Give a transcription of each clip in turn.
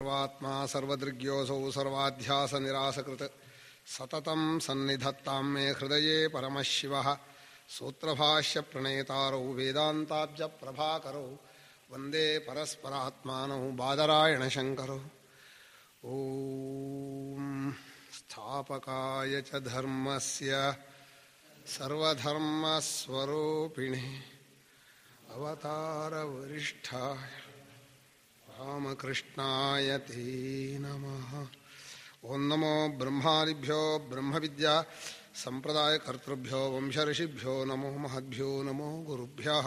ಸರ್ವಾತ್ಮ ಸರ್ವದೃಗ್ಯೋಸೌ ಸರ್ವಾಧ್ಯಾಸ ನಿರಾಸಕೃತ್ ಸತತಂ ಸನ್ನಿಧತ್ತಾಂ ಮೇ ಹೃದಯೇ ಪರಮಶಿವಃ ಸೂತ್ರಭಾಷ್ಯ ಪ್ರಣೇತಾರೌ ವೇದಾಂತಾಬ್ಜ ಪ್ರಭಾಕರೌ ವಂದೇ ಪರಸ್ಪರಾತ್ಮಾನೌ ಬಾದರಾಯಣ ಶಂಕರೌ. ಓಂ ಸ್ಥಾಪಕಾಯ ಚ ಧರ್ಮಸ್ಯ ಸರ್ವಧರ್ಮಸ್ವರೂಪಿಣೇ ಅವತಾರ ವರಿಷ್ಠಾಯ ರಾಮಕೃಷ್ಣಾಯ ತೇ ನಮಃ. ಓಂ ನಮೋ ಬ್ರಹ್ಮಾದಿಭ್ಯೋ ಬ್ರಹ್ಮವಿದ್ಯಾ ಸಂಪ್ರದಾಯಕರ್ತೃಭ್ಯೋ ವಂಶಋಷಿಭ್ಯೋ ನಮೋ ಮಹದ್ಭ್ಯೋ ನಮೋ ಗುರುಭ್ಯಃ.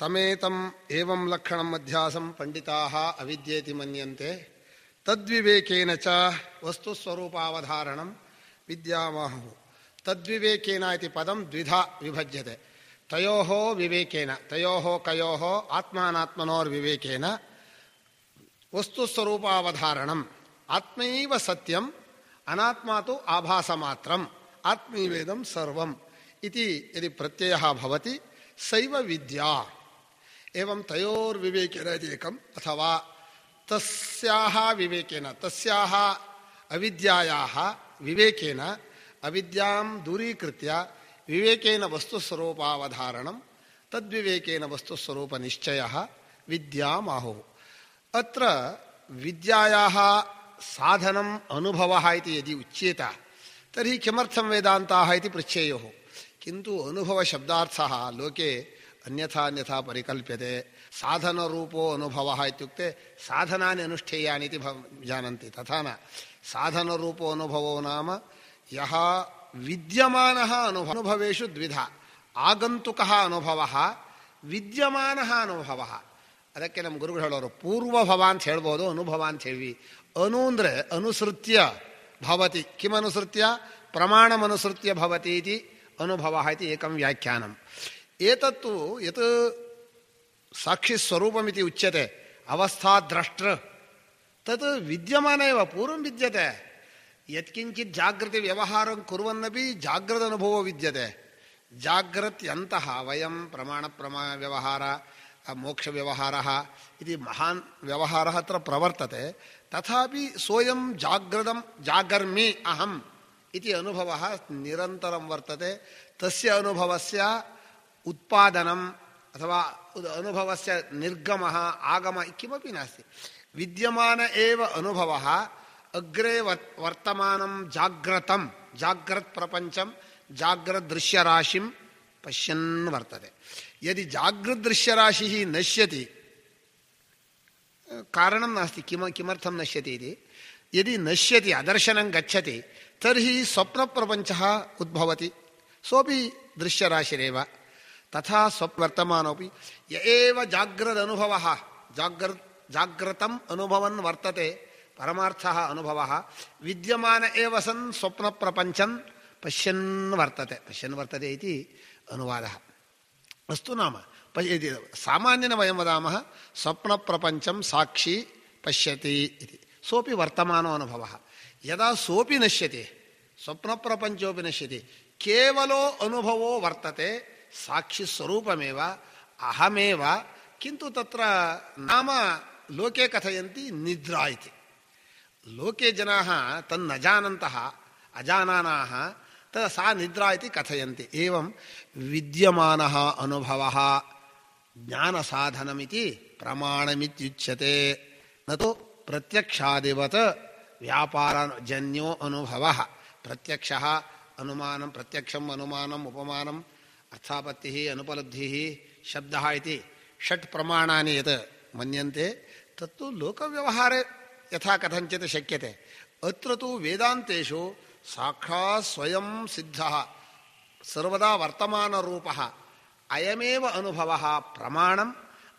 ತಮೇತಂ ಏವಂ ಲಕ್ಷಣಂ ಅಧ್ಯಾಸಂ ಪಂಡಿತಾಃ ಅವಿದ್ಯೇತಿ ಮನ್ಯಂತೆ ತದ್ವಿವೇಕೇನ ಚ ವಸ್ತುಸ್ವರೂಪಾವಧಾರಣಂ ವಿದ್ಯಾಮಾಹುಃ. ತದ್ವಿವೇಕೇನ ಇತಿ ಪದಂ ದ್ವಿಧಾ ವಿಭಜ್ಯತೆ. ತಯೋಃ ವಿವೇಕೇನ, ತಯೋಃ ಕಯೋಃ ಆತ್ಮಾನಾತ್ಮನೋರ್ವಿವೇಕೇನ ವಸ್ತುಸ್ವರೂಪಾವಧಾರಣಂ. ಆತ್ಮೈವ ಸತ್ಯಂ ಅನಾತ್ಮ ತು ಆಭಾಸ ಮಾತ್ರಂ ಆತ್ಮೈವೇದಂ ಸರ್ವಂ ಇತಿ ಯದಿ ಪ್ರತ್ಯಯಃ ಭವತಿ ಸೈವ ವಿದ್ಯಾ. ಏವಂ ತಯೋರ್ವಿವೇಕೇನ ಏಕಂ ಅಥವಾ ತಸ್ಯಾಃ ವಿವೇಕೇನ, ತಸ್ಯಾಃ ಅವಿದ್ಯಾಯಾಃ ವಿವೇಕೇನ ಅವಿದ್ಯಾಂ ದೂರೀಕೃತ್ಯ ವಿವೇಕೇನ ವಸ್ತುಸ್ವರೂಪಾವಧಾರಣಂ ತದ್ವಿವೇಕೇನ ವಸ್ತುಸ್ವರೂಪನಿಶ್ಚಯಃ ವಿದ್ಯಾಮಾಹುಃ. ಅತ್ರ ವಿದ್ಯಾಯಾಃ ಸಾಧನಂ ಅನುಭವಃ ಇತಿ ಯದಿ ಉಚ್ಯೇತ ತರ್ಹಿ ಕಿಮರ್ಥಂ ವೇದಾಂತಾಃ ಇತಿ ಪೃಚ್ಛೇಯುಃ. ಕಿಂತು ಅನುಭವಶಬ್ದಾರ್ಥಃ ಲೋಕೆ ಅನ್ಯಥಾ ಅನ್ಯಥಾ ಪರಿಕಲ್ಪ್ಯತೆ. ಸಾಧನರೂಪೋ ಅನುಭವಃ ಇತ್ಯುಕ್ತೆ ಸಾಧನಾನಿ ಅನುಷ್ಠೇಯಾನಿ ಇತಿ ಜಾನಂತಿ. ತಥಾ ನ. ಸಾಧನರೂಪೋ ಅನುಭವೋ ನಾಮ ಯಃ ವಿದ್ಯಮಾನಃ ಅನುಭವೇಷು ದ್ವಿಧ. ಆಗಂತುಕಃ ಅನುಭವಃ, ವಿದ್ಯಮಾನಃ ಅನುಭವಃ. ಅದಕ್ಕೆ ನಮ್ಮ ಗುರುಗಳು ಹೇಳೋರು ಪೂರ್ವಭವ ಅಂತ ಹೇಳ್ಬೋದು, ಅನುಭವ ಅಂತ ಹೇಳಿ. ಅನು ಅಂದರೆ ಅನುಸೃತ್ಯ ಭವತಿ. ಕಿಮನುಸೃತ್ಯ? ಪ್ರಮಾಣಮನುಸೃತ್ಯ ಭವತಿ ಇತಿ ಅನುಭವಃ ಇತಿ ಏಕಂ ವ್ಯಾಖ್ಯಾನಂ. ಏತತ್ತು ಯತ್ ಸಾಕ್ಷಿಸ್ವರೂಪಮಿತಿ ಉಚ್ಯತೆ ಅವಸ್ಥಾದ್ರಷ್ಟೃ ತತ್ ವಿದ್ಯಮಾನ ಇವ ಪೂರ್ವಂ ವಿದ್ಯತೆ. ಯತ್ಕಿಂಚಿತ್ ಜಾಗೃತಿ ವ್ಯವಹಾರಂ ಕುರ್ವನ್ನಪಿ ಜಾಗ್ರದ ಅನುಭವ ವಿದ್ಯತೆ. ಜಾಗ್ರತ್ಯಂತಹ ವಯಂ ಪ್ರಮಾಣ ವ್ಯವಹಾರ ಮೋಕ್ಷ ವ್ಯವಹಾರ ಇದು ಮಹಾನ್ ವ್ಯವಹಾರ ಅತ್ರ ಪ್ರವರ್ತತೆ. ತಥಾಪಿ ಸೋಯಂ ಜಾಗ್ರದಂ ಜಾಗರ್ಮಿ ಅಹಂ ಇತಿ ಅನುಭವ ನಿರಂತರಂ ವರ್ತತೆ. ತಸ್ಯ ಅನುಭವಸ್ಯ ಉತ್ಪಾದನಂ ಅಥವಾ ಅನುಭವಸ್ಯ ನಿರ್ಗಮಃ ಆಗಮ ಕಿಮಪಿ ನಾಸ್ತಿ. ವಿದ್ಯಮಾನ ಏವ ಅನುಭವಃ ಅಗ್ರೆ ವರ್ತಮಾನಂ ಜಾಗ್ರತಂ ಜಾಗ್ರತ್ ಪ್ರಪಂಚಂ ಜಾಗ್ರತ್ ದೃಶ್ಯರಾಶಿಂ ಪಶ್ಯನ್ ವರ್ತತೆ. ಯದಿ ಜಾಗೃತ್ ದೃಶ್ಯರಾಶಿ ನಶ್ಯತಿ ಕಾರಣಂ ನಾಸ್ತಿ. ಕಿಮರ್ಥಂ ನಶ್ಯತಿ ಇತಿ ಯದಿ ನಶ್ಯತಿ ಅದರ್ಶನಂ ಗಚ್ಚತಿ ತರ್ಹಿ ಸ್ವಪ್ನ ಪ್ರಪಂಚಃ ಉದ್ಭವತಿ. ಸೋಪಿ ದೃಶ್ಯರಾಶಿರೇವ. ತಥಾ ಸ್ವಪ್ನವರ್ತಮಾನೋಪಿ ಯೇವ ಜಾಗ್ರದ್ ಅನುಭವಃ ಜಾಗ್ರತಂ ಅನುಭವನ್ ವರ್ತತೆ ಪರಮಾರ್ಥಃ ಅನುಭವಃ ವಿದ್ಯಮಾನ ಏವ ಸನ್ ಸ್ವಪ್ನ ಪ್ರಪಂಚಂ ಪಶ್ಯನ್ ವರ್ತತೆ. ಪಶ್ಯನ್ ವರ್ತತೆ ಇತಿ ಅನುವಾದಃ. ಅಸ್ತು ನಾಮ ಸಾಮಾನ್ಯನ ವಯಂ ವದಾಮಃ ಸ್ವಪ್ನ ಪ್ರಪಂಚಂ ಸಾಕ್ಷಿ ಪಶ್ಯತಿ ಇತಿ. ಸೋಪಿ ವರ್ತಮಾನೋ ಅನುಭವಃ. ಯದಾ ಸೋಪಿ ನಶ್ಯತಿ ಸ್ವಪ್ನ ಪ್ರಪಂಚೋಪಿ ನಶ್ಯತಿ ಕೇವಲೋ ಅನುಭವೋ ವರ್ತತೆ ಸಾಕ್ಷಿ ಸ್ವರೂಪಮೇವ ಅಹಮೇವ. ಕಿಂತು ತತ್ರ ನಾಮ ಲೋಕೆ ಕಥಯಂತಿ ನಿದ್ರಾ ಇತಿ. ಲೋಕೆ ಜನಾಃ ತನ್ನ ಜಾನಂತಹ ಅಜಾನಾನಾಃ ಸಾ ನಿದ್ರಾ ಇತಿ ಕಥಯಂತಿ. ಏವಂ ವಿದ್ಯಮಾನಃ ಅನುಭವಃ ಜ್ಞಾನಸಾಧನಮಿತಿ ಪ್ರಮಾಣಮಿತ್ಯುಚ್ಯತೆ. ನತು ಪ್ರತ್ಯಕ್ಷಾದಿವತ್ ವ್ಯಾಪಾರಜನ್ಯೋ ಅನುಭವಃ. ಪ್ರತ್ಯಕ್ಷಃ ಅನುಮಾನಂ, ಪ್ರತ್ಯಕ್ಷಂ ಅನುಮಾನಂ ಉಪಮಾನಂ ಅರ್ಥಾಪತ್ತಿಃ ಅನುಪಲಬ್ಧಿಃ ಶಬ್ದಃ ಇತಿ ಷಟ್ ಪ್ರಮಾಣಾನಿ ಯತ್ ಮನ್ಯಂತೆ ತತ್ತು ಲೋಕವ್ಯವಹಾರೇ ಯಥಾ ಕಥಂಚಿತ್ ಶಕ್ಯತೆ. ಅತ್ರ ತು ವೇದಾಂತೇಷು ಸಾಕ್ಷಾತ್ ಸ್ವಯಂ ಸಿದ್ಧಃ ಸರ್ವದಾ ವರ್ತಮಾನರೂಪಃ ಅಯಮೇವ ಅನುಭವಃ ಪ್ರಮಾಣಂ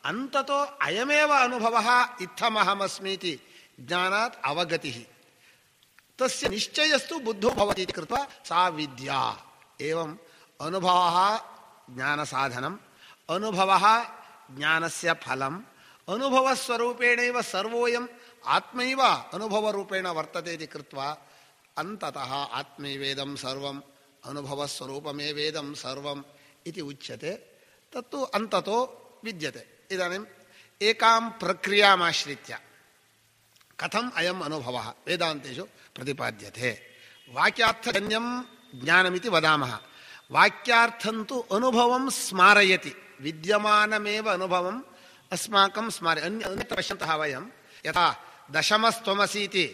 ಅಂತತೋ ಅಯಮೇವ ಅನುಭವಃ ಇತ್ತಮಹಮಸ್ಮೀತಿ ಜ್ಞಾನಾತ್ ಅವಗತಿಃ ತಸ್ಯ ನಿಶ್ಚಯಸ್ತು ಬುದ್ಧೋ ಭವತಿ ಕೃತ್ವಾ ಸಾ ವಿದ್ಯಾ. ಏವಂ ಅನುಭವಃ ಜ್ಞಾನಸಾಧನಂ, ಅನುಭವಃ ಜ್ಞಾನಸ್ಯ ಫಲಂ, ಅನುಭವಸ್ವರೂಪೇಣೈವ ಸರ್ವೋಯಂ ಆತ್ಮೈವ ಅನುಭವರೂಪೇಣ ವರ್ತತೆ ಇತಿ ಕೃತ್ವಾ ಅಂತತಃ ಆತ್ಮೈವೇದಂ ಸರ್ವಂ ಅನುಭವಸ್ವರೂಪಮೇವೇದಂ ಸರ್ವಂ ಇತಿ ಉಚ್ಯತೆ. ತತ್ತು ಅಂತತೋ ವಿದ್ಯತೆ. ಇದಾನಿಂ ಏಕಾಂ ಪ್ರಕ್ರಿಯಾಮಾಶ್ರಿತ್ಯ ಕಥಂ ಅಯಂ ಅನುಭವ ವೇದಾಂತೇಶು ಪ್ರತಿಪಾದ್ಯತೆ. ವಾಕ್ಯಾರ್ಥಜನ್ಯಂ ಜ್ಞಾನಮಿತಿ ವದಾಮಃ. ವಾಕ್ಯಾರ್ಥಂತೂ ಅನುಭವಂ ಸ್ಮಾರಯತಿ, ವಿದ್ಯಮಾನಮೇವ ಅನುಭವಂ ಅಸ್ಮಾಕಂ ಅನ್ಯತ್ರ ಪಶ್ಯಂತಃ ವಯಂ ಯಥಾ ದಶಮಸ್ತ್ವಮಸೀತಿ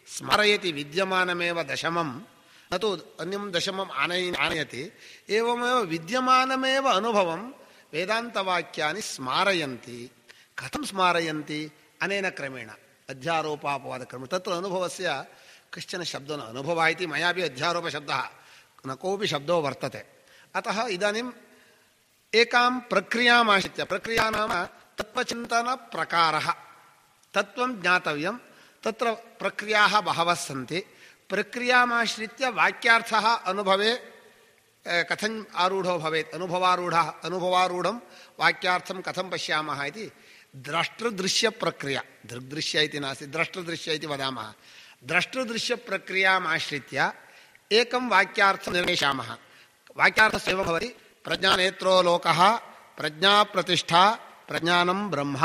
ಸ್ಮರಯತಿ ವಿದ್ಯಮಾನಮೇವ ದಶಮಂ ನತು ಅನ್ಯಂ ದಶಮಂ ಆನಯತಿ ಏವಮೇವ ವಿದ್ಯಮಾನಮೇವ ಅನುಭವಂ ವೇದಾಂತವಾಕ್ಯಾನಿ ಸ್ಮಾರಯಂತಿ. ಕಥಂ ಸ್ಮಾರಯಂತಿ? ಅನೇನ ಕ್ರಮೇಣ ಅಧ್ಯಾರೋಪಾಪವಾದ ಕ್ರಮ. ತತ್ರ ಅನುಭವಸ್ಯ ಕಶ್ಚನ ಶಬ್ದೋ ಅನುಭವ ಇತಿ ಮಯಾಪಿ ಅಧ್ಯಾರೋಪ ಶಬ್ದಃ ನ ಕೋಪಿ ಶಬ್ದೋ ವರ್ತತೆ. ಅತಃ ಇದಾನಿಂ ಏಕಾಂ ಪ್ರಕ್ರಿಯಾಮಾಶ್ರಿತ್ಯ, ಪ್ರಕ್ರಿಯಾ ನಾಮ ತತ್ವಚಿಂತನ ಪ್ರಕಾರಃ, ತತ್ವಂ ಜ್ಞಾತವ್ಯಂ. ತತ್ರ ಪ್ರಕ್ರಿಯಾಃ ಬಹವಃ ಸಂತಿ. ಪ್ರಕ್ರಿಯಾಮಾಶ್ರಿತ್ಯ ವಾಕ್ಯಾರ್ಥಃ ಅನುಭವೇ ಕಥಂ ಆರೂಢೋ ಭವೇತ್. ಅನುಭವಾರೂಢಂ ವಾಕ್ಯಾರ್ಥಂ ಕಥಂ ಪಶ್ಯಾಮಃ ಇತಿ ದ್ರಷ್ಟೃದೃಶ್ಯ ಪ್ರಕ್ರಿಯಾ. ದೃಗ್ದೃಶ್ಯ ಇತಿ ನಾಸ್ತಿ, ದ್ರಷ್ಟೃದೃಶ್ಯ ಇತಿ ವದಾಮಃ. ದ್ರಷ್ಟೃದೃಶ್ಯ ಪ್ರಕ್ರಿಯಾಮಾಶ್ರಿತ್ಯ ಏಕಂ ವಾಕ್ಯಾರ್ಥ ನಿರ್ವೇಶಾಮಃ. ವಾಕ್ಯಾರ್ಥಸ್ಯೇವ ಭವತಿ ಪ್ರಜ್ಞಾನೇತ್ರೋ ಲೋಕಃ, ಪ್ರಜ್ಞಾ ಪ್ರತಿಷ್ಠಾ, ಪ್ರಜ್ಞಾನಂ ಬ್ರಹ್ಮ.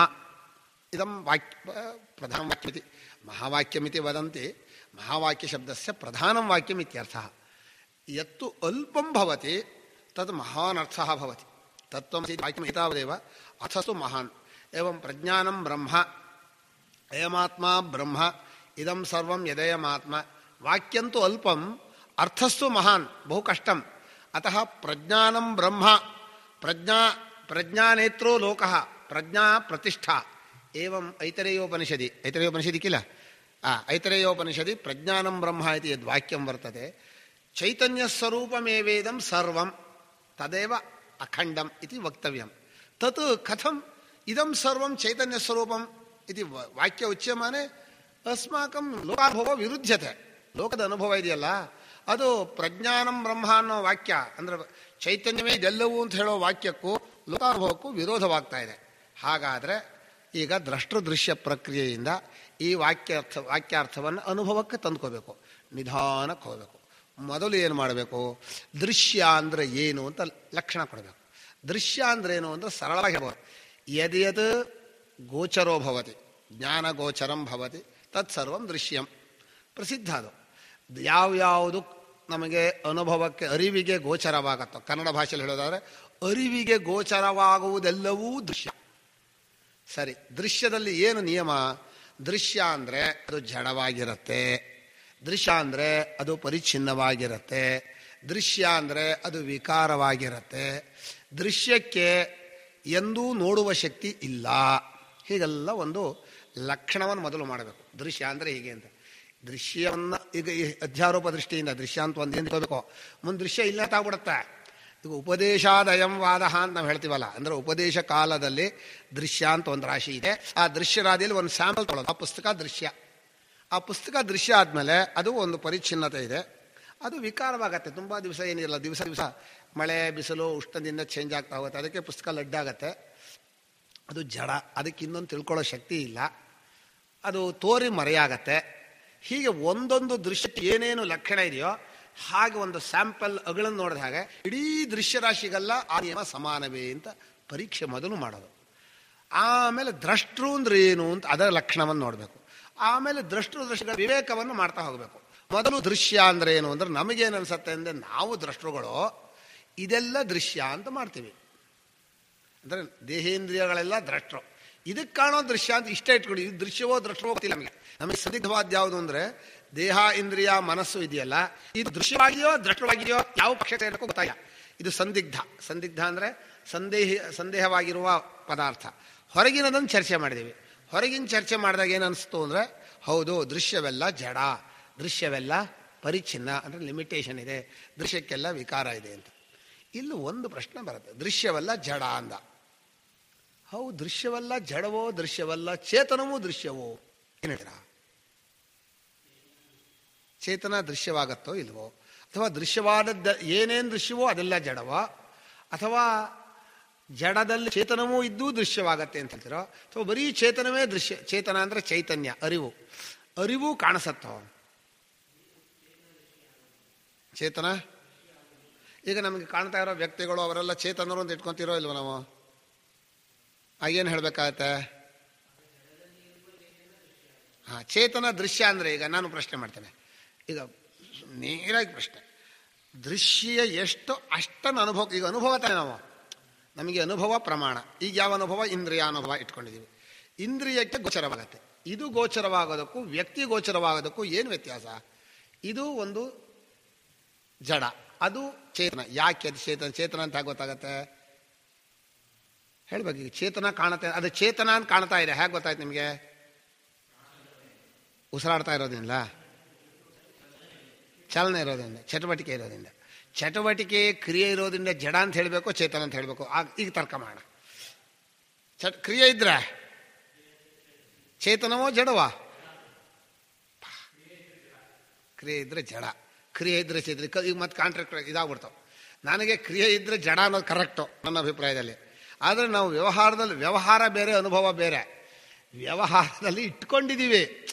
ಇದಂ ಪ್ರಧಾನ ವಾಕ್ಯಮಿತಿ ಮಹಾವಾಕ್ಯಮಿತಿ ವದಂತಿ. ಮಹಾವಾಕ್ಯ ಶಬ್ದಸ್ಯ ಪ್ರಧಾನಂ ವಾಕ್ಯಂ ಇತ್ಯರ್ಥಃ. ಯತ್ತು ಅಲ್ಪಂ ಭವತಿ ತದ್ ಮಹಾನ್ ಅರ್ಥಃ ಭವತಿ. ತತ್ವಮಸಿ ವಾಕ್ಯಂ ಏತಾವದೇವ ಅರ್ಥಸ್ತು ಮಹಾನ್. ಏವಂ ಪ್ರಜ್ಞಾನಂ ಬ್ರಹ್ಮ, ಅಯಮಾತ್ಮ ಬ್ರಹ್ಮ, ಇದಂ ಸರ್ವಂ ಯದಯಮಾತ್ಮ. ವಾಕ್ಯಂತು ಅಲ್ಪಂ, ಅರ್ಥಸ್ತು ಮಹಾನ್, ಬಹು ಕಷ್ಟಂ. ಅತಃ ಪ್ರಜ್ಞಾನಂ ಬ್ರಹ್ಮ, ಪ್ರಜ್ಞಾನೇತ್ರೋ ಲೋಕಃ, ಪ್ರಜ್ಞಾ ಪ್ರತಿಷ್ಠಾ. ಏವಂ ಐತರೇಯೋಪನಿಷದಿ ಕಿಲ ಐತರೇಯೋಪನಿಷದಿ ಪ್ರಜ್ಞಾನಂ ಬ್ರಹ್ಮ ಇತಿ ಯದ್ವಾಕ್ಯಂ ವರ್ತತೆ ಚೈತನ್ಯಸ್ವರೂಪಮೇವೇದಂ ಸರ್ವಂ ತದೇವ ಅಖಂಡಂ ಇತಿ ವಕ್ತವ್ಯಂ. ತತ್ ಕಥಂ ಇದಂ ಸರ್ವಂ ಚೈತನ್ಯಸ್ವರೂಪಂ ಇತಿ ವಾಕ್ಯ ಉಚ್ಯಮಾನೆ ಅಸ್ಮಾಕಂ ಲೋಕಾನುಭವ ವಿರುದ್ಧತೆ. ಲೋಕದ ಅನುಭವ ಇದೆಯಲ್ಲ ಅದು ಪ್ರಜ್ಞಾನಂ ಬ್ರಹ್ಮ ಅನ್ನೋ ವಾಕ್ಯ ಅಂದರೆ ಚೈತನ್ಯವೇ ಇದೆಲ್ಲವೂ ಅಂತ ಹೇಳೋ ವಾಕ್ಯಕ್ಕೂ ಲೋಕಾನುಭವಕ್ಕೂ ವಿರೋಧವಾಗ್ತಾ ಇದೆ. ಹಾಗಾದರೆ ಈಗ ದೃಶ್ಯ ಪ್ರಕ್ರಿಯೆಯಿಂದ ಈ ವಾಕ್ಯಾರ್ಥವನ್ನು ಅನುಭವಕ್ಕೆ ತಂದ್ಕೋಬೇಕು, ನಿಧಾನಕ್ಕೆ ಹೋಗಬೇಕು. ಮೊದಲು ಏನು ಮಾಡಬೇಕು? ದೃಶ್ಯ ಅಂದರೆ ಏನು ಅಂತ ಲಕ್ಷಣ ಕೊಡಬೇಕು. ದೃಶ್ಯ ಅಂದ್ರೆ ಏನು ಅಂದರೆ ಸರಳವಾಗಿ ಹೇಳ್ಬೋದು. ಯದ್ಯದ್ ಗೋಚರೋ ಭವತಿ, ಜ್ಞಾನಗೋಚರಂ ಭವತಿ ತತ್ಸರ್ವಂ ದೃಶ್ಯಂ. ಪ್ರಸಿದ್ಧ ಅದು. ಯಾವ್ಯಾವುದು ನಮಗೆ ಅನುಭವಕ್ಕೆ ಅರಿವಿಗೆ ಗೋಚರವಾಗತ್ತೋ, ಕನ್ನಡ ಭಾಷೆಯಲ್ಲಿ ಹೇಳೋದಾದರೆ ಅರಿವಿಗೆ ಗೋಚರವಾಗುವುದೆಲ್ಲವೂ ದೃಶ್ಯ. ಸರಿ, ದೃಶ್ಯದಲ್ಲಿ ಏನು ನಿಯಮ? ದೃಶ್ಯ ಅಂದರೆ ಅದು ಜಡವಾಗಿರುತ್ತೆ, ದೃಶ್ಯ ಅಂದರೆ ಅದು ಪರಿಚ್ಛಿನ್ನವಾಗಿರುತ್ತೆ, ದೃಶ್ಯ ಅಂದರೆ ಅದು ವಿಕಾರವಾಗಿರುತ್ತೆ, ದೃಶ್ಯಕ್ಕೆ ಎಂದೂ ನೋಡುವ ಶಕ್ತಿ ಇಲ್ಲ. ಹೀಗೆಲ್ಲ ಒಂದು ಲಕ್ಷಣವನ್ನು ಮೊದಲು ಮಾಡಬೇಕು. ದೃಶ್ಯ ಅಂದರೆ ಹೀಗೆ ಅಂತ. ದೃಶ್ಯವನ್ನು ಈಗ ಈ ಅಧ್ಯಾರೋಪ ದೃಷ್ಟಿಯಿಂದ ದೃಶ್ಯ ಅಂತ ಒಂದು ಏನು ತಿಳ್ಕೋಬೇಕು. ಮುಂದೆ ದೃಶ್ಯ ಇಲ್ಲ ತಾಗ್ಬಿಡುತ್ತೆ. ಈಗ ಉಪದೇಶಾದಯಂ ವಾದ ಅಂತ ನಾವು ಹೇಳ್ತೀವಲ್ಲ, ಅಂದರೆ ಉಪದೇಶ ಕಾಲದಲ್ಲಿ ದೃಶ್ಯ ಅಂತ ಒಂದು ರಾಶಿ ಇದೆ. ಆ ದೃಶ್ಯರಾದಿಯಲ್ಲಿ ಒಂದು ಸ್ಯಾಂಪಲ್ ತೊಗೊಳ್ಳೋದು, ಆ ಪುಸ್ತಕ ದೃಶ್ಯ. ಆ ಪುಸ್ತಕ ದೃಶ್ಯ ಆದಮೇಲೆ ಅದು ಒಂದು ಪರಿಚ್ಛಿನ್ನತೆ ಇದೆ, ಅದು ವಿಕಾರವಾಗತ್ತೆ. ತುಂಬ ದಿವಸ ಏನಿರಲ್ಲ, ದಿವಸ ದಿವಸ ಮಳೆ ಬಿಸಿಲು ಉಷ್ಣದಿಂದ ಚೇಂಜ್ ಆಗ್ತಾ ಹೋಗುತ್ತೆ. ಅದಕ್ಕೆ ಪುಸ್ತಕ ಲಡ್ಡಾಗತ್ತೆ. ಅದು ಜಡ, ಅದಕ್ಕೆ ಇನ್ನೊಂದು ತಿಳ್ಕೊಳ್ಳೋ ಶಕ್ತಿ ಇಲ್ಲ, ಅದು ತೋರಿ ಮರೆಯಾಗತ್ತೆ. ಹೀಗೆ ಒಂದೊಂದು ದೃಶ್ಯಕ್ಕೆ ಏನೇನು ಲಕ್ಷಣ ಇದೆಯೋ ಹಾಗೆ ಒಂದು ಸ್ಯಾಂಪಲ್ ಅಗಳನ್ನು ನೋಡಿದ ಹಾಗೆ ಇಡೀ ದೃಶ್ಯರಾಶಿಗೆಲ್ಲ ಆ ನಿಯಮ ಸಮಾನವೇ ಅಂತ ಪರೀಕ್ಷೆ ಮೊದಲು ಮಾಡೋದು. ಆಮೇಲೆ ದ್ರಷ್ಟೃ ಅಂದ್ರೆ ಏನು ಅಂತ ಅದರ ಲಕ್ಷಣವನ್ನು ನೋಡಬೇಕು. ಆಮೇಲೆ ದೃಶ್ಯಗಳ ವಿವೇಕವನ್ನು ಮಾಡ್ತಾ ಹೋಗಬೇಕು. ಮೊದಲು ದೃಶ್ಯ ಅಂದ್ರೆ ಏನು ಅಂದ್ರೆ ನಮಗೇನು ಅನ್ಸುತ್ತೆ ಅಂದರೆ ನಾವು ದೃಷ್ಟರುಗಳು ಇದೆಲ್ಲ ದೃಶ್ಯ ಅಂತ ಮಾಡ್ತೀವಿ. ಅಂದರೆ ದೇಹೇಂದ್ರಿಯಗಳೆಲ್ಲ ದೃಷ್ಟರು, ಇದಕ್ಕೆ ಕಾಣೋ ದೃಶ್ಯ ಅಂತ ಇಷ್ಟ ಇಟ್ಕೊಂಡು ಇದು ದೃಶ್ಯವೋ ದೃಷ್ಟವೋ ಗೊತ್ತಿಲ್ಲ ನಮಗೆ. ನಮಗೆ ಸಂದಿಗ್ಧವಾದ ಯಾವುದು ಅಂದರೆ ದೇಹ ಇಂದ್ರಿಯ ಮನಸ್ಸು ಇದೆಯಲ್ಲ, ಇದು ದೃಶ್ಯವಾಗಿದೆಯೋ ದೃಷ್ಟವಾಗಿದೆಯೋ ಯಾವ ಪಕ್ಷ ಸೇರಕ್ಕೂ ಗೊತ್ತಾಗಿಲ್ಲ. ಇದು ಸಂದಿಗ್ಧ. ಸಂದಿಗ್ಧ ಅಂದರೆ ಸಂದೇಹವಾಗಿರುವ ಪದಾರ್ಥ. ಹೊರಗಿನದನ್ನು ಚರ್ಚೆ ಮಾಡಿದ್ದೀವಿ. ಹೊರಗಿನ ಚರ್ಚೆ ಮಾಡಿದಾಗ ಏನು ಅನಿಸ್ತು ಅಂದರೆ ಹೌದು ದೃಶ್ಯವೆಲ್ಲ ಜಡ, ದೃಶ್ಯವೆಲ್ಲ ಪರಿಚ್ಛಿನ್ನ, ಅಂದರೆ ಲಿಮಿಟೇಷನ್ ಇದೆ, ದೃಶ್ಯಕ್ಕೆಲ್ಲ ವಿಕಾರ ಇದೆ ಅಂತ. ಇಲ್ಲಿ ಒಂದು ಪ್ರಶ್ನೆ ಬರುತ್ತೆ, ದೃಶ್ಯವೆಲ್ಲ ಜಡ ಅಂದ. ಹೌದು, ದೃಶ್ಯವೆಲ್ಲ ಜಡವೋ, ದೃಶ್ಯವೆಲ್ಲ ಚೇತನವೋ, ದೃಶ್ಯವೋ? ಏನು ಹೇಳ್ತೀರಾ? ಚೇತನ ದೃಶ್ಯವಾಗತ್ತೋ ಇಲ್ವೋ? ಅಥವಾ ದೃಶ್ಯವಾದದ್ದು ಏನೇನು ದೃಶ್ಯವೋ ಅದೆಲ್ಲ ಜಡವೋ? ಅಥವಾ ಜಡದಲ್ಲಿ ಚೇತನವೂ ಇದ್ದೂ ದೃಶ್ಯವಾಗತ್ತೆ ಅಂತ ಹೇಳ್ತಿರೋ? ಅಥವಾ ಬರೀ ಚೇತನವೇ ದೃಶ್ಯ? ಚೇತನ ಅಂದರೆ ಚೈತನ್ಯ, ಅರಿವು. ಅರಿವು ಕಾಣಿಸತ್ತೋ? ಚೇತನ ಈಗ ನಮಗೆ ಕಾಣ್ತಾ ಇರೋ ವ್ಯಕ್ತಿಗಳು ಅವರೆಲ್ಲ ಚೇತನರು ಅಂತ ಇಟ್ಕೊತಿರೋ ಇಲ್ವೋ ನಾವು? ಆಗೇನು ಹೇಳ್ಬೇಕಾಗತ್ತೆ? ಚೇತನ ದೃಶ್ಯ ಅಂದರೆ ಈಗ ನಾನು ಪ್ರಶ್ನೆ ಮಾಡ್ತೇನೆ, ಈಗ ನೇರಾಗಿ ಪ್ರಶ್ನೆ, ದೃಶ್ಯ ಎಷ್ಟು ಅಷ್ಟನ್ನು ಅನುಭವ, ಈಗ ಅನುಭವ ತಾನೆ ನಾವು, ನಮಗೆ ಅನುಭವ ಪ್ರಮಾಣ. ಈಗ ಯಾವ ಅನುಭವ? ಇಂದ್ರಿಯ ಅನುಭವ ಇಟ್ಕೊಂಡಿದ್ದೀವಿ. ಇಂದ್ರಿಯಕ್ಕೆ ಗೋಚರವಾಗತ್ತೆ. ಇದು ಗೋಚರವಾಗೋದಕ್ಕೂ ವ್ಯಕ್ತಿ ಗೋಚರವಾಗೋದಕ್ಕೂ ಏನು ವ್ಯತ್ಯಾಸ? ಇದು ಒಂದು ಜಡ, ಅದು ಚೇತನ. ಯಾಕೆ ಅದು ಚೇತನ ಅಂತ ಗೊತ್ತಾಗತ್ತೆ? ಹೇಳ್ಬೇಕು. ಈಗ ಚೇತನ ಕಾಣುತ್ತೆ, ಅದು ಚೇತನ ಅಂತ ಕಾಣ್ತಾ ಇದೆ, ಹೇಗೆ ಗೊತ್ತಾಯ್ತು ನಿಮಗೆ? ಉಸಿರಾಡ್ತಾ ಇರೋದ್ರಿಂದ, ಚಲನೆ ಇರೋದ್ರಿಂದ, ಚಟುವಟಿಕೆ ಇರೋದ್ರಿಂದ. ಚಟುವಟಿಕೆ ಕ್ರಿಯೆ ಇರೋದ್ರಿಂದ ಜಡ ಅಂತ ಹೇಳಬೇಕು, ಚೇತನ ಅಂತ ಹೇಳಬೇಕು? ಈಗ ತರ್ಕ ಮಾಡೋಣ. ಕ್ರಿಯೆ ಇದ್ರೆ ಚೇತನವೋ ಜಡವಾ? ಕ್ರಿಯೆ ಇದ್ರೆ ಜಡ, ಕ್ರಿಯೆ ಇದ್ರೆ ಚೇತನ. ಈಗ ಮತ್ತೆ ಕಾಂಟ್ರಾಕ್ಟ್ ಇದಾಗ್ಬಿಡ್ತಾವೆ. ನನಗೆ ಕ್ರಿಯೆ ಇದ್ರೆ ಜಡ ಅನ್ನೋದು ಕರೆಕ್ಟು ನನ್ನ ಅಭಿಪ್ರಾಯದಲ್ಲಿ. ಆದರೆ ನಾವು ವ್ಯವಹಾರ ಬೇರೆ, ಅನುಭವ ಬೇರೆ. ವ್ಯವಹಾರದಲ್ಲಿ ಇಟ್ಕೊಂಡಿದ್ದೀವಿ,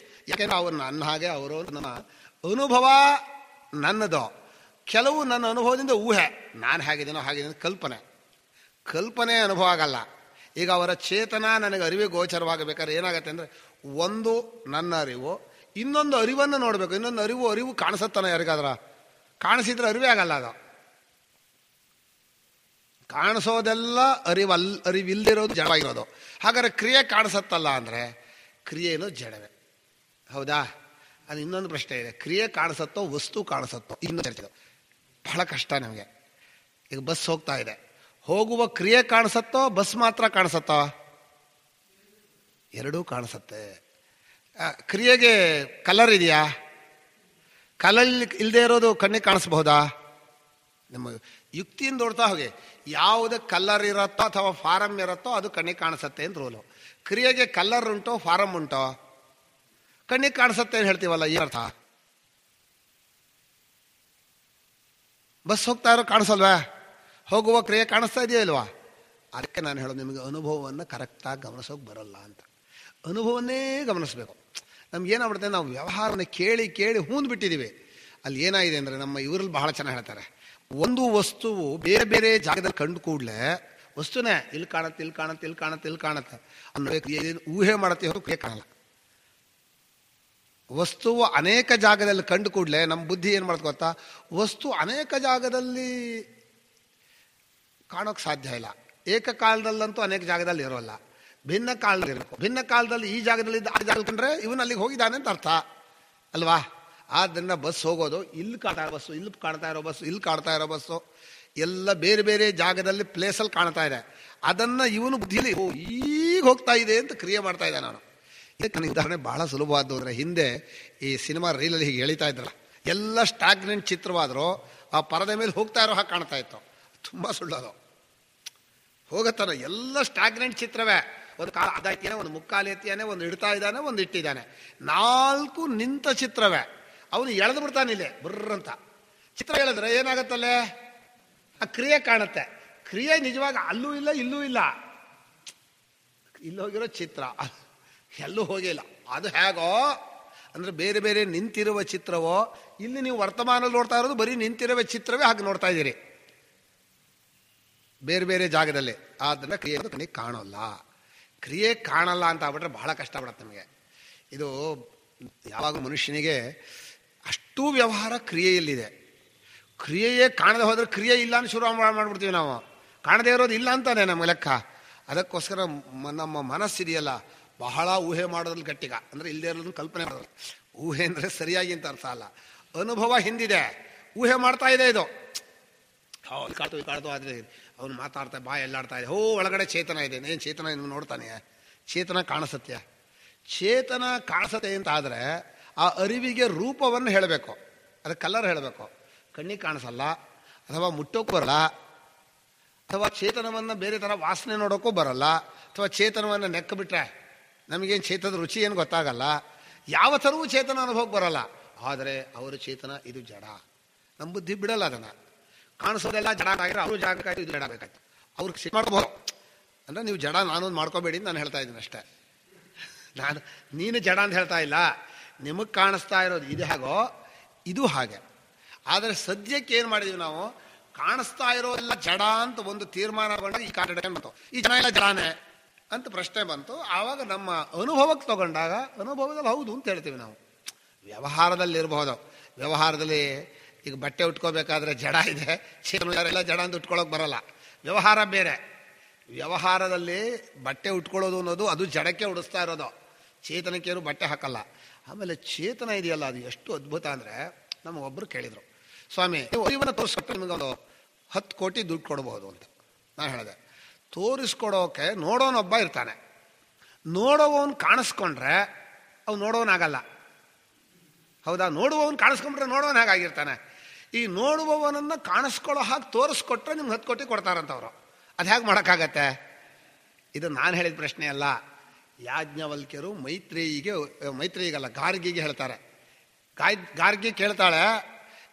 ಯಾಕೆಂದ್ರೆ ಅವ್ರು ನನ್ನ ಹಾಗೆ, ಅವರು ನನ್ನ ಅನುಭವ ನನ್ನದು. ಕೆಲವು ನನ್ನ ಅನುಭವದಿಂದ ಊಹೆ, ನಾನು ಹೇಗಿದ್ದೀನೋ ಹಾಗಿದ್ದೀನಿ, ಕಲ್ಪನೆ ಅನುಭವ ಆಗಲ್ಲ. ಈಗ ಅವರ ಚೇತನ ನನಗೆ ಅರಿವಿಗೆ ಗೋಚರವಾಗಬೇಕಾದ್ರೆ ಏನಾಗತ್ತೆ ಅಂದರೆ, ಒಂದು ನನ್ನ ಅರಿವು, ಇನ್ನೊಂದು ಅರಿವನ್ನು ನೋಡಬೇಕು. ಇನ್ನೊಂದು ಅರಿವು ಕಾಣಿಸುತ್ತಾನೆ ಯಾರಿಗಾದ್ರ? ಕಾಣಿಸಿದ್ರೆ ಅರಿವೇ ಆಗಲ್ಲ. ಅದು ಕಾಣಿಸೋದೆಲ್ಲ ಅರಿವಿಲ್ದಿರೋದು ಜಡವಾಗಿರೋದು. ಹಾಗಾದ್ರೆ ಕ್ರಿಯೆ ಕಾಣಿಸತ್ತಲ್ಲ ಅಂದರೆ ಕ್ರಿಯೆನೂ ಜಡವೇ, ಹೌದಾ? ಅದು ಇನ್ನೊಂದು ಪ್ರಶ್ನೆ ಇದೆ, ಕ್ರಿಯೆ ಕಾಣಿಸತ್ತೋ ವಸ್ತು ಕಾಣಿಸತ್ತೋ? ಇನ್ನೂ ಚರ್ಚೆ ಬಹಳ ಕಷ್ಟ ನಮಗೆ. ಈಗ ಬಸ್ ಹೋಗ್ತಾ ಇದೆ, ಹೋಗುವ ಕ್ರಿಯೆ ಕಾಣಿಸತ್ತೋ ಬಸ್ ಮಾತ್ರ ಕಾಣಿಸತ್ತೋ? ಎರಡೂ ಕಾಣಿಸತ್ತೆ. ಕ್ರಿಯೆಗೆ ಕಲರ್ ಇದೆಯಾ? ಕಲರ್ ಇಲ್ಲದೆ ಇರೋದು ಕಣ್ಣಿಗೆ ಕಾಣಿಸ್ಬಹುದಾ? ನಮ್ಮ ಯುಕ್ತಿಯಿಂದ ನೋಡ್ತಾ ಹೋಗಿ, ಯಾವುದಕ್ಕೆ ಕಲ್ಲರ್ ಇರುತ್ತೋ ಅಥವಾ ಫಾರಮ್ ಇರುತ್ತೋ ಅದು ಕಣ್ಣಿಗೆ ಕಾಣಿಸತ್ತೆ ಅಂತ ರೂಲು. ಕ್ರಿಯೆಗೆ ಕಲ್ಲರ್ ಉಂಟೋ ಫಾರಮ್ ಉಂಟೋ? ಕಣ್ಣಿಗೆ ಕಾಣಿಸತ್ತೆ ಅಂತ ಹೇಳ್ತೀವಲ್ಲ, ಈ ಅರ್ಥ. ಬಸ್ ಹೋಗ್ತಾ ಇರೋ ಕಾಣಿಸಲ್ವಾ? ಹೋಗುವ ಕ್ರಿಯೆ ಕಾಣಿಸ್ತಾ ಇದೆಯಾ ಇಲ್ವಾ? ಅದಕ್ಕೆ ನಾನು ಹೇಳೋದು, ನಿಮಗೆ ಅನುಭವವನ್ನು ಕರೆಕ್ಟಾಗಿ ಗಮನಿಸೋಕೆ ಬರಲ್ಲ ಅಂತ. ಅನುಭವನ್ನೇ ಗಮನಿಸಬೇಕು. ನಮ್ಗೇನಾಗ್ಬಿಡುತ್ತೆ, ನಾವು ವ್ಯವಹಾರನ ಕೇಳಿ ಹೂಂದು ಬಿಟ್ಟಿದ್ದೀವಿ. ಅಲ್ಲಿ ಏನಾಗಿದೆ ಅಂದರೆ, ನಮ್ಮ ಇವರಲ್ಲಿ ಬಹಳ ಚೆನ್ನಾಗಿ ಹೇಳ್ತಾರೆ, ಒಂದು ವಸ್ತುವು ಬೇರೆ ಬೇರೆ ಜಾಗದಲ್ಲಿ ಕಂಡು ಕೂಡಲೇ ವಸ್ತುನೇ ಇಲ್ಲಿ ಕಾಣುತ್ತೆ ಅನ್ನೋ ಊಹೆ ಮಾಡುತ್ತೆ, ಹೊರತು ಕ್ರಿಯೆ ಕಾಣಲ್ಲ. ವಸ್ತುವು ಅನೇಕ ಜಾಗದಲ್ಲಿ ಕಂಡು ಕೂಡಲೇ ನಮ್ಮ ಬುದ್ಧಿ ಏನು ಮಾಡುತ್ತೆ ಗೊತ್ತಾ? ವಸ್ತು ಅನೇಕ ಜಾಗದಲ್ಲಿ ಕಾಣೋಕೆ ಸಾಧ್ಯ ಇಲ್ಲ. ಏಕಕಾಲದಲ್ಲಂತೂ ಅನೇಕ ಜಾಗದಲ್ಲಿ ಇರೋಲ್ಲ, ಭಿನ್ನ ಕಾಲದಲ್ಲಿ ಇರಬೇಕು. ಭಿನ್ನ ಕಾಲದಲ್ಲಿ ಈ ಜಾಗದಲ್ಲಿ ಆ ಜಾಗ ಕಂಡ್ರೆ ಇವನು ಅಲ್ಲಿಗೆ ಹೋಗಿದ್ದಾನೆ ಅಂತ ಅರ್ಥ ಅಲ್ವಾ? ಆದ್ದರಿಂದ ಬಸ್ ಹೋಗೋದು, ಇಲ್ಲಿ ಕಾಣ್ತಾ ಇರೋ ಬಸ್ಸು, ಇಲ್ಲಿ ಕಾಣ್ತಾ ಇರೋ ಬಸ್ಸು, ಇಲ್ಲಿ ಕಾಣ್ತಾ ಇರೋ ಬಸ್ಸು ಎಲ್ಲ ಬೇರೆ ಬೇರೆ ಜಾಗದಲ್ಲಿ ಪ್ಲೇಸಲ್ಲಿ ಕಾಣ್ತಾ ಇದೆ. ಅದನ್ನು ಇವನು ಬುದ್ಧಿಯಲ್ಲಿ ಈಗ ಹೋಗ್ತಾ ಇದೆ ಅಂತ ಕ್ರಿಯೆ ಮಾಡ್ತಾ ಇದ್ದೆ ನಾನು. ಇದಕ್ಕೆ ನನ್ನ ಉದಾಹರಣೆ ಬಹಳ ಸುಲಭವಾದ್ದು ಅಂದರೆ, ಹಿಂದೆ ಈ ಸಿನಿಮಾ ರೀಲಲ್ಲಿ ಹೀಗೆ ಎಳಿತಾ ಇದ್ರಲ್ಲ, ಎಲ್ಲ ಸ್ಟಾಗ್ನೆಂಟ್ ಚಿತ್ರವಾದರೂ ಆ ಪರದೆ ಮೇಲೆ ಹೋಗ್ತಾ ಇರೋ ಹಾಗೆ ಕಾಣ್ತಾ ಇತ್ತು. ತುಂಬ ಸುಳ್ಳೋದು. ಹೋಗತ್ತಾನ ಎಲ್ಲ ಸ್ಟಾಗ್ನೆಂಟ್ ಚಿತ್ರವೇ. ಒಂದು ಕಾಲ ಅದಾಯ್ತಾನೆ, ಒಂದು ಮುಕ್ಕಾಲು ಎತ್ತಿಯಾನೆ, ಒಂದು ಇಡ್ತಾ ಇದ್ದಾನೆ, ಒಂದು ಇಟ್ಟಿದ್ದಾನೆ. 4 ನಿಂತ ಚಿತ್ರವೇ. ಅವನು ಎಳೆದು ಬಿಡ್ತಾನೆ ಇಲ್ಲೇ ಬರ್ರಂತ. ಚಿತ್ರ ಹೇಳಿದ್ರೆ ಏನಾಗತ್ತಲ್ಲೇ? ಆ ಕ್ರಿಯೆ ಕಾಣುತ್ತೆ. ಕ್ರಿಯೆ ನಿಜವಾಗಿ ಅಲ್ಲೂ ಇಲ್ಲ ಇಲ್ಲೂ ಇಲ್ಲ. ಇಲ್ಲಿ ಹೋಗಿರೋ ಚಿತ್ರ ಎಲ್ಲೂ ಹೋಗಿಲ್ಲ. ಅದು ಹೇಗೋ ಅಂದರೆ ಬೇರೆ ಬೇರೆ ನಿಂತಿರುವ ಚಿತ್ರವೋ, ಇಲ್ಲಿ ನೀವು ವರ್ತಮಾನದಲ್ಲಿ ನೋಡ್ತಾ ಇರೋದು ಬರೀ ನಿಂತಿರುವ ಚಿತ್ರವೇ ಹಾಗೆ ನೋಡ್ತಾ ಇದ್ದೀರಿ ಬೇರೆ ಬೇರೆ ಜಾಗದಲ್ಲಿ. ಆದ್ದರಿಂದ ಕ್ರಿಯೆ ಕಣ್ಣಿಗೆ ಕಾಣೋಲ್ಲ. ಕ್ರಿಯೆ ಕಾಣಲ್ಲ ಅಂತ ಆಗ್ಬಿಟ್ರೆ ಬಹಳ ಕಷ್ಟ ಆಗ್ಬಿಡತ್ತೆ ನಮಗೆ. ಇದು ಯಾವಾಗ ಮನುಷ್ಯನಿಗೆ ಅಷ್ಟೂ ವ್ಯವಹಾರ ಕ್ರಿಯೆಯಲ್ಲಿದೆ. ಕ್ರಿಯೆಯೇ ಕಾಣದೆ ಹೋದರೆ ಕ್ರಿಯೆ ಇಲ್ಲ ಅಂತ ಶುರು ಮಾಡಿಬಿಡ್ತೀವಿ ನಾವು. ಕಾಣದೇ ಇರೋದು ಇಲ್ಲ ಅಂತಾನೆ ನಮ್ಮ ಲೆಕ್ಕ. ಅದಕ್ಕೋಸ್ಕರ ನಮ್ಮ ಮನಸ್ಸಿದೆಯಲ್ಲ, ಬಹಳ ಊಹೆ ಮಾಡೋದ್ರಲ್ಲಿ ಗಟ್ಟಿಗ. ಅಂದರೆ ಇಲ್ಲದೆ ಇರೋದನ್ನು ಕಲ್ಪನೆ ಮಾಡೋದು. ಊಹೆ ಅಂದರೆ ಸರಿಯಾಗಿ ಅಂತ ಅರ್ಥ ಅಲ್ಲ, ಅನುಭವ ಹಿಂದಿದೆ, ಊಹೆ ಮಾಡ್ತಾ ಇದೆ. ಇದು ಕಾಡ್ತು ಆದರೆ ಅವನು ಮಾತಾಡ್ತಾ ಬಾಯಿ ಎಲ್ಲಾಡ್ತಾ ಇದೆ. ಒಳಗಡೆ ಚೇತನ ಇದೆ. ಏನು ಚೇತನ ನಿಮ್ಗೆ ನೋಡ್ತಾನೆ? ಚೇತನ ಕಾಣಿಸುತ್ತೆ. ಚೇತನ ಕಾಣಿಸುತ್ತೆ ಅಂತ ಆದರೆ ಆ ಅರಿವಿಗೆ ರೂಪವನ್ನು ಹೇಳಬೇಕು, ಅದಕ್ಕೆ ಕಲರ್ ಹೇಳಬೇಕು. ಕಣ್ಣಿಗೆ ಕಾಣಿಸಲ್ಲ, ಅಥವಾ ಮುಟ್ಟೋಕ್ಕೂ ಬರಲ್ಲ, ಅಥವಾ ಚೇತನವನ್ನು ಬೇರೆ ಥರ ವಾಸನೆ ನೋಡೋಕ್ಕೂ ಬರಲ್ಲ, ಅಥವಾ ಚೇತನವನ್ನು ನೆಕ್ಕ ಬಿಟ್ರೆ ನಮಗೇನು ಚೇತನದ ರುಚಿ ಏನು ಗೊತ್ತಾಗಲ್ಲ. ಯಾವ ಥರವೂ ಚೇತನ ಅನುಭವಕ್ಕೆ ಬರಲ್ಲ. ಆದರೆ ಅವರ ಚೇತನ ಇದು ಜಡ. ನಮ್ಮ ಬುದ್ಧಿ ಬಿಡಲ್ಲ ಅದನ್ನು. ಕಾಣಿಸೋದೆಲ್ಲ ಜಡ ಆಗಿರೋ ಅವರು ಜಾಗಕ್ಕಾಗಿ ಇದು ಜಡ ಬೇಕಾಯ್ತು. ಅವ್ರಿಗೆ ಸಿಟ್ಟು ಮಾಡ್ಬೋದು. ಅಂದರೆ ನೀವು ಜಡ ನಾನೊಂದು ಮಾಡ್ಕೋಬೇಡಿ ಅಂತ ನಾನು ಹೇಳ್ತಾ ಇದ್ದೀನಿ ಅಷ್ಟೇ. ನೀನು ಜಡ ಅಂತ ಹೇಳ್ತಾ ಇಲ್ಲ. ನಿಮಗೆ ಕಾಣಿಸ್ತಾ ಇರೋದು ಇದು ಹೇಗೋ ಇದು ಹಾಗೆ. ಆದರೆ ಸದ್ಯಕ್ಕೆ ಏನು ಮಾಡಿದೀವಿ ನಾವು? ಕಾಣಿಸ್ತಾ ಇರೋದೆಲ್ಲ ಜಡ ಅಂತ ಒಂದು ತೀರ್ಮಾನ ಬಂದಾಗ ಈ ಕಾಂಟ್ರಾಡಿಕ್ಷನ್ ಬಂತು. ಈ ಜನ ಎಲ್ಲ ಜಡಾನೆ, ಅಂತ ಪ್ರಶ್ನೆ ಬಂತು. ಆವಾಗ ನಮ್ಮ ಅನುಭವಕ್ಕೆ ತಗೊಂಡಾಗ ಅನುಭವದಲ್ಲಿ ಹೌದು ಅಂತ ಹೇಳ್ತೀವಿ ನಾವು. ವ್ಯವಹಾರದಲ್ಲಿ ಇರಬಹುದು. ವ್ಯವಹಾರದಲ್ಲಿ ಈಗ ಬಟ್ಟೆ ಉಟ್ಕೋಬೇಕಾದ್ರೆ ಜಡ ಇದೆ, ಎಲ್ಲ ಜಡ ಅಂತ ಉಟ್ಕೊಳ್ಳೋಕೆ ಬರಲ್ಲ. ವ್ಯವಹಾರ ಬೇರೆ. ವ್ಯವಹಾರದಲ್ಲಿ ಬಟ್ಟೆ ಉಟ್ಕೊಳ್ಳೋದು ಅನ್ನೋದು ಅದು ಜಡಕ್ಕೆ ಉಡಿಸ್ತಾ ಇರೋದು, ಚೇತನಕ್ಕೇನು ಬಟ್ಟೆ ಹಾಕಲ್ಲ. ಆಮೇಲೆ ಚೇತನ ಇದೆಯಲ್ಲ, ಅದು ಎಷ್ಟು ಅದ್ಭುತ ಅಂದರೆ, ನಮಗೊಬ್ಬರು ಕೇಳಿದರು, ಸ್ವಾಮಿ ನೀವು ತೋರಿಸ್ಕೊಟ್ಟು ನಿಮಗೊಂದು 10 ಕೋಟಿ ದುಡ್ಡು ಕೊಡ್ಬೋದು ಅಂತ. ನಾನು ಹೇಳಿದೆ, ತೋರಿಸ್ಕೊಡೋಕೆ ನೋಡೋನೊಬ್ಬ ಇರ್ತಾನೆ. ನೋಡೋವನು ಕಾಣಿಸ್ಕೊಂಡ್ರೆ ಅವು ನೋಡೋನಾಗಲ್ಲ. ಹೌದಾ? ನೋಡುವವನು ಕಾಣಿಸ್ಕೊಂಡ್ರೆ ನೋಡೋನು ಹೇಗಾಗಿರ್ತಾನೆ. ಈ ನೋಡುವವನನ್ನು ಕಾಣಿಸ್ಕೊಳ್ಳೋ ಹಾಗೆ ತೋರಿಸ್ಕೊಟ್ರೆ ನಿಮ್ಗೆ 10 ಕೋಟಿ ಕೊಡ್ತಾರಂತವ್ರು. ಅದು ಹೇಗೆ ಮಾಡೋಕ್ಕಾಗತ್ತೆ? ಇದು ನಾನು ಹೇಳಿದ ಪ್ರಶ್ನೆ ಅಲ್ಲ. ಯಾಜ್ಞವಲ್ಕ್ಯರು ಮೈತ್ರೇಯಿಗಲ್ಲ ಗಾರ್ಗಿಗೆ ಹೇಳ್ತಾರೆ. ಗಾರ್ಗಿ ಕೇಳ್ತಾಳೆ,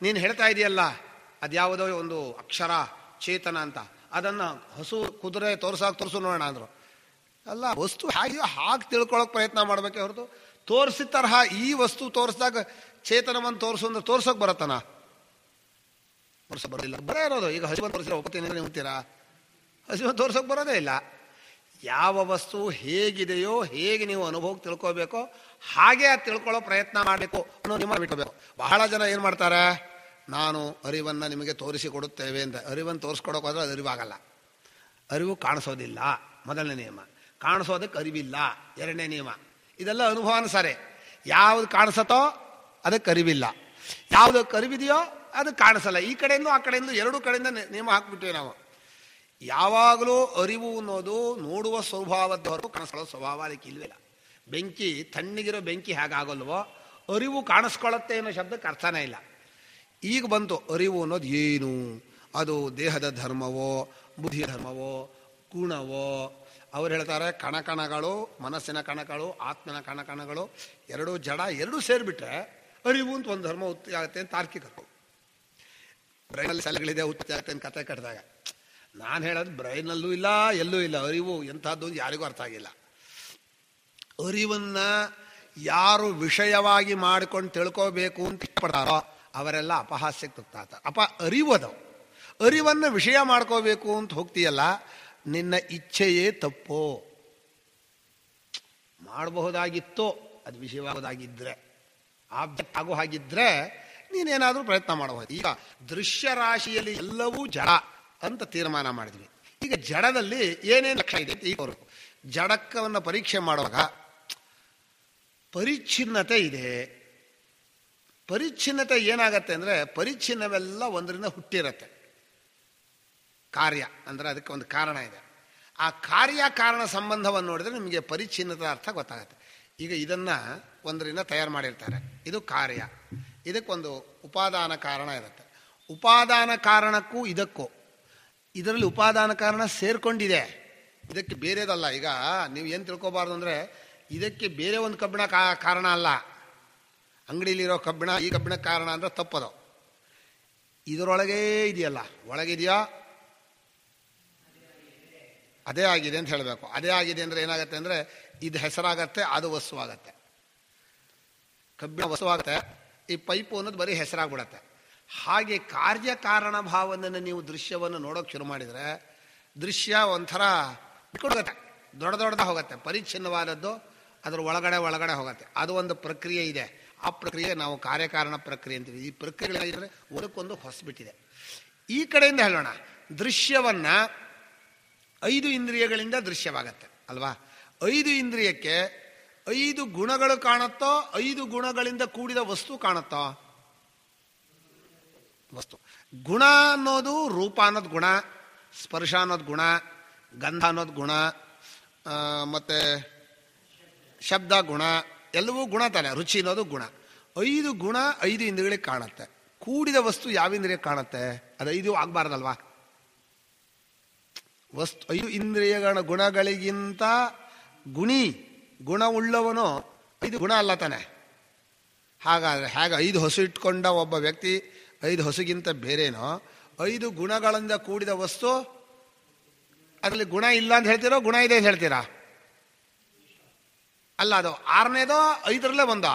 ನೀನು ಹೇಳ್ತಾ ಇದೆಯಲ್ಲ ಅದ್ಯಾವುದೋ ಒಂದು ಅಕ್ಷರ ಚೇತನ ಅಂತ, ಅದನ್ನು ಹಸು ಕುದುರೆ ತೋರಿಸು ನೋಡೋಣ ಅಂದರು. ಅಲ್ಲ, ವಸ್ತು ಹಾಗೆ ತಿಳ್ಕೊಳಕ್ಕೆ ಪ್ರಯತ್ನ ಮಾಡಬೇಕೆ ಹೊರತು ತೋರಿಸಿದ ತರಹ ಈ ವಸ್ತು ತೋರಿಸಿದಾಗ ಚೇತನವನ್ನು ತೋರಿಸು ಅಂದ್ರೆ ತೋರ್ಸೋಕೆ ಬರತ್ತನ? ತೋರ್ಸೋಕೆ ಬರೋದಿಲ್ಲ. ಬರೇ ಇರೋದು. ಈಗ ಹಸಿವನ್ನು ತೋರಿಸಿದ್ರೆ ಒಪ್ಪತ್ತೀನಿ ನೀವು ಅಂತೀರಾ? ಹಸಿವನ್ನು ತೋರ್ಸೋಕೆ ಬರೋದೇ ಇಲ್ಲ. ಯಾವ ವಸ್ತು ಹೇಗಿದೆಯೋ, ಹೇಗೆ ನೀವು ಅನುಭವಕ್ಕೆ ತಿಳ್ಕೋಬೇಕೋ ಹಾಗೆ ಅದು ತಿಳ್ಕೊಳ್ಳೋ ಪ್ರಯತ್ನ ಮಾಡಬೇಕು ಅನ್ನೋ ನಿಮ್ಮ ಬಿಟ್ಟಬೇಕು. ಬಹಳ ಜನ ಏನು ಮಾಡ್ತಾರೆ, ನಾನು ಅರಿವನ್ನು ನಿಮಗೆ ತೋರಿಸಿ ಕೊಡುತ್ತೇವೆ ಅಂತ. ಅರಿವನ್ನು ತೋರಿಸ್ಕೊಡೋಕೆ ಹೋದ್ರೆ ಅದು ಅರಿವಾಗಲ್ಲ. ಅರಿವು ಕಾಣಿಸೋದಿಲ್ಲ, ಮೊದಲನೇ ನಿಯಮ. ಕಾಣಿಸೋದಕ್ಕೆ ಅರಿವಿಲ್ಲ, ಎರಡನೇ ನಿಯಮ. ಇದೆಲ್ಲ ಅನುಭವಾನುಸಾರೆ. ಯಾವುದು ಕಾಣಿಸತ್ತೋ ಅದಕ್ಕೆ ಅರಿವಿಲ್ಲ, ಯಾವುದಕ್ಕೆ ಅರಿವಿದೆಯೋ ಅದಕ್ಕೆ ಕಾಣಿಸಲ್ಲ. ಈ ಕಡೆಯಿಂದ ಆ ಕಡೆಯಿಂದ ಎರಡೂ ಕಡೆಯಿಂದ ನಿಯಮ ಹಾಕ್ಬಿಟ್ಟಿವಿ ನಾವು. ಯಾವಾಗಲೂ ಅರಿವು ಅನ್ನೋದು ನೋಡುವ ಸ್ವಭಾವದ ಹೊರತು ಕಾಣಿಸ್ಕೊಳ್ಳೋ ಸ್ವಭಾವ ಅದಕ್ಕೆ ಇಲ್ವಿಲ್ಲ. ಬೆಂಕಿ, ತಣ್ಣಗಿರೋ ಬೆಂಕಿ ಹೇಗಾಗಲ್ವೋ ಅರಿವು ಕಾಣಿಸ್ಕೊಳ್ಳುತ್ತೆ ಅನ್ನೋ ಶಬ್ದಕ್ಕೆ ಅರ್ಥನೇ ಇಲ್ಲ. ಈಗ ಬಂತು ಅರಿವು ಅನ್ನೋದು ಏನು? ಅದು ದೇಹದ ಧರ್ಮವೋ, ಬುದ್ಧಿಯ ಧರ್ಮವೋ, ಗುಣವೋ? ಅವ್ರು ಹೇಳ್ತಾರೆ ಕಣಕಣಗಳು, ಮನಸ್ಸಿನ ಕಣಗಳು, ಆತ್ಮನ ಕಣಕಣಗಳು ಎರಡೂ ಜಡ, ಎರಡೂ ಸೇರಿಬಿಟ್ರೆ ಅರಿವು ಅಂತ ಒಂದು ಧರ್ಮ ಉತ್ಪತ್ತಿ ಆಗುತ್ತೆ ಅಂತ ತಾರ್ಕಿಕರು. ಬ್ರೈನಲ್ಲಿ ಸಲಗಳಿದೆ ಉತ್ಪತ್ತಿ ಆಗುತ್ತೆ ಅಂತ ಕತೆ ಕಟ್ಟಿದಾಗ ನಾನು ಹೇಳೋದು ಬ್ರೈನಲ್ಲೂ ಇಲ್ಲ, ಎಲ್ಲೂ ಇಲ್ಲ. ಅರಿವು ಎಂಥದ್ದು ಯಾರಿಗೂ ಅರ್ಥ ಆಗಿಲ್ಲ. ಅರಿವನ್ನ ಯಾರು ವಿಷಯವಾಗಿ ಮಾಡಿಕೊಂಡು ತಿಳ್ಕೋಬೇಕು ಅಂತ ಇಷ್ಟಪಡ್ತಾರೋ ಅವರೆಲ್ಲ ಅಪಹಾಸ್ಯಕ್ಕೆ ತುತ್ತಾತ. ಅರಿವದು. ಅರಿವನ್ನು ವಿಷಯ ಮಾಡ್ಕೋಬೇಕು ಅಂತ ಹೋಗ್ತೀಯಲ್ಲ, ನಿನ್ನ ಇಚ್ಛೆಯೇ ತಪ್ಪು. ಮಾಡಬಹುದಾಗಿತ್ತು, ಅದು ವಿಷಯವಾಗೋದಾಗಿದ್ದರೆ, ಆಬ್ಜೆಕ್ಟ್ ಆಗೋ ಹಾಗಿದ್ರೆ ನೀನೇನಾದರೂ ಪ್ರಯತ್ನ ಮಾಡಬಹುದು. ಈಗ ದೃಶ್ಯ ರಾಶಿಯಲ್ಲಿ ಎಲ್ಲವೂ ಜಡ ಅಂತ ತೀರ್ಮಾನ ಮಾಡಿದ್ವಿ. ಈಗ ಜಡದಲ್ಲಿ ಏನೇನು ಲಕ್ಷಣ ಇದೆ ಈಗ ಅವರು ಜಡಕ್ಕವನ್ನು ಪರೀಕ್ಷೆ ಮಾಡುವಾಗ ಪರಿಚ್ಛಿನ್ನತೆ ಇದೆ. ಪರಿಚ್ಛಿನ್ನತೆ ಏನಾಗತ್ತೆ ಅಂದರೆ, ಪರಿಚ್ಛಿನ್ನವೆಲ್ಲ ಒಂದರಿಂದ ಹುಟ್ಟಿರತ್ತೆ. ಕಾರ್ಯ ಅಂದರೆ ಅದಕ್ಕೆ ಒಂದು ಕಾರಣ ಇದೆ. ಆ ಕಾರ್ಯ ಕಾರಣ ಸಂಬಂಧವನ್ನು ನೋಡಿದ್ರೆ ನಿಮಗೆ ಪರಿಚ್ಛಿನ್ನತೆ ಅರ್ಥ ಗೊತ್ತಾಗತ್ತೆ. ಈಗ ಇದನ್ನು ಒಂದರಿಂದ ತಯಾರು ಮಾಡಿರ್ತಾರೆ, ಇದು ಕಾರ್ಯ. ಇದಕ್ಕೊಂದು ಉಪಾದಾನ ಕಾರಣ ಇರುತ್ತೆ. ಉಪಾದಾನ ಕಾರಣಕ್ಕೂ ಇದಕ್ಕೂ ಇದರಲ್ಲಿ ಉಪಾದಾನ ಕಾರಣ ಸೇರ್ಕೊಂಡಿದೆ, ಇದಕ್ಕೆ ಬೇರೆದಲ್ಲ. ಈಗ ನೀವು ಏನು ತಿಳ್ಕೊಬಾರ್ದು ಅಂದರೆ, ಇದಕ್ಕೆ ಬೇರೆ ಒಂದು ಕಬ್ಬಿಣ ಕಾರಣ ಅಲ್ಲ. ಅಂಗಡಿಲಿರೋ ಕಬ್ಬಿಣ ಈ ಕಬ್ಬಿಣ ಕಾರಣ ಅಂದರೆ ತಪ್ಪದು. ಇದರೊಳಗೇ ಇದೆಯಲ್ಲ, ಒಳಗಿದೆಯಾ ಅದೇ ಆಗಿದೆ ಅಂತ ಹೇಳಬೇಕು. ಅದೇ ಆಗಿದೆ ಅಂದರೆ ಏನಾಗುತ್ತೆ ಅಂದರೆ, ಇದು ಹೆಸರಾಗತ್ತೆ, ಅದು ವಸ್ತುವಾಗತ್ತೆ. ಕಬ್ಬಿಣ ವಸ್ತುವಾಗುತ್ತೆ, ಈ ಪೈಪು ಅನ್ನೋದು ಬರೀ ಹೆಸರಾಗ್ಬಿಡತ್ತೆ. ಹಾಗೆ ಕಾರ್ಯಕಾರಣ ಭಾವನೆಯನ್ನು ನೀವು ದೃಶ್ಯವನ್ನು ನೋಡೋಕೆ ಶುರು ಮಾಡಿದರೆ ದೃಶ್ಯ ಒಂಥರ ಬಿಟ್ಕೊಡುತ್ತೆ, ದೊಡ್ಡ ದೊಡ್ಡದ ಹೋಗುತ್ತೆ. ಪರಿಚ್ಛಿನ್ನವಾದದ್ದು ಅದರ ಒಳಗಡೆ ಹೋಗುತ್ತೆ. ಅದು ಒಂದು ಪ್ರಕ್ರಿಯೆ ಇದೆ. ಆ ಪ್ರಕ್ರಿಯೆ ನಾವು ಕಾರ್ಯಕಾರಣ ಪ್ರಕ್ರಿಯೆ ಅಂತೀವಿ. ಈ ಪ್ರಕ್ರಿಯೆಗಳಿದ್ರೆ ಒಂದಕ್ಕೊಂದು ಹೊಸಬಿಟ್ಟಿದೆ. ಈ ಕಡೆಯಿಂದ ಹೇಳೋಣ, ದೃಶ್ಯವನ್ನು 5 ಇಂದ್ರಿಯಗಳಿಂದ ದೃಶ್ಯವಾಗತ್ತೆ ಅಲ್ವಾ? 5 ಇಂದ್ರಿಯಕ್ಕೆ 5 ಗುಣಗಳು ಕಾಣುತ್ತೋ, 5 ಗುಣಗಳಿಂದ ಕೂಡಿದ ವಸ್ತು ಕಾಣುತ್ತೋ? ವಸ್ತು. ಗುಣ ಅನ್ನೋದು ರೂಪ ಅನ್ನೋದು ಗುಣ, ಸ್ಪರ್ಶ ಅನ್ನೋದು ಗುಣ, ಗಂಧ ಅನ್ನೋದು ಗುಣ, ಮತ್ತು ಶಬ್ದ ಗುಣ, ಎಲ್ಲವೂ ಗುಣ ತಾನೆ. ರುಚಿ ಅನ್ನೋದು ಗುಣ. 5 ಗುಣ 5 ಇಂದ್ರಿಯಗಳಿಗೆ ಕಾಣುತ್ತೆ. ಕೂಡಿದ ವಸ್ತು ಯಾವ ಇಂದ್ರಿಯ ಕಾಣುತ್ತೆ? ಅದು 5 ಆಗಬಾರ್ದಲ್ವಾ? ವಸ್ತು 5 ಇಂದ್ರಿಯಗಳ ಗುಣಗಳಿಗಿಂತ ಗುಣವುಳ್ಳವನು 5 ಗುಣ ಅಲ್ಲ ತಾನೆ. ಹಾಗಾದರೆ ಹೇಗೆ 5 ಹಸು ಇಟ್ಕೊಂಡ ಒಬ್ಬ ವ್ಯಕ್ತಿ 5 ಹಸುಗಿಂತ ಬೇರೇನೋ, 5 ಗುಣಗಳಿಂದ ಕೂಡಿದ ವಸ್ತು ಅದರಲ್ಲಿ ಗುಣ ಇಲ್ಲ ಅಂತ ಹೇಳ್ತೀರೋ, ಗುಣ ಇದೆ ಅಂತ ಹೇಳ್ತೀರಾ? ಅಲ್ಲ, ಅದು 6ನೇದೋ 5ರಲ್ಲೇ ಒಂದ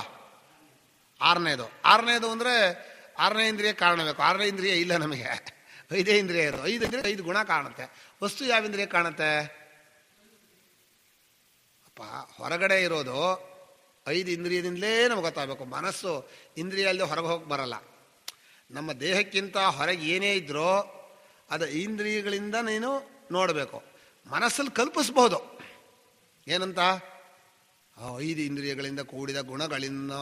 6ನೇದು ಅಂದರೆ 6ನೇ ಇಂದ್ರಿಯ ಕಾರಣ ಬೇಕು. 6ನೇ ಇಂದ್ರಿಯ ಇಲ್ಲ ನಮಗೆ, 5 ಇಂದ್ರಿಯ ಇರೋದು. 5 ಇಂದ್ರಿಯ 5 ಗುಣ ಕಾಣುತ್ತೆ. ವಸ್ತು ಯಾವ ಇಂದ್ರಿಯ ಕಾಣುತ್ತೆ? ಹೊರಗಡೆ ಇರೋದು 5 ಇಂದ್ರಿಯದಿಂದಲೇ ನಮ್ಗೆ ಗೊತ್ತಾಗಬೇಕು. ಮನಸ್ಸು ಇಂದ್ರಿಯ ಅಲ್ಲದೆ ಹೊರಗೆ ಹೋಗಿ ಬರಲ್ಲ. ನಮ್ಮ ದೇಹಕ್ಕಿಂತ ಹೊರಗೆ ಏನೇ ಇದ್ರೋ ಅದು ಇಂದ್ರಿಯಗಳಿಂದ ನೀನು ನೋಡಬೇಕು. ಮನಸ್ಸಲ್ಲಿ ಕಲ್ಪಿಸ್ಬೋದು. ಏನಂತ? 5 ಇಂದ್ರಿಯಗಳಿಂದ ಕೂಡಿದ ಗುಣಗಳಿಂದ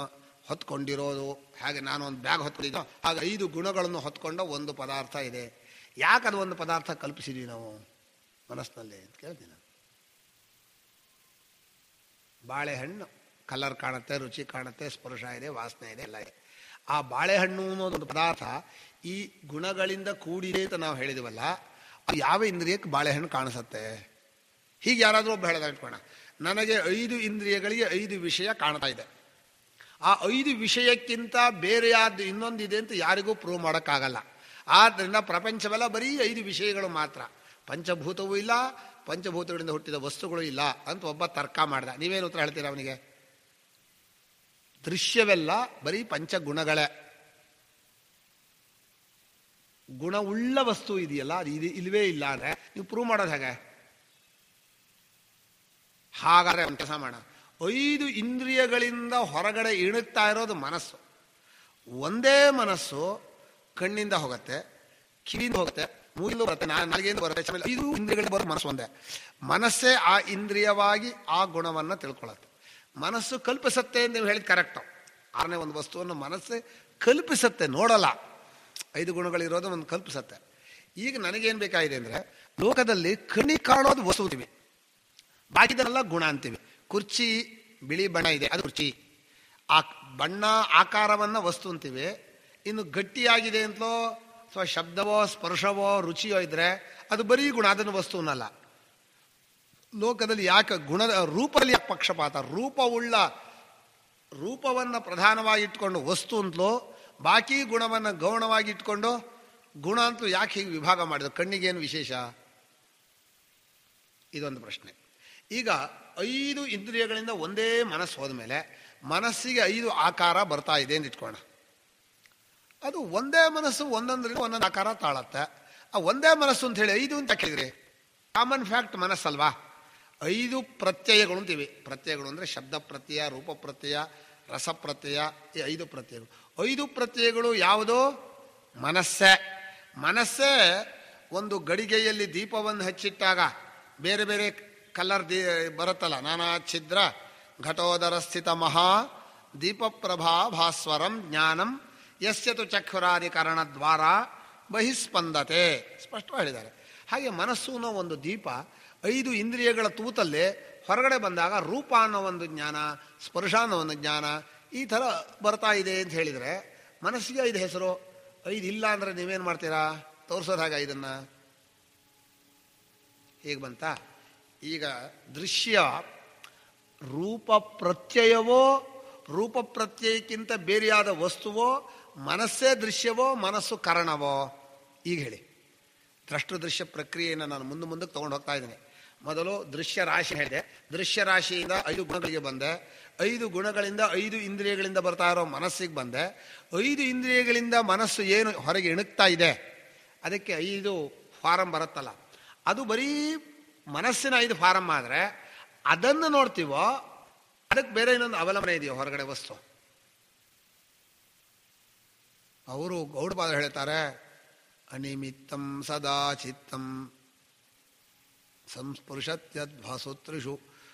ಹೊತ್ಕೊಂಡಿರೋದು. ಹಾಗೆ ನಾನು ಒಂದು ಬ್ಯಾಗ್ ಹೊತ್ಕೊಂಡಿದ್ದೆ, ಆಗ 5 ಗುಣಗಳನ್ನು ಹೊತ್ಕೊಂಡ ಒಂದು ಪದಾರ್ಥ ಇದೆ. ಯಾಕೆ ಅದು ಒಂದು ಪದಾರ್ಥ ಕಲ್ಪಿಸಿದ್ವಿ ನಾವು ಮನಸ್ಸಿನಲ್ಲಿ ಅಂತ ಕೇಳ್ತೀನಿ. ಬಾಳೆಹಣ್ಣು ಕಲರ್ ಕಾಣುತ್ತೆ, ರುಚಿ ಕಾಣುತ್ತೆ, ಸ್ಪರ್ಶ ಇದೆ, ವಾಸನೆ ಇದೆ, ಎಲ್ಲ ಇದೆ. ಆ ಬಾಳೆಹಣ್ಣು ಅನ್ನೋದೊಂದು ಪದಾರ್ಥ ಈ ಗುಣಗಳಿಂದ ಕೂಡಿದೆ ಅಂತ ನಾವು ಹೇಳಿದವಲ್ಲ, ಯಾವ ಇಂದ್ರಿಯಕ್ಕೆ ಬಾಳೆಹಣ್ಣು ಕಾಣಿಸುತ್ತೆ? ಹೀಗೆ ಯಾರಾದರೂ ಒಬ್ಬ ಹೇಳ್ದ ಇಟ್ಕೋಣ, ನನಗೆ 5 ಇಂದ್ರಿಯಗಳಿಗೆ 5 ವಿಷಯ ಕಾಣ್ತಾ ಇದೆ. ಆ 5 ವಿಷಯಕ್ಕಿಂತ ಬೇರೆಯಾದ್ದು ಇನ್ನೊಂದಿದೆ ಅಂತ ಯಾರಿಗೂ ಪ್ರೂವ್ ಮಾಡೋಕ್ಕಾಗಲ್ಲ. ಆದ್ದರಿಂದ ಪ್ರಪಂಚವೆಲ್ಲ ಬರೀ 5 ವಿಷಯಗಳು ಮಾತ್ರ, ಪಂಚಭೂತವೂ ಇಲ್ಲ, ಪಂಚಭೂತಗಳಿಂದ ಹುಟ್ಟಿದ ವಸ್ತುಗಳು ಇಲ್ಲ ಅಂತ ಒಬ್ಬ ತರ್ಕ ಮಾಡ್ದ. ನೀವೇನು ಉತ್ತರ ಹೇಳ್ತೀರಾ ಅವನಿಗೆ? ದೃಶ್ಯವೆಲ್ಲ ಬರೀ ಪಂಚಗುಣಗಳೇ. ಗುಣವುಳ್ಳ ವಸ್ತು ಇದೆಯಲ್ಲ, ಅದು ಇಲ್ವೇ ಇಲ್ಲ ಅಂದರೆ ನೀವು ಪ್ರೂವ್ ಮಾಡೋದು ಹೇಗೆ? ಹಾಗಾದ್ರೆ ಒಂದು ಕೆಲಸ ಮಾಡೋಣ. 5 ಇಂದ್ರಿಯಗಳಿಂದ ಹೊರಗಡೆ ಇಣುಕ್ತಾ ಇರೋದು ಮನಸ್ಸು. ಒಂದೇ ಮನಸ್ಸು ಕಣ್ಣಿಂದ ಹೋಗುತ್ತೆ, ಕಿವಿಯಿಂದ ಹೋಗುತ್ತೆ, ಮೂಗಿಂದ ಬರುತ್ತೆ, ನಾಲಿಗೆಯಿಂದ ಬರುತ್ತೆ. 5 ಇಂದ್ರಿಯಗಳಿಂದ ಬರೋ ಮನಸ್ಸು ಒಂದೇ. ಮನಸ್ಸೇ ಆ ಇಂದ್ರಿಯವಾಗಿ ಆ ಗುಣವನ್ನು ತಿಳ್ಕೊಳ್ಳುತ್ತೆ. ಮನಸ್ಸು ಕಲ್ಪಿಸುತ್ತೆ ಅಂತ ನೀವು ಹೇಳಿದ ಕರೆಕ್ಟು. 6ನೇ ಒಂದು ವಸ್ತುವನ್ನು ಮನಸ್ಸೇ ಕಲ್ಪಿಸುತ್ತೆ, ನೋಡಲ್ಲ. 5 ಗುಣಗಳಿರೋದು ಒಂದು ಕಲ್ಪಿಸುತ್ತೆ. ಈಗ ನನಗೇನು ಬೇಕಾಗಿದೆ ಅಂದರೆ, ಲೋಕದಲ್ಲಿ ಕಣ್ಣಿ ಕಾಣೋದು ವಸ್ತು ಅಂತೀವಿ, ಬಾಕಿದೆಲ್ಲ ಗುಣ ಅಂತೀವಿ. ಕುರ್ಚಿ ಬಿಳಿ ಬಣ್ಣ ಇದೆ, ಅದು ಕುರ್ಚಿ. ಆ ಬಣ್ಣ ಆಕಾರವನ್ನು ವಸ್ತು ಅಂತೀವಿ. ಇನ್ನು ಗಟ್ಟಿಯಾಗಿದೆ ಅಂತಲೋ ಅಥವಾ ಶಬ್ದವೋ ಸ್ಪರ್ಶವೋ ರುಚಿಯೋ ಇದ್ರೆ ಅದು ಬರೀ ಗುಣ, ಅದನ್ನು ವಸ್ತುವನ್ನಲ್ಲ. ಲೋಕದಲ್ಲಿ ಯಾಕೆ ಗುಣದ ರೂಪದಲ್ಲಿ ಯಾಕೆ ಪಕ್ಷಪಾತ? ರೂಪವನ್ನು ಪ್ರಧಾನವಾಗಿ ಇಟ್ಕೊಂಡು ವಸ್ತು ಅಂತಲೋ, ಬಾಕಿ ಗುಣವನ್ನು ಗೌಣವಾಗಿ ಇಟ್ಕೊಂಡು ಗುಣ ಅಂತಲೂ ಯಾಕೆ ಹೀಗೆ ವಿಭಾಗ ಮಾಡಿದ್ರು? ಕಣ್ಣಿಗೇನು ವಿಶೇಷ? ಇದೊಂದು ಪ್ರಶ್ನೆ. ಈಗ 5 ಇಂದ್ರಿಯಗಳಿಂದ ಒಂದೇ ಮನಸ್ಸು ಹೋದ್ಮೇಲೆ ಮನಸ್ಸಿಗೆ 5 ಆಕಾರ ಬರ್ತಾ ಇದೆ ಅಂತ ಇಟ್ಕೋಣ. ಅದು ಒಂದೇ ಮನಸ್ಸು ಒಂದೊಂದರಿಂದ ಒಂದೊಂದು ಆಕಾರ ತಾಳತ್ತೆ. ಆ ಒಂದೇ ಮನಸ್ಸು ಅಂತ ಹೇಳಿ 5 ಅಂತ ಕೇಳಿದ್ರಿ, ಕಾಮನ್ ಫ್ಯಾಕ್ಟ್ ಮನಸ್ಸಲ್ವಾ? 5 ಪ್ರತ್ಯಯಗಳು ಅಂತೀವಿ. ಪ್ರತ್ಯಯಗಳು ಅಂದರೆ ಶಬ್ದ ಪ್ರತ್ಯಯ, ರೂಪ ಪ್ರತ್ಯಯ, ರಸ ಪ್ರತ್ಯಯ, ಈ 5 ಪ್ರತ್ಯಯಗಳು. 5 ಪ್ರತ್ಯಯಗಳು ಯಾವುದೋ ಮನಸ್ಸೇ. ಮನಸ್ಸೇ ಒಂದು ಗಡಿಗೆಯಲ್ಲಿ ದೀಪವನ್ನು ಹಚ್ಚಿಟ್ಟಾಗ ಬೇರೆ ಬೇರೆ ಕಲರ್ ಬರುತ್ತಲ್ಲ, ನಾನಾ ಛಿದ್ರ ಘಟೋದರ ಸ್ಥಿತ ಮಹಾ ದೀಪಪ್ರಭಾ ಭಾಸ್ವರಂ ಜ್ಞಾನಂ ಯಸ್ಯತು ಚಕ್ಷುರಾದಿಕರಣ ದ್ವಾರ ಬಹಿಸ್ಪಂದತೆ, ಸ್ಪಷ್ಟವಾಗಿ ಹೇಳಿದ್ದಾರೆ. ಹಾಗೆ ಮನಸ್ಸು ಅನ್ನೋ ಒಂದು ದೀಪ 5 ಇಂದ್ರಿಯಗಳ ತೂತಲ್ಲೇ ಹೊರಗಡೆ ಬಂದಾಗ ರೂಪ ಅನ್ನೋ ಒಂದು ಜ್ಞಾನ, ಸ್ಪರ್ಶ ಅನ್ನೋ ಒಂದು ಜ್ಞಾನ ಈ ಥರ ಬರ್ತಾ ಇದೆ ಅಂತ ಹೇಳಿದರೆ ಮನಸ್ಸಿಗೆ 5 ಹೆಸರು. 5 ಇಲ್ಲ ಅಂದರೆ ನೀವೇನು ಮಾಡ್ತೀರಾ? ತೋರಿಸೋದು ಹಾಗೆ ಇದನ್ನು. ಹೇಗೆ ಬಂತ? ಈಗ ದೃಶ್ಯ ರೂಪ ಪ್ರತ್ಯಯವೋ, ರೂಪ ಪ್ರತ್ಯಯಕ್ಕಿಂತ ಬೇರೆಯಾದ ವಸ್ತುವೋ, ಮನಸ್ಸೇ ದೃಶ್ಯವೋ, ಮನಸ್ಸು ಕಾರಣವೋ? ಈಗ ಹೇಳಿ. ದೃಷ್ಟ ದೃಶ್ಯ ಪ್ರಕ್ರಿಯೆಯನ್ನು ನಾನು ಮುಂದಕ್ಕೆ ತೊಗೊಂಡು ಹೋಗ್ತಾ ಇದ್ದೀನಿ. ಮೊದಲು ದೃಶ್ಯ ರಾಶಿ ಹೇಳಿದೆ. ದೃಶ್ಯ ರಾಶಿಯಿಂದ 5 ಗುಣಗಳಿಗೆ ಬಂದೆ. 5 ಗುಣಗಳಿಂದ 5 ಇಂದ್ರಿಯಗಳಿಂದ ಬರ್ತಾ ಇರೋ ಮನಸ್ಸಿಗೆ ಬಂದೆ. 5 ಇಂದ್ರಿಯಗಳಿಂದ ಮನಸ್ಸು ಏನು ಹೊರಗೆ ಇಣುಕ್ತಾ ಇದೆ, ಅದಕ್ಕೆ 5 ಫಾರಂ ಬರುತ್ತಲ್ಲ, ಅದು ಬರೀ ಮನಸ್ಸಿನ 5 ಫಾರಂ ಆದರೆ ಅದನ್ನು ನೋಡ್ತೀವೋ, ಅದಕ್ಕೆ ಬೇರೆ ಇನ್ನೊಂದು ಅವಲಂಬನೆ ಇದೆಯೋ ಹೊರಗಡೆ ವಸ್ತು? ಅವರು ಗೌಡಪಾದ ಹೇಳ್ತಾರೆ, ಅನಿಮಿತ್ತಂ ಸದಾ ಚಿತ್ತಂ ಸಂಸ್ಪೃಶತ್ಯದ್ಭಾಸೋತ್ರಿಷು.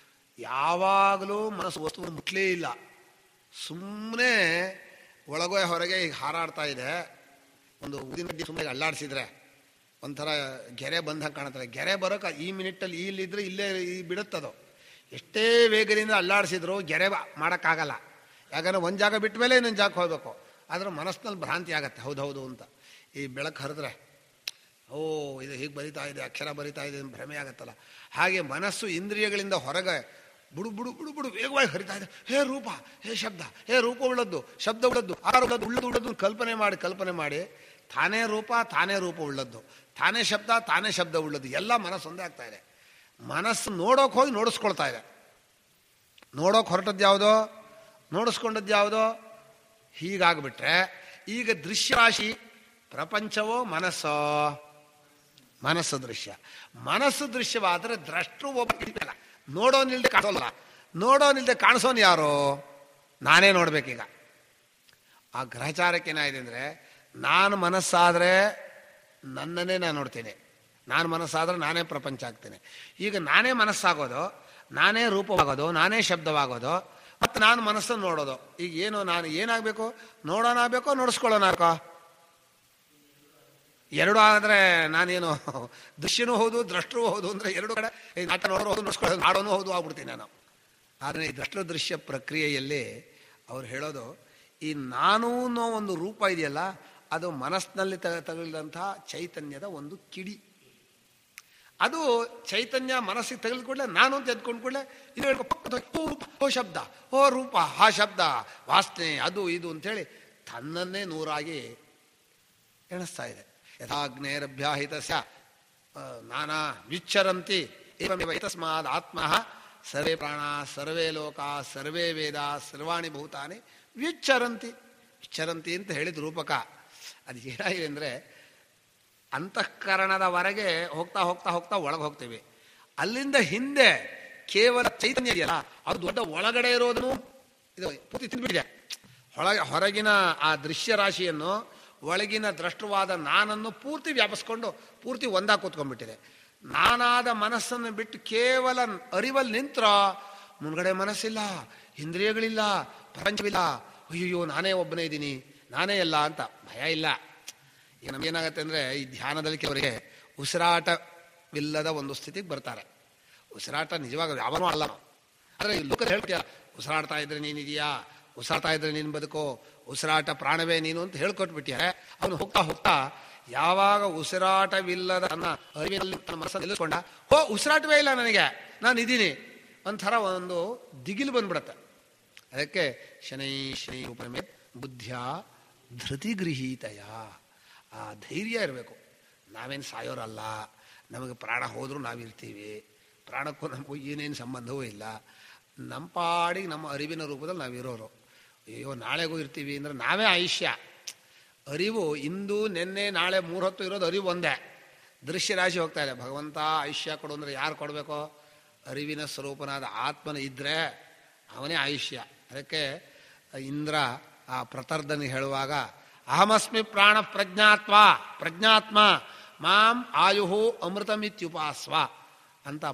ಯಾವಾಗಲೂ ಮನಸ್ಸು ವಸ್ತು ಮುಟ್ಲೇ ಇಲ್ಲ, ಸುಮ್ಮನೆ ಒಳಗೋ ಹೊರಗೆ ಈಗ ಹಾರಾಡ್ತಾ ಇದೆ. ಒಂದು ಉದಿನ ಸುಮ್ಮನೆ ಅಲ್ಲಾಡಿಸಿದ್ರೆ ಒಂಥರ ಗೆರೆ ಬಂದಂಗೆ ಕಾಣುತ್ತೆ. ಗೆರೆ ಬರೋಕೆ ಈ ಮಿನಿಟಲ್ಲಿ ಇಲ್ಲಿದ್ರೆ ಇಲ್ಲೇ ಬಿಡುತ್ತದು. ಎಷ್ಟೇ ವೇಗದಿಂದ ಅಲ್ಲಾಡಿಸಿದ್ರು ಗೆರೆ ಮಾಡೋಕ್ಕಾಗಲ್ಲ. ಯಾಕಂದರೆ ಒಂದು ಜಾಗ ಬಿಟ್ಟ ಮೇಲೆ ಇನ್ನೊಂದು ಜಾಗಕ್ಕೆ ಹೋಗಬೇಕು. ಆದರೆ ಮನಸ್ಸಿನಲ್ಲಿ ಭ್ರಾಂತಿ ಆಗತ್ತೆ, ಹೌದೌದು ಅಂತ. ಈ ಬೆಳಕು ಹರಿದ್ರೆ ಓ ಇದು ಹೀಗೆ ಬರಿತಾ ಇದೆ, ಅಕ್ಷರ ಬರಿತಾ ಇದೆ ಅಂತ ಭ್ರಮೆ ಆಗುತ್ತಲ್ಲ. ಹಾಗೆ ಮನಸ್ಸು ಇಂದ್ರಿಯಗಳಿಂದ ಹೊರಗೆ ಬುಡು ಬುಡು ಬುಡು ಬುಡು ವೇಗವಾಗಿ ಹರಿತಾ ಇದೆ. ಹೇ ರೂಪ, ಹೇ ಶಬ್ದ, ಹೇ ರೂಪ ಉಳ್ಳದ್ದು, ಶಬ್ದ ಉಳ್ಳದ್ದು, ಆಕಾರ ಉಳ್ಳದ್ದು ಕಲ್ಪನೆ ಮಾಡಿ ತಾನೇ ರೂಪ, ತಾನೇ ರೂಪ ಉಳ್ಳದ್ದು, ತಾನೇ ಶಬ್ದ ಉಳ್ಳದ್ದು, ಎಲ್ಲ ಮನಸ್ಸು ಒಂದೇ ಆಗ್ತಾ ಇದೆ. ಮನಸ್ಸು ನೋಡೋಕೆ ಹೋಗಿ ನೋಡಿಸ್ಕೊಳ್ತಾ ಇದೆ. ನೋಡೋಕೆ ಹೊರಟದ್ದು ಯಾವುದೋ, ನೋಡಿಸ್ಕೊಂಡದ್ದು ಯಾವುದೋ. ಹೀಗಾಗ್ಬಿಟ್ರೆ ಈಗ ದೃಶ್ಯರಾಶಿ ಪ್ರಪಂಚವೋ ಮನಸ್ಸೋ? ಮನಸ್ಸು ದೃಶ್ಯ. ಮನಸ್ಸು ದೃಶ್ಯವಾದರೆ ದ್ರಷ್ಟರು ಒಬ್ಬ ನೋಡೋನಿಲ್ದೆ ಕಾಣೋಲ್ಲ. ನೋಡೋನಿಲ್ದೆ ಕಾಣಿಸೋನು ಯಾರು? ನಾನೇ ನೋಡ್ಬೇಕೀಗ. ಆ ಗ್ರಹಚಾರಕ್ಕೆ ಏನಾಗಿದೆ ಅಂದರೆ, ನಾನು ಮನಸ್ಸಾದರೆ ನನ್ನನ್ನೇ ನಾನು ನೋಡ್ತೀನಿ, ನಾನು ಮನಸ್ಸಾದರೆ ನಾನೇ ಪ್ರಪಂಚ ಆಗ್ತೇನೆ. ಈಗ ನಾನೇ ಮನಸ್ಸಾಗೋದು, ನಾನೇ ರೂಪವಾಗೋದು, ನಾನೇ ಶಬ್ದವಾಗೋದು, ಮತ್ತು ನಾನು ಮನಸ್ಸನ್ನು ನೋಡೋದು. ಈಗ ಏನು ನಾನು ಏನಾಗಬೇಕು? ನೋಡೋಣ ಆಗಬೇಕೋ ನೋಡಿಸ್ಕೊಳ್ಳೋಣ ಆಗೋ? ಎರಡು ಆದರೆ ನಾನೇನು ದೃಶ್ಯನೂ ಹೌದು ದ್ರಷ್ಟರೂ ಹೌದು ಅಂದರೆ ಎರಡು ಕಡೆ ನಾಟ ನೋಡೋ ಹೌದು ನೋಡಿಸ್ಕೊಳ್ಳೋದು ಮಾಡೋನು ಹೌದು ಆಗ್ಬಿಡ್ತೀನಿ ನಾನು. ಆದರೆ ಈ ದೃಷ್ಟ ದೃಶ್ಯ ಪ್ರಕ್ರಿಯೆಯಲ್ಲಿ ಅವ್ರು ಹೇಳೋದು, ಈ ನಾನು ಅನ್ನೋ ಒಂದು ರೂಪ ಇದೆಯಲ್ಲ, ಅದು ಮನಸ್ಸಿನಲ್ಲಿ ತಗುಲಿದಂತಹ ಚೈತನ್ಯದ ಒಂದು ಕಿಡಿ. ಅದು ಚೈತನ್ಯ ಮನಸ್ಸಿಗೆ ತಗಲಿದ ಕೂಡಲೇ ನಾನು ಅಂತ ಎದ್ಕೊಂಡು ಕೂಡಲೇ ಇದು ಓ ಶಬ್ದ, ಓ ರೂಪ, ಆ ಶಬ್ದ, ವಾಸನೆ, ಅದು ಇದು ಅಂಥೇಳಿ ತನ್ನನ್ನೇ ನೂರಾಗಿ ಎಣಿಸ್ತಾ ಇದೆ. ಯಥಾಗ್ನೇರಭ್ಯಾಹಿತಸ್ಯ ನಾನಾ ವಿಚ್ಚರಂತಿ ಏವಮೇವ ತಸ್ಮಾದ್ ಆತ್ಮ ಸರ್ವೇ ಪ್ರಾಣ ಸರ್ವೇ ಲೋಕ ಸರ್ವೇ ವೇದ ಸರ್ವಾಣಿ ಭೂತಾನಿ ವಿಚ್ಚರಂತಿ. ವಿಚ್ಚರಂತಿ ಅಂತ ಹೇಳಿದ ರೂಪಕ. ಅದು ಏನಾಗಿದೆ ಅಂದರೆ, ಅಂತಃಕರಣದವರೆಗೆ ಹೋಗ್ತಾ ಹೋಗ್ತಾ ಹೋಗ್ತಾ ಒಳಗೆ ಹೋಗ್ತೀವಿ. ಅಲ್ಲಿಂದ ಹಿಂದೆ ಕೇವಲ ಚೈತನ್ಯ ಇದೆಯಲ್ಲ, ಅದು ದೊಡ್ಡ ಒಳಗಡೆ ಇರೋದನ್ನು ಇದು ಪೂರ್ತಿ ತಿಂದ್ಬಿಟ್ಟಿದೆ. ಹೊರಗಿನ ಆ ದೃಶ್ಯ ರಾಶಿಯನ್ನು ಒಳಗಿನ ದೃಷ್ಟವಾದ ನಾನನ್ನು ಪೂರ್ತಿ ವ್ಯಾಪಿಸ್ಕೊಂಡು ಪೂರ್ತಿ ಒಂದಾಗಿ ಕೂತ್ಕೊಂಡ್ಬಿಟ್ಟಿದೆ. ನಾನಾದ ಮನಸ್ಸನ್ನು ಬಿಟ್ಟು ಕೇವಲ ಅರಿವಲ್ಲಿ ನಿಂತ್ರ ಮುಂದ್ಗಡೆ ಮನಸ್ಸಿಲ್ಲ, ಇಂದ್ರಿಯಗಳಿಲ್ಲ, ಪ್ರಪಂಚವಿಲ್ಲ. ಅಯ್ಯೋ ನಾನೇ ಒಬ್ಬನೇ ಇದ್ದೀನಿ, ನಾನೇ ಎಲ್ಲ ಅಂತ ಭಯ ಇಲ್ಲ. ಈಗ ನಮಗೇನಾಗತ್ತೆ ಅಂದರೆ, ಈ ಧ್ಯಾನದಲ್ಲಿ ಕೆಲವರಿಗೆ ಉಸಿರಾಟವಿಲ್ಲದ ಒಂದು ಸ್ಥಿತಿಗೆ ಬರ್ತಾರೆ. ಉಸಿರಾಟ ನಿಜವಾಗ ಯಾವನೂ ಅಲ್ಲ. ಆದರೆ ಈ ಲೋಕದ ಹೇಳ್ತೀಯ, ಉಸಿರಾಡ್ತಾ ಇದ್ರೆ ನೀನಿದೆಯಾ, ಉಸಿರಾಡ್ತಾ ಇದ್ರೆ ನೀನು ಬದುಕೋ, ಉಸಿರಾಟ ಪ್ರಾಣವೇ ನೀನು ಅಂತ ಹೇಳ್ಕೊಟ್ಬಿಟ್ಟಿದ್ದಾರೆ. ಅವನು ಹೋಗ್ತಾ ಹೋಗ್ತಾ ಯಾವಾಗ ಉಸಿರಾಟವಿಲ್ಲದ ನನ್ನ ಅರಿವಿನಲ್ಲಿ ತನ್ನ ಮನಸ್ಸನ್ನು ನಿಲ್ಲಿಸ್ಕೊಂಡ, ಹೋ ಉಸಿರಾಟವೇ ಇಲ್ಲ ನನಗೆ, ನಾನು ಇದ್ದೀನಿ ಒಂಥರ ಒಂದು ದಿಗಿಲು ಬಂದ್ಬಿಡತ್ತೆ. ಅದಕ್ಕೆ ಶನೈ ಶನೈ ಉಪಮೆ ಬುದ್ಧಿಯ ಧೃತಿಗೃಹೀತಯ, ಆ ಧೈರ್ಯ ಇರಬೇಕು. ನಾವೇನು ಸಾಯೋರಲ್ಲ, ನಮಗೆ ಪ್ರಾಣ ಹೋದರೂ ನಾವಿರ್ತೀವಿ, ಪ್ರಾಣಕ್ಕೂ ನಮಗೂ ಏನೇನು ಸಂಬಂಧವೂ ಇಲ್ಲ. ನಮ್ಮ ಪಾಡಿಗೆ ನಮ್ಮ ಅರಿವಿನ ರೂಪದಲ್ಲಿ ನಾವಿರೋರು. ಅಯ್ಯೋ ನಾಳೆಗೂ ಇರ್ತೀವಿ ಅಂದರೆ ನಾವೇ ಆಯುಷ್ಯ. ಅರಿವು ಇಂದು ನೆನ್ನೆ ನಾಳೆ 3 ಹೊತ್ತು ಇರೋದು ಅರಿವು ಒಂದೇ. ದೃಶ್ಯರಾಶಿ ಹೋಗ್ತಾ ಇದೆ. ಭಗವಂತ ಆಯುಷ್ಯ ಕೊಡು ಅಂದರೆ ಯಾರು ಕೊಡಬೇಕೋ? ಅರಿವಿನ ಸ್ವರೂಪನಾದ ಆತ್ಮನ ಇದ್ದರೆ ಅವನೇ ಆಯುಷ್ಯ. ಅದಕ್ಕೆ ಇಂದ್ರ ಆ ಪ್ರತರ್ಧನಿಗೆ ಹೇಳುವಾಗ, ಅಹಮಸ್ಮಿ ಪ್ರಾಣ ಪ್ರಜ್ಞಾತ್ಮ ಮಾಂ ಆಯುಹು ಅಮೃತಮಿತ್ಯುಪಾಸ್ವ ಅಂತ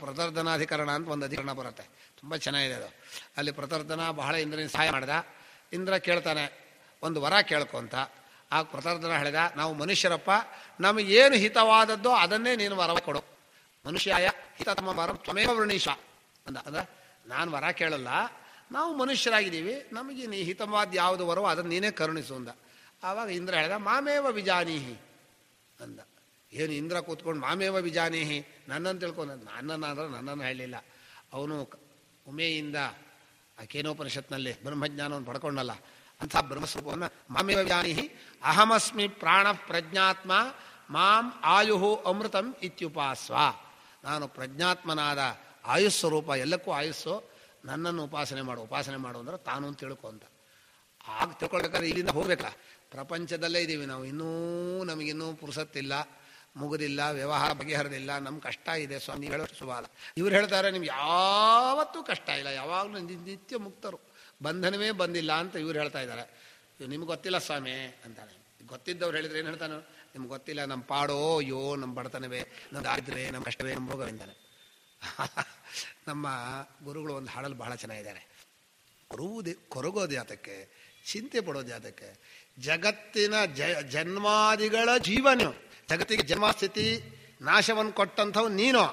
ಪ್ರತರ್ಧನಾಧಿಕರಣ ಅಂತ ಒಂದು ಅಧಿಕರಣ ಬರುತ್ತೆ. ತುಂಬ ಚೆನ್ನಾಗಿದೆ ಅದು. ಅಲ್ಲಿ ಪ್ರತರ್ಧನ ಬಹಳ ಇಂದ್ರನಿಗೆ ಸಹಾಯ ಮಾಡಿದ. ಇಂದ್ರ ಕೇಳ್ತಾನೆ, ಒಂದು ವರ ಕೇಳ್ಕೊ ಅಂತ. ಆಗ ಪ್ರತರ್ಧನ ಹೇಳಿದ, ನಾವು ಮನುಷ್ಯರಪ್ಪ, ನಮಗೇನು ಹಿತವಾದದ್ದೋ ಅದನ್ನೇ ನೀನು ವರ ಕೊಡು. ಮನುಷ್ಯಾಯ ಹಿತತಮ ವರಂ ತ್ವಮೇವ ವೃಣೀಶ ಅಂದ. ಅಂದ್ರೆ ನಾನು ವರ ಕೇಳಲ್ಲ, ನಾವು ಮನುಷ್ಯರಾಗಿದ್ದೀವಿ, ನಮಗೆ ನೀ ಹಿತವಾದ ಯಾವುದು ವರವೋ ಅದನ್ನು ನೀನೇ ಕರುಣಿಸು ಅಂದ. ಆವಾಗ ಇಂದ್ರ ಹೇಳಿದ, ಮಾಮೇವ ವಿಜಾನೀಹಿ ಅಂದ. ಏನು ಇಂದ್ರ ಕೂತ್ಕೊಂಡು ಮಾಮೇವ ವಿಜಾನೀಹಿ ನನ್ನನ್ನು ತಿಳ್ಕೊಂಡ. ನನ್ನನ್ನು ಹೇಳಲಿಲ್ಲ. ಅವನು ಉಮೆಯಿಂದ ಆ ಕೇನೋಪನಿಷತ್ನಲ್ಲಿ ಬ್ರಹ್ಮಜ್ಞಾನವನ್ನು ಪಡ್ಕೊಂಡಲ್ಲ, ಅಂಥ ಬ್ರಹ್ಮಸ್ವರೂಪವನ್ನು ಮಾಮೇವ ವಿಜಾನೀಹಿ ಅಹಮಸ್ಮಿ ಪ್ರಾಣ ಪ್ರಜ್ಞಾತ್ಮ ಮಾಂ ಆಯುಹು ಅಮೃತಂ ಇತ್ಯುಪಾಸ್ವ. ನಾನು ಪ್ರಜ್ಞಾತ್ಮನಾದ ಆಯುಸ್ವರೂಪ, ಎಲ್ಲಕ್ಕೂ ಆಯುಸ್ಸು, ನನ್ನನ್ನು ಉಪಾಸನೆ ಮಾಡು ಅಂದ್ರೆ ತಾನು ಅಂತ ತಿಳ್ಕೊ ಅಂತ. ಆಗ ತಿಳ್ಕೊಳ್ಬೇಕಾದ್ರೆ ಇಲ್ಲಿಂದ ಹೋಗ್ಬೇಕಲ್ಲ. ಪ್ರಪಂಚದಲ್ಲೇ ಇದ್ದೀವಿ ನಾವು, ನಮಗಿನ್ನೂ ಪುರುಸತ್ತಿಲ್ಲ, ಮುಗುದಿಲ್ಲ, ವ್ಯವಹಾರ ಬಗೆಹರಿದಿಲ್ಲ, ನಮ್ಮ ಕಷ್ಟ ಇದೆ ಸ್ವಾಮಿ. ನೀವು ಹೇಳೋಷ್ಟು ಸುಭಾಲ. ಇವ್ರು ಹೇಳ್ತಾರೆ ನಿಮ್ಗೆ ಯಾವತ್ತೂ ಕಷ್ಟ ಇಲ್ಲ, ಯಾವಾಗಲೂ ನಿತ್ಯ ಮುಕ್ತರು, ಬಂಧನವೇ ಬಂದಿಲ್ಲ ಅಂತ ಇವ್ರು ಹೇಳ್ತಾ ಇದ್ದಾರೆ. ನಿಮ್ಗೆ ಗೊತ್ತಿಲ್ಲ ಸ್ವಾಮಿ ಅಂತಾನೆ. ಗೊತ್ತಿದ್ದವ್ರು ಹೇಳಿದ್ರೆ ಏನು ಹೇಳ್ತಾನೆ? ನಿಮ್ಗೆ ಗೊತ್ತಿಲ್ಲ, ನಮ್ಮ ಪಾಡೋ, ಅಯ್ಯೋ ನಮ್ಮ ಬಡತನವೇ, ನಮ್ಮ ದಾರಿದ್ರ್ಯವೇ, ನಮ್ಮ ಕಷ್ಟವೇ, ನಮ್ಮ ಭೋಗವೆಂದಾನೆ. ನಮ್ಮ ಗುರುಗಳು ಒಂದು ಹಾಡಲ್ಲಿ ಬಹಳ ಚೆನ್ನಾಗಿದ್ದಾರೆ. ಕೊರಗೋದು ಯಾತಕ್ಕೆ, ಚಿಂತೆ ಪಡೋದು ಯಾತಕ್ಕೆ? ಜಗತ್ತಿನ ಜನ್ಮಾದಿಗಳ ಜೀವನ, ಜಗತ್ತಿಗೆ ಜನ್ಮಸ್ಥಿತಿ ನಾಶವನ್ನು ಕೊಟ್ಟಂಥವು ನೀನು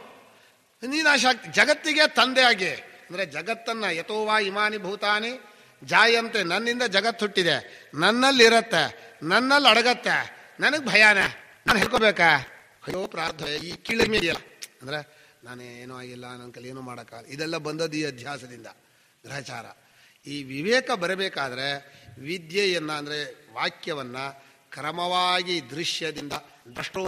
ನಾಶ ಆಗ್ತಿ. ಜಗತ್ತಿಗೆ ತಂದೆ ಆಗಿ ಅಂದರೆ ಜಗತ್ತನ್ನು ಯಥೋವಾ ಇಮಾನಿ ಭೂತಾನಿ ಜಾಯಂತೆ, ನನ್ನಿಂದ ಜಗತ್ತು ಹುಟ್ಟಿದೆ, ನನ್ನಲ್ಲಿರತ್ತೆ, ನನ್ನಲ್ಲಿ ಅಡಗತ್ತೆ, ನನಗೆ ಭಯಾನ, ನಾನು ಹೇಳ್ಕೋಬೇಕಾ? ಅಯ್ಯೋ ಪ್ರಾರ್ಥ, ಈ ಕೀಳಿಮೆ ಇದೆಯಲ್ಲ ಅಂದರೆ ನಾನೇನೂ ಆಗಿಲ್ಲ, ನನ್ನ ಕೈಲಿ ಏನೂ ಮಾಡೋಕ್ಕಾಗಲ್ಲ. ಇದೆಲ್ಲ ಬಂದದ್ದು ಈ ಅಧ್ಯಾಸದಿಂದ, ಗ್ರಹಚಾರ. ಈ ವಿವೇಕ ಬರಬೇಕಾದ್ರೆ ವಿದ್ಯೆಯನ್ನು ಅಂದರೆ ವಾಕ್ಯವನ್ನು ಕ್ರಮವಾಗಿ ದೃಶ್ಯದಿಂದ ದೃಷ್ಟು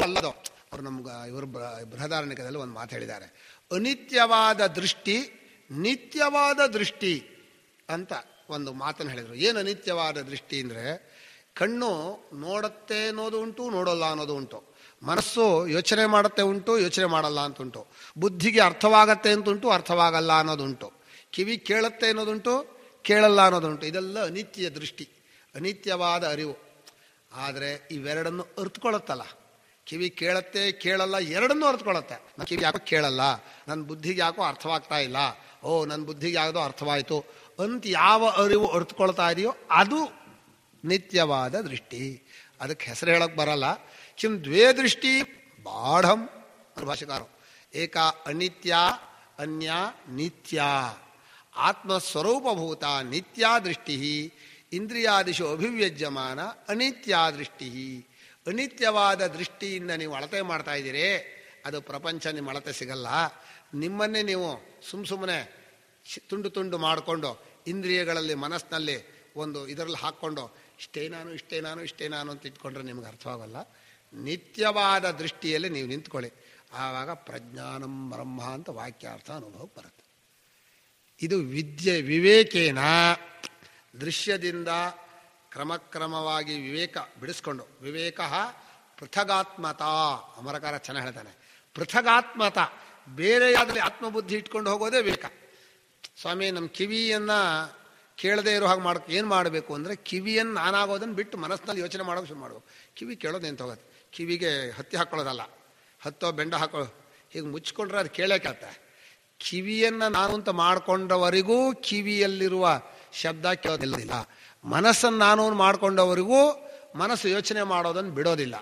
ಅಲ್ಲದೋ. ಅವರು ನಮ್ಗೆ ಇವರು ಬೃಹದಾರಣ್ಯಕದಲ್ಲಿ ಒಂದು ಮಾತು ಹೇಳಿದ್ದಾರೆ, ಅನಿತ್ಯವಾದ ದೃಷ್ಟಿ ನಿತ್ಯವಾದ ದೃಷ್ಟಿ ಅಂತ ಒಂದು ಮಾತನ್ನು ಹೇಳಿದರು. ಏನು ಅನಿತ್ಯವಾದ ದೃಷ್ಟಿ ಅಂದರೆ, ಕಣ್ಣು ನೋಡುತ್ತೆ ಅನ್ನೋದು ಉಂಟು, ನೋಡೋಲ್ಲ ಅನ್ನೋದು ಉಂಟು. ಮನಸ್ಸು ಯೋಚನೆ ಮಾಡುತ್ತೆ ಉಂಟು, ಯೋಚನೆ ಮಾಡಲ್ಲ ಅಂತ ಉಂಟು. ಬುದ್ಧಿಗೆ ಅರ್ಥವಾಗತ್ತೆ ಅಂತುಂಟು, ಅರ್ಥವಾಗಲ್ಲ ಅನ್ನೋದುಂಟು. ಕಿವಿ ಕೇಳುತ್ತೆ ಅನ್ನೋದುಂಟು, ಕೇಳಲ್ಲ ಅನ್ನೋದುಂಟು. ಇದೆಲ್ಲ ಅನಿತ್ಯ ದೃಷ್ಟಿ, ಅನಿತ್ಯವಾದ ಅರಿವು. ಆದರೆ ಇವೆರಡನ್ನು ಅರ್ಥಕೊಳ್ಳುತ್ತಲ್ಲ, ಕಿವಿ ಕೇಳುತ್ತೆ ಕೇಳಲ್ಲ ಎರಡನ್ನೂ ಅರ್ಥಕೊಳ್ಳುತ್ತೆ. ನನ್ನ ಕಿವಿ ಯಾಕೋ ಕೇಳಲ್ಲ, ನನ್ನ ಬುದ್ಧಿಗೆ ಯಾಕೋ ಅರ್ಥವಾಗ್ತಾ ಇಲ್ಲ, ಓ ನನ್ನ ಬುದ್ಧಿಗೆ ಯಾವುದೋ ಅರ್ಥವಾಯಿತು ಅಂತ ಯಾವ ಅರಿವು ಅರ್ಥಕೊಳ್ತಾ ಇದೆಯೋ ಅದು ನಿತ್ಯವಾದ ದೃಷ್ಟಿ. ಅದಕ್ಕೆ ಹೆಸರು ಹೇಳೋಕ್ಕೆ ಬರಲ್ಲ. ಕಿಂ ದ್ವೇ ದೃಷ್ಟಿ ಬಾಢಂ ಭಾಷೆಕಾರ. ಏಕ ಅನಿತ್ಯ, ಅನ್ಯ ನಿತ್ಯ. ಆತ್ಮಸ್ವರೂಪಭೂತ ನಿತ್ಯಾ ದೃಷ್ಟಿ, ಇಂದ್ರಿಯಾದಿಶು ಅಭಿವ್ಯಜ್ಯಮಾನ ಅನಿತ್ಯಾ ದೃಷ್ಟಿ. ಅನಿತ್ಯವಾದ ದೃಷ್ಟಿಯಿಂದ ನೀವು ಅಳತೆ ಮಾಡ್ತಾ ಇದ್ದೀರಿ, ಅದು ಪ್ರಪಂಚ ನಿಮ್ಮ ಅಳತೆ ಸಿಗಲ್ಲ. ನಿಮ್ಮನ್ನೇ ನೀವು ಸುಮ್ಮನೆ ತುಂಡು ತುಂಡು ಮಾಡಿಕೊಂಡು ಇಂದ್ರಿಯಗಳಲ್ಲಿ ಮನಸ್ಸಿನಲ್ಲಿ ಒಂದು ಇದರಲ್ಲಿ ಹಾಕ್ಕೊಂಡು ಇಷ್ಟೇ ನಾನು ಇಷ್ಟೇ ನಾನು ಇಷ್ಟೇ ನಾನು ಅಂತ ಇಟ್ಕೊಂಡ್ರೆ ನಿಮ್ಗೆ ಅರ್ಥವಾಗಲ್ಲ. ನಿತ್ಯವಾದ ದೃಷ್ಟಿಯಲ್ಲಿ ನೀವು ನಿಂತ್ಕೊಳ್ಳಿ, ಆವಾಗ ಪ್ರಜ್ಞಾನಂ ಬ್ರಹ್ಮ ಅಂತ ವಾಕ್ಯಾರ್ಥ ಅನುಭವಕ್ಕೆ ಬರುತ್ತೆ. ಇದು ವಿವೇಕೇನ, ದೃಶ್ಯದಿಂದ ಕ್ರಮಕ್ರಮವಾಗಿ ವಿವೇಕ ಬಿಡಿಸ್ಕೊಂಡು, ವಿವೇಕ ಪೃಥಗಾತ್ಮತ. ಅಮರಕಾರ ಚೆನ್ನಾಗಿ ಹೇಳ್ತಾನೆ, ಪೃಥಗಾತ್ಮತ, ಬೇರೆಯಾದಲ್ಲಿ ಆತ್ಮಬುದ್ಧಿ ಇಟ್ಕೊಂಡು ಹೋಗೋದೇ ವಿವೇಕ. ಸ್ವಾಮಿ ನಮ್ಮ ಕಿವಿಯನ್ನು ಕೇಳದೇ ಇರೋ ಹಾಗೆ ಮಾಡೋಕ್ಕೆ ಏನು ಮಾಡಬೇಕು ಅಂದರೆ, ಕಿವಿಯನ್ನು ನಾನಾಗೋದನ್ನು ಬಿಟ್ಟು ಮನಸ್ಸಿನಲ್ಲಿ ಯೋಚನೆ ಮಾಡೋಕೆ ಶುರು ಮಾಡಬೇಕು. ಕಿವಿ ಕೇಳೋದೇನು ಹೋಗುತ್ತೆ, ಕಿವಿಗೆ ಹತ್ತಿ ಹಾಕ್ಕೊಳ್ಳೋದಲ್ಲ, ಹತ್ತೋ ಬೆಂಡ ಹಾಕೊಳ್ಳೋ, ಹೀಗೆ ಮುಚ್ಕೊಂಡ್ರೆ ಅದು ಕೇಳೇ ಕೇಳುತ್ತೆ. ಕಿವಿಯನ್ನು ನಾನು ಅಂತ ಮಾಡಿಕೊಂಡವರಿಗೂ ಕಿವಿಯಲ್ಲಿರುವ ಶಬ್ದ ಕೇಳೋದಿಲ್ಲ. ಮನಸ್ಸನ್ನು ನಾನು ಮಾಡಿಕೊಂಡವರಿಗೂ ಮನಸ್ಸು ಯೋಚನೆ ಮಾಡೋದನ್ನು ಬಿಡೋದಿಲ್ಲ.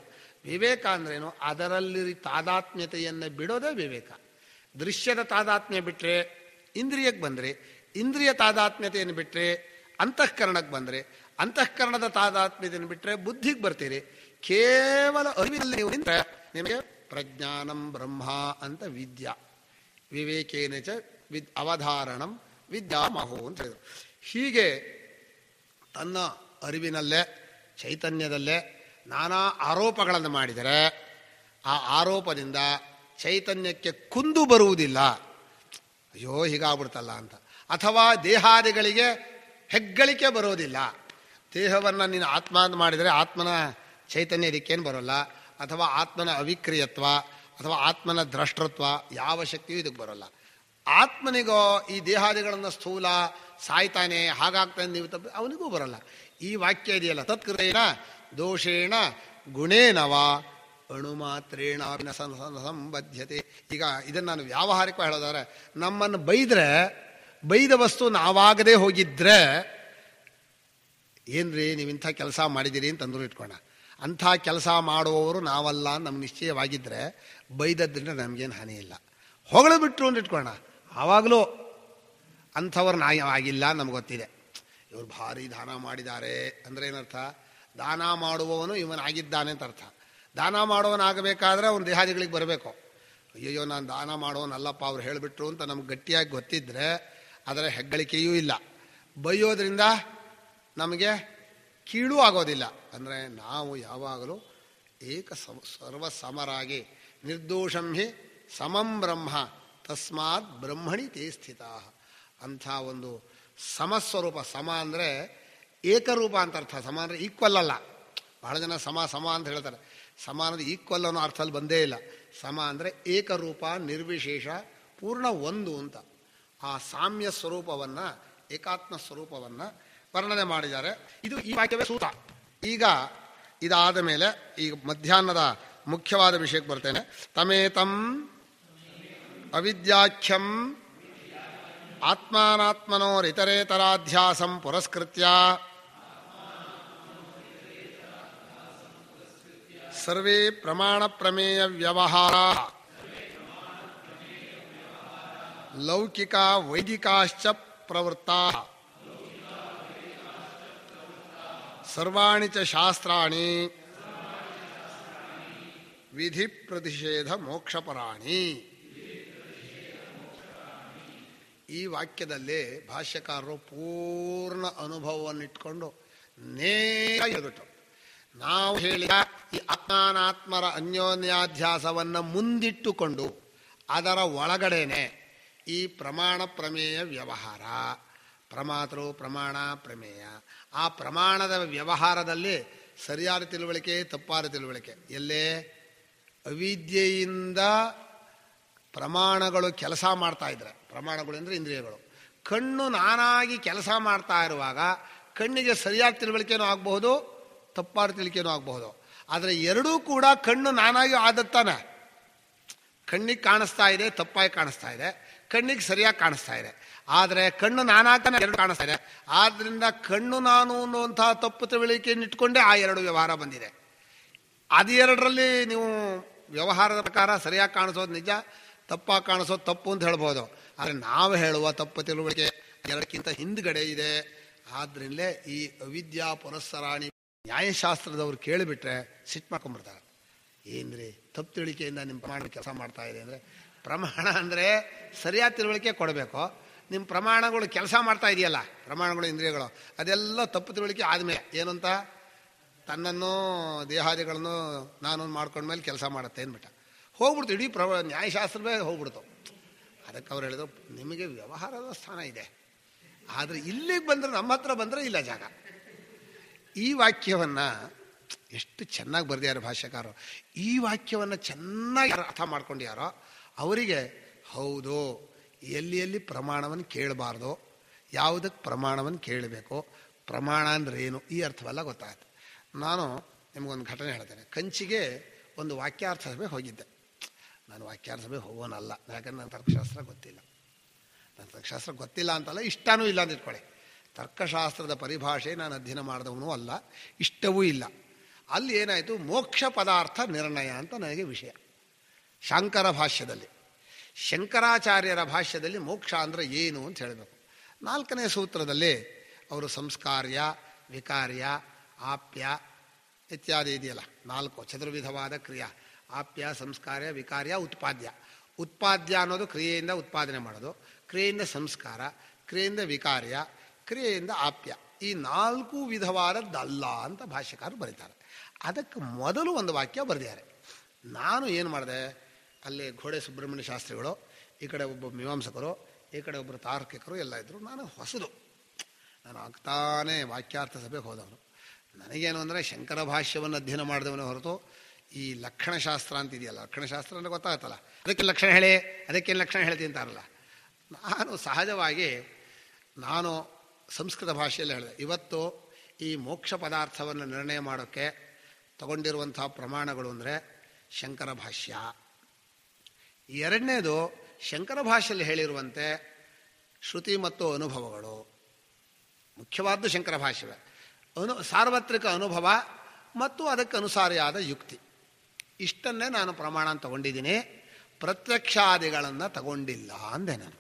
ವಿವೇಕ ಅಂದ್ರೇನು, ಅದರಲ್ಲಿ ತಾದಾತ್ಮ್ಯತೆಯನ್ನು ಬಿಡೋದೇ ವಿವೇಕ. ದೃಶ್ಯದ ತಾದಾತ್ಮ್ಯ ಬಿಟ್ಟರೆ ಇಂದ್ರಿಯಕ್ಕೆ ಬಂದರೆ, ಇಂದ್ರಿಯ ತಾದಾತ್ಮ್ಯತೆಯನ್ನು ಬಿಟ್ಟರೆ ಅಂತಃಕರಣಕ್ಕೆ ಬಂದರೆ, ಅಂತಃಕರಣದ ತಾದಾತ್ಮ್ಯತೆಯನ್ನು ಬಿಟ್ಟರೆ ಬುದ್ಧಿಗೆ ಬರ್ತೀರಿ. ಕೇವಲ ಅರಿವಿನಲ್ಲಿ ನೀವು ನಿಂತರೆ ನಿಮಗೆ ಪ್ರಜ್ಞಾನಂ ಬ್ರಹ್ಮ ಅಂತ ವಿದ್ಯಾ. ವಿವೇಕೇನ ಚ ಅವಧಾರಣಂ ವಿದ್ಯಾಮಹೋ ಅಂತ ಹೇಳಿದರು. ಹೀಗೆ ತನ್ನ ಅರಿವಿನಲ್ಲೇ ಚೈತನ್ಯದಲ್ಲೇ ನಾನಾ ಆರೋಪಗಳನ್ನು ಮಾಡಿದರೆ ಆ ಆರೋಪದಿಂದ ಚೈತನ್ಯಕ್ಕೆ ಕುಂದು ಬರುವುದಿಲ್ಲ. ಅಯ್ಯೋ ಹೀಗಾಗ್ಬಿಡ್ತಲ್ಲ ಅಂತ. ಅಥವಾ ದೇಹಾದಿಗಳಿಗೆ ಹೆಗ್ಗಳಿಕೆ ಬರೋದಿಲ್ಲ. ದೇಹವನ್ನು ನೀನು ಆತ್ಮ ಅಂತ ಮಾಡಿದರೆ ಆತ್ಮನ ಚೈತನ್ಯ ಇದಕ್ಕೇನು ಬರೋಲ್ಲ. ಅಥವಾ ಆತ್ಮನ ಅವಿಕ್ರಿಯತ್ವ ಅಥವಾ ಆತ್ಮನ ದ್ರಷ್ಟೃತ್ವ ಯಾವ ಶಕ್ತಿಯೂ ಇದಕ್ಕೆ ಬರೋಲ್ಲ. ಆತ್ಮನಿಗೋ ಈ ದೇಹಾದಿಗಳನ್ನು ಸ್ಥೂಲ ಸಾಯ್ತಾನೆ ಹಾಗಾಗ್ತಾನೆ ನೀವು ತಪ್ಪು ಅವನಿಗೂ ಬರೋಲ್ಲ. ಈ ವಾಕ್ಯ ಇದೆಯಲ್ಲ, ತತ್ಕೃತೇನ ದೋಷೇಣ ಗುಣೇನವ ಅಣುಮಾತ್ರೇಣ ಸಂಬದ್ಧತೆ. ಈಗ ಇದನ್ನು ನಾನು ವ್ಯಾವಹಾರಿಕವಾಗಿ ಹೇಳೋದಾದ್ರೆ, ನಮ್ಮನ್ನು ಬೈದರೆ ಬೈದ ವಸ್ತು ನಾವಾಗದೇ ಹೋಗಿದ್ರೆ ಏನ್ರಿ ನೀವಿಂಥ ಕೆಲಸ ಮಾಡಿದ್ದೀರಿ ಅಂತಂದ್ರು ಇಟ್ಕೋಣ. ಅಂಥ ಕೆಲಸ ಮಾಡುವವರು ನಾವಲ್ಲ ನಮ್ಗೆ ನಿಶ್ಚಯವಾಗಿದ್ದರೆ ಬೈದದ್ರಿಂದ ನಮಗೇನು ಹಾನಿ ಇಲ್ಲ. ಹೊಗಳು ಬಿಟ್ಟರು ಅಂತ ಇಟ್ಕೋಣ, ಆವಾಗಲೂ ಅಂಥವ್ರು ಆಗಿಲ್ಲ ನಮ್ಗೆ ಗೊತ್ತಿದೆ. ಇವರು ಭಾರಿ ದಾನ ಮಾಡಿದ್ದಾರೆ ಅಂದರೆ ಏನರ್ಥ, ದಾನ ಮಾಡುವವನು ಇವನಾಗಿದ್ದಾನೆ ಅಂತ ಅರ್ಥ. ದಾನ ಮಾಡುವವನಾಗಬೇಕಾದ್ರೆ ಅವನ ದೇಹಾದಿಗಳಿಗೆ ಬರಬೇಕು. ಅಯ್ಯಯ್ಯೋ ನಾನು ದಾನ ಮಾಡುವವನಲ್ಲಪ್ಪ ಅವ್ರು ಹೇಳಿಬಿಟ್ರು ಅಂತ ನಮ್ಗೆ ಗಟ್ಟಿಯಾಗಿ ಗೊತ್ತಿದ್ದರೆ ಅದರ ಹೆಗ್ಗಳಿಕೆಯೂ ಇಲ್ಲ. ಬೈಯೋದ್ರಿಂದ ನಮಗೆ ಕೀಳು ಆಗೋದಿಲ್ಲ. ಅಂದರೆ ನಾವು ಯಾವಾಗಲೂ ಸರ್ವ ಸಮರಾಗಿ ನಿರ್ದೋಷಂ ಹಿ ಸಮಂ ಬ್ರಹ್ಮ ತಸ್ಮಾತ್ ಬ್ರಹ್ಮಣಿ ತೇ ಸ್ಥಿತ. ಅಂಥ ಒಂದು ಸಮಸ್ವರೂಪ. ಸಮ ಅಂದರೆ ಏಕರೂಪ ಅಂತ ಅರ್ಥ. ಸಮ ಅಂದರೆ ಈಕ್ವಲ್ ಅಲ್ಲ. ಬಹಳ ಜನ ಸಮ ಸಮ ಅಂತ ಹೇಳ್ತಾರೆ. ಸಮ ಅನ್ನೋದು ಈಕ್ವಲ್ ಅನ್ನೋ ಅರ್ಥದಲ್ಲಿ ಬಂದೇ ಇಲ್ಲ. ಸಮ ಅಂದರೆ ಏಕರೂಪ, ನಿರ್ವಿಶೇಷ, ಪೂರ್ಣ ಒಂದು ಅಂತ. ಆ ಸಾಮ್ಯ ಸ್ವರೂಪವನ್ನು, ಏಕಾತ್ಮ ಸ್ವರೂಪವನ್ನು ವರ್ಣನೆ ಮಾಡಿದ್ದಾರೆ. ಇದು ಈ ವಾಕ್ಯವೇ ಸೂತ. ಈಗ ಇದಾದ ಮೇಲೆ ಈಗ ಮಧ್ಯಾಹ್ನದ ಮುಖ್ಯವಾದ ವಿಷಯಕ್ಕೆ ಬರ್ತೇನೆ. ತಮೇತಂ ಅವಿದ್ಯಾಖ್ಯಂ ಆತ್ಮಾನಾತ್ಮನೋರಿತರೇತರಾಧ್ಯಾಸಂ ಪುರಸ್ಕೃತ್ಯ ಸರ್ವೇ ಪ್ರಮಾಣ ಪ್ರಮೇಯ ವ್ಯವಹಾರ ಲೌಕಿಕ ವೈದಿಕಾಶ್ಚ ಪ್ರವೃತ್ತಾ ಸರ್ವಾಣಿ ಚ ಶಾಸ್ತ್ರಾಣಿ ವಿಧಿ ಪ್ರತಿಷೇಧ ಮೋಕ್ಷಪರಾಣಿ. ಈ ವಾಕ್ಯದಲ್ಲಿ ಭಾಷ್ಯಕಾರರು ಪೂರ್ಣ ಅನುಭವವನ್ನಿಟ್ಕೊಂಡು ನೇರ ಹೇಳ್ಬಿಟ್ರು. ನಾವು ಹೇಳಿದ ಈ ಆತ್ಮಾನಾತ್ಮರ ಅನ್ಯೋನ್ಯಾಧ್ಯಾಸವನ್ನು ಮುಂದಿಟ್ಟುಕೊಂಡು ಅದರ ಒಳಗಡೆನೆ ಈ ಪ್ರಮಾಣ ಪ್ರಮೇಯ ವ್ಯವಹಾರ, ಪ್ರಮಾತೃ ಪ್ರಮಾಣ ಪ್ರಮೇಯ, ಆ ಪ್ರಮಾಣದ ವ್ಯವಹಾರದಲ್ಲಿ ಸರಿಯಾದ ತಿಳುವಳಿಕೆ ತಪ್ಪಾದ ತಿಳುವಳಿಕೆ. ಎಲ್ಲೇ ಅವಿದ್ಯೆಯಿಂದ ಪ್ರಮಾಣಗಳು ಕೆಲಸ ಮಾಡ್ತಾ ಇದ್ರೆ, ಪ್ರಮಾಣಗಳು ಅಂದರೆ ಇಂದ್ರಿಯಗಳು, ಕಣ್ಣು ನಾನಾಗಿ ಕೆಲಸ ಮಾಡ್ತಾ ಇರುವಾಗ ಕಣ್ಣಿಗೆ ಸರಿಯಾದ ತಿಳುವಳಿಕೆನೂ ಆಗಬಹುದು, ತಪ್ಪಾದ ತಿಳುವಳಿಕೆನೂ ಆಗಬಹುದು. ಆದರೆ ಎರಡೂ ಕೂಡ ಕಣ್ಣು ನಾನಾಗಿ ಆದತ್ತಾನೆ. ಕಣ್ಣಿಗೆ ಕಾಣಿಸ್ತಾ ಇದೆ, ತಪ್ಪಾಗಿ ಕಾಣಿಸ್ತಾ ಇದೆ, ಕಣ್ಣಿಗೆ ಸರಿಯಾಗಿ ಕಾಣಿಸ್ತಾ ಇದೆ. ಆದರೆ ಕಣ್ಣು ನಾನಾಗ್ತಾನೆ ಎರಡು ಕಾಣಿಸ್ತಾ ಇದೆ. ಆದ್ದರಿಂದ ಕಣ್ಣು ನಾನು ಅನ್ನುವಂತಹ ತಪ್ಪು ತಿಳುವಳಿಕೆಯನ್ನು ಇಟ್ಕೊಂಡೇ ಆ ಎರಡು ವ್ಯವಹಾರ ಬಂದಿದೆ. ಅದು ಎರಡರಲ್ಲಿ ನೀವು ವ್ಯವಹಾರದ ಪ್ರಕಾರ ಸರಿಯಾಗಿ ಕಾಣಿಸೋದು ನಿಜ, ತಪ್ಪಾಗಿ ಕಾಣಿಸೋದು ತಪ್ಪು ಅಂತ ಹೇಳ್ಬೋದು. ಆದರೆ ನಾವು ಹೇಳುವ ತಪ್ಪು ತಿಳುವಳಿಕೆ ಎರಡಕ್ಕಿಂತ ಹಿಂದ್ಗಡೆ ಇದೆ. ಆದ್ರಿಂದಲೇ ಈ ಅವಿದ್ಯಾ ಪುರಸ್ಸರಾಣಿ ನ್ಯಾಯಶಾಸ್ತ್ರದವ್ರು ಕೇಳಿಬಿಟ್ರೆ ಸಿಟ್ಟು ಮಾಡ್ಕೊಂಡ್ಬಿಡ್ತಾರೆ. ಏನ್ರಿ ತಪ್ಪು ತಿಳುವಳಿಕೆಯಿಂದ ನಿಮ್ಮ ಪ್ರಮಾಣ ಕೆಲಸ ಮಾಡ್ತಾ ಇದೆ ಅಂದರೆ, ಪ್ರಮಾಣ ಅಂದರೆ ಸರಿಯಾದ ತಿಳುವಳಿಕೆ ಕೊಡಬೇಕು. ನಿಮ್ಮ ಪ್ರಮಾಣಗಳು ಕೆಲಸ ಮಾಡ್ತಾ ಇದೆಯಲ್ಲ, ಪ್ರಮಾಣಗಳು ಇಂದ್ರಿಯಗಳು ಅದೆಲ್ಲ ತಪ್ಪು ತಿಳುವಳಿಕೆ ಆದಮೇಲೆ ಏನಂತ ತನ್ನನ್ನು ದೇಹಾದಿಗಳನ್ನು ನಾನು ಮಾಡ್ಕೊಂಡ್ಮೇಲೆ ಕೆಲಸ ಮಾಡುತ್ತೆ ಅಂದ್ಬಿಟ್ಟ ಹೋಗ್ಬಿಡ್ತು. ಇಡೀ ನ್ಯಾಯಶಾಸ್ತ್ರವೇ ಹೋಗ್ಬಿಡ್ತು. ಅದಕ್ಕೆ ಅವ್ರು ಹೇಳಿದ್ರು ನಿಮಗೆ ವ್ಯವಹಾರದ ಸ್ಥಾನ ಇದೆ, ಆದರೆ ಇಲ್ಲಿಗೆ ಬಂದರೆ ನಮ್ಮ ಹತ್ರ ಬಂದರೆ ಇಲ್ಲ ಜಾಗ. ಈ ವಾಕ್ಯವನ್ನು ಎಷ್ಟು ಚೆನ್ನಾಗಿ ಬರೆದಿದ್ದಾರೆ ಭಾಷ್ಯಕಾರರು. ಈ ವಾಕ್ಯವನ್ನು ಚೆನ್ನಾಗಿ ಅರ್ಥ ಮಾಡ್ಕೊಂಡ್ಯಾರೋ ಅವರಿಗೆ ಹೌದು, ಎಲ್ಲಿ ಎಲ್ಲಿ ಪ್ರಮಾಣವನ್ನು ಕೇಳಬಾರ್ದು, ಯಾವುದಕ್ಕೆ ಪ್ರಮಾಣವನ್ನು ಕೇಳಬೇಕು, ಪ್ರಮಾಣ ಅಂದ್ರೆ ಏನು, ಈ ಅರ್ಥವೆಲ್ಲ ಗೊತ್ತಾಗುತ್ತೆ. ನಾನು ನಿಮಗೊಂದು ಘಟನೆ ಹೇಳ್ತೇನೆ. ಕಂಚಿಗೆ ಒಂದು ವಾಕ್ಯಾರ್ಥ ಸಭೆ ಹೋಗಿದ್ದೆ. ನಾನು ವಾಕ್ಯಾರ್ಥ ಸಭೆ ಹೋಗೋನಲ್ಲ, ಯಾಕಂದ್ರೆ ನನ್ನ ತರ್ಕಶಾಸ್ತ್ರ ಗೊತ್ತಿಲ್ಲ. ನನ್ನ ತರ್ಕಶಾಸ್ತ್ರ ಗೊತ್ತಿಲ್ಲ ಅಂತಲ್ಲ, ಇಷ್ಟನೂ ಇಲ್ಲ ಅಂತ ಇಟ್ಕೊಳ್ಳಿ. ತರ್ಕಶಾಸ್ತ್ರದ ಪರಿಭಾಷೆ ನಾನು ಅಧ್ಯಯನ ಮಾಡಿದವನೂ ಅಲ್ಲ, ಇಷ್ಟವೂ ಇಲ್ಲ. ಅಲ್ಲಿ ಏನಾಯಿತು, ಮೋಕ್ಷ ಪದಾರ್ಥ ನಿರ್ಣಯ ಅಂತ ನನಗೆ ವಿಷಯ. ಶಾಂಕರ ಭಾಷ್ಯದಲ್ಲಿ, ಶಂಕರಾಚಾರ್ಯರ ಭಾಷ್ಯದಲ್ಲಿ ಮೋಕ್ಷ ಅಂದರೆ ಏನು ಅಂತ ಹೇಳಬೇಕು. 4ನೇ ಸೂತ್ರದಲ್ಲಿ ಅವರು ಸಂಸ್ಕಾರ್ಯ, ವಿಕಾರ್ಯ, ಆಪ್ಯ ಇತ್ಯಾದಿ ಇದೆಯಲ್ಲ, 4 ಚತುರ್ವಿಧವಾದ ಕ್ರಿಯಾ. ಆಪ್ಯ, ಸಂಸ್ಕಾರ್ಯ, ವಿಕಾರ್ಯ, ಉತ್ಪಾದ್ಯ. ಉತ್ಪಾದ್ಯ ಅನ್ನೋದು ಕ್ರಿಯೆಯಿಂದ ಉತ್ಪಾದನೆ ಮಾಡೋದು, ಕ್ರಿಯೆಯಿಂದ ಸಂಸ್ಕಾರ, ಕ್ರಿಯೆಯಿಂದ ವಿಕಾರ್ಯ, ಕ್ರಿಯೆಯಿಂದ ಆಪ್ಯ. ಈ 4 ವಿಧವಾದದ್ದಲ್ಲ ಅಂತ ಭಾಷ್ಯಕಾರರು ಬರೀತಾರೆ. ಅದಕ್ಕೆ ಮೊದಲು ಒಂದು ವಾಕ್ಯ ಬರೆದಿದ್ದಾರೆ. ನಾನು ಏನು ಮಾಡಿದೆ, ಅಲ್ಲಿ ಘೋಡೆ ಸುಬ್ರಹ್ಮಣ್ಯ ಶಾಸ್ತ್ರಿಗಳು, ಈ ಕಡೆ ಒಬ್ಬ ಮೀಮಾಂಸಕರು, ಈ ಕಡೆ ಒಬ್ಬರು ತಾರ್ಕಿಕರು ಎಲ್ಲ ಇದ್ದರು. ನಾನು ಹೊಸದು, ನಾನು ಆಗ್ತಾನೆ ವಾಕ್ಯಾರ್ಥ ಸಭೆಗೆ ಹೋದವನು. ನನಗೇನು ಅಂದರೆ ಶಂಕರ ಭಾಷ್ಯವನ್ನು ಅಧ್ಯಯನ ಮಾಡಿದವನೇ ಹೊರತು ಈ ಲಕ್ಷಣಶಾಸ್ತ್ರ ಅಂತ ಇದೆಯಲ್ಲ, ಲಕ್ಷಣಶಾಸ್ತ್ರ ಅಂದರೆ ಗೊತ್ತಾಗುತ್ತಲ್ಲ, ಅದಕ್ಕೆ ಲಕ್ಷಣ ಹೇಳಿ, ಅದಕ್ಕೇನು ಲಕ್ಷಣ ಹೇಳ್ತೀನಿ ಅಂತಾರಲ್ಲ. ನಾನು ಸಹಜವಾಗಿ ನಾನು ಸಂಸ್ಕೃತ ಭಾಷೆಯಲ್ಲಿ ಹೇಳಿದೆ. ಇವತ್ತು ಈ ಮೋಕ್ಷ ಪದಾರ್ಥವನ್ನು ನಿರ್ಣಯ ಮಾಡೋಕ್ಕೆ ತಗೊಂಡಿರುವಂಥ ಪ್ರಮಾಣಗಳು ಅಂದರೆ ಶಂಕರ ಭಾಷ್ಯ. ಎರಡನೇದು ಶಂಕರ ಭಾಷೆಯಲ್ಲಿ ಹೇಳಿರುವಂತೆ ಶ್ರುತಿ ಮತ್ತು ಅನುಭವಗಳು. ಮುಖ್ಯವಾದ್ದು ಶಂಕರ ಭಾಷ್ಯವೇ. ಸಾರ್ವತ್ರಿಕ ಅನುಭವ ಮತ್ತು ಅದಕ್ಕೆ ಅನುಸಾರಿಯಾದ ಯುಕ್ತಿ, ಇಷ್ಟನ್ನೇ ನಾನು ಪ್ರಮಾಣ ತಗೊಂಡಿದ್ದೀನಿ. ಪ್ರತ್ಯಕ್ಷಾದಿಗಳನ್ನು ತಗೊಂಡಿಲ್ಲ ಅಂದೆ ನಾನು.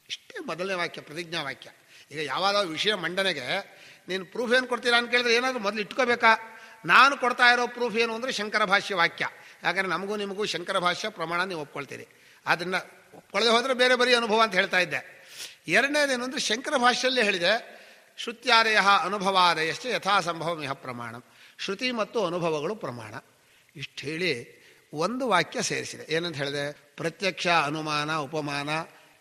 ಇಷ್ಟೇ ಮೊದಲನೇ ವಾಕ್ಯ, ಪ್ರತಿಜ್ಞಾ ವಾಕ್ಯ. ಈಗ ಯಾವಾಗ ವಿಷಯ ಮಂಡನೆಗೆ ನೀನು ಪ್ರೂಫ್ ಏನು ಕೊಡ್ತೀರಾ ಅಂತ ಕೇಳಿದ್ರೆ ಏನಾದರೂ ಮೊದಲು ಇಟ್ಕೋಬೇಕಾ? ನಾನು ಕೊಡ್ತಾ ಇರೋ ಪ್ರೂಫ್ ಏನು ಅಂದರೆ ಶಂಕರ ಭಾಷ್ಯ ವಾಕ್ಯ. ಯಾಕಂದರೆ ನಮಗೂ ನಿಮಗೂ ಶಂಕರ ಭಾಷ್ಯ ಪ್ರಮಾಣ ನೀವು ಒಪ್ಕೊಳ್ತೀರಿ. ಅದನ್ನು ಒಪ್ಕೊಳ್ಳದೆ ಹೋದರೆ ಬೇರೆ ಬರೀ ಅನುಭವ ಅಂತ ಹೇಳ್ತಾ ಇದ್ದೆ. ಎರಡನೇದೇನು ಅಂದರೆ ಶಂಕರ ಭಾಷ್ಯಲ್ಲೇ ಹೇಳಿದೆ, ಶ್ರುತ್ಯಾದಯ ಅನುಭವಾದಯಶ್ಚ ಯಥಾಸಂಭವ ಇಹ ಪ್ರಮಾಣ. ಶ್ರುತಿ ಮತ್ತು ಅನುಭವಗಳು ಪ್ರಮಾಣ. ಇಷ್ಟು ಹೇಳಿ ಒಂದು ವಾಕ್ಯ ಸೇರಿಸಿದೆ. ಏನಂತ ಹೇಳಿದೆ, ಪ್ರತ್ಯಕ್ಷ, ಅನುಮಾನ, ಉಪಮಾನ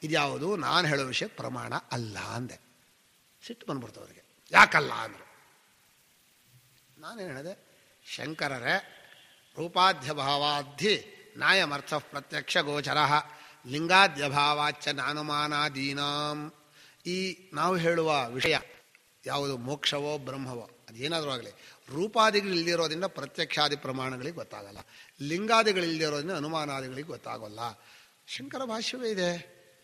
ಇದ್ಯಾವುದು ನಾನು ಹೇಳೋ ವಿಷಯ ಪ್ರಮಾಣ ಅಲ್ಲ ಅಂದೆ. ಸಿಟ್ಟು ಬಂದ್ಬಿಡ್ತು ಅವರಿಗೆ. ಯಾಕಲ್ಲ ಅಂದರು. ನಾನೇನು ಹೇಳಿದೆ, ಶಂಕರರೇ ರೂಪಾಧ್ಯಭಾವಾಧಿ ನಾಯಮರ್ಥ ಪ್ರತ್ಯಕ್ಷ ಗೋಚರ ಲಿಂಗಾದ್ಯಭಾವಾಚ್ಚ ನಾನುಮಾನಾದೀನಾಂ. ಈ ನಾವು ಹೇಳುವ ವಿಷಯ ಯಾವುದು, ಮೋಕ್ಷವೋ ಬ್ರಹ್ಮವೋ ಅದೇನಾದರೂ ಆಗಲಿ, ರೂಪಾದಿಗಳಿಲ್ದಿರೋದ್ರಿಂದ ಪ್ರತ್ಯಕ್ಷಾದಿ ಪ್ರಮಾಣಗಳಿಗೆ ಗೊತ್ತಾಗಲ್ಲ, ಲಿಂಗಾದಿಗಳಿಲ್ದಿರೋದ್ರಿಂದ ಅನುಮಾನಾದಿಗಳಿಗೆ ಗೊತ್ತಾಗೋಲ್ಲ. ಶಂಕರ ಭಾಷ್ಯವೇ ಇದೆ,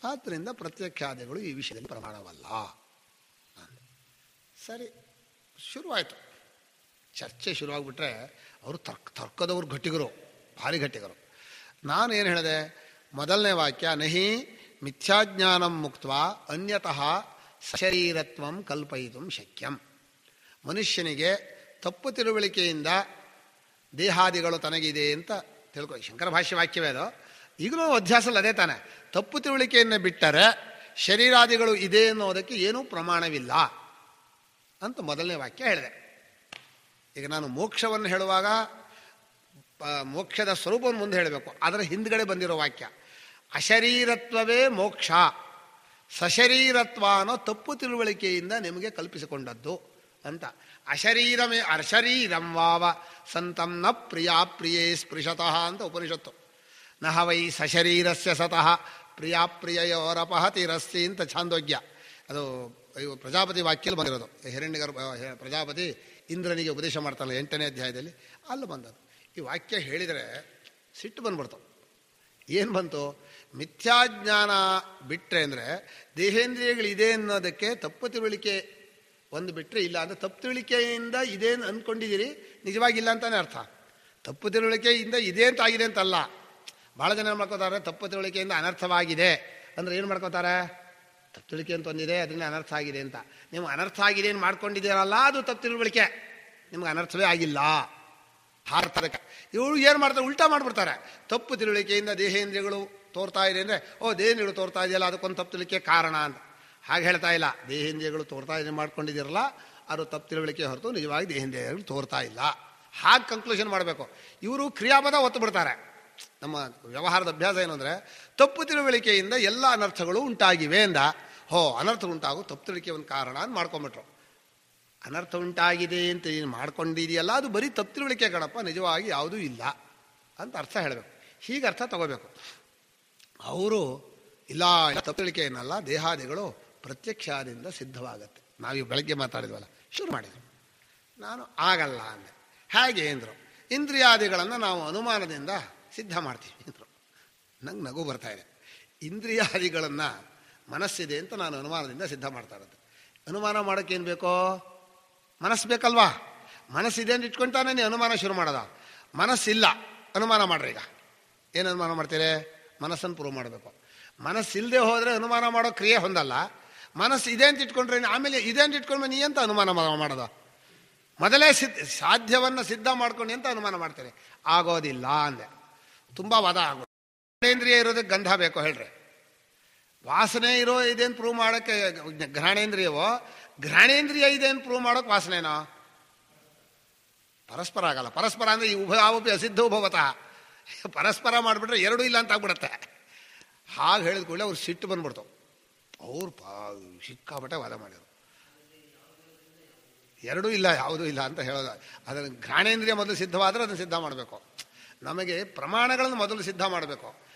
ಆದ್ದರಿಂದ ಪ್ರತ್ಯಕ್ಷಾದಿಗಳು ಈ ವಿಷಯದಲ್ಲಿ ಪ್ರಮಾಣವಲ್ಲ. ಸರಿ, ಶುರುವಾಯಿತು ಚರ್ಚೆ. ಶುರುವಾಗ್ಬಿಟ್ರೆ ಅವರು ತರ್ಕದವ್ರು ಗಟ್ಟಿಗರು, ಭಾರಿ ಗಟ್ಟಿಗರು. ನಾನೇನು ಹೇಳಿದೆ, ಮೊದಲನೇ ವಾಕ್ಯ, ನಹಿ ಮಿಥ್ಯಾಜ್ಞಾನಂ ಮುಕ್ತ್ವಾ ಅನ್ಯತಃ ಸಶರೀರತ್ವಂ ಕಲ್ಪಯಿತು ಶಕ್ಯಂ. ಮನುಷ್ಯನಿಗೆ ತಪ್ಪು ತಿಳುವಳಿಕೆಯಿಂದ ದೇಹಾದಿಗಳು ತನಗಿದೆ ಅಂತ ತಿಳ್ಕೊ. ಶಂಕರ ಭಾಷ್ಯ ವಾಕ್ಯವೇ ಅದು. ಈಗಲೂ ಅಧ್ಯಾಸಲ್ಲಿ ಅದೇ ತಾನೆ. ತಪ್ಪು ತಿಳುವಳಿಕೆಯನ್ನು ಬಿಟ್ಟರೆ ಶರೀರಾದಿಗಳು ಇದೆ ಅನ್ನೋದಕ್ಕೆ ಏನೂ ಪ್ರಮಾಣವಿಲ್ಲ ಅಂತ ಮೊದಲನೇ ವಾಕ್ಯ ಹೇಳಿದೆ. ಈಗ ನಾನು ಮೋಕ್ಷವನ್ನು ಹೇಳುವಾಗ ಮೋಕ್ಷದ ಸ್ವರೂಪವನ್ನು ಮುಂದೆ ಹೇಳಬೇಕು. ಅದರ ಹಿಂದ್ಗಡೆ ಬಂದಿರೋ ವಾಕ್ಯ ಅಶರೀರತ್ವವೇ ಮೋಕ್ಷ, ಸಶರೀರತ್ವ ಅನ್ನೋ ತಪ್ಪು ತಿಳುವಳಿಕೆಯಿಂದ ನಿಮಗೆ ಕಲ್ಪಿಸಿಕೊಂಡದ್ದು ಅಂತ. ಅಶರೀರಂ ವಾವ ಸಂತಂ ನ ಪ್ರಿಯಾ ಪ್ರಿಯೇ ಸ್ಪೃಶತಃ ಅಂತ ಉಪನಿಷತ್ತು. ನಹ ವೈ ಸಶರೀರಸ್ಯ ಸತಃ ಪ್ರಿಯಾ ಪ್ರಿಯಯೋರಪಹತಿರಸ್ತಿ ಅಂತ ಛಾಂದೋಗ್ಯ. ಅದು ಪ್ರಜಾಪತಿ ವಾಕ್ಯಲ್ಲಿ ಬಂದಿರೋದು. ಪ್ರಜಾಪತಿ ಇಂದ್ರನಿಗೆ ಉಪದೇಶ ಮಾಡ್ತಾನಲ್ಲ 8ನೇ ಅಧ್ಯಾಯದಲ್ಲಿ, ಅಲ್ಲಿ ಬಂದದ್ದು. ಈ ವಾಕ್ಯ ಹೇಳಿದರೆ ಸಿಟ್ಟು ಬಂದ್ಬಿಡ್ತು. ಏನು ಬಂತು? ಮಿಥ್ಯಾಜ್ಞಾನ ಬಿಟ್ಟರೆ ಅಂದರೆ ದೇಹೇಂದ್ರಿಯಗಳಿದೆ ಅನ್ನೋದಕ್ಕೆ ತಪ್ಪು ತಿಳುವಳಿಕೆ ಒಂದು ಬಿಟ್ಟರೆ ಇಲ್ಲ. ಅಂದರೆ ತಪ್ಪು ತಿಳುವಳಿಕೆಯಿಂದ ಇದೇನು ಅಂದ್ಕೊಂಡಿದ್ದೀರಿ, ನಿಜವಾಗಿಲ್ಲ ಅಂತಾನೆ ಅರ್ಥ. ತಪ್ಪು ತಿಳುವಳಿಕೆಯಿಂದ ಇದೆ ಅಂತ ಆಗಿದೆ ಅಂತಲ್ಲ. ಭಾಳ ಜನ ಏನು ಮಾಡ್ಕೋತಾರೆ, ತಪ್ಪು ತಿಳುವಳಿಕೆಯಿಂದ ಅನರ್ಥವಾಗಿದೆ ಅಂದರೆ ಏನು ಮಾಡ್ಕೋತಾರೆ, ತಪ್ಪು ತಿಳುವಳಿಕೆ ಅಂತ ಒಂದಿದೆ ಅದರಿಂದ ಅನರ್ಥ ಆಗಿದೆ ಅಂತ. ನೀವು ಅನರ್ಥ ಆಗಿದೆ ಏನು ಮಾಡ್ಕೊಂಡಿದ್ದೀರಲ್ಲ, ಅದು ತಪ್ಪು ತಿಳುವಳಿಕೆ, ನಿಮ್ಗೆ ಅನರ್ಥವೇ ಆಗಿಲ್ಲ. ಹಾರ್ತದಕ್ಕೆ ಇವಳು ಏನು ಮಾಡ್ತಾರೆ, ಉಲ್ಟಾ ಮಾಡಿಬಿಡ್ತಾರೆ. ತಪ್ಪು ತಿಳುವಳಿಕೆಯಿಂದ ದೇಹೇಂದ್ರಿಯಗಳು ತೋರ್ತಾ ಇದೆ ಅಂದರೆ, ದೇಹೇಂದ್ರಿಯಗಳು ತೋರ್ತಾ ಇದೆಯಲ್ಲ ಅದಕ್ಕೊಂದು ತಪ್ಪು ತಿಳುವಳಿಕೆ ಕಾರಣ ಅಂತ. ಹಾಗೆ ಹೇಳ್ತಾ ಇಲ್ಲ. ದೇಹೇಂದ್ರಿಯಗಳು ತೋರ್ತಾ ಇದೆ ಮಾಡ್ಕೊಂಡಿದ್ದೀರಲ್ಲ, ಅದು ತಪ್ಪು ತಿಳುವಳಿಕೆ ಹೊರತು ನಿಜವಾಗಿ ದೇಹೇಂದ್ರಿಯಗಳು ತೋರ್ತಾ ಇಲ್ಲ. ಹಾಗೆ ಕನ್ಕ್ಲೂಷನ್ ಮಾಡಬೇಕು. ಇವರು ಕ್ರಿಯಾಪದ ಒತ್ತು ಬಿಡ್ತಾರೆ. ನಮ್ಮ ವ್ಯವಹಾರದ ಅಭ್ಯಾಸ ಏನು ಅಂದರೆ, ತಪ್ಪು ತಿಳುವಳಿಕೆಯಿಂದ ಎಲ್ಲ ಅನರ್ಥಗಳು ಉಂಟಾಗಿವೆ ಅಂದ. ಅನರ್ಥ ಉಂಟಾಗು ತಪ್ಪು ತಿಳುವಳಿಕೆ ಒಂದು ಕಾರಣ ಅಂತ ಮಾಡ್ಕೊಂಬಿಟ್ರು. ಅನರ್ಥ ಉಂಟಾಗಿದೆ ಅಂತ ಏನು ಮಾಡ್ಕೊಂಡಿದೆಯಲ್ಲ, ಅದು ಬರೀ ತಪ್ಪು ತಿಳುವಳಿಕೆ ಕಣಪ್ಪ, ನಿಜವಾಗಿ ಯಾವುದೂ ಇಲ್ಲ ಅಂತ ಅರ್ಥ ಹೇಳಬೇಕು. ಹೀಗೆ ಅರ್ಥ ತಗೋಬೇಕು. ಅವರು ಇಲ್ಲ, ತಪ್ಪು ತಿಳುವಳಿಕೆ ಏನಲ್ಲ, ದೇಹಾದಿಗಳು ಪ್ರತ್ಯಕ್ಷದಿಂದ ಸಿದ್ಧವಾಗತ್ತೆ. ನಾವು ಬೆಳಗ್ಗೆ ಮಾತಾಡಿದ್ವಲ್ಲ, ಶುರು ಮಾಡಿದ್ರು. ನಾನು ಆಗಲ್ಲ ಅಂದೆ. ಹೇಗೆ ಅಂದರು, ಇಂದ್ರಿಯಾದಿಗಳನ್ನು ನಾವು ಅನುಮಾನದಿಂದ ಸಿದ್ಧ ಮಾಡ್ತೀವಿ ಅಂದರು. ನಂಗೆ ನಗು ಬರ್ತಾ ಇದೆ. ಇಂದ್ರಿಯಾದಿಗಳನ್ನು ಮನಸ್ಸಿದೆ ಅಂತ ನಾನು ಅನುಮಾನದಿಂದ ಸಿದ್ಧ ಮಾಡ್ತಾ ಇರೋದು. ಅನುಮಾನ ಮಾಡೋಕ್ಕೇನು ಬೇಕೋ, ಮನಸ್ಸು ಬೇಕಲ್ವಾ? ಮನಸ್ಸಿದೆ ಅಂತ ಇಟ್ಕೊಳ್ತಾನೆ ನೀವು ಅನುಮಾನ ಶುರು ಮಾಡೋದ. ಮನಸ್ಸಿಲ್ಲ, ಅನುಮಾನ ಮಾಡ್ರಿ. ಈಗ ಏನು ಅನುಮಾನ ಮಾಡ್ತೀರಿ? ಮನಸ್ಸನ್ನು ಪ್ರೂವ್ ಮಾಡಬೇಕು. ಮನಸ್ಸಿಲ್ಲದೆ ಹೋದರೆ ಅನುಮಾನ ಮಾಡೋ ಕ್ರಿಯೆ ಹೊಂದಲ್ಲ. ಮನಸ್ಸು ಇದೆ ಅಂತ ಇಟ್ಕೊಂಡ್ರೆ ಆಮೇಲೆ ಇದೆ ಅಂತ ಇಟ್ಕೊಂಡ್ರೆ ನೀ ಅಂತ ಅನುಮಾನ ಮಾಡೋದು? ಮೊದಲೇ ಸಾಧ್ಯವನ್ನು ಸಿದ್ಧ ಮಾಡ್ಕೊಂಡು ಅಂತ ಅನುಮಾನ ಮಾಡ್ತಾರೆ. ಆಗೋದಿಲ್ಲ ಅಂದೆ. ತುಂಬ ವಾದ ಆಗೋದು. ಘ್ರಾಣೇಂದ್ರಿಯ ಇರೋದಕ್ಕೆ ಗಂಧ ಬೇಕೋ ಹೇಳ್ರಿ? ವಾಸನೆ ಇರೋ ಇದೇನು ಪ್ರೂವ್ ಮಾಡೋಕ್ಕೆ ಘ್ರಾಣೇಂದ್ರಿಯವೋ? ಘ್ರಾಣೇಂದ್ರಿಯ ಇದೇನು ಪ್ರೂವ್ ಮಾಡೋಕೆ ವಾಸನೆನೋ? ಪರಸ್ಪರ ಆಗಲ್ಲ. ಪರಸ್ಪರ ಅಂದರೆ ಈ ಉಭಯಾವಪಿ ಅಸಿದ್ಧ ಉಭವತಃ. ಪರಸ್ಪರ ಮಾಡಿಬಿಟ್ರೆ ಎರಡೂ ಇಲ್ಲ ಅಂತ ಆಗ್ಬಿಡತ್ತೆ. ಹಾಗೆ ಹೇಳಿದ ಕೂಡಲೇ ಅವ್ರು ಸಿಟ್ಟು ಬಂದ್ಬಿಡ್ತು. ಅವ್ರು ಸಿಕ್ಕಾಬಟ್ಟೆ ವಾದ ಮಾಡಿದ್ರು. ಎರಡೂ ಇಲ್ಲ, ಯಾವುದೂ ಇಲ್ಲ ಅಂತ ಹೇಳೋದು. ಅದನ್ನು ಘ್ರಾಣೇಂದ್ರಿಯ ಮೊದಲು ಸಿದ್ಧವಾದರೆ ಅದನ್ನು ಸಿದ್ಧ ಮಾಡಬೇಕು. ನಮಗೆ ಪ್ರಮಾಣಗಳನ್ನು ಮೊದಲು ಸಿದ್ಧ ಮಾಡಬೇಕು,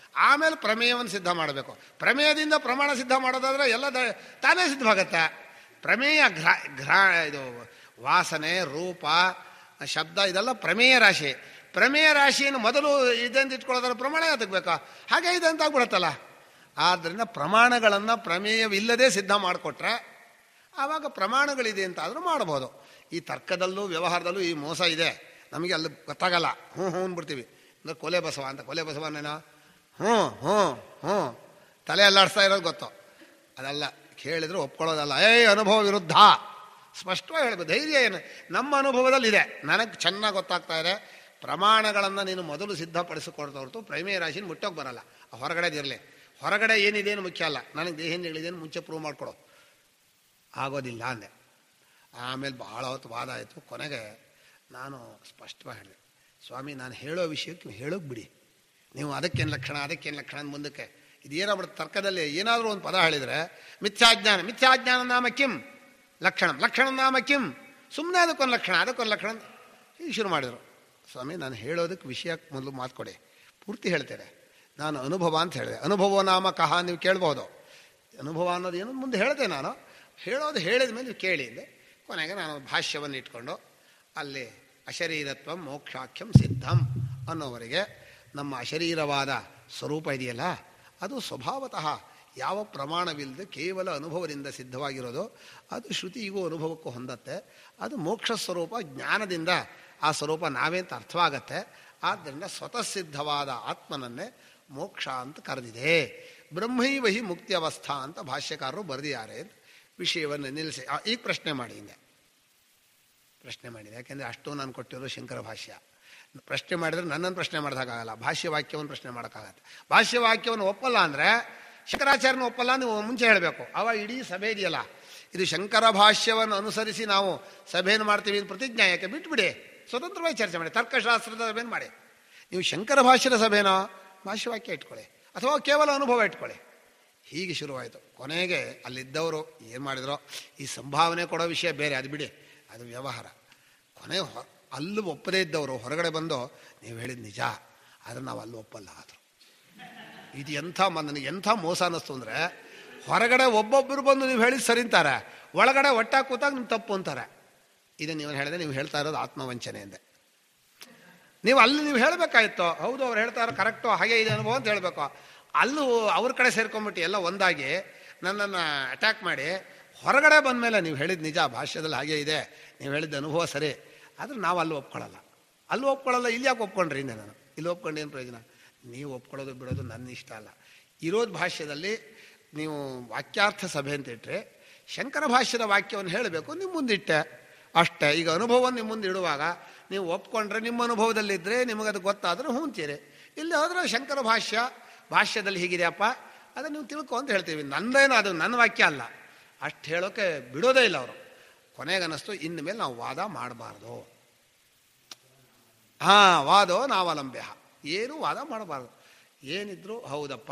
ಆಮೇಲೆ ಪ್ರಮೇಯವನ್ನು ಸಿದ್ಧ ಮಾಡಬೇಕು. ಪ್ರಮೇಯದಿಂದ ಪ್ರಮಾಣ ಸಿದ್ಧ ಮಾಡೋದಾದ್ರೆ ಎಲ್ಲ ತಾನೇ ಸಿದ್ಧವಾಗತ್ತೆ. ಪ್ರಮೇಯ ಇದು ವಾಸನೆ, ರೂಪ, ಶಬ್ದ ಇದೆಲ್ಲ ಪ್ರಮೇಯ ರಾಶಿ. ಪ್ರಮೇಯ ರಾಶಿಯನ್ನು ಮೊದಲು ಇದೆಂದು ಇಟ್ಕೊಳ್ಳೋದ್ರ ಪ್ರಮಾಣ ತೆಗಬೇಕಾ? ಹಾಗೆ ಇದೆ ಅಂತ ಆಗ್ಬಿಡತ್ತಲ್ಲ. ಆದ್ದರಿಂದ ಪ್ರಮಾಣಗಳನ್ನು ಪ್ರಮೇಯವಿಲ್ಲದೆ ಸಿದ್ಧ ಮಾಡಿಕೊಟ್ರೆ ಆವಾಗ ಪ್ರಮಾಣಗಳಿದೆ ಅಂತ ಆದರೂ ಮಾಡ್ಬೋದು. ಈ ತರ್ಕದಲ್ಲೂ ವ್ಯವಹಾರದಲ್ಲೂ ಈ ಮೋಸ ಇದೆ. ನಮಗೆ ಅಲ್ಲಿ ಗೊತ್ತಾಗಲ್ಲ. ಹ್ಞೂ ಅಂದ್ಬಿಡ್ತೀವಿ. ಅಂದರೆ ಕೊಲೆ ಬಸವ ಅಂತ. ಕೊಲೆ ಬಸವನೇನೋ ಹ್ಞೂ ತಲೆ ಅಲ್ಲಾಡಿಸ್ತಾ ಇರೋದು ಗೊತ್ತು. ಅದೆಲ್ಲ ಕೇಳಿದ್ರೆ ಒಪ್ಕೊಳ್ಳೋದಲ್ಲ. ಅನುಭವ ವಿರುದ್ಧ ಸ್ಪಷ್ಟವಾಗಿ ಹೇಳಬೇಕು. ಧೈರ್ಯ ಏನು? ನಮ್ಮ ಅನುಭವದಲ್ಲಿದೆ, ನನಗೆ ಚೆನ್ನಾಗಿ ಗೊತ್ತಾಗ್ತಾ ಇದೆ. ಪ್ರಮಾಣಗಳನ್ನು ನೀನು ಮೊದಲು ಸಿದ್ಧಪಡಿಸಿಕೊಡ್ತಾ ಹೊರತು ಪ್ರಮೇಯ ರಾಶಿನ ಮುಟ್ಟೋಕೆ ಬರಲ್ಲ. ಹೊರಗಡೆದಿರಲಿ. ಹೊರಗಡೆ ಏನಿದೇನು ಮುಖ್ಯ ಅಲ್ಲ, ನನಗೆ ದೇಹೇಂದ್ರಿಯಗಳಿದೇನು ಮುಂಚೆ ಪ್ರೂವ್ ಮಾಡಿಕೊಡೋ. ಆಗೋದಿಲ್ಲ ಅಂದೆ. ಆಮೇಲೆ ಭಾಳ ಹೊತ್ತು ವಾದ ಆಯಿತು. ಕೊನೆಗೆ ನಾನು ಸ್ಪಷ್ಟವಾಗಿ ಹೇಳಿದೆ, ಸ್ವಾಮಿ ನಾನು ಹೇಳೋ ವಿಷಯಕ್ಕೆ ಹೇಳೋಕೆ ಬಿಡಿ. ನೀವು ಅದಕ್ಕೇನು ಲಕ್ಷಣ ಅಂತ ಮುಂದಕ್ಕೆ ಇದೇನಾಗ್ಬಿಡುತ್ತೆ. ತರ್ಕದಲ್ಲಿ ಏನಾದರೂ ಒಂದು ಪದ ಹೇಳಿದರೆ ಮಿಥ್ಯಾಜ್ಞಾನ ನಾಮ ಕಿಂ ಲಕ್ಷಣ ನಾಮ ಕಿಂ, ಸುಮ್ಮನೆ ಅದಕ್ಕೊಂದು ಲಕ್ಷಣ ಹೀಗೆ ಶುರು ಮಾಡಿದರು. ಸ್ವಾಮಿ ನಾನು ಹೇಳೋದಕ್ಕೆ ವಿಷಯಕ್ಕೆ ಮೊದಲು ಮಾತು ಕೊಡಿ, ಪೂರ್ತಿ ಹೇಳ್ತೇನೆ. ನಾನು ಅನುಭವ ಅಂತ ಹೇಳಿದೆ. ಅನುಭವ ನಾಮ ಕಹ ನೀವು ಕೇಳ್ಬೋದು. ಅನುಭವ ಅನ್ನೋದು ಏನು ಮುಂದೆ ಹೇಳಿದೆ. ನಾನು ಹೇಳೋದು ಹೇಳಿದ ಮೇಲೆ ನೀವು ಕೇಳಿ ಅಂದೆ. ಕೊನೆಗೆ ನಾನು ಭಾಷ್ಯವನ್ನು ಇಟ್ಕೊಂಡು ಅಲ್ಲಿ ಅಶರೀರತ್ವ ಮೋಕ್ಷಾಖ್ಯಂ ಸಿದ್ಧಂ ಅನ್ನೋವರೆಗೆ ನಮ್ಮ ಅಶರೀರವಾದ ಸ್ವರೂಪ ಇದೆಯಲ್ಲ, ಅದು ಸ್ವಭಾವತಃ ಯಾವ ಪ್ರಮಾಣವಿಲ್ಲದೆ ಕೇವಲ ಅನುಭವದಿಂದ ಸಿದ್ಧವಾಗಿರೋದು. ಅದು ಶ್ರುತಿಗೂ ಅನುಭವಕ್ಕೂ ಹೊಂದತ್ತೆ. ಅದು ಮೋಕ್ಷ ಸ್ವರೂಪ. ಜ್ಞಾನದಿಂದ ಆ ಸ್ವರೂಪ ನಾವೇಂತ ಅರ್ಥವಾಗತ್ತೆ. ಆದ್ದರಿಂದ ಸ್ವತಃ ಸಿದ್ಧವಾದ ಆತ್ಮನನ್ನೇ ಮೋಕ್ಷ ಅಂತ ಕರೆದಿದೆ. ಬ್ರಹ್ಮೈವಹಿ ಮುಕ್ತಿ ಅವಸ್ಥಾ ಅಂತ ಭಾಷ್ಯಕಾರರು ಬರೆದಿದ್ದಾರೆ. ವಿಷಯವನ್ನು ನಿಲ್ಲಿಸಿ ಈಗ ಪ್ರಶ್ನೆ ಮಾಡಿದೆ. ಯಾಕೆಂದರೆ ಅಷ್ಟು ನಾನು ಕೊಟ್ಟಿರೋ ಶಂಕರ ಭಾಷ್ಯ. ಪ್ರಶ್ನೆ ಮಾಡಿದರೆ ನನ್ನನ್ನು ಪ್ರಶ್ನೆ ಮಾಡೋಕ್ಕಾಗಲ್ಲ, ಭಾಷ್ಯವಾಕ್ಯವನ್ನು ಪ್ರಶ್ನೆ ಮಾಡೋಕ್ಕಾಗತ್ತೆ. ಭಾಷ್ಯವಾಕ್ಯವನ್ನು ಒಪ್ಪಲ್ಲ ಅಂದರೆ ಶಂಕರಾಚಾರ್ಯನ ಒಪ್ಪಲ್ಲ ನೀವು ಮುಂಚೆ ಹೇಳಬೇಕು. ಅವ ಇಡೀ ಸಭೆ ಇದೆಯಲ್ಲ, ಇದು ಶಂಕರ ಭಾಷ್ಯವನ್ನು ಅನುಸರಿಸಿ ನಾವು ಸಭೆಯನ್ನು ಮಾಡ್ತೀವಿ ಅಂತ ಪ್ರತಿಜ್ಞೆ ಯಾಕೆ ಬಿಟ್ಬಿಡಿ. ಸ್ವತಂತ್ರವಾಗಿ ಚರ್ಚೆ ಮಾಡಿ. ತರ್ಕಶಾಸ್ತ್ರದ ಸಭೆಯನ್ನು ಮಾಡಿ. ನೀವು ಶಂಕರ ಭಾಷ್ಯದ ಸಭೆನೋ ಭಾಷ್ಯವಾಕ್ಯ ಇಟ್ಕೊಳ್ಳಿ, ಅಥವಾ ಕೇವಲ ಅನುಭವ ಇಟ್ಕೊಳ್ಳಿ. ಹೀಗೆ ಶುರುವಾಯಿತು. ಕೊನೆಗೆ ಅಲ್ಲಿದ್ದವರು ಏನು ಮಾಡಿದ್ರು, ಈ ಸಂಭಾವನೆ ಕೊಡೋ ವಿಷಯ ಬೇರೆ, ಅದು ಬಿಡಿ, ಅದು ವ್ಯವಹಾರ. ಕೊನೆಗೆ ಅಲ್ಲೂ ಒಪ್ಪದೇ ಇದ್ದವರು ಹೊರಗಡೆ ಬಂದು ನೀವು ಹೇಳಿದ ನಿಜ, ಆದರೆ ನಾವು ಅಲ್ಲಿ ಒಪ್ಪಲ್ಲ ಆದರು. ಇದು ನನಗೆ ಎಂಥ ಮೋಸ ಅನ್ನಿಸ್ತು ಅಂದರೆ, ಹೊರಗಡೆ ಒಬ್ಬೊಬ್ಬರು ಬಂದು ನೀವು ಹೇಳಿದ ಸರಿಂತಾರೆ, ಒಳಗಡೆ ಒಟ್ಟಾಗಿ ಕೂತಾಗ ನೀವು ತಪ್ಪು ಅಂತಾರೆ. ಇದನ್ನು ನೀವು ಹೇಳಿದೆ, ನೀವು ಹೇಳ್ತಾ ಇರೋದು ಆತ್ಮವಂಚನೆ ಎಂದೆ. ನೀವು ಅಲ್ಲಿ ನೀವು ಹೇಳಬೇಕಾಗಿತ್ತು, ಹೌದು ಅವ್ರು ಹೇಳ್ತಾರೆ ಕರೆಕ್ಟು, ಹಾಗೆ ಇದೆ ಅನುಭವ ಅಂತ ಹೇಳಬೇಕು. ಅಲ್ಲೂ ಅವ್ರ ಕಡೆ ಸೇರ್ಕೊಂಡ್ಬಿಟ್ಟು ಎಲ್ಲ ಒಂದಾಗಿ ನನ್ನನ್ನು ಅಟ್ಯಾಕ್ ಮಾಡಿ ಹೊರಗಡೆ ಬಂದಮೇಲೆ ನೀವು ಹೇಳಿದ ನಿಜ, ಭಾಷ್ಯದಲ್ಲಿ ಹಾಗೆ ಇದೆ, ನೀವು ಹೇಳಿದ ಅನುಭವ ಸರಿ, ಆದರೆ ನಾವು ಅಲ್ಲಿ ಒಪ್ಕೊಳ್ಳಲ್ಲ. ಅಲ್ಲಿ ಒಪ್ಕೊಳ್ಳಲ್ಲ, ಇಲ್ಲಿ ಯಾಕೆ ಒಪ್ಕೊಂಡ್ರಿ ಹಿಂದೆ ನಾನು? ಇಲ್ಲಿ ಒಪ್ಕೊಂಡು ಏನು ಪ್ರಯೋಜನ? ನೀವು ಒಪ್ಕೊಳ್ಳೋದು ಬಿಡೋದು ನನ್ನ ಇಷ್ಟ ಅಲ್ಲ. ಇರೋದು ಭಾಷ್ಯದಲ್ಲಿ ನೀವು ವಾಕ್ಯಾರ್ಥ ಸಭೆ ಅಂತ ಇಟ್ಟರೆ ಶಂಕರ ಭಾಷ್ಯದ ವಾಕ್ಯವನ್ನು ಹೇಳಬೇಕು, ನಿಮ್ಮ ಮುಂದಿಟ್ಟೆ ಅಷ್ಟೇ. ಈಗ ಅನುಭವವನ್ನು ನಿಮ್ಮ ಮುಂದೆ ಇಡುವಾಗ ನೀವು ಒಪ್ಕೊಂಡ್ರೆ, ನಿಮ್ಮ ಅನುಭವದಲ್ಲಿದ್ದರೆ ನಿಮಗದು ಗೊತ್ತಾದರೆ ಹೂಂತೀರಿ. ಇಲ್ಲಿ ಹೋದ್ರೆ ಶಂಕರ ಭಾಷ್ಯದಲ್ಲಿ ಹೀಗಿದೆಯಪ್ಪ, ಅದನ್ನು ನೀವು ತಿಳ್ಕೊ ಅಂತ ಹೇಳ್ತೀವಿ. ನಂದೇನೋ ಅದು ನನ್ನ ವಾಕ್ಯ ಅಲ್ಲ, ಅಷ್ಟು ಹೇಳೋಕ್ಕೆ ಬಿಡೋದೇ ಇಲ್ಲ ಅವರು. ಕೊನೆಗನ್ನಿಸ್ತು ಇನ್ನು ಮೇಲೆ ನಾವು ವಾದ ಮಾಡಬಾರ್ದು. ವಾದೋ ನಾವಲಂಬ್ಯ, ಏನೂ ವಾದ ಮಾಡಬಾರ್ದು. ಏನಿದ್ರು ಹೌದಪ್ಪ,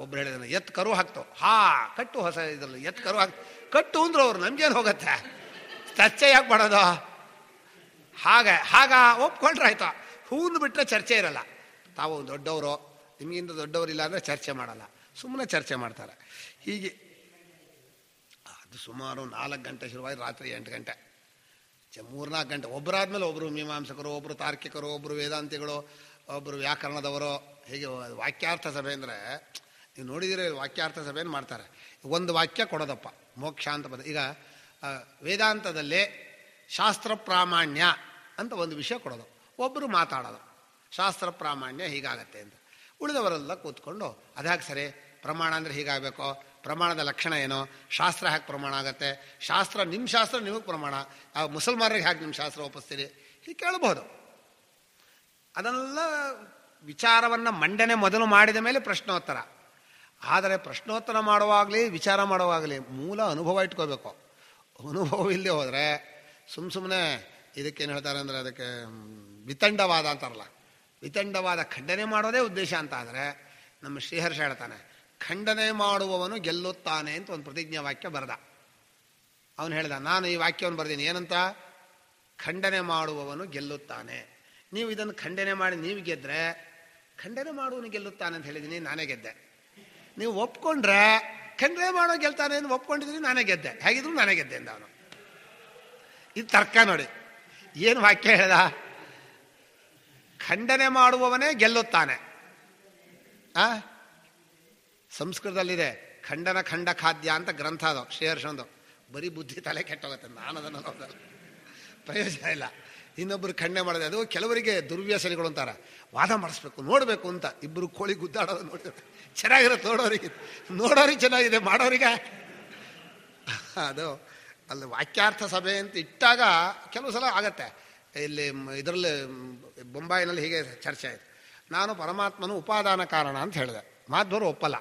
ಒಬ್ರು ಹೇಳಿದಾನೆ ಎತ್ತು ಕರು ಹಾಕ್ತು, ಕಟ್ಟು ಹೊಸ ಇದ್ರಲ್ಲಿ ಎತ್ತು ಕರು ಕಟ್ಟು ಅಂದ್ರು ಅವ್ರು, ನಮ್ಗೇನು ಹೋಗತ್ತೆ, ಚರ್ಚೆ ಯಾಕೆ ಮಾಡೋದು? ಹಾಗ ಒಪ್ಕೊಂಡ್ರೆ ಆಯ್ತಾ, ಹೂನು ಬಿಟ್ಟರೆ ಚರ್ಚೆ ಇರಲ್ಲ. ತಾವು ದೊಡ್ಡವರು, ನಿಮಗಿಂತ ದೊಡ್ಡವರಿಲ್ಲ ಅಂದರೆ ಚರ್ಚೆ ಮಾಡಲ್ಲ, ಸುಮ್ಮನೆ ಚರ್ಚೆ ಮಾಡ್ತಾರೆ. ಹೀಗೆ ಅದು ಸುಮಾರು 4 ಗಂಟೆ ಶುರುವಾಗಿ ರಾತ್ರಿ 8 ಗಂಟೆ, 3-4 ಗಂಟೆ. ಒಬ್ಬರಾದ್ಮೇಲೆ ಒಬ್ಬರು ಮೀಮಾಂಸಕರು, ಒಬ್ಬರು ತಾರ್ಕಿಕರು, ಒಬ್ಬರು ವೇದಾಂತಿಗಳು, ಒಬ್ಬರು ವ್ಯಾಕರಣದವರು. ಹೀಗೆ ವಾಕ್ಯಾರ್ಥ ಸಭೆ ಅಂದರೆ ನೀವು ನೋಡಿದರೆ ವಾಕ್ಯಾರ್ಥ ಸಭೆಯನ್ನು ಮಾಡ್ತಾರೆ. ಒಂದು ವಾಕ್ಯ ಕೊಡೋದಪ್ಪ, ಮೋಕ್ಷ ಅಂತ ಪದ. ಈಗ ವೇದಾಂತದಲ್ಲಿ ಶಾಸ್ತ್ರ ಪ್ರಾಮಾಣ್ಯ ಅಂತ ಒಂದು ವಿಷಯ ಕೊಡೋದು, ಒಬ್ಬರು ಮಾತಾಡೋದು ಶಾಸ್ತ್ರ ಪ್ರಾಮಾಣ್ಯ ಹೀಗಾಗತ್ತೆ ಅಂತ. ಉಳಿದವರೆಲ್ಲ ಕೂತ್ಕೊಂಡು ಅದ್ಯಾಕೆ ಸರಿ, ಪ್ರಮಾಣ ಅಂದರೆ ಹೀಗಾಗಬೇಕು, ಪ್ರಮಾಣದ ಲಕ್ಷಣ ಏನು, ಶಾಸ್ತ್ರ ಹ್ಯಾಕೆ ಪ್ರಮಾಣ ಆಗತ್ತೆ, ಶಾಸ್ತ್ರ ನಿಮ್ಮ ಶಾಸ್ತ್ರ ನಿಮಗೆ ಪ್ರಮಾಣ, ಮುಸಲ್ಮಾನರಿಗೆ ಹ್ಯಾಕೆ ನಿಮ್ಮ ಶಾಸ್ತ್ರ ಒಪ್ಪಿಸ್ತೀರಿ, ಹೀಗೆ ಕೇಳಬಹುದು. ಅದನ್ನೆಲ್ಲ ವಿಚಾರವನ್ನು ಮಂಡನೆ ಮೊದಲು ಮಾಡಿದ ಮೇಲೆ ಪ್ರಶ್ನೋತ್ತರ. ಆದರೆ ಪ್ರಶ್ನೋತ್ತರ ಮಾಡುವಾಗಲಿ ವಿಚಾರ ಮಾಡುವಾಗಲಿ ಮೂಲ ಅನುಭವ ಇಟ್ಕೋಬೇಕು. ಅನುಭವ ಇಲ್ಲದೆ ಹೋದರೆ ಸುಮ್ಮನೆ ಇದಕ್ಕೇನು ಹೇಳ್ತಾರೆ ಅಂದರೆ, ಅದಕ್ಕೆ ವಿತಂಡವಾದ ಅಂತಾರಲ್ಲ, ವಿತಂಡವಾದ ಖಂಡನೆ ಮಾಡೋದೇ ಉದ್ದೇಶ ಅಂತ ಆದರೆ, ನಮ್ಮ ಶ್ರೀಹರ್ಷ ಹೇಳ್ತಾನೆ, ಖಂಡನೆ ಮಾಡುವವನು ಗೆಲ್ಲುತ್ತಾನೆ ಅಂತ ಒಂದು ಪ್ರತಿಜ್ಞಾ ವಾಕ್ಯ ಬರೆದ. ಅವನು ಹೇಳ್ದ, ನಾನು ಈ ವಾಕ್ಯವನ್ನು ಬರೆದೀನಿ, ಏನಂತ, ಖಂಡನೆ ಮಾಡುವವನು ಗೆಲ್ಲುತ್ತಾನೆ. ನೀವು ಇದನ್ನು ಖಂಡನೆ ಮಾಡಿ ನೀವು ಗೆದ್ದರೆ, ಖಂಡನೆ ಮಾಡುವವನು ಗೆಲ್ಲುತ್ತಾನೆ ಅಂತ ಹೇಳಿದ್ದೀನಿ, ನಾನೇ ಗೆದ್ದೆ. ನೀವು ಒಪ್ಕೊಂಡ್ರೆ ಖಂಡನೆ ಮಾಡೋ ಗೆಲ್ತಾನೆ ಅಂತ ಒಪ್ಕೊಂಡಿದ್ದೀನಿ, ನಾನೇ ಗೆದ್ದೆ, ಹೇಗಿದ್ರು ನಾನೇ ಗೆದ್ದೆ ಅಂದ ಅವನು. ಇದು ತರ್ಕ ನೋಡಿ, ಏನು ವಾಕ್ಯ ಹೇಳ್ದ, ಖಂಡನೆ ಮಾಡುವವನೇ ಗೆಲ್ಲುತ್ತಾನೆ. ಸಂಸ್ಕೃತದಲ್ಲಿದೆ ಖಂಡನ ಖಂಡ ಖಾದ್ಯ ಅಂತ ಗ್ರಂಥ, ಅದು ಶ್ರೀಹರ್ಷಂದು. ಬರೀ ಬುದ್ಧಿ ತಲೆ ಕೆಟ್ಟೋಗುತ್ತೆ, ನಾನು ಅದನ್ನು ನೋಡೋದಲ್ಲ, ಪ್ರಯೋಜನ ಇಲ್ಲ. ಇನ್ನೊಬ್ಬರು ಖಂಡನೆ ಮಾಡೋದು, ಅದು ಕೆಲವರಿಗೆ ದುರ್ವ್ಯಸನಿಗಳು ಅಂತಾರೆ, ವಾದ ಮಾಡಿಸ್ಬೇಕು ನೋಡಬೇಕು ಅಂತ. ಇಬ್ಬರು ಕೋಳಿ ಗುದ್ದಾಡೋದು ನೋಡಿರುತ್ತೆ, ಚೆನ್ನಾಗಿರುತ್ತೆ ನೋಡೋರಿಗೆ ಚೆನ್ನಾಗಿದೆ, ಮಾಡೋರಿಗೆ ಅದು ಅಲ್ಲಿ ವಾಕ್ಯಾರ್ಥ ಸಭೆ ಅಂತ ಇಟ್ಟಾಗ ಕೆಲವು ಸಲ ಆಗತ್ತೆ. ಇಲ್ಲಿ ಇದರಲ್ಲಿ ಬೊಂಬಾಯಿನಲ್ಲಿ ಹೀಗೆ ಚರ್ಚೆ ಆಯಿತು. ನಾನು ಪರಮಾತ್ಮನು ಉಪಾದಾನ ಕಾರಣ ಅಂತ ಹೇಳಿದೆ, ಮಾಧ್ವರು ಒಪ್ಪಲ್ಲ,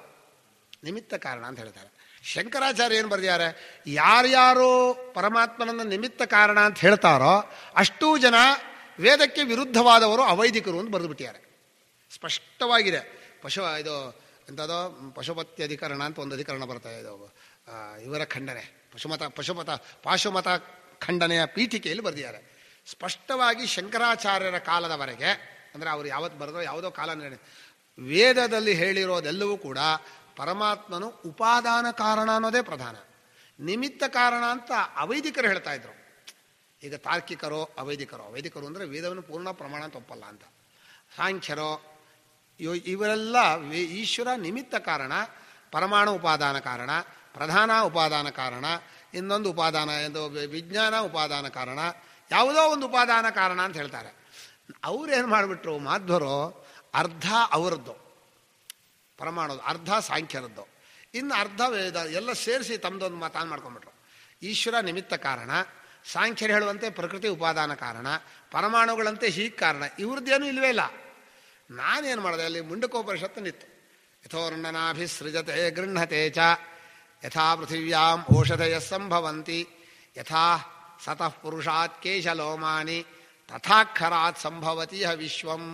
ನಿಮಿತ್ತ ಕಾರಣ ಅಂತ ಹೇಳ್ತಾರೆ. ಶಂಕರಾಚಾರ್ಯ ಏನು ಬರೆದಿದ್ದಾರೆ, ಯಾರ್ಯಾರು ಪರಮಾತ್ಮನನ್ನು ನಿಮಿತ್ತ ಕಾರಣ ಅಂತ ಹೇಳ್ತಾರೋ ಅಷ್ಟೂ ಜನ ವೇದಕ್ಕೆ ವಿರುದ್ಧವಾದವರು, ಅವೈದಿಕರು ಅಂತ ಬರೆದುಬಿಟ್ಟಿದ್ದಾರೆ. ಸ್ಪಷ್ಟವಾಗಿದೆ. ಇದು ಎಂಥದೋ ಪಶುಪತ್ಯಧಿಕರಣ ಅಂತ ಒಂದು ಅಧಿಕರಣ ಬರ್ತಾಯಿದೆ, ಇದು ಇವರ ಖಂಡನೆ, ಪಾಶುಮತ ಖಂಡನೆಯ ಪೀಠಿಕೆಯಲ್ಲಿ ಬರೆದಿದ್ದಾರೆ. ಸ್ಪಷ್ಟವಾಗಿ ಶಂಕರಾಚಾರ್ಯರ ಕಾಲದವರೆಗೆ, ಅಂದರೆ ಅವರು ಯಾವತ್ತು ಬರೆದೋ ಯಾವುದೋ ಕಾಲ ವೇದದಲ್ಲಿ ಹೇಳಿರೋದೆಲ್ಲವೂ ಕೂಡ ಪರಮಾತ್ಮನು ಉಪಾದಾನ ಕಾರಣ ಅನ್ನೋದೇ ಪ್ರಧಾನ, ನಿಮಿತ್ತ ಕಾರಣ ಅಂತ ಅವೈದಿಕರು ಹೇಳ್ತಾ ಇದ್ರು. ಈಗ ತಾರ್ಕಿಕರು, ಅವೈದಿಕರು ಅಂದರೆ ವೇದವನ್ನು ಪೂರ್ಣ ಪ್ರಮಾಣ ಅಂತ ಒಪ್ಪಲ್ಲ ಅಂತ. ಸಾಂಖ್ಯರೋ, ಇವರೆಲ್ಲ ಈಶ್ವರ ನಿಮಿತ್ತ ಕಾರಣ, ಪರಮಾಣು ಉಪಾದಾನ ಕಾರಣ, ಪ್ರಧಾನ ಉಪಾದಾನ ಕಾರಣ, ಇನ್ನೊಂದು ಉಪಾದಾನ ಎಂದು ವಿಜ್ಞಾನ ಉಪಾದಾನ ಕಾರಣ, ಯಾವುದೋ ಒಂದು ಉಪಾದಾನ ಕಾರಣ ಅಂತ ಹೇಳ್ತಾರೆ. ಅವ್ರೇನು ಮಾಡಿಬಿಟ್ರು ಮಾಧ್ವರು, ಅರ್ಧ ಅವರದ್ದು ಪರಮಾಣುದು, ಅರ್ಧ ಸಾಂಖ್ಯರದ್ದು, ಇನ್ನು ಅರ್ಧ ವೇದ, ಎಲ್ಲ ಸೇರಿಸಿ ತಮ್ಮದೊಂದು ಮಾತಾನು ಮಾಡ್ಕೊಂಡ್ಬಿಟ್ರು. ಈಶ್ವರ ನಿಮಿತ್ತ ಕಾರಣ, ಸಾಂಖ್ಯರು ಹೇಳುವಂತೆ ಪ್ರಕೃತಿ ಉಪಾದಾನ ಕಾರಣ, ಪರಮಾಣುಗಳಂತೆ ಹೀಗೆ ಕಾರಣ. ಇವ್ರದ್ದೇನೂ ಇಲ್ಲವೇ ಇಲ್ಲ. ನಾನೇನು ಮಾಡಿದೆ, ಅಲ್ಲಿ ಮುಂಡಕೋಪನಿಷತ್ತು ನಿತ್ತು. ಯಥೋರ್ಣನಾಭಿಸೃಜತೆ ಗೃಹತೆ ಚ ಯಥಾ ಪೃಥಿವ್ಯಾಂ ಓಷಧಯ ಸಂಭವಂತಿ ಯಥಾ ಸತಃ ಪುರುಷಾತ್ ಕೇಶಲೋಮಾನಿ ತಥಾಕ್ಷರಾತ್ ಸಂಭವತಿ ವಿಶ್ವಂ.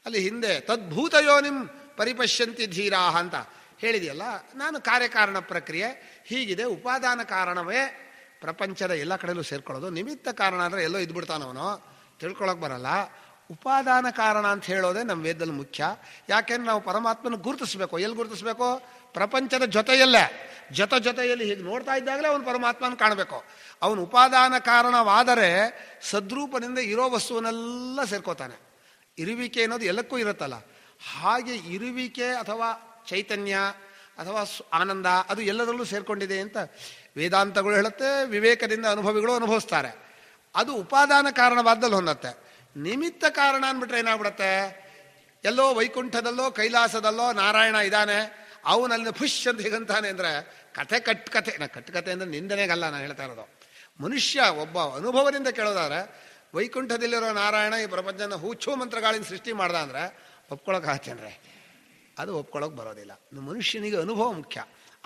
ಅಲ್ಲಿ ಹಿಂದೆ ತದ್ಭೂತಯೋನಿಂ ಪರಿಪಶ್ಯಂತಿ ಧೀರಾಹ ಅಂತ ಹೇಳಿದೆಯಲ್ಲ, ನಾನು ಕಾರ್ಯಕಾರಣ ಪ್ರಕ್ರಿಯೆ ಹೀಗಿದೆ. ಉಪಾದಾನ ಕಾರಣವೇ ಪ್ರಪಂಚದ ಎಲ್ಲ ಕಡೆಯಲ್ಲೂ ಸೇರ್ಕೊಳ್ಳೋದು. ನಿಮಿತ್ತ ಕಾರಣ ಅಂದರೆ ಎಲ್ಲೋ ಇದ್ಬಿಡ್ತಾನವನು, ತಿಳ್ಕೊಳಕ್ಕೆ ಬರಲ್ಲ. ಉಪಾದಾನ ಕಾರಣ ಅಂತ ಹೇಳೋದೇ ನಮ್ಮ ವೇದದಲ್ಲಿ ಮುಖ್ಯ. ಯಾಕೆಂದ್ರೆ ನಾವು ಪರಮಾತ್ಮನ ಗುರುತಿಸ್ಬೇಕು. ಎಲ್ಲಿ ಗುರುತಿಸ್ಬೇಕು? ಪ್ರಪಂಚದ ಜೊತೆಯಲ್ಲೇ ಜೊತೆಯಲ್ಲಿ ಹೀಗೆ ನೋಡ್ತಾ ಇದ್ದಾಗಲೇ ಅವನು ಪರಮಾತ್ಮನ ಕಾಣಬೇಕು. ಅವನು ಉಪಾದಾನ ಕಾರಣವಾದರೆ ಸದ್ರೂಪದಿಂದ ಇರೋ ವಸ್ತುವನ್ನೆಲ್ಲ ಸೇರ್ಕೋತಾನೆ. ಇರುವಿಕೆ ಅನ್ನೋದು ಎಲ್ಲಕ್ಕೂ ಇರುತ್ತಲ್ಲ, ಹಾಗೆ ಇರುವಿಕೆ ಅಥವಾ ಚೈತನ್ಯ ಅಥವಾ ಆನಂದ ಅದು ಎಲ್ಲದರಲ್ಲೂ ಸೇರ್ಕೊಂಡಿದೆ ಅಂತ ವೇದಾಂತಗಳು ಹೇಳುತ್ತೆ. ವಿವೇಕದಿಂದ ಅನುಭವಿಗಳು ಅನುಭವಿಸ್ತಾರೆ. ಅದು ಉಪಾದಾನ ಕಾರಣವಾದಲ್ಲಿ ಹೊಂದತ್ತೆ. ನಿಮಿತ್ತ ಕಾರಣ ಅಂದ್ಬಿಟ್ರೆ ಏನಾಗ್ಬಿಡತ್ತೆ, ಎಲ್ಲೋ ವೈಕುಂಠದಲ್ಲೋ ಕೈಲಾಸದಲ್ಲೋ ನಾರಾಯಣ ಇದ್ದಾನೆ, ಅವನಲ್ಲಿ ಫುಷ್ ಅಂತ ಹೇಗಂತಾನೆ ಅಂದರೆ ಕಥೆ ನಾ ಕಟ್ಟುಕತೆ ಅಂದರೆ ನಿಂದನೆಗಲ್ಲ ನಾನು ಹೇಳ್ತಾ ಇರೋದು. ಮನುಷ್ಯ ಒಬ್ಬ ಅನುಭವದಿಂದ ಕೇಳೋದಾದ್ರೆ ವೈಕುಂಠದಲ್ಲಿರೋ ನಾರಾಯಣ ಈ ಪ್ರಪಂಚನ ಹೂಚು ಮಂತ್ರಗಳಿಂದ ಸೃಷ್ಟಿ ಮಾಡ್ದ ಅಂದರೆ ಒಪ್ಕೊಳಕ್ಕೆ ಆಗ್ತೇನ್ರೆ, ಅದು ಒಪ್ಕೊಳ್ಳೋಕೆ ಬರೋದಿಲ್ಲ. ಮನುಷ್ಯನಿಗೆ ಅನುಭವ ಮುಖ್ಯ.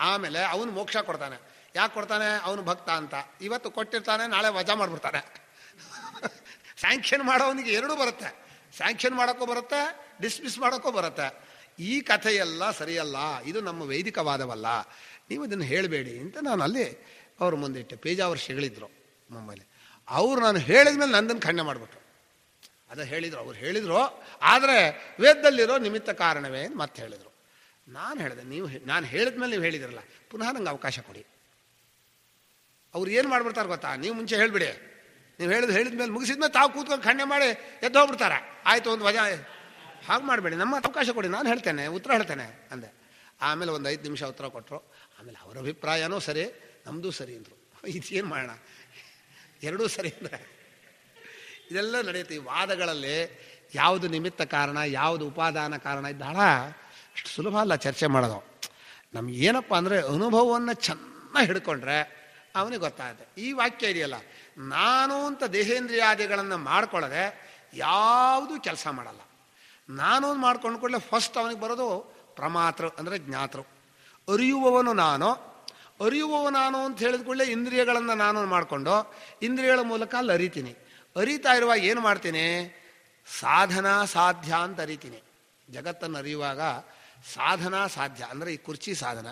ಆಮೇಲೆ ಅವನು ಮೋಕ್ಷ ಕೊಡ್ತಾನೆ. ಯಾಕೆ ಕೊಡ್ತಾನೆ? ಅವನು ಭಕ್ತ ಅಂತ. ಇವತ್ತು ಕೊಟ್ಟಿರ್ತಾನೆ, ನಾಳೆ ವಜಾ ಮಾಡಿಬಿಡ್ತಾನೆ. ಸ್ಯಾಂಕ್ಷನ್ ಮಾಡೋವನಿಗೆ ಎರಡೂ ಬರುತ್ತೆ. ಸ್ಯಾಂಕ್ಷನ್ ಮಾಡೋಕ್ಕೂ ಬರುತ್ತೆ, ಡಿಸ್ಮಿಸ್ ಮಾಡೋಕ್ಕೂ ಬರುತ್ತೆ. ಈ ಕಥೆಯೆಲ್ಲ ಸರಿಯಲ್ಲ, ಇದು ನಮ್ಮ ವೈದಿಕವಾದವಲ್ಲ, ನೀವು ಇದನ್ನು ಹೇಳಬೇಡಿ ಅಂತ ನಾನು ಅಲ್ಲಿ ಅವ್ರ ಮುಂದಿಟ್ಟೆ. ಪೇಜಾವರು ಹೇಳಿದ್ರು ಮುಂಬೈಲಿ. ಅವರು ನಾನು ಹೇಳಿದ ಮೇಲೆ ನನ್ನನ್ನು ಖಂಡನೆ ಮಾಡಿಬಿಟ್ರು. ಅದು ಹೇಳಿದರು, ಅವ್ರು ಹೇಳಿದರು, ಆದರೆ ವೇದದಲ್ಲಿರೋ ನಿಮಿತ್ತ ಕಾರಣವೇ ಅಂತ ಮತ್ತೆ ಹೇಳಿದರು. ನಾನು ಹೇಳಿದೆ, ನಾನು ಹೇಳಿದ ಮೇಲೆ ನೀವು ಹೇಳಿದಿರಲ್ಲ, ಪುನಃ ನಂಗೆ ಅವಕಾಶ ಕೊಡಿ. ಅವ್ರು ಏನು ಮಾಡಿಬಿಡ್ತಾರೆ ಗೊತ್ತಾ, ನೀವು ಮುಂಚೆ ಹೇಳಿಬಿಡಿ, ನೀವು ಹೇಳಿದ ಮೇಲೆ ಮುಗಿಸಿದ್ಮೇಲೆ ತಾವು ಕೂತ್ಕೊಂಡು ಖಂಡನೆ ಮಾಡಿ ಎದ್ದು ಹೋಗ್ಬಿಡ್ತಾರೆ. ಆಯಿತು, ಒಂದು ವಜಾ ಹಾಗೆ ಮಾಡಬೇಡಿ, ನಮ್ಮ ಅವಕಾಶ ಕೊಡಿ, ನಾನು ಹೇಳ್ತೇನೆ, ಉತ್ತರ ಹೇಳ್ತೇನೆ ಅಂದೆ. ಆಮೇಲೆ ಒಂದು 5 ನಿಮಿಷ ಉತ್ತರ ಕೊಟ್ಟರು. ಆಮೇಲೆ ಅವರ ಅಭಿಪ್ರಾಯನೂ ಸರಿ, ನಮ್ಮದು ಸರಿ ಅಂದರು. ಇದೇನು ಮಾಡೋಣ, ಎರಡೂ ಸರಿ ಅಂದರೆ ಇದೆಲ್ಲ ನಡೆಯುತ್ತೆ. ಈ ವಾದಗಳಲ್ಲಿ ಯಾವುದು ನಿಮಿತ್ತ ಕಾರಣ, ಯಾವುದು ಉಪಾದಾನ ಕಾರಣ ಇದ್ದಾಳ ಅಷ್ಟು ಸುಲಭ ಅಲ್ಲ ಚರ್ಚೆ ಮಾಡೋದು. ನಮ್ಗೆ ಏನಪ್ಪ ಅಂದರೆ ಅನುಭವವನ್ನು ಚೆನ್ನಾಗಿ ಹಿಡ್ಕೊಂಡ್ರೆ ಅವನಿಗೆ ಗೊತ್ತಾಗುತ್ತೆ. ಈ ವಾಕ್ಯ ಇದೆಯಲ್ಲ, ನಾನು ಅಂತ ದೇಹೇಂದ್ರಿಯಾದಿಗಳನ್ನು ಮಾಡ್ಕೊಳ್ಳದೆ ಯಾವುದೂ ಕೆಲಸ ಮಾಡಲ್ಲ. ನಾನು ಮಾಡ್ಕೊಂಡು ಕೂಡಲೇ ಫಸ್ಟ್ ಅವನಿಗೆ ಬರೋದು ಪ್ರಮಾತೃ ಅಂದರೆ ಜ್ಞಾತೃ. ಅರಿಯುವವನು ನಾನು ಅಂತ ಹೇಳಿದ ಕೂಡಲೇ ಇಂದ್ರಿಯಗಳನ್ನು ನಾನು ಮಾಡಿಕೊಂಡು ಇಂದ್ರಿಯಗಳ ಮೂಲಕ ಅಲ್ಲಿ ಅರಿತೀನಿ. ಅರಿತಾ ಇರುವಾಗ ಏನು ಮಾಡ್ತೀನಿ, ಸಾಧನಾ ಸಾಧ್ಯ ಅಂತ ಅರಿತೀನಿ. ಜಗತ್ತನ್ನು ಅರಿಯುವಾಗ ಸಾಧನಾ ಸಾಧ್ಯ ಅಂದರೆ ಈ ಕುರ್ಚಿ ಸಾಧನ,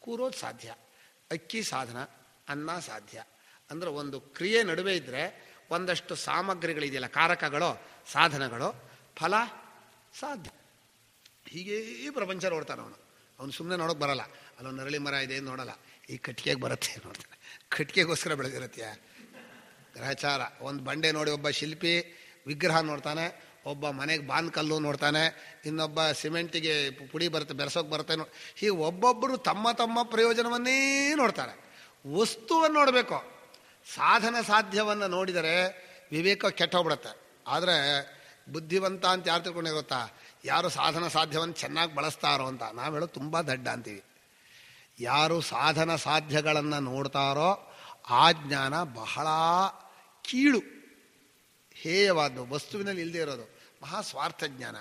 ಕೂರೋದು ಸಾಧ್ಯ, ಅಕ್ಕಿ ಸಾಧನ, ಅನ್ನ ಸಾಧ್ಯ. ಅಂದರೆ ಒಂದು ಕ್ರಿಯೆ ನಡುವೆ ಇದ್ದರೆ ಒಂದಷ್ಟು ಸಾಮಗ್ರಿಗಳಿದೆಯಲ್ಲ, ಕಾರಕಗಳು, ಸಾಧನಗಳು, ಫಲ ಸಾಧ್ಯ. ಹೀಗೇ ಪ್ರಪಂಚ ನೋಡ್ತಾನೆ ಅವನು ಸುಮ್ಮನೆ ನೋಡೋಕೆ ಬರಲ್ಲ. ಅಲ್ಲೊಂದು ನರಳಿ ಮರ ಇದೆ ಅಂತ ನೋಡಲ್ಲ, ಈ ಕಟ್ಟಿಗೆಗೆ ಬರುತ್ತೆ ನೋಡ್ತಾನೆ. ಕಟ್ಟಿಗೆಗೋಸ್ಕರ ಬೆಳೆದಿರತ್ತೀಯ ಗ್ರಹಚಾರ. ಒಂದು ಬಂಡೆ ನೋಡಿ ಒಬ್ಬ ಶಿಲ್ಪಿ ವಿಗ್ರಹ ನೋಡ್ತಾನೆ, ಒಬ್ಬ ಮನೆಗೆ ಬಾನ್ಕಲ್ಲು ನೋಡ್ತಾನೆ, ಇನ್ನೊಬ್ಬ ಸಿಮೆಂಟಿಗೆ ಪುಡಿ ಬರುತ್ತೆ, ಬೆರೆಸೋಕೆ ಬರುತ್ತೆ ಹೀಗೆ ಒಬ್ಬೊಬ್ಬರು ತಮ್ಮ ಪ್ರಯೋಜನವನ್ನೇ ನೋಡ್ತಾರೆ. ವಸ್ತುವನ್ನು ನೋಡಬೇಕು. ಸಾಧನ ಸಾಧ್ಯವನ್ನು ನೋಡಿದರೆ ವಿವೇಕ ಕೆಟ್ಟೋಗ್ಬಿಡುತ್ತೆ. ಆದರೆ ಬುದ್ಧಿವಂತ ಅಂತ ಯಾರು ತಿಳ್ಕೊಂಡೆ ಗೊತ್ತಾ, ಯಾರು ಸಾಧನ ಸಾಧ್ಯವನ್ನು ಚೆನ್ನಾಗಿ ಬಳಸ್ತಾರೋ ಅಂತ. ನಾವು ಹೇಳೋದು ತುಂಬ ದಡ್ಡ ಅಂತೀವಿ. ಯಾರು ಸಾಧನ ಸಾಧ್ಯಗಳನ್ನು ನೋಡ್ತಾರೋ ಆ ಜ್ಞಾನ ಬಹಳ ಕೀಳು, ಹೇಯವಾದ್ದು, ವಸ್ತುವಿನಲ್ಲಿ ಇಲ್ಲದೆ ಇರೋದು, ಮಹಾ ಸ್ವಾರ್ಥ ಜ್ಞಾನ.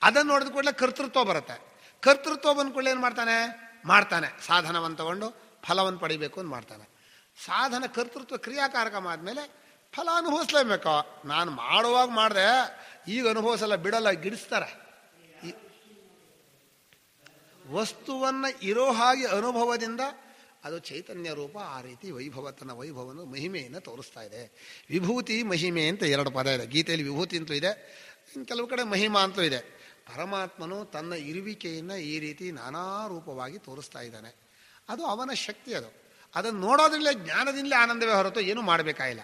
ಅದನ್ನು ನೋಡಿದ ಕೂಡಲೇ ಕರ್ತೃತ್ವ ಬರುತ್ತೆ. ಕರ್ತೃತ್ವ ಬಂದ ಕೂಡಲೇ ಏನು ಮಾಡ್ತಾನೆ ಸಾಧನವನ್ನು ತಗೊಂಡು ಫಲವನ್ನು ಪಡಿಬೇಕು ಅಂತ ಮಾಡ್ತಾನೆ. ಸಾಧನ ಕರ್ತೃತ್ವ ಕ್ರಿಯಾಕಾರಕ ಆದಮೇಲೆ ಫಲ ಅನುಭವಿಸ್ಲೇಬೇಕು. ನಾನು ಮಾಡುವಾಗ ಮಾಡಿದೆ, ಈಗ ಅನುಭವಿಸಲ್ಲ, ಬಿಡಲ್ಲ, ಗಿಡಿಸ್ತಾರೆ. ವಸ್ತುವನ್ನು ಇರೋ ಹಾಗೆ ಅನುಭವದಿಂದ ಅದು ಚೈತನ್ಯ ರೂಪ ಆ ರೀತಿ ತನ್ನ ವೈಭವವನ್ನು ಮಹಿಮೆಯನ್ನು ತೋರಿಸ್ತಾ ಇದೆ. ವಿಭೂತಿ ಮಹಿಮೆ ಅಂತ 2 ಪದ ಇದೆ. ಗೀತೆಯಲ್ಲಿ ವಿಭೂತಿ ಅಂತೂ ಇದೆ, ಇನ್ನು ಕೆಲವು ಕಡೆ ಮಹಿಮಾ ಅಂತೂ ಇದೆ. ಪರಮಾತ್ಮನು ತನ್ನ ಇರುವಿಕೆಯನ್ನು ಈ ರೀತಿ ನಾನಾ ರೂಪವಾಗಿ ತೋರಿಸ್ತಾ ಇದ್ದಾನೆ. ಅದು ಅವನ ಶಕ್ತಿ. ಅದನ್ನು ನೋಡೋದ್ರಲ್ಲೇ ಜ್ಞಾನದಿಂದಲೇ ಆನಂದವೇ ಹೊರತು ಏನೂ ಮಾಡಬೇಕಾಗಿಲ್ಲ.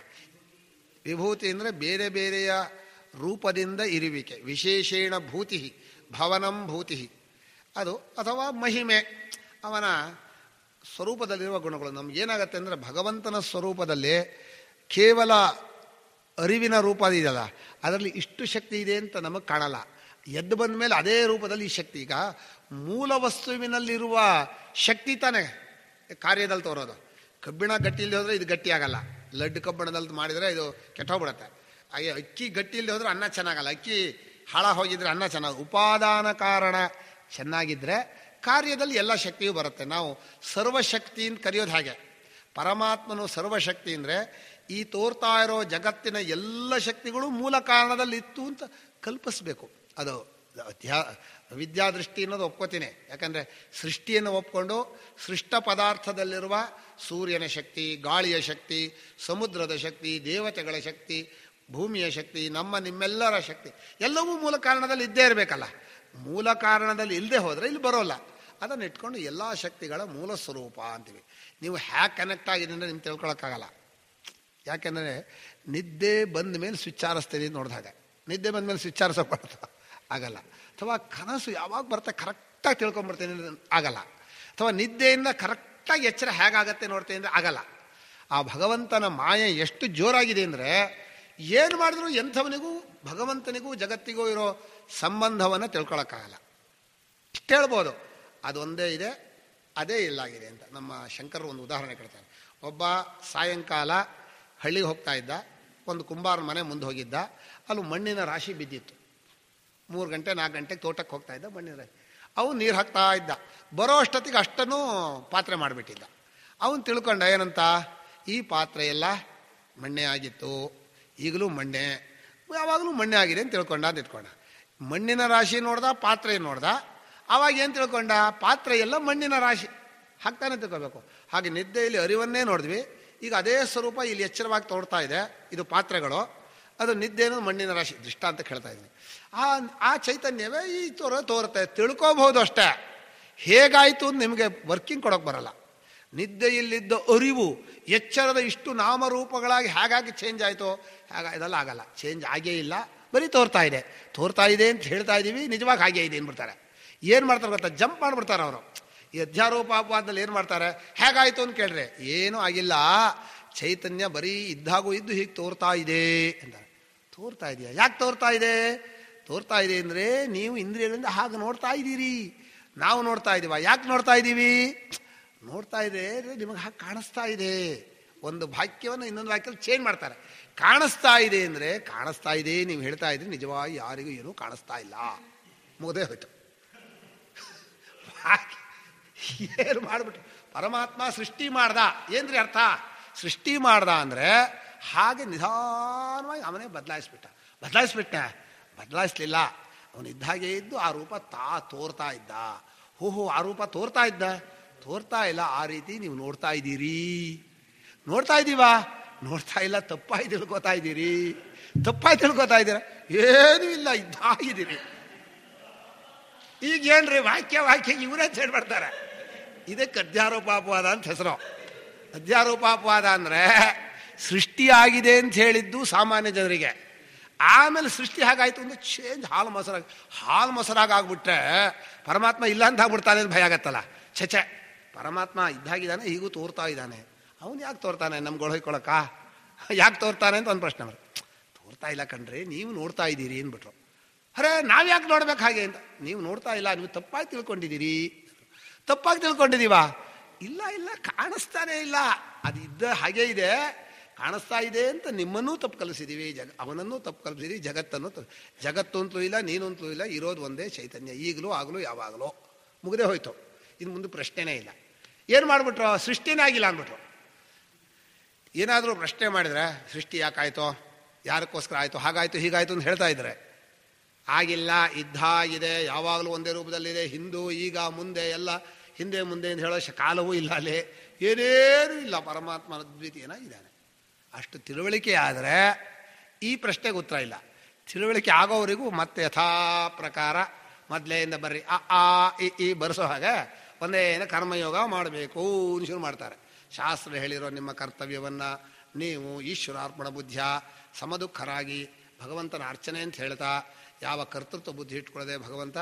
ವಿಭೂತಿ ಅಂದರೆ ಬೇರೆ ಬೇರೆಯ ರೂಪದಿಂದ ಇರುವಿಕೆ. ವಿಶೇಷೇಣ ಭೂತಿ ಭವನಂ ಭೂತಿ ಅದು, ಅಥವಾ ಮಹಿಮೆ ಅವನ ಸ್ವರೂಪದಲ್ಲಿರುವ ಗುಣಗಳು. ನಮಗೇನಾಗತ್ತೆ ಅಂದರೆ ಭಗವಂತನ ಸ್ವರೂಪದಲ್ಲಿ ಕೇವಲ ಅರಿವಿನ ರೂಪ ಇದೆಯಲ್ಲ, ಅದರಲ್ಲಿ ಇಷ್ಟು ಶಕ್ತಿ ಇದೆ ಅಂತ ನಮಗೆ ಕಾಣಲ್ಲ. ಎದ್ದು ಬಂದ ಮೇಲೆ ಅದೇ ರೂಪದಲ್ಲಿ ಈ ಶಕ್ತಿ. ಈಗ ಮೂಲ ವಸ್ತುವಿನಲ್ಲಿರುವ ಶಕ್ತಿ ತಾನೇ ಕಾರ್ಯದಲ್ಲಿ ತೋರೋದು. ಕಬ್ಬಿಣ ಗಟ್ಟಿ ಇಲ್ಲದೆ ಹೋದರೆ ಇದು ಗಟ್ಟಿ ಆಗಲ್ಲ. ಲಡ್ಡು ಕಬ್ಬಿಣದಲ್ಲಿ ಮಾಡಿದರೆ ಇದು ಕೆಟ್ಟೋಗ್ಬಿಡುತ್ತೆ. ಹಾಗೆ ಅಕ್ಕಿ ಗಟ್ಟಿ ಇಲ್ಲದೆ ಹೋದರೆ ಅನ್ನ ಚೆನ್ನಾಗಲ್ಲ. ಅಕ್ಕಿ ಹಾಳ ಹೋಗಿದ್ರೆ ಅನ್ನ ಚೆನ್ನಾಗಿ. ಉಪಾದಾನ ಕಾರಣ ಚೆನ್ನಾಗಿದ್ದರೆ ಕಾರ್ಯದಲ್ಲಿ ಎಲ್ಲ ಶಕ್ತಿಯೂ ಬರುತ್ತೆ. ನಾವು ಸರ್ವಶಕ್ತಿ ಅಂತ ಕರೆಯೋದು ಹಾಗೆ. ಪರಮಾತ್ಮನು ಸರ್ವಶಕ್ತಿ ಅಂದರೆ ಈ ತೋರ್ತಾ ಇರೋ ಜಗತ್ತಿನ ಎಲ್ಲ ಶಕ್ತಿಗಳು ಮೂಲ ಕಾರಣದಲ್ಲಿ ಇತ್ತು ಅಂತ ಕಲ್ಪಿಸ್ಬೇಕು. ಅದು ವಿದ್ಯಾದೃಷ್ಟಿ ಅನ್ನೋದು ಒಪ್ಕೋತೀನಿ. ಯಾಕಂದರೆ ಸೃಷ್ಟಿಯನ್ನು ಒಪ್ಕೊಂಡು ಸೃಷ್ಟ ಪದಾರ್ಥದಲ್ಲಿರುವ ಸೂರ್ಯನ ಶಕ್ತಿ, ಗಾಳಿಯ ಶಕ್ತಿ, ಸಮುದ್ರದ ಶಕ್ತಿ, ದೇವತೆಗಳ ಶಕ್ತಿ, ಭೂಮಿಯ ಶಕ್ತಿ, ನಿಮ್ಮೆಲ್ಲರ ಶಕ್ತಿ ಎಲ್ಲವೂ ಮೂಲ ಕಾರಣದಲ್ಲಿ ಇದ್ದೇ ಇರಬೇಕಲ್ಲ. ಮೂಲ ಕಾರಣದಲ್ಲಿ ಇಲ್ಲದೆ ಹೋದರೆ ಇಲ್ಲಿ ಬರೋಲ್ಲ. ಅದನ್ನು ಇಟ್ಕೊಂಡು ಎಲ್ಲ ಶಕ್ತಿಗಳ ಮೂಲ ಸ್ವರೂಪ ಅಂತೀವಿ. ನೀವು ಹ್ಯಾಕ್ ಕನೆಕ್ಟ್ ಆಗಿದೆ ಅಂದರೆ ನಿಮ್ಗೆ ತಿಳ್ಕೊಳಕ್ಕಾಗಲ್ಲ. ಯಾಕೆಂದರೆ ನಿದ್ದೆ ಬಂದ ಮೇಲೆ ಸ್ವಿಚ್ ಆರಿಸ್ತೀವಿ ನೋಡಿದಾಗ, ನಿದ್ದೆ ಬಂದ ಮೇಲೆ ಸ್ವಿಚ್ ಆರಿಸೋಕೆ ಆಗಲ್ಲ. ಅಥವಾ ಕನಸು ಯಾವಾಗ ಬರ್ತಾ ಕರೆಕ್ಟಾಗಿ ತಿಳ್ಕೊಂಬರ್ತೀನಿ ಅಂದರೆ ಆಗಲ್ಲ. ಅಥವಾ ನಿದ್ದೆಯಿಂದ ಕರೆಕ್ಟಾಗಿ ಎಚ್ಚರ ಹೇಗಾಗತ್ತೆ ನೋಡ್ತೀನಿ ಅಂದರೆ ಆಗಲ್ಲ. ಆ ಭಗವಂತನ ಮಾಯೆ ಎಷ್ಟು ಜೋರಾಗಿದೆ ಅಂದರೆ ಏನು ಮಾಡಿದ್ರು ಎಂಥವನಿಗೂ ಭಗವಂತನಿಗೂ ಜಗತ್ತಿಗೂ ಇರೋ ಸಂಬಂಧವನ್ನು ತಿಳ್ಕೊಳಕ್ಕಾಗಲ್ಲ. ಇಷ್ಟು ಹೇಳ್ಬೋದು, ಅದೊಂದೇ ಇದೆ, ಅದೇ ಇಲ್ಲಾಗಿದೆ ಅಂತ. ನಮ್ಮ ಶಂಕರರು ಒಂದು ಉದಾಹರಣೆ ಕೊಡ್ತಾರೆ. ಒಬ್ಬ ಸಾಯಂಕಾಲ ಹಳ್ಳಿಗೆ ಹೋಗ್ತಾ ಇದ್ದ, ಒಂದು ಕುಂಬಾರ ಮನೆ ಮುಂದೆ ಹೋಗಿದ್ದ. ಅಲ್ಲಿ ಮಣ್ಣಿನ ರಾಶಿ ಬಿದ್ದಿತ್ತು. 3 ಗಂಟೆ 4 ಗಂಟೆಗೆ ತೋಟಕ್ಕೆ ಹೋಗ್ತಾ ಇದ್ದ, ಮಣ್ಣಿನ ರಾಶಿ. ಅವನು ನೀರು ಹಾಕ್ತಾ ಇದ್ದ. ಬರೋ ಅಷ್ಟೊತ್ತಿಗೆ ಅಷ್ಟನ್ನು ಪಾತ್ರೆ ಮಾಡಿಬಿಟ್ಟಿದ್ದ. ಅವನು ತಿಳ್ಕೊಂಡ ಏನಂತ, ಈ ಪಾತ್ರೆ ಎಲ್ಲ ಮಣ್ಣೆ ಆಗಿತ್ತು, ಈಗಲೂ ಮಣ್ಣೆ, ಯಾವಾಗಲೂ ಮಣ್ಣೆ ಆಗಿದೆ ಅಂತ ತಿಳ್ಕೊಂಡ ಅಂತ ಇಟ್ಕೊಂಡ. ಮಣ್ಣಿನ ರಾಶಿ ನೋಡ್ದ, ಪಾತ್ರೆ ನೋಡ್ದ. ಆವಾಗ ಏನು ತಿಳ್ಕೊಂಡ, ಪಾತ್ರೆ ಎಲ್ಲ ಮಣ್ಣಿನ ರಾಶಿ ಹಾಕ್ತಾನೆ ತಿಳ್ಕೊಬೇಕು. ಹಾಗೆ ನಿದ್ದೆಯಲ್ಲಿ ಅರಿವನ್ನೇ ನೋಡಿದ್ವಿ. ಈಗ ಅದೇ ಸ್ವರೂಪ ಇಲ್ಲಿ ಎಚ್ಚರವಾಗಿ ತೋರ್ತಾ ಇದೆ. ಇದು ಪಾತ್ರೆಗಳು, ಅದು ನಿದ್ದೆನೂ ಮಣ್ಣಿನ ರಾಶಿ ದೃಷ್ಟಾಂತ ಹೇಳ್ತಾ ಇದ್ದೀನಿ. ಆ ಚೈತನ್ಯವೇ ಈ ತೋರುತ್ತೆ, ತಿಳ್ಕೋಬಹುದು ಅಷ್ಟೇ. ಹೇಗಾಯಿತು ಅಂತ ನಿಮಗೆ ವರ್ಕಿಂಗ್ ಕೊಡೋಕೆ ಬರಲ್ಲ. ನಿದ್ದೆಯಲ್ಲಿದ್ದ ಅರಿವು ಎಚ್ಚರದ ಇಷ್ಟು ನಾಮರೂಪಗಳಾಗಿ ಹೇಗಾಗಿ ಚೇಂಜ್ ಆಯಿತು, ಇದೆಲ್ಲ ಆಗಲ್ಲ. ಚೇಂಜ್ ಆಗೇ ಇಲ್ಲ, ಬರೀ ತೋರ್ತಾ ಇದೆ ಅಂತ ಹೇಳ್ತಾ ಇದ್ದೀವಿ, ನಿಜವಾಗಿ ಹಾಗೇ ಇದೆ ಅಂದ್ಬಿಡ್ತಾರೆ. ಏನು ಮಾಡ್ತಾರೆ ಗೊತ್ತಾ, ಜಂಪ್ ಮಾಡಿಬಿಡ್ತಾರೆ ಅವರು. ಈ ಅಧ್ಯಾರೋಪಾಪವಾದದಲ್ಲಿ ಏನು ಮಾಡ್ತಾರೆ, ಹೇಗಾಯಿತು ಅಂತ ಕೇಳ್ರೆ ಏನೂ ಆಗಿಲ್ಲ, ಚೈತನ್ಯ ಬರೀ ಇದ್ದಾಗೂ ಇದ್ದು ಹೀಗೆ ತೋರ್ತಾ ಇದೆ ಅಂತಾರೆ. ತೋರ್ತಾ ಇದೆಯಾ? ಯಾಕೆ ತೋರ್ತಾ ಇದೆ ಅಂದರೆ ನೀವು ಇಂದ್ರಿಯಗಳಿಂದ ಹಾಗೆ ನೋಡ್ತಾ ಇದ್ದೀರಿ. ನಾವು ನೋಡ್ತಾ ಇದ್ದೀವ? ಯಾಕೆ ನೋಡ್ತಾ ಇದ್ದೀವಿ? ನೋಡ್ತಾ ಇದೆ ನಿಮಗೆ ಹಾಗೆ ಕಾಣಿಸ್ತಾ ಇದೆ. ಒಂದು ವಾಕ್ಯವನ್ನು ಇನ್ನೊಂದು ವಾಕ್ಯದಲ್ಲಿ ಚೇಂಜ್ ಮಾಡ್ತಾರೆ. ಕಾಣಿಸ್ತಾ ಇದೆ ಅಂದರೆ ಕಾಣಿಸ್ತಾ ಇದೆ, ನೀವು ಹೇಳ್ತಾ ಇದ್ರಿ ನಿಜವಾಗಿ ಯಾರಿಗೂ ಏನೂ ಕಾಣಿಸ್ತಾ ಇಲ್ಲ, ಮುಗದೇ ಹೋಯ್ತು. ಏನು ಮಾಡಿಬಿಟ್ಟು ಪರಮಾತ್ಮ ಸೃಷ್ಟಿ ಮಾಡ್ದ. ಏನ್ರಿ ಅರ್ಥ? ಸೃಷ್ಟಿ ಮಾಡ್ದ ಅಂದರೆ ಹಾಗೆ ನಿಧಾನವಾಗಿ ಅವನೇ ಬದಲಾಯಿಸ್ಲಿಲ್ಲ. ಅವನಿದ್ದಾಗೆ ಇದ್ದು ಆ ರೂಪ ತೋರ್ತಾ ಇದ್ದ. ಆ ರೂಪ ತೋರ್ತಾ ಇಲ್ಲ. ಆ ರೀತಿ ನೀವು ನೋಡ್ತಾ ಇದ್ದೀರಿ. ನೋಡ್ತಾ ಇದ್ದೀವಾ? ನೋಡ್ತಾ ಇಲ್ಲ, ತಪ್ಪಾಗಿ ತಿಳ್ಕೊತಾ ಇದ್ದೀರಿ. ಏನೂ ಇಲ್ಲ, ಇದ್ದಾಗಿದ್ದೀರಿ. ಈಗೇನ್ರಿ ವಾಕ್ಯ ಇವರೇ ಹೇಳ್ಬಿಡ್ತಾರೆ. ಇದಕ್ಕೆ ಅಧ್ಯಾರೋಪಾಪವಾದ ಅಂತ ಹೆಸರು. ಅಧ್ಯಾರೋಪಾಪವಾದ ಅಂದರೆ ಸೃಷ್ಟಿಯಾಗಿದೆ ಅಂತ ಹೇಳಿದ್ದು ಸಾಮಾನ್ಯ ಜನರಿಗೆ. ಆಮೇಲೆ ಸೃಷ್ಟಿ ಹಾಗಾಯಿತು ಅಂದರೆ ಚೇಂಜ್ ಹಾಲು ಮೊಸರಾಗಿ ಆಗ್ಬಿಟ್ರೆ ಪರಮಾತ್ಮ ಇಲ್ಲ ಅಂತ ಆಗ್ಬಿಡ್ತಾನೆ ಅಂತ ಭಯ ಆಗತ್ತಲ್ಲ. ಛೆ, ಪರಮಾತ್ಮ ಇದ್ದಾಗಿದ್ದಾನೆ, ಹೀಗೂ ತೋರ್ತಾ ಇದ್ದಾನೆ. ಅವನು ಯಾಕೆ ತೋರ್ತಾನೆ? ನಮ್ಗೆ ಹೊಯ್ಕೊಳಕ ಯಾಕೆ ತೋರ್ತಾನೆ ಅಂತ ಒಂದು ಪ್ರಶ್ನೆ ಬರುತ್ತೆ. ತೋರ್ತಾ ಇಲ್ಲ ಕಣ್ರಿ, ನೀವು ನೋಡ್ತಾ ಇದ್ದೀರಿ ಅಂದ್ಬಿಟ್ರು. ಅರೆ ನಾವು ಯಾಕೆ ನೋಡ್ಬೇಕು ಹಾಗೆ ಅಂತ. ನೀವು ನೋಡ್ತಾ ಇಲ್ಲ, ನೀವು ತಪ್ಪಾಗಿ ತಿಳ್ಕೊಂಡಿದ್ದೀರಿ. ತಪ್ಪಾಗಿ ತಿಳ್ಕೊಂಡಿದ್ದೀವಾ? ಇಲ್ಲ, ಕಾಣಿಸ್ತಾನೆ ಇಲ್ಲ, ಅದು ಇದ್ದ ಹಾಗೇ ಇದೆ, ಕಾಣಿಸ್ತಾ ಇದೆ ಅಂತ ನಿಮ್ಮನ್ನೂ ತಪ್ಪು ಕಲಿಸಿದ್ದೀವಿ, ಅವನನ್ನೂ ತಪ್ಪು ಕಲಿಸಿದ್ದೀವಿ, ಜಗತ್ತು ಅಂತಲೂ ಇಲ್ಲ, ನೀನು ಅಂತಲೂ ಇಲ್ಲ, ಇರೋದು ಒಂದೇ ಚೈತನ್ಯ, ಈಗಲೂ ಆಗಲೂ ಯಾವಾಗಲೂ. ಮುಗದೆ ಹೋಯ್ತು, ಇನ್ನು ಮುಂದೆ ಪ್ರಶ್ನೆನೇ ಇಲ್ಲ. ಏನು ಮಾಡಿಬಿಟ್ರು? ಸೃಷ್ಟಿನೇ ಆಗಿಲ್ಲ ಅಂದ್ಬಿಟ್ರು. ಏನಾದರೂ ಪ್ರಶ್ನೆ ಮಾಡಿದ್ರೆ ಸೃಷ್ಟಿ ಯಾಕಾಯ್ತೋ, ಯಾರಕ್ಕೋಸ್ಕರ ಆಯಿತು, ಹಾಗಾಯಿತು ಹೀಗಾಯಿತು ಅಂತ ಹೇಳ್ತಾ ಇದ್ದಾರೆ. ಆಗಿಲ್ಲ, ಇದ್ದಾಗಿದೆ, ಯಾವಾಗಲೂ ಒಂದೇ ರೂಪದಲ್ಲಿದೆ, ಹಿಂದೂ ಈಗ ಮುಂದೆ ಎಲ್ಲ ಹಿಂದೆ ಮುಂದೆ ಅಂತ ಹೇಳೋ ಕಾಲವೂ ಇಲ್ಲ, ಅಲ್ಲಿ ಏನೇನೂ ಇಲ್ಲ, ಪರಮಾತ್ಮ ಅದ್ವಿತೀಯನಾಗಿದ್ದಾನೆ. ಅಷ್ಟು ತಿಳುವಳಿಕೆ ಆದರೆ ಈ ಪ್ರಶ್ನೆಗೆ ಉತ್ತರ ಇಲ್ಲ. ತಿಳುವಳಿಕೆ ಆಗೋವರೆಗೂ ಮತ್ತೆ ಯಥಾ ಪ್ರಕಾರ ಮೊದಲೆಯಿಂದ ಬರ್ರಿ ಈ ಬರೆಸೋ ಹಾಗೆ ಒಂದೇನ ಕರ್ಮಯೋಗ ಮಾಡಬೇಕು ಶುರು ಮಾಡ್ತಾರೆ. ಶಾಸ್ತ್ರ ಹೇಳಿರೋ ನಿಮ್ಮ ಕರ್ತವ್ಯವನ್ನು ನೀವು ಈಶ್ವರಾರ್ಪಣ ಬುದ್ಧಿಯ ಸಮದುಃಖರಾಗಿ ಭಗವಂತನ ಅರ್ಚನೆ ಅಂತ ಹೇಳ್ತಾ ಯಾವ ಕರ್ತೃತ್ವ ಬುದ್ಧಿ ಇಟ್ಕೊಳ್ಳದೆ ಭಗವಂತ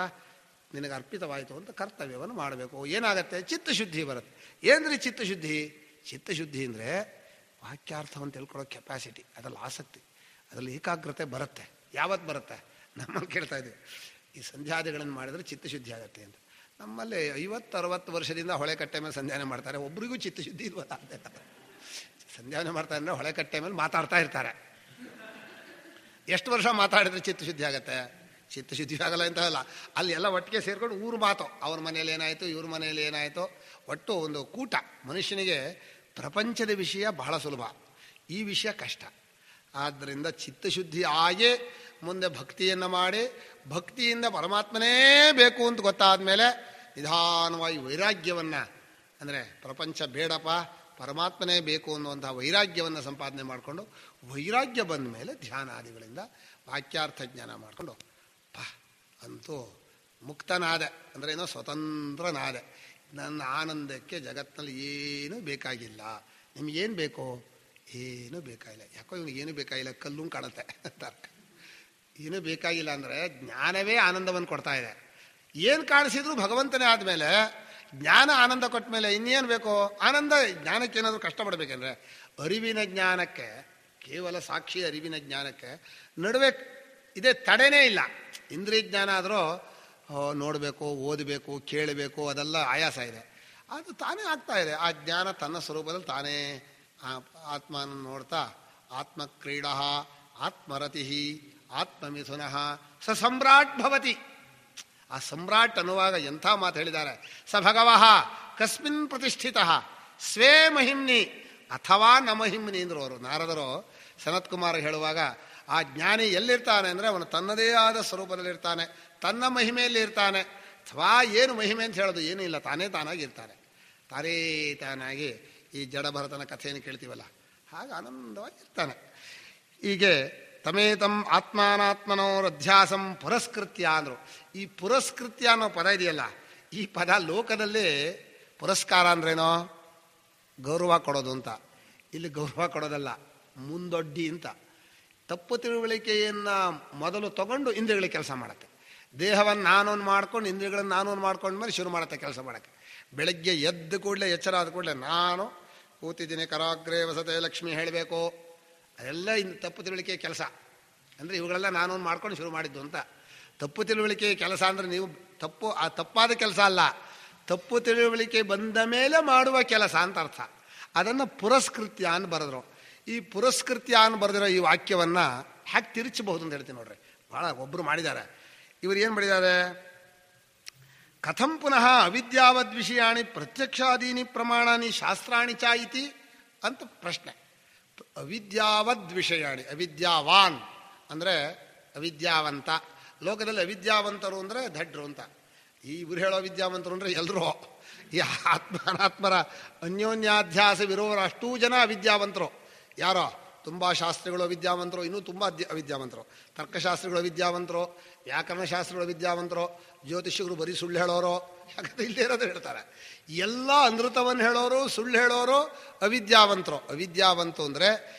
ನಿನಗೆ ಅರ್ಪಿತವಾಯಿತು ಅಂತ ಕರ್ತವ್ಯವನ್ನು ಮಾಡಬೇಕು. ಏನಾಗತ್ತೆ? ಚಿತ್ತಶುದ್ಧಿ ಬರುತ್ತೆ. ಏನ್ರಿ ಚಿತ್ತಶುದ್ಧಿ ಅಂದರೆ ವಾಕ್ಯಾರ್ಥವನ್ನು ತಿಳ್ಕೊಳ್ಳೋ ಕೆಪಾಸಿಟಿ, ಅದರಲ್ಲಿ ಆಸಕ್ತಿ, ಅದರಲ್ಲಿ ಏಕಾಗ್ರತೆ ಬರುತ್ತೆ. ಯಾವತ್ತು ಬರುತ್ತೆ? ನಮ್ಮಲ್ಲಿ ಕೇಳ್ತಾ ಇದ್ದೀವಿ, ಈ ಸಂಧ್ಯಾದಿಗಳನ್ನು ಮಾಡಿದರೆ ಚಿತ್ತಶುದ್ಧಿ ಆಗುತ್ತೆ ಅಂತ. ನಮ್ಮಲ್ಲಿ 50-60 ವರ್ಷದಿಂದ ಹೊಳೆಕಟ್ಟೆ ಮೇಲೆ ಸಂಧ್ಯಾನೆ ಮಾಡ್ತಾರೆ. ಒಬ್ರಿಗೂ ಚಿತ್ತಶುದ್ಧಿ ಇಲ್ವಲ್ಲ. ಸಂಧ್ಯಾನೆ ಮಾಡ್ತಾರೆ ಅಂದರೆ ಹೊಳೆಕಟ್ಟೆ ಮೇಲೆ ಮಾತಾಡ್ತಾ ಇರ್ತಾರೆ. ಎಷ್ಟು ವರ್ಷ ಮಾತಾಡಿದ್ರೆ ಚಿತ್ತಶುದ್ಧಿ ಆಗತ್ತೆ? ಚಿತ್ತಶುದ್ಧಿ ಆಗಲ್ಲ ಅಂತ ಅಲ್ಲ, ಅಲ್ಲಿ ಎಲ್ಲ ಒಟ್ಟಿಗೆ ಸೇರ್ಕೊಂಡು ಊರು ಮಾತು, ಅವ್ರ ಮನೇಲಿ ಏನಾಯಿತು, ಇವ್ರ ಮನೇಲಿ ಏನಾಯಿತು, ಒಟ್ಟು ಒಂದು ಕೂಟ. ಮನುಷ್ಯನಿಗೆ ಪ್ರಪಂಚದ ವಿಷಯ ಬಹಳ ಸುಲಭ, ಈ ವಿಷಯ ಕಷ್ಟ. ಆದ್ದರಿಂದ ಚಿತ್ತಶುದ್ಧಿ ಆಗಿ ಮುಂದೆ ಭಕ್ತಿಯನ್ನು ಮಾಡಿ, ಭಕ್ತಿಯಿಂದ ಪರಮಾತ್ಮನೇ ಬೇಕು ಅಂತ ಗೊತ್ತಾದ ಮೇಲೆ ನಿಧಾನವಾಗಿ ವೈರಾಗ್ಯವನ್ನು, ಅಂದರೆ ಪ್ರಪಂಚ ಬೇಡಪ್ಪ ಪರಮಾತ್ಮನೇ ಬೇಕು ಅನ್ನುವಂಥ ವೈರಾಗ್ಯವನ್ನು ಸಂಪಾದನೆ ಮಾಡಿಕೊಂಡು, ವೈರಾಗ್ಯ ಬಂದ ಮೇಲೆ ಧ್ಯಾನಾದಿಗಳಿಂದ ವಾಕ್ಯಾರ್ಥ ಜ್ಞಾನ ಮಾಡಿಕೊಂಡು ಅಂತೂ ಮುಕ್ತನಾದೆ ಅಂದರೆ ಏನೋ ಸ್ವತಂತ್ರನಾದೆ, ನನ್ನ ಆನಂದಕ್ಕೆ ಜಗತ್ತಿನಲ್ಲಿ ಏನೂ ಬೇಕಾಗಿಲ್ಲ. ನಿಮಗೇನು ಬೇಕೋ? ಏನೂ ಬೇಕಾಗಿಲ್ಲ. ಯಾಕೋ ಇವ್ನಿಗೆ ಏನೂ ಬೇಕಾಗಿಲ್ಲ, ಕಲ್ಲು ಕಾಣುತ್ತೆ ಅಂತಾರೆ. ಏನೂ ಬೇಕಾಗಿಲ್ಲ ಅಂದರೆ ಜ್ಞಾನವೇ ಆನಂದವನ್ನು ಕೊಡ್ತಾ ಇದೆ. ಏನು ಕಾಣಿಸಿದ್ರು ಭಗವಂತನೇ ಆದಮೇಲೆ, ಜ್ಞಾನ ಆನಂದ ಕೊಟ್ಟ ಮೇಲೆ ಇನ್ನೇನು ಬೇಕೋ? ಆನಂದ. ಜ್ಞಾನಕ್ಕೆ ಏನಾದರೂ ಕಷ್ಟಪಡಬೇಕಂದ್ರೆ, ಅರಿವಿನ ಜ್ಞಾನಕ್ಕೆ, ಕೇವಲ ಸಾಕ್ಷಿ ಅರಿವಿನ ಜ್ಞಾನಕ್ಕೆ ನಡುವೆ ಇದೇ ತಡೆನೇ ಇಲ್ಲ. ಇಂದ್ರಿಯ ಜ್ಞಾನ ಆದರೂ ನೋಡಬೇಕು, ಓದಬೇಕು, ಕೇಳಬೇಕು, ಅದೆಲ್ಲ ಆಯಾಸ ಇದೆ. ಅದು ತಾನೇ ಆಗ್ತಾ ಇದೆ. ಆ ಜ್ಞಾನ ತನ್ನ ಸ್ವರೂಪದಲ್ಲಿ ತಾನೇ ಆತ್ಮನ ನೋಡ್ತಾ, ಆತ್ಮಕ್ರೀಡ ಆತ್ಮರತಿ ಆತ್ಮಮಿಥುನ ಸ ಸಮ್ರಾಟ್ ಭವತಿ. ಆ ಸಮ್ರಾಟ್ ಅನ್ನುವಾಗ ಎಂಥ ಮಾತು ಹೇಳಿದ್ದಾರೆ. ಸ ಭಗವಃ ಕಸ್ಮಿನ್ ಪ್ರತಿಷ್ಠಿತ ಸ್ವೇ ಮಹಿಮ್ನಿ ಅಥವಾ ನ ಮಹಿಮ್ನಿ ಅಂದರು ಅವರು ನಾರದರು ಸನತ್ ಕುಮಾರ್ ಹೇಳುವಾಗ. ಆ ಜ್ಞಾನಿ ಎಲ್ಲಿರ್ತಾನೆ ಅಂದರೆ ಅವನು ತನ್ನದೇ ಆದ ಸ್ವರೂಪದಲ್ಲಿರ್ತಾನೆ, ತನ್ನ ಮಹಿಮೆಯಲ್ಲಿ ಇರ್ತಾನೆ. ಅಥವಾ ಏನು ಮಹಿಮೆ ಅಂತ ಹೇಳೋದು ಏನೂ ಇಲ್ಲ, ತಾನೇ ತಾನಾಗಿರ್ತಾನೆ. ತಾನೇ ತಾನಾಗಿ ಈ ಜಡಭರತನ ಕಥೆಯನ್ನು ಕೇಳ್ತೀವಲ್ಲ, ಹಾಗೆ ಆನಂದವಾಗಿರ್ತಾನೆ. ಹೀಗೆ ತಮೇತಂ ಆತ್ಮಾನಾತ್ಮನೋರಧ್ಯಾಸಂ ಪುರಸ್ಕೃತ್ಯ ಅಂದರು. ಈ ಪುರಸ್ಕೃತ್ಯ ಅನ್ನೋ ಪದ ಇದೆಯಲ್ಲ, ಈ ಪದ ಲೋಕದಲ್ಲಿ ಪುರಸ್ಕಾರ ಅಂದ್ರೇನೋ ಗೌರವ ಕೊಡೋದು ಅಂತ. ಇಲ್ಲಿ ಗೌರವ ಕೊಡೋದಲ್ಲ, ಮುಂದೊಡ್ಡಿ ಅಂತ. ತಪ್ಪು ತಿಳುವಳಿಕೆಯನ್ನು ಮೊದಲು ತಗೊಂಡು ಇಂದ್ರಿಯಗಳಿಗೆ ಕೆಲಸ ಮಾಡುತ್ತೆ. ದೇಹವನ್ನು ನಾನೊಂದು ಮಾಡ್ಕೊಂಡು ಇಂದ್ರಿಯಗಳನ್ನು ನಾನೊಂದು ಮಾಡ್ಕೊಂಡ್ಮೇಲೆ ಶುರು ಮಾಡುತ್ತೆ ಕೆಲಸ ಮಾಡೋಕ್ಕೆ. ಬೆಳಗ್ಗೆ ಎದ್ದು ಕೂಡಲೇ, ಎಚ್ಚರ ಆದ ಕೂಡಲೇ ನಾನು ಕೂತಿದ್ದೀನಿ, ಕರಾಗ್ರೇ ವಸತೆ ಲಕ್ಷ್ಮಿ ಹೇಳಬೇಕು, ಅದೆಲ್ಲ ಇನ್ನು ತಪ್ಪು ತಿಳುವಳಿಕೆ ಕೆಲಸ. ಅಂದರೆ ಇವುಗಳೆಲ್ಲ ನಾನೊಂದು ಮಾಡ್ಕೊಂಡು ಶುರು ಮಾಡಿದ್ದು ಅಂತ. ತಪ್ಪು ತಿಳುವಳಿಕೆ ಕೆಲಸ ಅಂದರೆ ನೀವು ತಪ್ಪಾದ ಕೆಲಸ ಅಲ್ಲ, ತಪ್ಪು ತಿಳುವಳಿಕೆ ಬಂದ ಮೇಲೆ ಮಾಡುವ ಕೆಲಸ ಅಂತ ಅರ್ಥ. ಅದನ್ನು ಪುರಸ್ಕೃತ್ಯ ಅಂತ ಬರೆದ್ರು. ಈ ಪುರಸ್ಕೃತ್ಯ ಅಂತ ಬರೆದಿರೋ ಈ ವಾಕ್ಯವನ್ನು ಹ್ಯಾಕೆ ತಿರುಚಬಹುದು ಅಂತ ಹೇಳ್ತೀನಿ ನೋಡ್ರಿ. ಭಾಳ ಒಬ್ಬರು ಮಾಡಿದ್ದಾರೆ. ಇವರು ಏನು ಮಾಡಿದ್ದಾರೆ? ಕಥಂ ಪುನಃ ಅವಿದ್ಯಾವದ್ ವಿಷಯಾಣಿ ಪ್ರತ್ಯಕ್ಷಾದೀನಿ ಪ್ರಮಾಣಾನಿ ಶಾಸ್ತ್ರಾಣಿ ಚ ಇತಿ ಅಂತ ಪ್ರಶ್ನೆ. ಅವಿದ್ಯಾವದ್ ವಿಷಯಾಣಿ, ಅವಿದ್ಯಾವಾನ್ ಅಂದರೆ ಅವಿದ್ಯಾವಂತ. ಲೋಕದಲ್ಲಿ ಅವಿದ್ಯಾವಂತರು ಅಂದರೆ ದಡ್ರು ಅಂತ. ಇವ್ರು ಹೇಳೋ ವಿದ್ಯಾವಂತರು ಅಂದರೆ ಎಲ್ಲರೂ ಈ ಅನಾತ್ಮರ ಅನ್ಯೋನ್ಯಾಧ್ಯಾಸವಿರೋರು ಅಷ್ಟೂ ಜನ ಅವಿದ್ಯಾವಂತರು. ಯಾರೋ ತುಂಬ ಶಾಸ್ತ್ರಿಗಳು ವಿದ್ಯಾವಂತರು, ಇನ್ನೂ ತುಂಬ ಅವಿದ್ಯಾವಂತರು. ತರ್ಕಶಾಸ್ತ್ರಿಗಳು ವಿದ್ಯಾವಂತರು, ವ್ಯಾಕರಣಶಾಸ್ತ್ರಿಗಳು ವಿದ್ಯಾವಂತರು, ಜ್ಯೋತಿಷಿಗಳು ಬರೀ ಸುಳ್ಳು ಹೇಳೋರು. ಯಾಕಂದರೆ ಇಲ್ಲೇ ಇರೋದು ಹೇಳ್ತಾರೆ. ಎಲ್ಲ ಅನೃತವನ್ನು ಹೇಳೋರು, ಸುಳ್ಳು ಹೇಳೋರು ಅವಿದ್ಯಾವಂತರು. ಅವಿದ್ಯಾವಂತು ಅಂದರೆ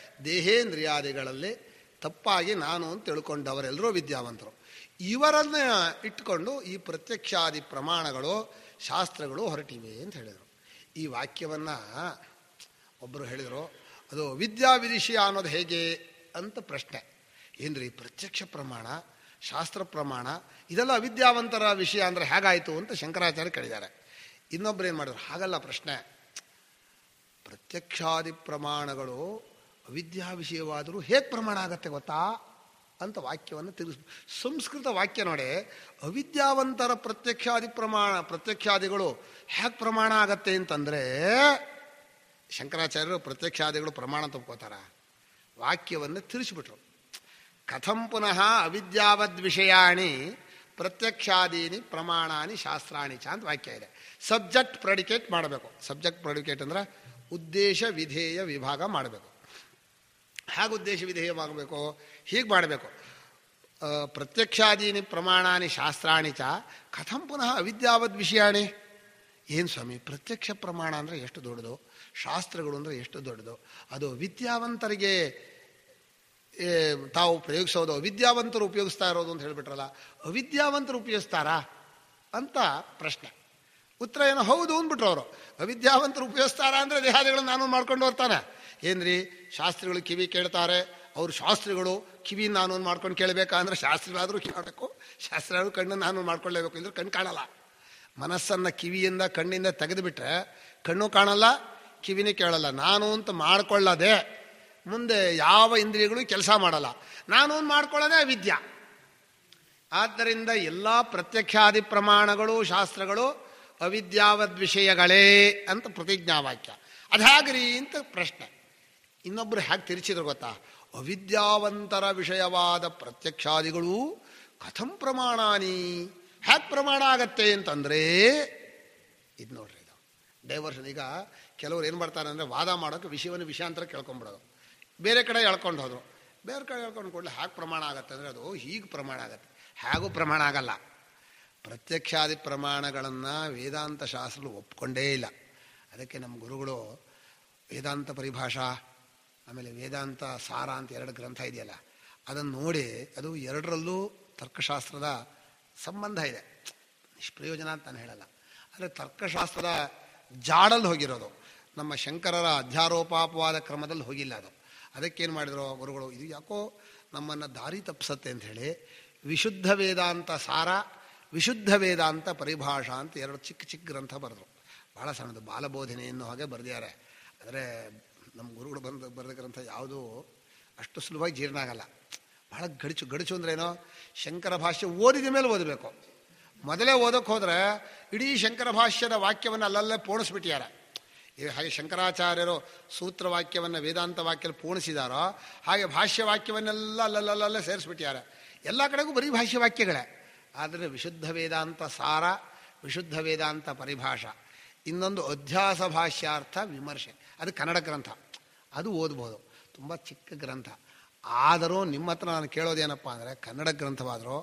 ದೇಹೇಂದ್ರಿಯಾದಿಗಳಲ್ಲಿ ತಪ್ಪಾಗಿ ನಾನು ಅಂತ ತಿಳ್ಕೊಂಡವರೆಲ್ಲರೂ ವಿದ್ಯಾವಂತರು. ಇವರನ್ನು ಇಟ್ಕೊಂಡು ಈ ಪ್ರತ್ಯಕ್ಷಾದಿ ಪ್ರಮಾಣಗಳು, ಶಾಸ್ತ್ರಗಳು ಹೊರಟಿವೆ ಅಂತ ಹೇಳಿದರು. ಈ ವಾಕ್ಯವನ್ನು ಒಬ್ಬರು ಹೇಳಿದರು, ಅದು ವಿದ್ಯಾ ವಿದಿಷಯ ಅನ್ನೋದು ಹೇಗೆ ಅಂತ ಪ್ರಶ್ನೆ. ಏನ್ರಿ ಪ್ರತ್ಯಕ್ಷ ಪ್ರಮಾಣ, ಶಾಸ್ತ್ರ ಪ್ರಮಾಣ ಇದೆಲ್ಲ ಅವಿದ್ಯಾವಂತರ ವಿಷಯ ಅಂದರೆ ಹೇಗಾಯಿತು ಅಂತ ಶಂಕರಾಚಾರ್ಯ ಕೇಳಿದ್ದಾರೆ. ಇನ್ನೊಬ್ರು ಏನು ಮಾಡಿದ್ರು, ಹಾಗಲ್ಲ ಪ್ರಶ್ನೆ. ಪ್ರತ್ಯಕ್ಷಾದಿ ಪ್ರಮಾಣಗಳು ಅವಿದ್ಯಾ ವಿಷಯವಾದರೂ ಹೇಗೆ ಪ್ರಮಾಣ ಆಗತ್ತೆ ಗೊತ್ತಾ ಅಂತ ವಾಕ್ಯವನ್ನು ಸಂಸ್ಕೃತ ವಾಕ್ಯ ನೋಡಿ. ಅವಿದ್ಯಾವಂತರ ಪ್ರತ್ಯಕ್ಷಾದಿಗಳು ಹೇಗೆ ಪ್ರಮಾಣ ಆಗತ್ತೆ ಅಂತಂದರೆ, ಶಂಕರಾಚಾರ್ಯರು ಪ್ರತ್ಯಕ್ಷಾದಿಗಳು ಪ್ರಮಾಣ ತಪ್ಕೋತಾರ. ವಾಕ್ಯವನ್ನು ತಿರುಚಿಬಿಟ್ರು. ಕಥಂ ಪುನಃ ಅವಿದ್ಯಾವದ್ ವಿಷಯಾಣಿ ಪ್ರತ್ಯಕ್ಷಾದೀನಿ ಪ್ರಮಾಣಾನಿ ಶಾಸ್ತ್ರಾಣಿ ಚ ಅಂತ ವಾಕ್ಯ ಇದೆ. ಸಬ್ಜೆಕ್ಟ್ ಪ್ರೆಡಿಕೇಟ್ ಮಾಡಬೇಕು. ಸಬ್ಜೆಕ್ಟ್ ಪ್ರೆಡಿಕೇಟ್ ಅಂದರೆ ಉದ್ದೇಶ ವಿಧೇಯ ವಿಭಾಗ ಮಾಡಬೇಕು. ಹೇಗೆ ಉದ್ದೇಶ ವಿಧೇಯವಾಗಬೇಕು? ಹೀಗೆ ಮಾಡಬೇಕು. ಪ್ರತ್ಯಕ್ಷಾದೀನಿ ಪ್ರಮಾಣಾನಿ ಶಾಸ್ತ್ರಾಣಿ ಚ ಕಥಂ ಪುನಃ ಅವಿದ್ಯಾವದ್ ವಿಷಯಾಣಿ. ಏನು ಸ್ವಾಮಿ, ಪ್ರತ್ಯಕ್ಷ ಪ್ರಮಾಣ ಅಂದರೆ ಎಷ್ಟು ದೊಡ್ಡದು, ಶಾಸ್ತ್ರಗಳು ಅಂದರೆ ಎಷ್ಟು ದೊಡ್ಡದು, ಅದು ವಿದ್ಯಾವಂತರಿಗೆ ತಾವು ಪ್ರಯೋಗಿಸೋದು, ಅವಿದ್ಯಾವಂತರು ಉಪಯೋಗಿಸ್ತಾ ಇರೋದು ಅಂತ ಹೇಳಿಬಿಟ್ರಲ್ಲ, ಅವಿದ್ಯಾವಂತರು ಉಪಯೋಗಿಸ್ತಾರಾ ಅಂತ ಪ್ರಶ್ನೆ. ಉತ್ತರ ಏನೋ ಹೌದು ಅಂದ್ಬಿಟ್ರು ಅವರು. ಅವಿದ್ಯಾವಂತರು ಉಪಯೋಗಿಸ್ತಾರಾ ಅಂದರೆ ದೇಹಾದಿಗಳನ್ನು ನಾನು ಮಾಡ್ಕೊಂಡು ಬರ್ತಾನೆ. ಏನ್ರಿ, ಶಾಸ್ತ್ರಿಗಳು ಕಿವಿ ಕೇಳ್ತಾರೆ, ಅವರು ಶಾಸ್ತ್ರಿಗಳು ಕಿವಿ ನಾನು ಮಾಡ್ಕೊಂಡು ಕೇಳಬೇಕಾ ಅಂದರೆ ಶಾಸ್ತ್ರಿಗಳಾದರೂ ಕೇಳಬೇಕು, ಶಾಸ್ತ್ರಿಗಳು ಕಣ್ಣನ್ನು ನಾನು ಮಾಡ್ಕೊಳ್ಳೇಬೇಕು, ಇದ್ರೆ ಕಣ್ಣು ಕಾಣಲ್ಲ. ಮನಸ್ಸನ್ನು ಕಿವಿಯಿಂದ ಕಣ್ಣಿಂದ ತೆಗೆದುಬಿಟ್ರೆ ಕಣ್ಣು ಕಾಣಲ್ಲ, ಕಿವಿನೇ ಕೇಳಲ್ಲ. ನಾನು ಅಂತ ಮಾಡ್ಕೊಳ್ಳದೆ ಮುಂದೆ ಯಾವ ಇಂದ್ರಿಯಗಳು ಕೆಲಸ ಮಾಡಲ್ಲ. ನಾನು ಅಂತ ಮಾಡ್ಕೊಳ್ಳೋದೇ ಅವಿದ್ಯಾ. ಆದ್ದರಿಂದ ಎಲ್ಲ ಪ್ರತ್ಯಕ್ಷಾದಿ ಪ್ರಮಾಣಗಳು, ಶಾಸ್ತ್ರಗಳು ಅವಿದ್ಯಾವದ್ ವಿಷಯಗಳೇ ಅಂತ ಪ್ರತಿಜ್ಞಾವಾಕ್ಯ. ಅದ್ಯಾಗ್ರಿ ಅಂತ ಪ್ರಶ್ನೆ. ಇನ್ನೊಬ್ಬರು ಹೇಗೆ ತಿರುಚಿದ್ರು ಗೊತ್ತಾ? ಅವಿದ್ಯಾವಂತರ ವಿಷಯವಾದ ಪ್ರತ್ಯಕ್ಷಾದಿಗಳು ಕಥಂ ಪ್ರಮಾಣಾನಿ, ಹೇಗೆ ಪ್ರಮಾಣ ಆಗತ್ತೆ ಅಂತಂದರೆ ಇದು ನೋಡ್ರಿ, ಇದು ಡೈವರ್ಷನ್. ಈಗ ಕೆಲವ್ರು ಏನು ಮಾಡ್ತಾರೆ ಅಂದರೆ ವಾದ ಮಾಡೋಕ್ಕೆ ವಿಷಯವನ್ನು ವಿಷಯಾಂತರ ಕೇಳ್ಕೊಂಬಿಡೋದು. ಬೇರೆ ಕಡೆ ಎಳ್ಕೊಂಡು ಹೋದರು, ಬೇರೆ ಕಡೆ ಎಳ್ಕೊಂಡು ಕೂಡಲೇ ಹೇಗೆ ಪ್ರಮಾಣ ಆಗತ್ತೆ ಅಂದರೆ ಅದು ಹೀಗೆ ಪ್ರಮಾಣ ಆಗತ್ತೆ. ಹೇಗೂ ಪ್ರಮಾಣ ಆಗಲ್ಲ. ಪ್ರತ್ಯಕ್ಷಾದಿ ಪ್ರಮಾಣಗಳನ್ನು ವೇದಾಂತ ಶಾಸ್ತ್ರಗಳು ಒಪ್ಕೊಂಡೇ ಇಲ್ಲ. ಅದಕ್ಕೆ ನಮ್ಮ ಗುರುಗಳು ವೇದಾಂತ ಪರಿಭಾಷಾ ಆಮೇಲೆ ವೇದಾಂತ ಸಾರ ಅಂತ 2 ಗ್ರಂಥ ಇದೆಯಲ್ಲ, ಅದನ್ನು ನೋಡಿ ಅದು ಎರಡರಲ್ಲೂ ತರ್ಕಶಾಸ್ತ್ರದ ಸಂಬಂಧ ಇದೆ. ನಿಷ್ಪ್ರಯೋಜನ ಅಂತ ನಾನು ಹೇಳಲ್ಲ, ಆದರೆ ತರ್ಕಶಾಸ್ತ್ರದ ಜಾಡಲ್ಲಿ ಹೋಗಿರೋದು, ನಮ್ಮ ಶಂಕರರ ಅಧ್ಯಾರೋಪಾಪವಾದ ಕ್ರಮದಲ್ಲಿ ಹೋಗಿಲ್ಲ ಅದು. ಅದಕ್ಕೇನು ಮಾಡಿದ್ರು ಗುರುಗಳು, ಇದು ಯಾಕೋ ನಮ್ಮನ್ನು ದಾರಿ ತಪ್ಪಿಸತ್ತೆ ಅಂಥೇಳಿ ವಿಶುದ್ಧ ವೇದಾಂತ ಸಾರ, ವಿಶುದ್ಧ ವೇದಾಂತ ಪರಿಭಾಷಾ ಅಂತ 2 ಚಿಕ್ಕ ಚಿಕ್ಕ ಗ್ರಂಥ ಬರೆದ್ರು. ಭಾಳ ಸಣ್ಣದು, ಬಾಲಬೋಧನೆ ಎನ್ನುವ ಹಾಗೆ ಬರೆದಿದ್ದಾರೆ. ಆದರೆ ನಮ್ಮ ಗುರುಗಳು ಬರೆದ ಗ್ರಂಥ ಯಾವುದೂ ಅಷ್ಟು ಸುಲಭವಾಗಿ ಜೀರ್ಣ ಆಗಲ್ಲ. ಭಾಳ ಗಡಿಚು ಅಂದ್ರೇನೋ, ಶಂಕರ ಭಾಷ್ಯ ಓದಿದ ಮೇಲೆ ಓದಬೇಕು. ಮೊದಲೇ ಓದೋಕ್ಕೆ ಹೋದರೆ ಇಡೀ ಶಂಕರ ಭಾಷ್ಯದ ವಾಕ್ಯವನ್ನು ಅಲ್ಲಲ್ಲೇ ಪೋಣಿಸ್ಬಿಟ್ಟಿದ್ದಾರೆ. ಹಾಗೆ ಶಂಕರಾಚಾರ್ಯರು ಸೂತ್ರ ವಾಕ್ಯವನ್ನು ವೇದಾಂತ ವಾಕ್ಯದಲ್ಲಿ ಪೂರ್ಣಿಸಿದಾರೋ ಹಾಗೆ ಭಾಷ್ಯ ವಾಕ್ಯವನ್ನೆಲ್ಲ ಅಲ್ಲಲ್ಲಲ್ಲೇ ಸೇರಿಸ್ಬಿಟ್ಟಿದ್ದಾರೆ. ಎಲ್ಲ ಕಡೆಗೂ ಬರೀ ಭಾಷ್ಯ ವಾಕ್ಯಗಳೇ. ಆದರೆ ವಿಶುದ್ಧ ವೇದಾಂತ ಸಾರ, ವಿಶುದ್ಧ ವೇದಾಂತ ಪರಿಭಾಷಾ, ಇನ್ನೊಂದು ಅಧ್ಯಾಸ ಭಾಷ್ಯಾರ್ಥ ವಿಮರ್ಶೆ, ಅದು ಕನ್ನಡ ಗ್ರಂಥ, ಅದು ಓದ್ಬೋದು. ತುಂಬ ಚಿಕ್ಕ ಗ್ರಂಥ. ಆದರೂ ನಿಮ್ಮ ಹತ್ರ ನಾನು ಕೇಳೋದೇನಪ್ಪ ಅಂದರೆ, ಕನ್ನಡ ಗ್ರಂಥವಾದರೂ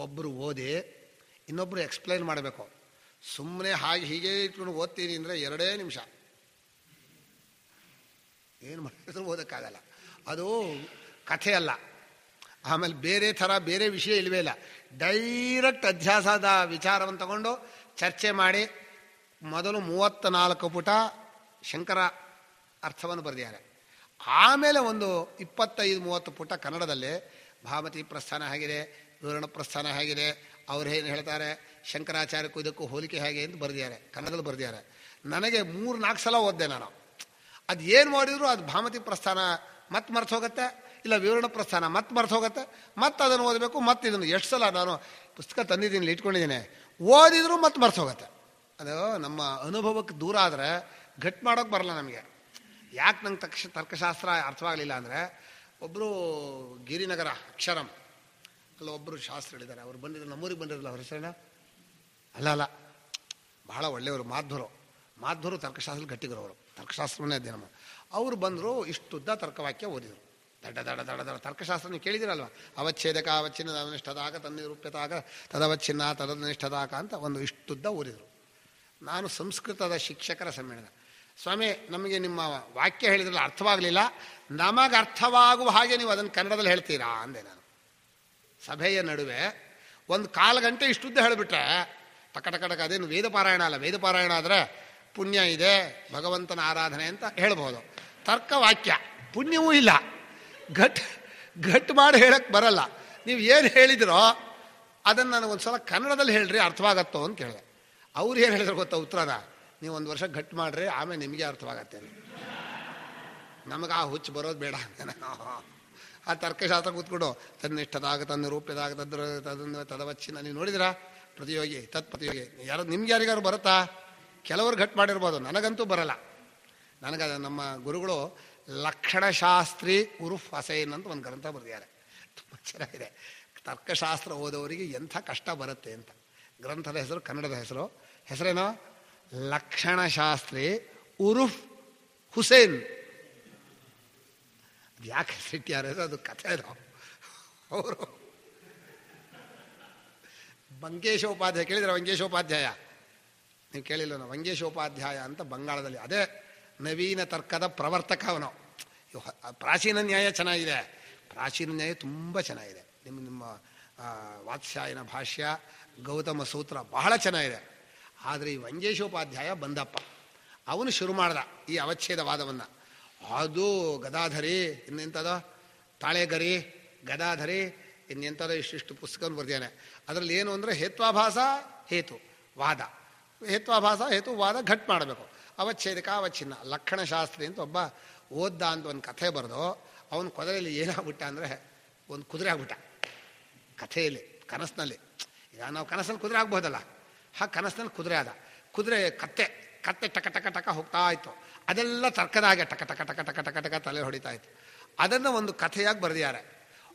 ಒಬ್ಬರು ಓದಿ ಇನ್ನೊಬ್ಬರು ಎಕ್ಸ್ಪ್ಲೈನ್ ಮಾಡಬೇಕು. ಸುಮ್ಮನೆ ಹೀಗೆ ಇಟ್ಕೊಂಡು ಓದ್ತೀನಿ ಅಂದರೆ 2 ನಿಮಿಷ ಏನು ಮಾಡಿದ್ರು ಓದೋಕ್ಕಾಗಲ್ಲ. ಅದು ಕಥೆ ಅಲ್ಲ. ಆಮೇಲೆ ಬೇರೆ ಥರ ಬೇರೆ ವಿಷಯ ಇಲ್ಲವೇ ಇಲ್ಲ. ಡೈರೆಕ್ಟ್ ಅಧ್ಯಾಸದ ವಿಚಾರವನ್ನು ತಗೊಂಡು ಚರ್ಚೆ ಮಾಡಿ ಮೊದಲು 34 ಪುಟ ಶಂಕರ ಅರ್ಥವನ್ನು ಬರೆದಿದ್ದಾರೆ. ಆಮೇಲೆ ಒಂದು 25-30 ಪುಟ ಕನ್ನಡದಲ್ಲಿ ಭಾಮತಿ ಪ್ರಸ್ಥಾನ ಹೇಗಿದೆ, ವಿವರಣ ಪ್ರಸ್ಥಾನ ಹೇಗಿದೆ, ಅವ್ರು ಏನು ಹೇಳ್ತಾರೆ, ಶಂಕರಾಚಾರ್ಯಕ್ಕೂ ಇದಕ್ಕೂ ಹೋಲಿಕೆ ಹೇಗೆ ಅಂತ ಬರೆದಿದ್ದಾರೆ, ಕನ್ನಡದಲ್ಲಿ ಬರೆದಿದ್ದಾರೆ. ನನಗೆ 3-4 ಸಲ ಓದಿದೆ ನಾನು. ಅದು ಏನು ಮಾಡಿದ್ರು ಅದು ಭಾಮತಿ ಪ್ರಸ್ಥಾನ ಮತ್ತೆ ಮರ್ತು ಹೋಗುತ್ತೆ, ಇಲ್ಲ ವಿವರಣ ಪ್ರಸ್ಥಾನ ಮತ್ತೆ ಮರ್ತು ಹೋಗುತ್ತೆ, ಮತ್ತೆ ಅದನ್ನು ಓದಬೇಕು. ಮತ್ತೆ ಇದನ್ನು ಎಷ್ಟು ಸಲ ನಾನು ಪುಸ್ತಕ ತಂದಿದ್ದೀನಿ, ಇಟ್ಕೊಂಡಿದ್ದೀನಿ, ಓದಿದ್ರು ಮತ್ತೆ ಮರ್ತು ಹೋಗುತ್ತೆ. ಅದು ನಮ್ಮ ಅನುಭವಕ್ಕೆ ದೂರ ಆದರೆ ಗಟ್ಟಿ ಮಾಡೋಕ್ಕೆ ಬರಲ್ಲ ನಮಗೆ. ಯಾಕೆ ನಂಗೆ ತರ್ಕಶಾಸ್ತ್ರ ಅರ್ಥವಾಗಲಿಲ್ಲ ಅಂದರೆ, ಒಬ್ಬರು ಗಿರಿನಗರ ಅಕ್ಷರಂ ಅಲ್ಲ ಒಬ್ಬರು ಶಾಸ್ತ್ರ ಹೇಳಿದ್ದಾರೆ. ಅವ್ರು ಬಂದಿದ್ರು, ನಮ್ಮೂರಿಗೆ ಬಂದಿರಲಿಲ್ಲ, ಅವ್ರ ಹೆಸರೇನ ಅಲ್ಲ ಬಹಳ ಒಳ್ಳೆಯವರು, ಮಾಧ್ವರು ತರ್ಕಶಾಸ್ತ್ರ ಗಟ್ಟಿಗರು. ಅವರು ತರ್ಕಶಾಸ್ತ್ರವನ್ನೇ ಅಧ್ಯಯನ ಮಾಡಿ ಅವರು ಬಂದರು. ಇಷ್ಟುದ್ದ ತರ್ಕವಾಕ್ಯ ಓದಿದರು. ದಡ ತರ್ಕಶಾಸ್ತ್ರ ನೀವು ಕೇಳಿದಿರಲ್ವ, ಅವಚ್ಛೇದಕ ಅವಚ್ಛಿನ್ನ ಅವನಿಷ್ಠದಾಕ ತನ್ನಿರೂಪ್ಯತಾಕ ತದವಚ್ಛಿನ್ನ ತದನಿಷ್ಠದಾಕ ಅಂತ ಒಂದು ಇಷ್ಟುದ್ದ ಓದಿದರು. ನಾನು ಸಂಸ್ಕೃತದ ಶಿಕ್ಷಕರ ಸಮ್ಮೇಳನ, ಸ್ವಾಮಿ ನಮಗೆ ನಿಮ್ಮ ವಾಕ್ಯ ಹೇಳಿದ್ರಲ್ಲ ಅರ್ಥವಾಗಲಿಲ್ಲ, ನಮಗೆ ಅರ್ಥವಾಗುವ ಹಾಗೆ ನೀವು ಅದನ್ನು ಕನ್ನಡದಲ್ಲಿ ಹೇಳ್ತೀರಾ ಅಂದೆ ನಾನು. ಸಭೆಯ ನಡುವೆ 1/4 ಗಂಟೆ ಇಷ್ಟುದ್ದ ಹೇಳಿಬಿಟ್ರೆ ಟಕ ಅದೇನು ವೇದಪಾರಾಯಣ ಅಲ್ಲ. ವೇದಪಾರಾಯಣ ಆದರೆ ಪುಣ್ಯ ಇದೆ, ಭಗವಂತನ ಆರಾಧನೆ ಅಂತ ಹೇಳ್ಬೋದು. ತರ್ಕವಾಕ್ಯ ಪುಣ್ಯವೂ ಇಲ್ಲ, ಗಟ್ಟು ಮಾಡಿ ಹೇಳಕ್ಕೆ ಬರಲ್ಲ. ನೀವು ಏನು ಹೇಳಿದ್ರೋ ಅದನ್ನು ನನಗೊಂದು ಸಲ ಕನ್ನಡದಲ್ಲಿ ಹೇಳ್ರಿ, ಅರ್ಥವಾಗತ್ತೋ ಅಂತ ಕೇಳಿದೆ. ಅವ್ರು ಏನು ಹೇಳಿದ್ರು ಗೊತ್ತಾ ಉತ್ತರದ, ನೀವು 1 ವರ್ಷ ಗಟ್ಟು ಮಾಡ್ರಿ, ಆಮೇಲೆ ನಿಮಗೆ ಅರ್ಥವಾಗತ್ತೆ. ನಮಗೆ ಆ ಹುಚ್ಚು ಬರೋದು ಬೇಡ ಅಂತ ಆ ತರ್ಕಶಾಸ್ತ್ರ ಕೂತ್ಕೊಂಡು ತನ್ನಿಷ್ಠದಾಗ ತನ್ನ ರೂಪ್ಯದಾಗ ತದವಚ್ಚಿನ ನೀವು ನೋಡಿದಿರಾ ಪ್ರತಿಯೋಗಿ ಪ್ರತಿಯೋಗಿ ಯಾರು ನಿಮ್ಗೆ ಯಾರಿಗಾರು ಬರುತ್ತಾ? ಕೆಲವರು ಗಟ್ಟು ಮಾಡಿರ್ಬೋದು, ನನಗಂತೂ ಬರಲ್ಲ. ನನಗೆ ನಮ್ಮ ಗುರುಗಳು ಲಕ್ಷಣಶಾಸ್ತ್ರಿ ಉರುಫ್ ಹಸೈನ್ ಅಂತ ಒಂದು ಗ್ರಂಥ ಬರೆದಿದ್ದಾರೆ. ತುಂಬ ಚೆನ್ನಾಗಿದೆ. ತರ್ಕಶಾಸ್ತ್ರ ಓದೋರಿಗೆ ಎಂಥ ಕಷ್ಟ ಬರುತ್ತೆ ಅಂತ. ಗ್ರಂಥದ ಹೆಸರು, ಕನ್ನಡದ ಹೆಸರೇನೋ ಲಕ್ಷಣಶಾಸ್ತ್ರಿ ಉರುಫ್ ಹುಸೇನ್. ಅದು ಯಾಕೆ ಹೆಸರಿಟ್ಟಾರೆ ಅದು ಕಥೆ. ಅವರು ವಂಗೇಶೋಪಾಧ್ಯಾಯ ಕೇಳಿದ್ರೆ, ವಂಗೇಶೋಪಾಧ್ಯಾಯ ನೀವು ಕೇಳಿಲ್ಲ, ನಾವು ವಂಗೇಶೋಪಾಧ್ಯಾಯ ಅಂತ ಬಂಗಾಳದಲ್ಲಿ, ಅದೇ ನವೀನ ತರ್ಕದ ಪ್ರವರ್ತಕ ಅವನು. ಪ್ರಾಚೀನ ನ್ಯಾಯ ಚೆನ್ನಾಗಿದೆ, ಪ್ರಾಚೀನ ನ್ಯಾಯ ತುಂಬ ಚೆನ್ನಾಗಿದೆ. ನಿಮ್ಮ ವಾತ್ಸ್ಯಾಯನ ಭಾಷ್ಯ, ಗೌತಮ ಸೂತ್ರ ಬಹಳ ಚೆನ್ನಾಗಿದೆ. ಆದರೆ ಈ ವಂಗೇಶೋಪಾಧ್ಯಾಯ ಬಂದಪ್ಪ, ಅವನು ಶುರು ಮಾಡ್ದ ಈ ಅವಚ್ಛೇದವಾದವನ್ನು. ಅದು ಗದಾಧರಿ, ಇನ್ನೆಂಥದೋ ತಾಳೆಗರಿ, ಗದಾಧರಿ, ಇನ್ನೆಂಥದೋ ಇಷ್ಟಿಷ್ಟು ಪುಸ್ತಕವನ್ನು ಬರ್ದಿದ್ದಾನೆ. ಅದರಲ್ಲಿ ಏನು ಅಂದರೆ ಹೇತ್ವಾಭಾಸ ಹೇತು ವಾದ, ಹೇತ್ವಾಭಾಸ ಹೇತು ವಾದ ಘಟ್ ಮಾಡಬೇಕು. ಅವಚ್ಛೇದಕ ಅವಚ್ಛಿನ್ನ ಲಕ್ಷಣಶಾಸ್ತ್ರಿ ಅಂತ ಒಬ್ಬ ಓದ್ದ ಅಂತ ಒಂದು ಕಥೆ ಬರೆದು, ಅವನ ಕೊದಲೆಯಲ್ಲಿ ಏನಾಗ್ಬಿಟ್ಟ ಅಂದರೆ ಒಂದು ಕುದುರೆ ಆಗ್ಬಿಟ್ಟ ಕಥೆಯಲ್ಲಿ, ಕನಸಿನಲ್ಲಿ. ಈಗ ನಾವು ಕನಸಲ್ಲಿ ಕುದುರೆ ಆಗ್ಬೋದಲ್ಲ, ಆ ಕನಸಿನಲ್ಲಿ ಕುದುರೆ ಆದ. ಕುದುರೆ ಕತ್ತೆ ಟಕ ಹೋಗ್ತಾ ಇತ್ತು. ಅದೆಲ್ಲ ತರ್ಕದಾಗೆ ಟಕ ತಲೆ ಹೊಡಿತಾ ಇತ್ತು. ಅದನ್ನು ಒಂದು ಕಥೆಯಾಗಿ ಬರೆದಿದ್ದಾರೆ.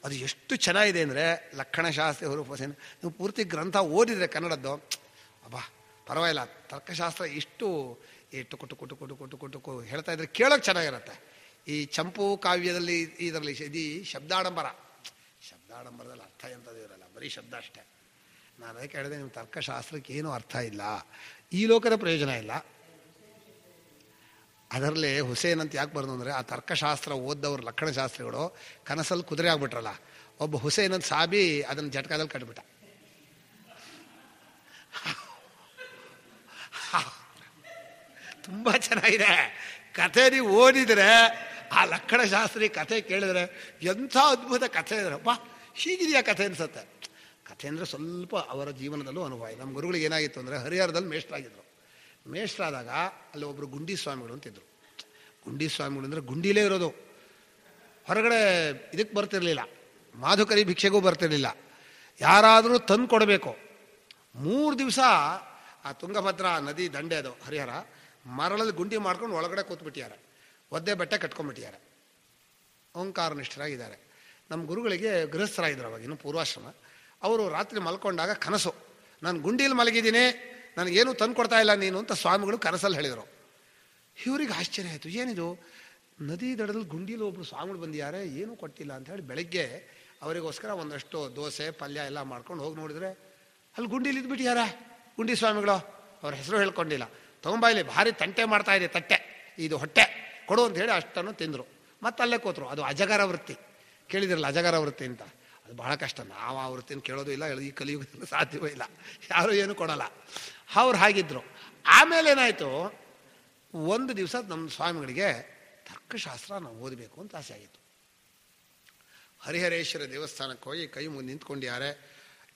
ಅದು ಎಷ್ಟು ಚೆನ್ನಾಗಿದೆ ಅಂದರೆ ಲಕ್ಷಣಶಾಸ್ತ್ರಿ ಹುರುಫಸೇನ್. ನೀವು ಪೂರ್ತಿ ಗ್ರಂಥ ಓದಿದರೆ ಕನ್ನಡದ್ದು, ಅಬ್ಬಾ ಪರವಾಗಿಲ್ಲ. ತರ್ಕಶಾಸ್ತ್ರ ಇಷ್ಟು ಟುಕು ಹೇಳ್ತಾ ಇದ್ರೆ ಕೇಳೋಕೆ ಚೆನ್ನಾಗಿರುತ್ತೆ. ಈ ಚಂಪು ಕಾವ್ಯದಲ್ಲಿ ಇದರಲ್ಲಿ ಇದು ಶಬ್ದಾಡಂಬರದಲ್ಲಿ ಅರ್ಥ ಎಂಥದ್ದು ಇರಲ್ಲ, ಬರೀ ಶಬ್ದ ಅಷ್ಟೇ. ನಾನು ಅದಕ್ಕೆ ಹೇಳಿದೆ, ನಿಮ್ಮ ತರ್ಕಶಾಸ್ತ್ರಕ್ಕೆ ಏನೂ ಅರ್ಥ ಇಲ್ಲ, ಈ ಲೋಕದ ಪ್ರಯೋಜನ ಇಲ್ಲ. ಅದರಲ್ಲೇ ಹುಸೇನ್ ಅಂತ ಯಾಕೆ ಬರೋದು ಅಂದರೆ, ಆ ತರ್ಕಶಾಸ್ತ್ರ ಓದ್ದವ್ರು ಲಕ್ಷಣಶಾಸ್ತ್ರಿಗಳು ಕನಸಲ್ಲಿ ಕುದುರೆ ಆಗ್ಬಿಟ್ರಲ್ಲ, ಒಬ್ಬ ಹುಸೇನ್ ಅಂತ ಸಾಬಿ ಅದನ್ನು ಜಟಕಾದಲ್ಲಿ ಕಟ್ಬಿಟ್ಟ. ತುಂಬ ಚೆನ್ನಾಗಿದೆ ಕಥೆ. ನೀವು ಓದಿದರೆ ಆ ಲಕ್ಷಣಶಾಸ್ತ್ರಿ ಕಥೆ ಕೇಳಿದ್ರೆ ಎಂಥ ಅದ್ಭುತ ಕಥೆ ಇದ್ರಪ್ಪ, ಹೀಗಿದೆಯಾ ಕಥೆ ಅನ್ಸುತ್ತೆ. ಕಥೆ ಅಂದರೆ ಸ್ವಲ್ಪ ಅವರ ಜೀವನದಲ್ಲೂ ಅನುಭವ. ನಮ್ಮ ಗುರುಗಳಿಗೆ ಏನಾಗಿತ್ತು ಅಂದರೆ, ಹರಿಹರದಲ್ಲಿ ಮೇಷ್ಟ್ರಾಗಿದ್ದರು. ಮೇಷ್ಟ್ರಾದಾಗ ಅಲ್ಲಿ ಒಬ್ಬರು ಗುಂಡಿ ಸ್ವಾಮಿಗಳು ಅಂತಿದ್ರು. ಗುಂಡಿ ಸ್ವಾಮಿಗಳು ಅಂದರೆ ಗುಂಡಿಲೇ ಇರೋದು, ಹೊರಗಡೆ ಇದಕ್ಕೆ ಬರ್ತಿರ್ಲಿಲ್ಲ, ಮಾಧುಕರಿ ಭಿಕ್ಷೆಗೂ ಬರ್ತಿರ್ಲಿಲ್ಲ, ಯಾರಾದರೂ ತಂದು ಕೊಡಬೇಕು. 3 ದಿವಸ ಆ ತುಂಗಭದ್ರಾ ನದಿ ದಂಡೆ ಅದು ಹರಿಹರ, ಮರಳಲ್ಲಿ ಗುಂಡಿ ಮಾಡ್ಕೊಂಡು ಒಳಗಡೆ ಕೂತ್ಬಿಟ್ಟಿದ್ದಾರೆ, ಒದ್ದೆ ಬಟ್ಟೆ ಕಟ್ಕೊಂಡ್ಬಿಟ್ಟಿದ್ದಾರೆ, ಓಂಕಾರ ನಿಷ್ಠರಾಗಿದ್ದಾರೆ. ನಮ್ಮ ಗುರುಗಳಿಗೆ ಗೃಹಸ್ಥರಾಗಿದ್ರು ಅವಾಗ, ಇನ್ನು ಪೂರ್ವಾಶ್ರಮ. ಅವರು ರಾತ್ರಿ ಮಲ್ಕೊಂಡಾಗ ಕನಸು, ನಾನು ಗುಂಡೀಲಿ ಮಲಗಿದ್ದೀನಿ, ನನಗೇನು ತಂದು ಕೊಡ್ತಾ ಇಲ್ಲ ನೀನು ಅಂತ ಸ್ವಾಮಿಗಳು ಕನಸಲ್ಲಿ ಹೇಳಿದರು. ಇವ್ರಿಗೆ ಆಶ್ಚರ್ಯ ಆಯಿತು, ಏನಿದು ನದಿ ದಡದಲ್ಲಿ ಗುಂಡೀಲಿ ಒಬ್ಬರು ಸ್ವಾಮಿಗಳು ಬಂದಿದ್ದಾರೆ, ಏನೂ ಕೊಟ್ಟಿಲ್ಲ ಅಂತ ಹೇಳಿ ಬೆಳಗ್ಗೆ ಅವರಿಗೋಸ್ಕರ ಒಂದಷ್ಟು ದೋಸೆ ಪಲ್ಯ ಎಲ್ಲ ಮಾಡ್ಕೊಂಡು ಹೋಗಿ ನೋಡಿದ್ರೆ ಅಲ್ಲಿ ಗುಂಡೀಲಿ ಇದ್ಬಿಟ್ಟಿದ್ದಾರೆ ಗುಂಡಿ ಸ್ವಾಮಿಗಳು. ಅವ್ರ ಹೆಸರು ಹೇಳ್ಕೊಂಡಿಲ್ಲ. ತೊಗೊಂಬಾಯಿಲಿ ಭಾರಿ ತಂಟೆ ಮಾಡ್ತಾ ಇದೆ, ತಟ್ಟೆ ಇದು ಹೊಟ್ಟೆ ಕೊಡು ಅಂತ ಹೇಳಿ ಅಷ್ಟನ್ನು ತಿಂದರು. ಮತ್ತೆ ಅಲ್ಲೇ ಕೂತರು. ಅದು ಅಜಗರ ವೃತ್ತಿ, ಕೇಳಿದಿರಲ್ಲ ಅಜಗರ ವೃತ್ತಿ ಅಂತ. ಅದು ಬಹಳ ಕಷ್ಟ, ನಾವು ಆ ವೃತ್ತಿನ ಕೇಳೋದು ಇಲ್ಲ, ಈ ಕಲಿಯುಗದಿಂದ ಸಾಧ್ಯವೇ ಇಲ್ಲ, ಯಾರೂ ಏನು ಕೊಡಲ್ಲ. ಅವ್ರು ಹಾಗಿದ್ರು. ಆಮೇಲೆ ಏನಾಯಿತು, ಒಂದು ದಿವಸ ನಮ್ಮ ಸ್ವಾಮಿಗಳಿಗೆ ತರ್ಕಶಾಸ್ತ್ರ ನಾವು ಓದಬೇಕು ಅಂತ ಆಸೆ ಆಗಿತ್ತು. ಹರಿಹರೇಶ್ವರ ದೇವಸ್ಥಾನಕ್ಕೆ ಹೋಗಿ ಕೈ ಮುಂದೆ ನಿಂತ್ಕೊಂಡಿದ್ದಾರೆ.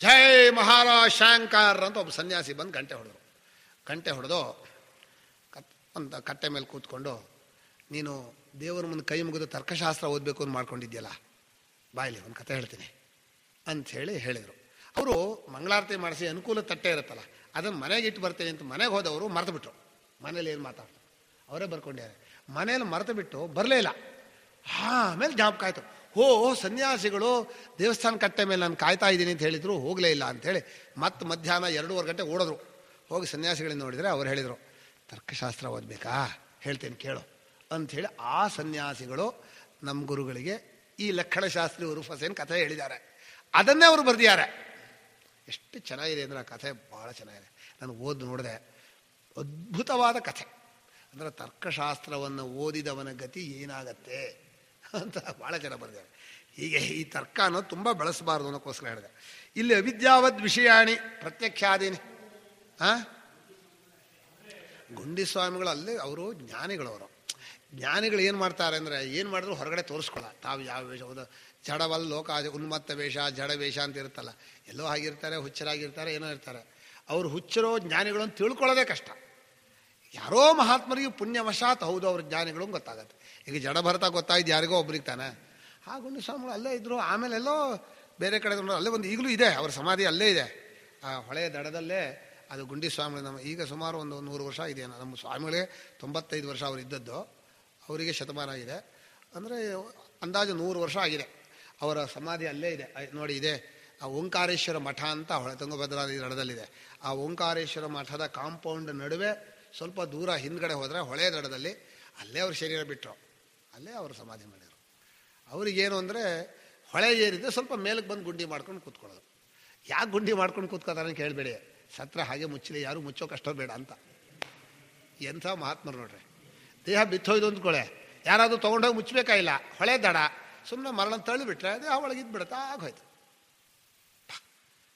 ಜೈ ಮಹಾರಾಜ್ ಶಂಕರ್ ಅಂತ ಒಬ್ಬ ಸನ್ಯಾಸಿ ಬಂದು ಗಂಟೆ ಹೊಡೆದ್ರು. ಗಂಟೆ ಹೊಡೆದು ಒಂದು ಕಟ್ಟೆ ಮೇಲೆ ಕೂತ್ಕೊಂಡು, ನೀನು ದೇವರ ಮುಂದೆ ಕೈ ಮುಗಿದು ತರ್ಕಶಾಸ್ತ್ರ ಓದಬೇಕು ಅಂತ ಮಾಡ್ಕೊಂಡಿದ್ಯಲ್ಲ, ಬಾಯಲ್ಲಿ ಒಂದು ಕತೆ ಹೇಳ್ತೀನಿ ಅಂಥೇಳಿ ಹೇಳಿದರು. ಅವರು ಮಂಗಳಾರತಿ ಮಾಡಿಸಿ ಅನುಕೂಲ ತಟ್ಟೆ ಇರುತ್ತಲ್ಲ, ಅದನ್ನು ಮನೆಗೆ ಇಟ್ಟು ಬರ್ತೀನಿ ಅಂತ ಮನೆಗೆ ಹೋದವರು ಮರೆತು ಬಿಟ್ರು. ಮನೇಲಿ ಏನು ಮಾತಾಡ್ತಾರೆ ಅವರೇ ಬರ್ಕೊಂಡಿದ್ದಾರೆ. ಮನೇಲಿ ಮರೆತು ಬಿಟ್ಟು ಬರಲೇ ಇಲ್ಲ. ಆಮೇಲೆ ಜ್ಞಾಪಕ ಆಯಿತು, ಓ ಸನ್ಯಾಸಿಗಳು ದೇವಸ್ಥಾನ ಕಟ್ಟೆ ಮೇಲೆ ನಾನು ಕಾಯ್ತಾ ಇದ್ದೀನಿ ಅಂತ ಹೇಳಿದರು, ಹೋಗಲೇ ಇಲ್ಲ ಅಂಥೇಳಿ ಮತ್ತೆ ಮಧ್ಯಾಹ್ನ 2:30 ಗಂಟೆ ಓಡಿದ್ರು. ಹೋಗಿ ಸನ್ಯಾಸಿಗಳಿಂದ ನೋಡಿದರೆ ಅವ್ರು ಹೇಳಿದರು, ತರ್ಕಶಾಸ್ತ್ರ ಓದಬೇಕಾ, ಹೇಳ್ತೇನೆ ಕೇಳು ಅಂಥೇಳಿ ಆ ಸನ್ಯಾಸಿಗಳು ನಮ್ಮ ಗುರುಗಳಿಗೆ ಈ ಲಕ್ಷಣಶಾಸ್ತ್ರಿ ಉರುಫ್ ಹುಸೇನ್ ಕಥೆ ಹೇಳಿದ್ದಾರೆ. ಅದನ್ನೇ ಅವರು ಬರೆದಿದ್ದಾರೆ. ಎಷ್ಟು ಚೆನ್ನಾಗಿದೆ ಅಂದರೆ ಆ ಕಥೆ ಭಾಳ ಚೆನ್ನಾಗಿದೆ. ನಾನು ಓದಿ ನೋಡಿದೆ, ಅದ್ಭುತವಾದ ಕಥೆ. ಅಂದರೆ ತರ್ಕಶಾಸ್ತ್ರವನ್ನು ಓದಿದವನ ಗತಿ ಏನಾಗತ್ತೆ ಅಂತ ಭಾಳ ಜನ ಬರೆದಿದ್ದಾರೆ. ಹೀಗೆ ಈ ತರ್ಕ ಅನ್ನೋದು ತುಂಬ ಬೆಳೆಸಬಾರ್ದು ಅನ್ನೋಕ್ಕೋಸ್ಕರ ಹೇಳಿದೆ. ಇಲ್ಲಿ ಅವಿದ್ಯಾವದ್ ವಿಷಯಾಣಿ ಪ್ರತ್ಯಕ್ಷಾದೀನಿ. ಗುಂಡಿ ಸ್ವಾಮಿಗಳು ಅಲ್ಲೇ ಅವರು ಜ್ಞಾನಿಗಳವರು. ಜ್ಞಾನಿಗಳು ಏನು ಮಾಡ್ತಾರೆ ಅಂದರೆ, ಏನು ಮಾಡಿದ್ರು ಹೊರಗಡೆ ತೋರಿಸ್ಕೊಳ್ಳ. ತಾವು ಯಾವ ವೇಷ ಜಡವಲ್ಲ ಲೋಕ ಉನ್ಮತ್ತ ವೇಷ ಜಡ ವೇಷ ಅಂತ ಇರುತ್ತಲ್ಲ, ಎಲ್ಲೋ ಆಗಿರ್ತಾರೆ, ಹುಚ್ಚರಾಗಿರ್ತಾರೆ, ಏನೋ ಇರ್ತಾರೆ. ಅವರು ಹುಚ್ಚರೋ ಜ್ಞಾನಿಗಳು ಅಂತ ತಿಳ್ಕೊಳ್ಳೋದೇ ಕಷ್ಟ. ಯಾರೋ ಮಹಾತ್ಮರಿಗೆ ಪುಣ್ಯವಶಾತ್ ಹೌದು ಅವ್ರ ಜ್ಞಾನಿಗಳು ಗೊತ್ತಾಗತ್ತೆ. ಈಗ ಜಡಭರತ ಗೊತ್ತಾಯ್ತು ಯಾರಿಗೋ ಒಬ್ರಿಗೆ ತಾನೆ. ಆ ಗುಂಡಿ ಸ್ವಾಮಿಗಳು ಅಲ್ಲೇ ಇದ್ದರು. ಆಮೇಲೆ ಎಲ್ಲೋ ಬೇರೆ ಕಡೆ ಅಲ್ಲೇ ಒಂದು ಈಗಲೂ ಇದೆ ಅವ್ರ ಸಮಾಧಿ, ಅಲ್ಲೇ ಇದೆ ಆ ಹೊಳೆಯ ದಡದಲ್ಲೇ. ಅದು ಗುಂಡಿ ಸ್ವಾಮಿಗಳು ನಮ್ಮ ಈಗ ಸುಮಾರು ಒಂದು 100 ವರ್ಷ ಇದೆ. ನಮ್ಮ ಸ್ವಾಮಿಗಳಿಗೆ 95 ವರ್ಷ ಅವರು ಇದ್ದದ್ದು, ಅವರಿಗೆ ಶತಮಾನ ಇದೆ ಅಂದರೆ ಅಂದಾಜು 100 ವರ್ಷ ಆಗಿದೆ. ಅವರ ಸಮಾಧಿ ಅಲ್ಲೇ ಇದೆ ನೋಡಿ. ಇದೆ ಆ ಓಂಕಾರೇಶ್ವರ ಮಠ ಅಂತ ಹೊಳೆ ತುಂಗಭದ್ರಾ ನದಿ ದಡದಲ್ಲಿದೆ. ಆ ಓಂಕಾರೇಶ್ವರ ಮಠದ ಕಾಂಪೌಂಡ್ ನಡುವೆ ಸ್ವಲ್ಪ ದೂರ ಹಿಂದ್ಗಡೆ ಹೋದರೆ ಹೊಳೆ ದಡದಲ್ಲಿ ಅಲ್ಲೇ ಅವ್ರ ಶರೀರ ಬಿಟ್ಟರು, ಅಲ್ಲೇ ಅವರು ಸಮಾಧಿ ಮಾಡಿದರು. ಅವ್ರಿಗೇನು ಅಂದರೆ ಹೊಳೆ ಏರಿದ್ರೆ ಸ್ವಲ್ಪ ಮೇಲಕ್ಕೆ ಬಂದು ಗುಂಡಿ ಮಾಡ್ಕೊಂಡು ಕೂತ್ಕೊಳ್ಳೋದು. ಯಾಕೆ ಗುಂಡಿ ಮಾಡ್ಕೊಂಡು ಕೂತ್ಕೋತಾನೆ ಕೇಳಬೇಡಿ, ಸತ್ರ ಹಾಗೆ ಮುಚ್ಚಲಿ, ಯಾರು ಮುಚ್ಚೋಕಷ್ಟೋ ಬೇಡ ಅಂತ. ಎಂಥ ಮಹಾತ್ಮರು ನೋಡ್ರಿ. ದೇಹ ಬಿತ್ತೋಯ್ದು ಅಂದ್ಕೊಳ್ಳೆ, ಯಾರಾದರೂ ತೊಗೊಂಡೋಗಿ ಮುಚ್ಚಬೇಕಾಗಿಲ್ಲ, ಹೊಳೆ ದಡ ಸುಮ್ಮನೆ ಮರಣ ತಳ್ಳಿಬಿಟ್ರೆ ದೇಹ ಒಳಗಿದ್ದು ಬಿಡುತ್ತೆ, ಆಗೋಯ್ತು.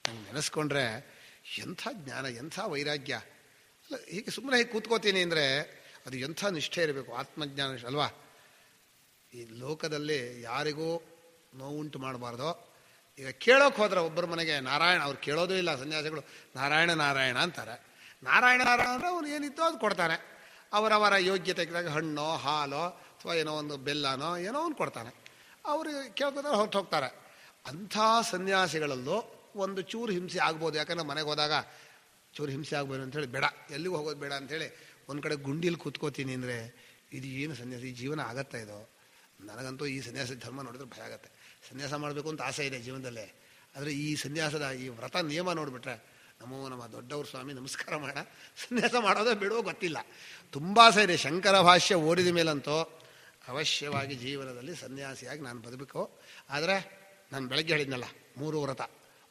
ನಂಗೆ ನೆನೆಸ್ಕೊಂಡ್ರೆ ಎಂಥ ಜ್ಞಾನ, ಎಂಥ ವೈರಾಗ್ಯ. ಅಲ್ಲ ಹೀಗೆ ಸುಮ್ಮನೆ ಹೀಗೆ ಕೂತ್ಕೋತೀನಿ ಅಂದರೆ ಅದು ಎಂಥ ನಿಷ್ಠೆ ಇರಬೇಕು, ಆತ್ಮಜ್ಞಾನ ಅಲ್ವಾ. ಈ ಲೋಕದಲ್ಲಿ ಯಾರಿಗೂ ನೋವುಂಟು ಮಾಡಬಾರ್ದು. ಈಗ ಕೇಳೋಕೆ ಹೋದ್ರೆ ಒಬ್ಬರ ಮನೆಗೆ ನಾರಾಯಣ, ಅವ್ರು ಕೇಳೋದು ಇಲ್ಲ ಸನ್ಯಾಸಿಗಳು, ನಾರಾಯಣ ನಾರಾಯಣ ಅಂತಾರೆ. ನಾರಾಯಣ ನಾರಾಯಣ ಅಂದರೆ ಅವ್ನು ಏನಿತ್ತೋ ಅದು ಕೊಡ್ತಾನೆ. ಅವರವರ ಯೋಗ್ಯತೆಗೆ ಹಣ್ಣೋ ಹಾಲೋ ಅಥವಾ ಏನೋ ಒಂದು ಬೆಲ್ಲನೋ ಏನೋ ಒಂದು ಕೊಡ್ತಾನೆ. ಅವರು ಕೇಳ್ಕೊತಾರೆ ಹೊರಟು ಹೋಗ್ತಾರೆ. ಅಂಥ ಸನ್ಯಾಸಿಗಳಲ್ಲೂ ಒಂದು ಚೂರು ಹಿಂಸೆ ಆಗ್ಬೋದು. ಯಾಕಂದರೆ ಮನೆಗೆ ಹೋದಾಗ ಚೂರು ಹಿಂಸೆ ಆಗ್ಬೋದು ಅಂಥೇಳಿ ಬೇಡ, ಎಲ್ಲಿಗೂ ಹೋಗೋದು ಬೇಡ ಅಂಥೇಳಿ ಒಂದು ಕಡೆ ಗುಂಡೀಲಿ ಕೂತ್ಕೋತೀನಿ ಅಂದರೆ ಇದು ಏನು ಸನ್ಯಾಸ, ಈ ಜೀವನ ಆಗತ್ತಾ ಇದು? ನನಗಂತೂ ಈ ಸನ್ಯಾಸ ಧರ್ಮ ನೋಡಿದ್ರೆ ಭಯ ಆಗುತ್ತೆ. ಸನ್ಯಾಸ ಮಾಡಬೇಕು ಅಂತ ಆಸೆ ಇದೆ ಜೀವನದಲ್ಲೇ. ಆದರೆ ಈ ಸನ್ಯಾಸದ ಈ ವ್ರತ ನಿಯಮ ನೋಡಿಬಿಟ್ರೆ ನಮ್ಮ ದೊಡ್ಡವ್ರ ಸ್ವಾಮಿ ನಮಸ್ಕಾರ ಮಾಡ ಸನ್ಯಾಸ ಮಾಡೋದೇ ಬಿಡುವ ಗೊತ್ತಿಲ್ಲ. ತುಂಬ ಆಸೆ ಇದೆ. ಶಂಕರ ಭಾಷ್ಯ ಓದಿದ ಮೇಲಂತೂ ಅವಶ್ಯವಾಗಿ ಜೀವನದಲ್ಲಿ ಸನ್ಯಾಸಿಯಾಗಿ ನಾನು ಬದುಕಬೇಕು. ಆದರೆ ನಾನು ಬೆಳಗ್ಗೆ ಹೇಳಿದ್ನಲ್ಲ 3 ವ್ರತ.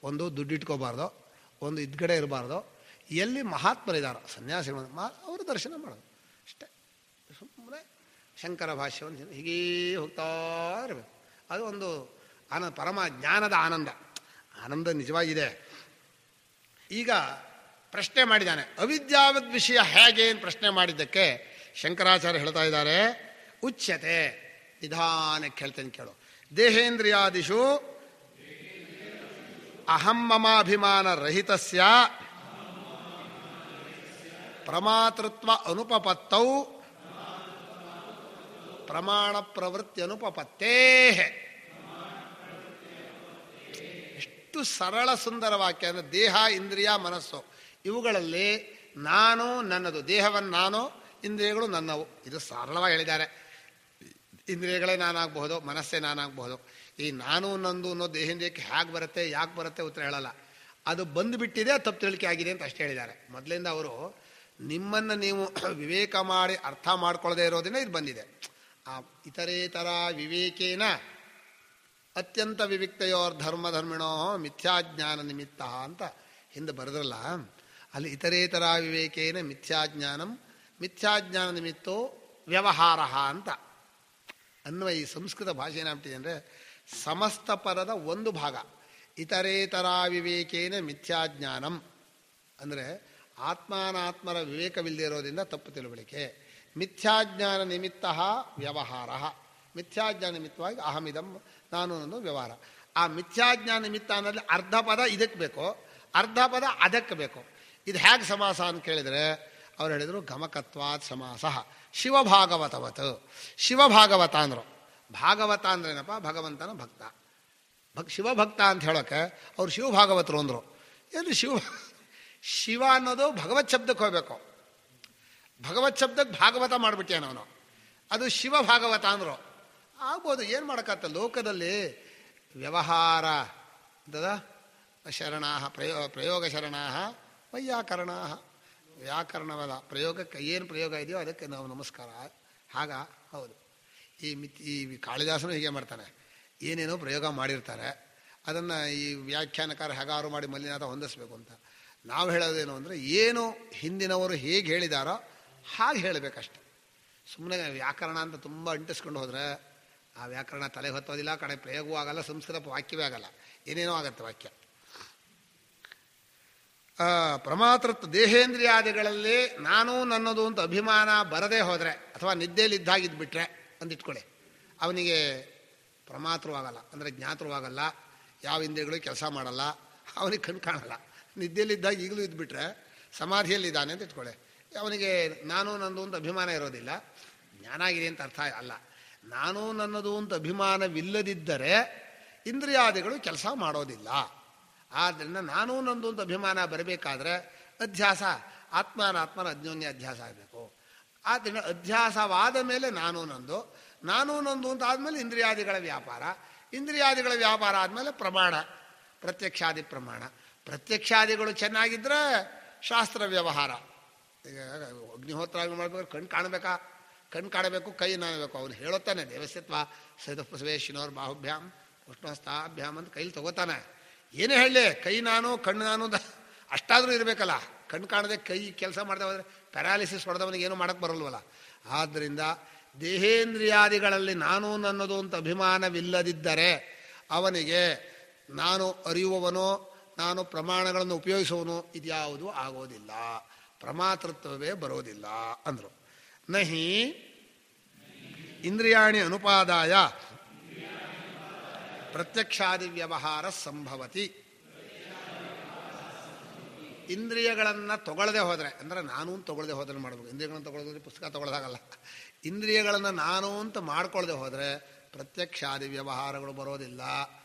ಒಂದು ದುಡ್ಡಿಟ್ಕೋಬಾರ್ದು, ಒಂದು ಇದ್ಗಡೆ ಇರಬಾರ್ದು. ಎಲ್ಲಿ ಮಹಾತ್ಮರಿದ್ದಾರೋ ಸನ್ಯಾಸಿಗಳು ಅವರು ದರ್ಶನ ಮಾಡೋದು ಅಷ್ಟೇ. ಸುಮ್ಮನೆ ಶಂಕರ ಭಾಷ್ಯವನ್ನು ಹೀಗೇ ಹೋಗ್ತಾ ಇರಬೇಕು. ಅದು ಒಂದು ಪರಮ ಜ್ಞಾನದ ಆನಂದ ನಿಜವಾಗಿದೆ. ಈಗ ಪ್ರಶ್ನೆ ಮಾಡಿದ್ದಾನೆ, ಅವಿದ್ಯಾವದ್ ವಿಷಯ ಹೇಗೆ ಅಂತ ಪ್ರಶ್ನೆ ಮಾಡಿದ್ದಕ್ಕೆ ಶಂಕರಾಚಾರ್ಯ ಹೇಳ್ತಾ ಇದ್ದಾರೆ, ಉಚ್ಯತೆ, ನಿಧಾನಕ್ಕೆ ಹೇಳ್ತೇನೆ ಕೇಳು. ದೇಹೇಂದ್ರಿಯಾದಿಷು ಅಹಂ ಮಮಾಭಿಮಾನ ರಹಿತಸ್ಯ ಪ್ರಮಾತೃತ್ವ ಅನುಪಪತ್ತೌ ಪ್ರಮಾಣ ಪ್ರವೃತ್ತಿ ಅನುಪಪತ್ತೇ. ಎಷ್ಟು ಸರಳ ಸುಂದರ ವಾಕ್ಯ ಅಂದರೆ, ದೇಹ ಇಂದ್ರಿಯ ಮನಸ್ಸು ಇವುಗಳಲ್ಲಿ ನಾನು ನನ್ನದು, ದೇಹವನ್ನು ನಾನು, ಇಂದ್ರಿಯಗಳು ನನ್ನವು. ಇದು ಸರಳವಾಗಿ ಹೇಳಿದ್ದಾರೆ. ಇಂದ್ರಿಯಗಳೇ ನಾನಾಗಬಹುದು, ಮನಸ್ಸೇ ನಾನಾಗಬಹುದು. ಈ ನಾನು ನಂದು ಅನ್ನೋ ದೇಹೇಂದ್ರಿಯಕ್ಕೆ ಹೇಗೆ ಬರುತ್ತೆ, ಯಾಕೆ ಬರುತ್ತೆ ಉತ್ತರ ಹೇಳಲ್ಲ. ಅದು ಬಂದುಬಿಟ್ಟಿದೆ, ತಪ್ಪು ತಿಳಿಕೆ ಆಗಿದೆ ಅಂತ ಅಷ್ಟೇ ಹೇಳಿದ್ದಾರೆ. ಮೊದಲಿಂದ ಅವರು ನಿಮ್ಮನ್ನು ನೀವು ವಿವೇಕ ಮಾಡಿ ಅರ್ಥ ಮಾಡ್ಕೊಳ್ಳದೆ ಇರೋದನ್ನ ಇದು ಬಂದಿದೆ. ಆ ಇತರೇತರ ವಿವೇಕೇನ ಅತ್ಯಂತ ವಿವಿಕ್ತೆಯೋರ್ ಧರ್ಮಧರ್ಮಿಣೋ ಮಿಥ್ಯಾಜ್ಞಾನ ನಿಮಿತ್ತ ಅಂತ ಹಿಂದೆ ಬರೆದ್ರಲ್ಲ, ಅಲ್ಲಿ ಇತರೇತರ ವಿವೇಕೇನ ಮಿಥ್ಯಾಜ್ಞಾನ ನಿಮಿತ್ತೋ ವ್ಯವಹಾರ ಅಂತ ಅನ್ನುವ ಈ ಸಂಸ್ಕೃತ ಭಾಷೆ ಏನಾಗ್ಬಿಟ್ಟಿದೆ ಅಂದರೆ, ಸಮಸ್ತ ಪದದ ಒಂದು ಭಾಗ ಇತರೇತರ ವಿವೇಕೇನ ಮಿಥ್ಯಾಜ್ಞಾನಂ ಅಂದರೆ ಆತ್ಮಾನಾತ್ಮರ ವಿವೇಕವಿಲ್ಲದೆ ಇರೋದ್ರಿಂದ ತಪ್ಪು ತಿಳುವಳಿಕೆ. ಮಿಥ್ಯಾಜ್ಞಾನ ನಿಮಿತ್ತ ವ್ಯವಹಾರ, ಮಿಥ್ಯಾಜ್ಞಾನ ನಿಮಿತ್ತವಾಗಿ ಅಹಮಿದಂ ನಾನು ಅನ್ನೋದು ವ್ಯವಹಾರ. ಆ ಮಿಥ್ಯಾಜ್ಞಾನ ನಿಮಿತ್ತ ಅನ್ನೋದು ಅರ್ಧ ಪದ ಇದಕ್ಕೆ ಬೇಕು, ಅರ್ಧ ಪದ ಅದಕ್ಕೆ ಬೇಕು. ಇದು ಹೇಗೆ ಸಮಾಸ ಅಂತ ಕೇಳಿದರೆ ಅವ್ರು ಹೇಳಿದರು, ಗಮಕತ್ವಾತ್ ಸಮಾಸ ಶಿವಭಾಗವತವತ್. ಶಿವಭಾಗವತ ಅಂದರು. ಭಾಗವತ ಅಂದ್ರೆ ಏನಪ್ಪ, ಭಗವಂತನ ಭಕ್ತ. ಶಿವಭಕ್ತ ಅಂತ ಹೇಳೋಕೆ ಅವ್ರು ಶಿವಭಾಗವತರು ಅಂದರು. ಏನು ಶಿವ ಅನ್ನೋದು ಭಗವತ್ ಶಬ್ದಕ್ಕೆ ಹೋಗ್ಬೇಕು. ಭಗವತ್ ಶಬ್ದಕ್ಕೆ ಭಾಗವತ ಮಾಡಿಬಿಟ್ಯಾನ ಅವನು, ಅದು ಶಿವ ಭಾಗವತ ಅಂದರು. ಆಗ್ಬೋದು, ಏನು ಮಾಡೋಕ್ಕತ್ತ. ಲೋಕದಲ್ಲಿ ವ್ಯವಹಾರ ಅಂತದ ಶರಣಾ ಪ್ರಯೋಗ ಶರಣಾ ವೈಯಾಕರಣಾ. ವ್ಯಾಕರಣವಲ್ಲ, ಪ್ರಯೋಗಕ್ಕೆ ಏನು ಪ್ರಯೋಗ ಇದೆಯೋ ಅದಕ್ಕೆ ನಾವು ನಮಸ್ಕಾರ. ಹೌದು. ಈ ಕಾಳಿದಾಸನು ಹೀಗೆ ಮಾಡ್ತಾನೆ, ಏನೇನೋ ಪ್ರಯೋಗ ಮಾಡಿರ್ತಾರೆ, ಅದನ್ನು ಈ ವ್ಯಾಖ್ಯಾನಕಾರ ಹೇಗಾರು ಮಾಡಿ ಮಲ್ಲಿನಾಥ ಹೊಂದಿಸ್ಬೇಕು ಅಂತ. ನಾವು ಹೇಳೋದೇನು ಅಂದರೆ, ಏನು ಹಿಂದಿನವರು ಹೇಗೆ ಹೇಳಿದಾರೋ ಹಾಗೆ ಹೇಳಬೇಕಷ್ಟೆ. ಸುಮ್ಮನೆ ವ್ಯಾಕರಣ ಅಂತ ತುಂಬ ಅಂಟಿಸ್ಕೊಂಡು ಹೋದರೆ ಆ ವ್ಯಾಕರಣ ತಲೆ ಹೊತ್ತೋದಿಲ್ಲ, ಕಡೆ ಪ್ರಯೋಗವೂ ಆಗಲ್ಲ, ಸಂಸ್ಕೃತ ವಾಕ್ಯವೇ ಆಗಲ್ಲ, ಏನೇನೋ ಆಗತ್ತೆ ವಾಕ್ಯ. ಪ್ರಮಾತೃತ್ವ ದೇಹೇಂದ್ರಿಯಾದಿಗಳಲ್ಲಿ ನಾನು ನನ್ನದು ಅಂತ ಅಭಿಮಾನ ಬರದೇ ಹೋದರೆ, ಅಥವಾ ನಿದ್ದೆಯಲ್ಲಿದ್ದಾಗಿದ್ದುಬಿಟ್ರೆ ಅಂದಿಟ್ಕೊಳ್ಳಿ, ಅವನಿಗೆ ಪ್ರಮಾತೃವಾಗಲ್ಲ, ಅಂದರೆ ಜ್ಞಾತೃವಾಗಲ್ಲ, ಯಾವ ಇಂದ್ರಿಯಗಳು ಕೆಲಸ ಮಾಡಲ್ಲ, ಅವನಿಗೆ ಕಣ್ಣು ಕಾಣಲ್ಲ. ನಿದ್ದೆಯಲ್ಲಿದ್ದಾಗ ಈಗಲೂ ಇದ್ದುಬಿಟ್ರೆ ಸಮಾಧಿಯಲ್ಲಿದ್ದಾನೆ ಅಂತ ಇಟ್ಕೊಳ್ಳಿ, ಅವನಿಗೆ ನಾನು ನನ್ನದು ಅಂತ ಅಭಿಮಾನ ಇರೋದಿಲ್ಲ. ಜ್ಞಾನ ಆಗಿದೆ ಅಂತ ಅರ್ಥ ಅಲ್ಲ. ನಾನು ನನ್ನದು ಅಂತ ಅಭಿಮಾನವಿಲ್ಲದಿದ್ದರೆ ಇಂದ್ರಿಯಾದಿಗಳು ಕೆಲಸ ಮಾಡೋದಿಲ್ಲ. ಆದ್ದರಿಂದ ನಾನು ನಂದು ಅಂತ ಅಭಿಮಾನ ಬರಬೇಕಾದ್ರೆ ಅಧ್ಯಾಸ, ಆತ್ಮನ ಅನ್ಯೋನ್ಯ ಅಧ್ಯಾಸ ಆಗಬೇಕು. ಆದ್ದರಿಂದ ಅಧ್ಯಾಸವಾದ ಮೇಲೆ ನಾನು ನಂದು ಅಂತ ಆದಮೇಲೆ ಇಂದ್ರಿಯಾದಿಗಳ ವ್ಯಾಪಾರ, ಇಂದ್ರಿಯಾದಿಗಳ ವ್ಯಾಪಾರ ಆದಮೇಲೆ ಪ್ರಮಾಣ, ಪ್ರತ್ಯಕ್ಷಾದಿ ಪ್ರಮಾಣ. ಪ್ರತ್ಯಕ್ಷಾದಿಗಳು ಚೆನ್ನಾಗಿದ್ದರೆ ಶಾಸ್ತ್ರ ವ್ಯವಹಾರ. ಈಗ ಅಗ್ನಿಹೋತ್ರ ಮಾಡ್ಬೇಕಾದ್ರೆ ಕಣ್ಣು ಕಾಣಬೇಕು, ಕೈ ನಾನಬೇಕು. ಅವನು ಹೇಳುತ್ತಾನೆ, ದೇವಸ್ಯತ್ವ ಸೈದಪುಸವೇಶಿನೋರ್ ಬಾಹುಭ್ಯಾಂ ಉಷ್ಣಸ್ತಾಭ್ಯಾಮ್ ಅಂತ ಕೈಲಿ ತಗೋತಾನೆ. ಏನೇ ಹೇಳಲಿ, ಕೈ ನಾನು ಕಣ್ಣು ನಾನು ಅಷ್ಟಾದರೂ ಇರಬೇಕಲ್ಲ. ಕಣ್ಣು ಕಾಣದೆ ಕೈ ಕೆಲಸ ಮಾಡ್ದೆ ಹೋದರೆ ಪ್ಯಾರಾಲಿಸಿಸ್ ಹೊಡೆದವನಿಗೆ ಏನೂ ಮಾಡೋಕ್ಕೆ ಬರಲ್ವಲ್ಲ. ಆದ್ದರಿಂದ ದೇಹೇಂದ್ರಿಯಾದಿಗಳಲ್ಲಿ ನಾನು ನನ್ನದು ಅಂತ ಅಭಿಮಾನವಿಲ್ಲದಿದ್ದರೆ ಅವನಿಗೆ ನಾನು ಅರಿಯುವವನು, ನಾನು ಪ್ರಮಾಣಗಳನ್ನು ಉಪಯೋಗಿಸುವನು, ಇದ್ಯಾವುದೂ ಆಗೋದಿಲ್ಲ, ಪ್ರಮಾತೃತ್ವವೇ ಬರೋದಿಲ್ಲ ಅಂದರು. ನಹಿ ಇಂದ್ರಿಯಾಣಿ ಅನುಪಾದಾಯ ಪ್ರತ್ಯಕ್ಷಾದಿ ವ್ಯವಹಾರ ಸಂಭವತಿ. ಇಂದ್ರಿಯಗಳನ್ನು ತಗೊಳ್ಳದೆ ಹೋದರೆ, ಅಂದರೆ ನಾನು ತಗೊಳ್ಳದೆ ಹೋದ್ರೆ ಮಾಡಬೇಕು. ಇಂದ್ರಿಯಗಳನ್ನು ತಗೊಳ್ಳೋದ್ರೆ ಪುಸ್ತಕ ತಗೊಳ್ಳೋದಾಗಲ್ಲ. ಇಂದ್ರಿಯಗಳನ್ನು ನಾನು ಅಂತ ಮಾಡ್ಕೊಳ್ಳದೆ ಹೋದರೆ ಪ್ರತ್ಯಕ್ಷಾದಿ ವ್ಯವಹಾರಗಳು ಬರೋದಿಲ್ಲ.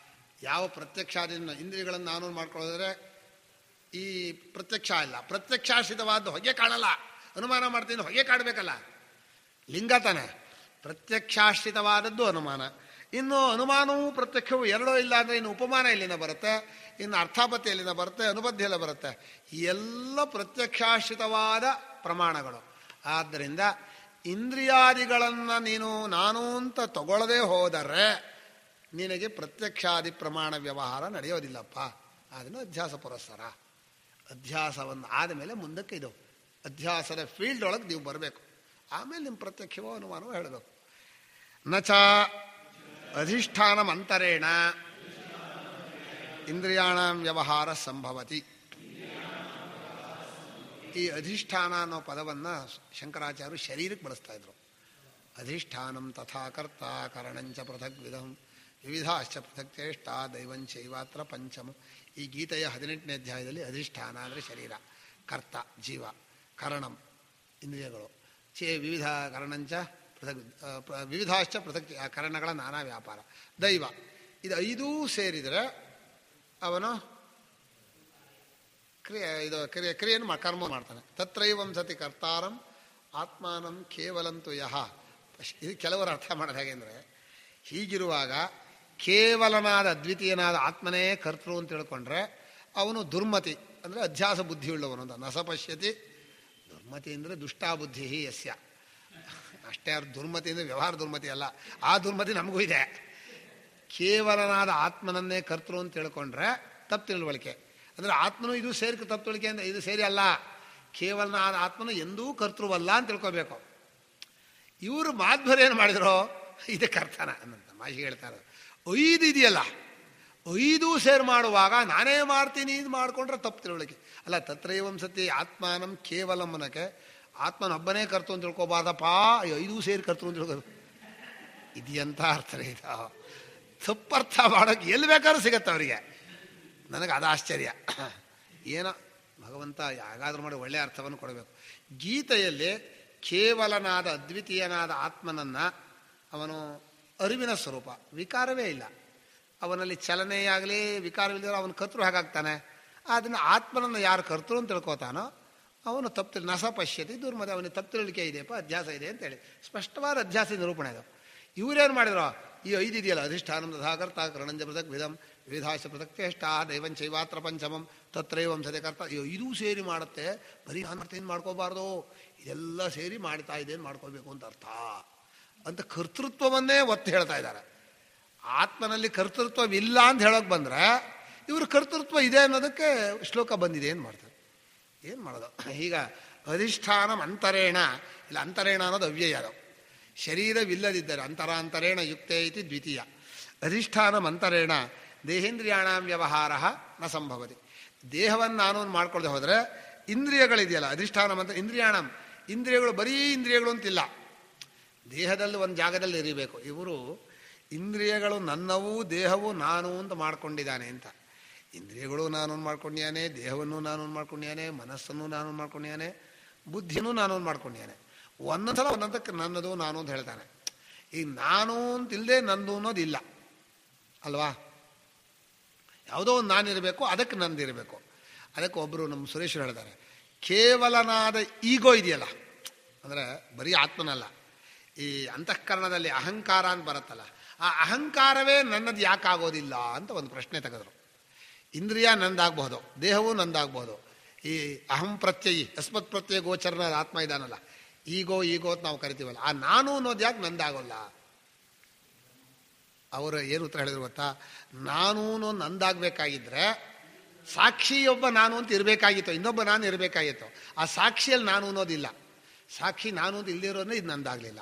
ಯಾವ ಪ್ರತ್ಯಕ್ಷಾದಿ ಇಂದ್ರಿಯಗಳನ್ನು ನಾನು ಮಾಡ್ಕೊಳ್ಳೋದ್ರೆ ಈ ಪ್ರತ್ಯಕ್ಷ ಇಲ್ಲ. ಪ್ರತ್ಯಕ್ಷಾಶ್ರಿತವಾದ ಹೊಗೆ ಕಾಣಲ್ಲ. ಅನುಮಾನ ಮಾಡ್ತೀನಿ, ಹೊಗೆ ಕಾಣಬೇಕಲ್ಲ, ಲಿಂಗ ತಾನೆ. ಪ್ರತ್ಯಕ್ಷಾಶ್ರಿತವಾದದ್ದು ಅನುಮಾನ. ಇನ್ನು ಅನುಮಾನವೂ ಪ್ರತ್ಯಕ್ಷವೂ ಎರಡೂ ಇಲ್ಲ ಅಂದರೆ ಇನ್ನು ಉಪಮಾನ ಎಲ್ಲಿಂದ ಬರುತ್ತೆ, ಇನ್ನು ಅರ್ಥಾಪತ್ತಿ ಎಲ್ಲಿಂದ ಬರುತ್ತೆ, ಅನುಬದ್ಧಿ ಎಲ್ಲ ಬರುತ್ತೆ. ಎಲ್ಲ ಪ್ರತ್ಯಕ್ಷಾಶ್ರಿತವಾದ ಪ್ರಮಾಣಗಳು. ಆದ್ದರಿಂದ ಇಂದ್ರಿಯಾದಿಗಳನ್ನು ನೀನು ನಾನು ಅಂತ ತಗೊಳ್ಳದೆ ಹೋದರೆ ನಿನಗೆ ಪ್ರತ್ಯಕ್ಷಾದಿ ಪ್ರಮಾಣ ವ್ಯವಹಾರ ನಡೆಯೋದಿಲ್ಲಪ್ಪ. ಅದನ್ನು ಅಧ್ಯಾಸ ಪುರಸ್ಸರ. ಅಧ್ಯಾಸವನ್ನು ಆದಮೇಲೆ ಮುಂದಕ್ಕೆ ಇದು ಅಧ್ಯಾಸದ ಫೀಲ್ಡ್ ಒಳಗೆ ನೀವು ಬರಬೇಕು. ಆಮೇಲೆ ನಿಮ್ಮ ಪ್ರತ್ಯಕ್ಷವೋ ಅನುಮಾನವೋ ಹೇಳಬೇಕು. ನಚ ಅಧಿಷ್ಠಾನಂ ಅಂತರೇಣ ಇಂದ್ರಿಯಾಣಂ ವ್ಯವಹಾರ ಸಂಭವತಿ. ಈ ಅಧಿಷ್ಠಾನ ಅನ್ನೋ ಪದವನ್ನು ಶಂಕರಾಚಾರ್ಯರು ಶರೀರಕ್ಕೆ ಬಳಸ್ತಾ ಇದ್ರು. ಅಧಿಷ್ಠಾನಂ ತಥಾ ಕರ್ತ ಕರಣಂಚ ಪೃಥಕ್ ವಿಧಂ ವಿವಿಧಾಶ್ಚ ಪೃಥಕ್ ಚೇಷ್ಟ ದೈವಂಚೈವಾತ್ರ ಪಂಚಮ. ಈ ಗೀತೆಯ 18ನೇ ಅಧ್ಯಾಯದಲ್ಲಿ ಅಧಿಷ್ಠಾನ ಅಂದರೆ ಶರೀರ, ಕರ್ತ ಜೀವ, ಕರಣಂ ಇಂದ್ರಿಯಗಳು, ವಿವಿಧ ಕರಣಂಚ ಪೃಥಕ್ ವಿವಿಧಾಶ್ಚ ಪೃಥಕ್ ಕರಣಗಳ ನಾನಾ ವ್ಯಾಪಾರ, ದೈವ, ಇದು 5 ಸೇರಿದರೆ ಅವನು ಕ್ರಿಯೆಯನ್ನು ಕರ್ಮ ಮಾಡ್ತಾನೆ. ತತ್ರೈವಂ ಸತಿ ಕರ್ತಾರಂ ಆತ್ಮಾನಂ ಕೇವಲಂತು ಯಹ. ಇದು ಕೆಲವರು ಅರ್ಥ ಮಾಡೋದು ಹೇಗೆ ಅಂದರೆ, ಹೀಗಿರುವಾಗ ಕೇವಲನಾದ ಅದ್ವಿತೀಯನಾದ ಆತ್ಮನೇ ಕರ್ತೃ ಅಂತ ತಿಳ್ಕೊಂಡ್ರೆ ಅವನು ದುರ್ಮತಿ ಅಂದರೆ ಅಧ್ಯಾಸ ಬುದ್ಧಿಯುಳ್ಳವನು ಅಂತ. ನಸ ಪಶ್ಯತಿ, ದುರ್ಮತಿ ಅಂದರೆ ದುಷ್ಟಾಬುದ್ಧಿ ಯಸ್ಯ. ಅಷ್ಟೇ ದುರ್ಮತಿ ಅಂದರೆ ವ್ಯವಹಾರ ದುರ್ಮತಿ ಅಲ್ಲ, ಆ ದುರ್ಮತಿ ನಮಗೂ ಇದೆ. ಕೇವಲನಾದ ಆತ್ಮನನ್ನೇ ಕರ್ತೃ ಅಂತ ತಿಳ್ಕೊಂಡ್ರೆ ತಪ್ಪು ತಿಳುವಳಿಕೆ. ಅಂದರೆ ಆತ್ಮನು ಇದು ಸೇರಿ ತಪ್ಪು ತಿಳುವಳಿಕೆ ಅಂದರೆ ಇದು ಸೇರಿ ಅಲ್ಲ, ಕೇವಲನಾದ ಆತ್ಮನು ಎಂದೂ ಕರ್ತೃವಲ್ಲ ಅಂತ ತಿಳ್ಕೊಬೇಕು. ಇವರು ಮಾಧ್ವರ ಏನು ಮಾಡಿದ್ರು, ಇದಕ್ಕೆ ಅರ್ಥನ ಅನ್ನಂತ ಮಾಹಿ ಹೇಳ್ತಾರೆ. 5 ಇದೆಯಲ್ಲ, 5 ಸೇರಿ ಮಾಡುವಾಗ ನಾನೇ ಮಾಡ್ತೀನಿ ಇದು ಮಾಡಿಕೊಂಡ್ರೆ ತಪ್ಪು ತಿಳುವಳಿಕೆ ಅಲ್ಲ. ತತ್ರೈವಂ ಸತಿ ಆತ್ಮಾನಂ ಕೇವಲಂ ಅನ್ನಕ್ಕೆ ಆತ್ಮನೊಬ್ಬನೇ ಕರ್ತೃ ಅಂತ ತಿಳ್ಕೊಬಾರ್ದಪ್ಪ, 5 ಸೇರಿ ಕರ್ತೃ ಅಂತ ತಿಳ್ಕೊ. ಇದೆಂಥ ಅರ್ಥನೇ ಇದು. ತಪ್ಪರ್ಥ ಮಾಡೋಕ್ಕೆ ಎಲ್ಲಿ ಬೇಕಾದ್ರೂ ಸಿಗತ್ತೆ ಅವರಿಗೆ. ನನಗೆ ಅದು ಆಶ್ಚರ್ಯ. ಏನೋ ಭಗವಂತ ಯಾಗಾದ್ರೂ ಮಾಡಿ ಒಳ್ಳೆಯ ಅರ್ಥವನ್ನು ಕೊಡಬೇಕು. ಗೀತೆಯಲ್ಲಿ ಕೇವಲನಾದ ಅದ್ವಿತೀಯನಾದ ಆತ್ಮನನ್ನು ಅವನು ಅರಿವಿನ ಸ್ವರೂಪ, ವಿಕಾರವೇ ಇಲ್ಲ ಅವನಲ್ಲಿ, ಚಲನೆಯಾಗಲಿ ವಿಕಾರವಿಲ್ಲದೆ ಅವನು ಕರ್ತೃ ಹಾಗಾಗ್ತಾನೆ. ಅದನ್ನು ಆತ್ಮನನ್ನು ಯಾರು ಕರ್ತೃ ಅಂತ ತಿಳ್ಕೊತಾನೋ ಅವನು ತಪ್ಪು ನಸ ಪಶ್ಯತಿ ದುರ್ಮತಿ, ಅವನಿಗೆ ತಪ್ಪು ತಿಳುವಳಿಕೆ ಇದೆಯಪ್ಪ, ಅಧ್ಯಾಸ ಇದೆ ಅಂತೇಳಿ ಸ್ಪಷ್ಟವಾದ ಅಧ್ಯಾಸ ನಿರೂಪಣೆ ಅದು. ಇವರೇನು ಮಾಡಿದ್ರು, ಈ 5 ಇದೆಯಲ್ಲ, ಅಧಿಷ್ಠಾನಂ ತಥಾಕರ್ತ ಕರಣಂಜ ಪೃಥಕ್ ವಿಧಂ ವಿವಿಧಾಶ ಪೃಥಕ್ ಚೇಷ್ಟ ದೈವಂಚೈವಾತ್ರ ಪಂಚಮಂ ತತ್ರೈವಂ ಸತಿ ಕರ್ತ. ಇದು ಸೇರಿ ಮಾಡುತ್ತೆ, ಬರೀ ನಾನು ಮಾಡ್ತೀನಿ ಮಾಡ್ಕೋಬಾರ್ದು, ಇದೆಲ್ಲ ಸೇರಿ ಮಾಡ್ತಾ ಇದೇನು ಮಾಡ್ಕೋಬೇಕು ಅಂತ ಅರ್ಥ ಅಂತ ಕರ್ತೃತ್ವವನ್ನೇ ಒತ್ತು ಹೇಳ್ತಾ ಇದ್ದಾರೆ. ಆತ್ಮನಲ್ಲಿ ಕರ್ತೃತ್ವವಿಲ್ಲ ಅಂತ ಹೇಳೋಕೆ ಬಂದರೆ ಇವರು ಕರ್ತೃತ್ವ ಇದೆ ಅನ್ನೋದಕ್ಕೆ ಶ್ಲೋಕ ಬಂದಿದೆ. ಏನು ಮಾಡ್ತಾರೆ, ಏನು ಮಾಡೋದು? ಈಗ ಅಧಿಷ್ಠಾನಂ ಅಂತರೇಣ, ಇಲ್ಲ ಅಂತರೇಣ ಅನ್ನೋದು ಅವ್ಯಯ. ಅದು ಶರೀರವಿಲ್ಲದಿದ್ದರೆ ಅಂತರಾಂತರೇಣ ಯುಕ್ತೇ ಇತಿ ದ್ವಿತೀಯ. ಅಧಿಷ್ಠಾನಂ ಅಂತರೇಣ ದೇಹೇಂದ್ರಿಯಾಣಾಂ ವ್ಯವಹಾರ ನ ಸಂಭವತಿ. ದೇಹವನ್ನು ನಾನು ಮಾಡ್ಕೊಳ್ಳದೆ ಹೋದರೆ ಇಂದ್ರಿಯಗಳಿದೆಯಲ್ಲ, ಅಧಿಷ್ಠಾನಂ ಅಂತ ಇಂದ್ರಿಯಾಣಂ, ಇಂದ್ರಿಯಗಳು ಬರೀ ಇಂದ್ರಿಯಗಳು ಅಂತಿಲ್ಲ, ದೇಹದಲ್ಲಿ ಒಂದು ಜಾಗದಲ್ಲಿ ಇರಬೇಕು. ಇವರು ಇಂದ್ರಿಯಗಳು ನನ್ನವೂ ದೇಹವು ನಾನು ಅಂತ ಮಾಡ್ಕೊಂಡಿದ್ದಾನೆ ಅಂತ. ಇಂದ್ರಿಯಗಳು ನಾನು ಮಾಡ್ಕೊಂಡಿಯಾನೆ, ದೇಹವನ್ನು ನಾನು ಮಾಡ್ಕೊಂಡಿಯಾನೆ, ಮನಸ್ಸನ್ನು ನಾನು ಮಾಡ್ಕೊಂಡಿಯಾನೆ, ಬುದ್ಧಿನೂ ನಾನು ಮಾಡ್ಕೊಂಡಿಯಾನೆ. ಒಂದೊಂದು ಸಲ ಒಂದೊಂದಕ್ಕೆ ನನ್ನದು ನಾನು ಅಂತ ಹೇಳ್ತಾನೆ. ಈಗ ನಾನು ಅಂತಿಲ್ಲದೆ ನಂದು ಅನ್ನೋದಿಲ್ಲ ಅಲ್ವಾ? ಯಾವುದೋ ಒಂದು ನಾನಿರಬೇಕು, ಅದಕ್ಕೆ ನಂದಿರಬೇಕು. ಅದಕ್ಕೆ ಒಬ್ಬರು ನಮ್ಮ ಸುರೇಶ್ವರು ಹೇಳ್ತಾರೆ, ಕೇವಲನಾದ ಈಗೋ ಇದೆಯಲ್ಲ, ಅಂದರೆ ಬರೀ ಆತ್ಮನಲ್ಲ, ಈ ಅಂತಃಕರಣದಲ್ಲಿ ಅಹಂಕಾರ ಅಂತ ಬರುತ್ತಲ್ಲ, ಆ ಅಹಂಕಾರವೇ ನನ್ನದು ಯಾಕಾಗೋದಿಲ್ಲ ಅಂತ ಒಂದು ಪ್ರಶ್ನೆ ತೆಗೆದ್ರು. ಇಂದ್ರಿಯ ನಂದಾಗಬಹುದು, ದೇಹವೂ ನಂದಾಗಬಹುದು. ಈ ಅಹಂ ಪ್ರತ್ಯಯಿ ಅಸ್ಮತ್ ಪ್ರತ್ಯಯ ಗೋಚರನಾದ ಆತ್ಮ ಇದಾನಲ್ಲ, ಈಗೋ ಅಂತ ನಾವು ಕರಿತೀವಲ್ಲ, ಆ ನಾನು ಅನ್ನೋದು ಯಾಕೆ ನಂದಾಗೋಲ್ಲ? ಅವರು ಏನು ಉತ್ತರ ಹೇಳಿದ್ರು ಗೊತ್ತಾ? ನಾನು ನಂದಾಗಬೇಕಾಗಿದ್ರೆ ಸಾಕ್ಷಿಯೊಬ್ಬ ನಾನು ಅಂತ ಇರಬೇಕಾಗಿತ್ತು, ಇನ್ನೊಬ್ಬ ನಾನು ಇರಬೇಕಾಗಿತ್ತು. ಆ ಸಾಕ್ಷಿಯಲ್ಲಿ ನಾನು ಅನ್ನೋದಿಲ್ಲ, ಸಾಕ್ಷಿ ನಾನು ಅಂತ ಇಲ್ಲದಿರೋದ್ರೆ ಇದು ನಂದಾಗಲಿಲ್ಲ.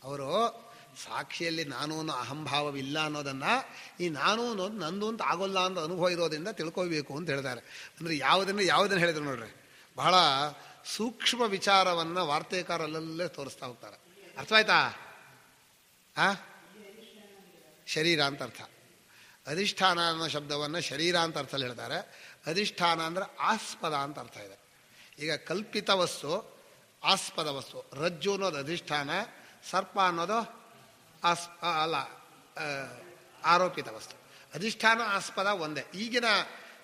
ಅವರು ಸಾಕ್ಷಿಯಲ್ಲಿ ನಾನು ಅನ್ನೋ ಅಹಂಭಾವವಿಲ್ಲ ಅನ್ನೋದನ್ನು ಈ ನಾನು ಅನ್ನೋದು ನಂದು ಅಂತ ಆಗೋಲ್ಲ ಅಂತ ಅನುಭವ ಇರೋದ್ರಿಂದ ತಿಳ್ಕೋಬೇಕು ಅಂತ ಹೇಳ್ತಾರೆ. ಅಂದರೆ ಯಾವುದನ್ನು ಹೇಳಿದ್ರು ನೋಡ್ರಿ, ಬಹಳ ಸೂಕ್ಷ್ಮ ವಿಚಾರವನ್ನು ವಾರ್ತೆಕಾರಲ್ಲೇ ತೋರಿಸ್ತಾ ಹೋಗ್ತಾರೆ. ಅರ್ಥವಾಯ್ತಾ? ಶರೀರ ಅಂತ ಅರ್ಥ. ಅಧಿಷ್ಠಾನ ಅನ್ನೋ ಶಬ್ದವನ್ನು ಶರೀರ ಅಂತ ಅರ್ಥದಲ್ಲಿ ಹೇಳ್ತಾರೆ. ಅಧಿಷ್ಠಾನ ಅಂದರೆ ಆಸ್ಪದ ಅಂತ ಅರ್ಥ ಇದೆ. ಈಗ ಕಲ್ಪಿತ ವಸ್ತು, ಆಸ್ಪದ ವಸ್ತು. ರಜ್ಜು ಅನ್ನೋದು ಅಧಿಷ್ಠಾನ, ಸರ್ಪ ಅನ್ನೋದು ಆರೋಪಿತ ವಸ್ತು. ಅಧಿಷ್ಠಾನ ಆಸ್ಪದ ಒಂದೇ. ಈಗಿನ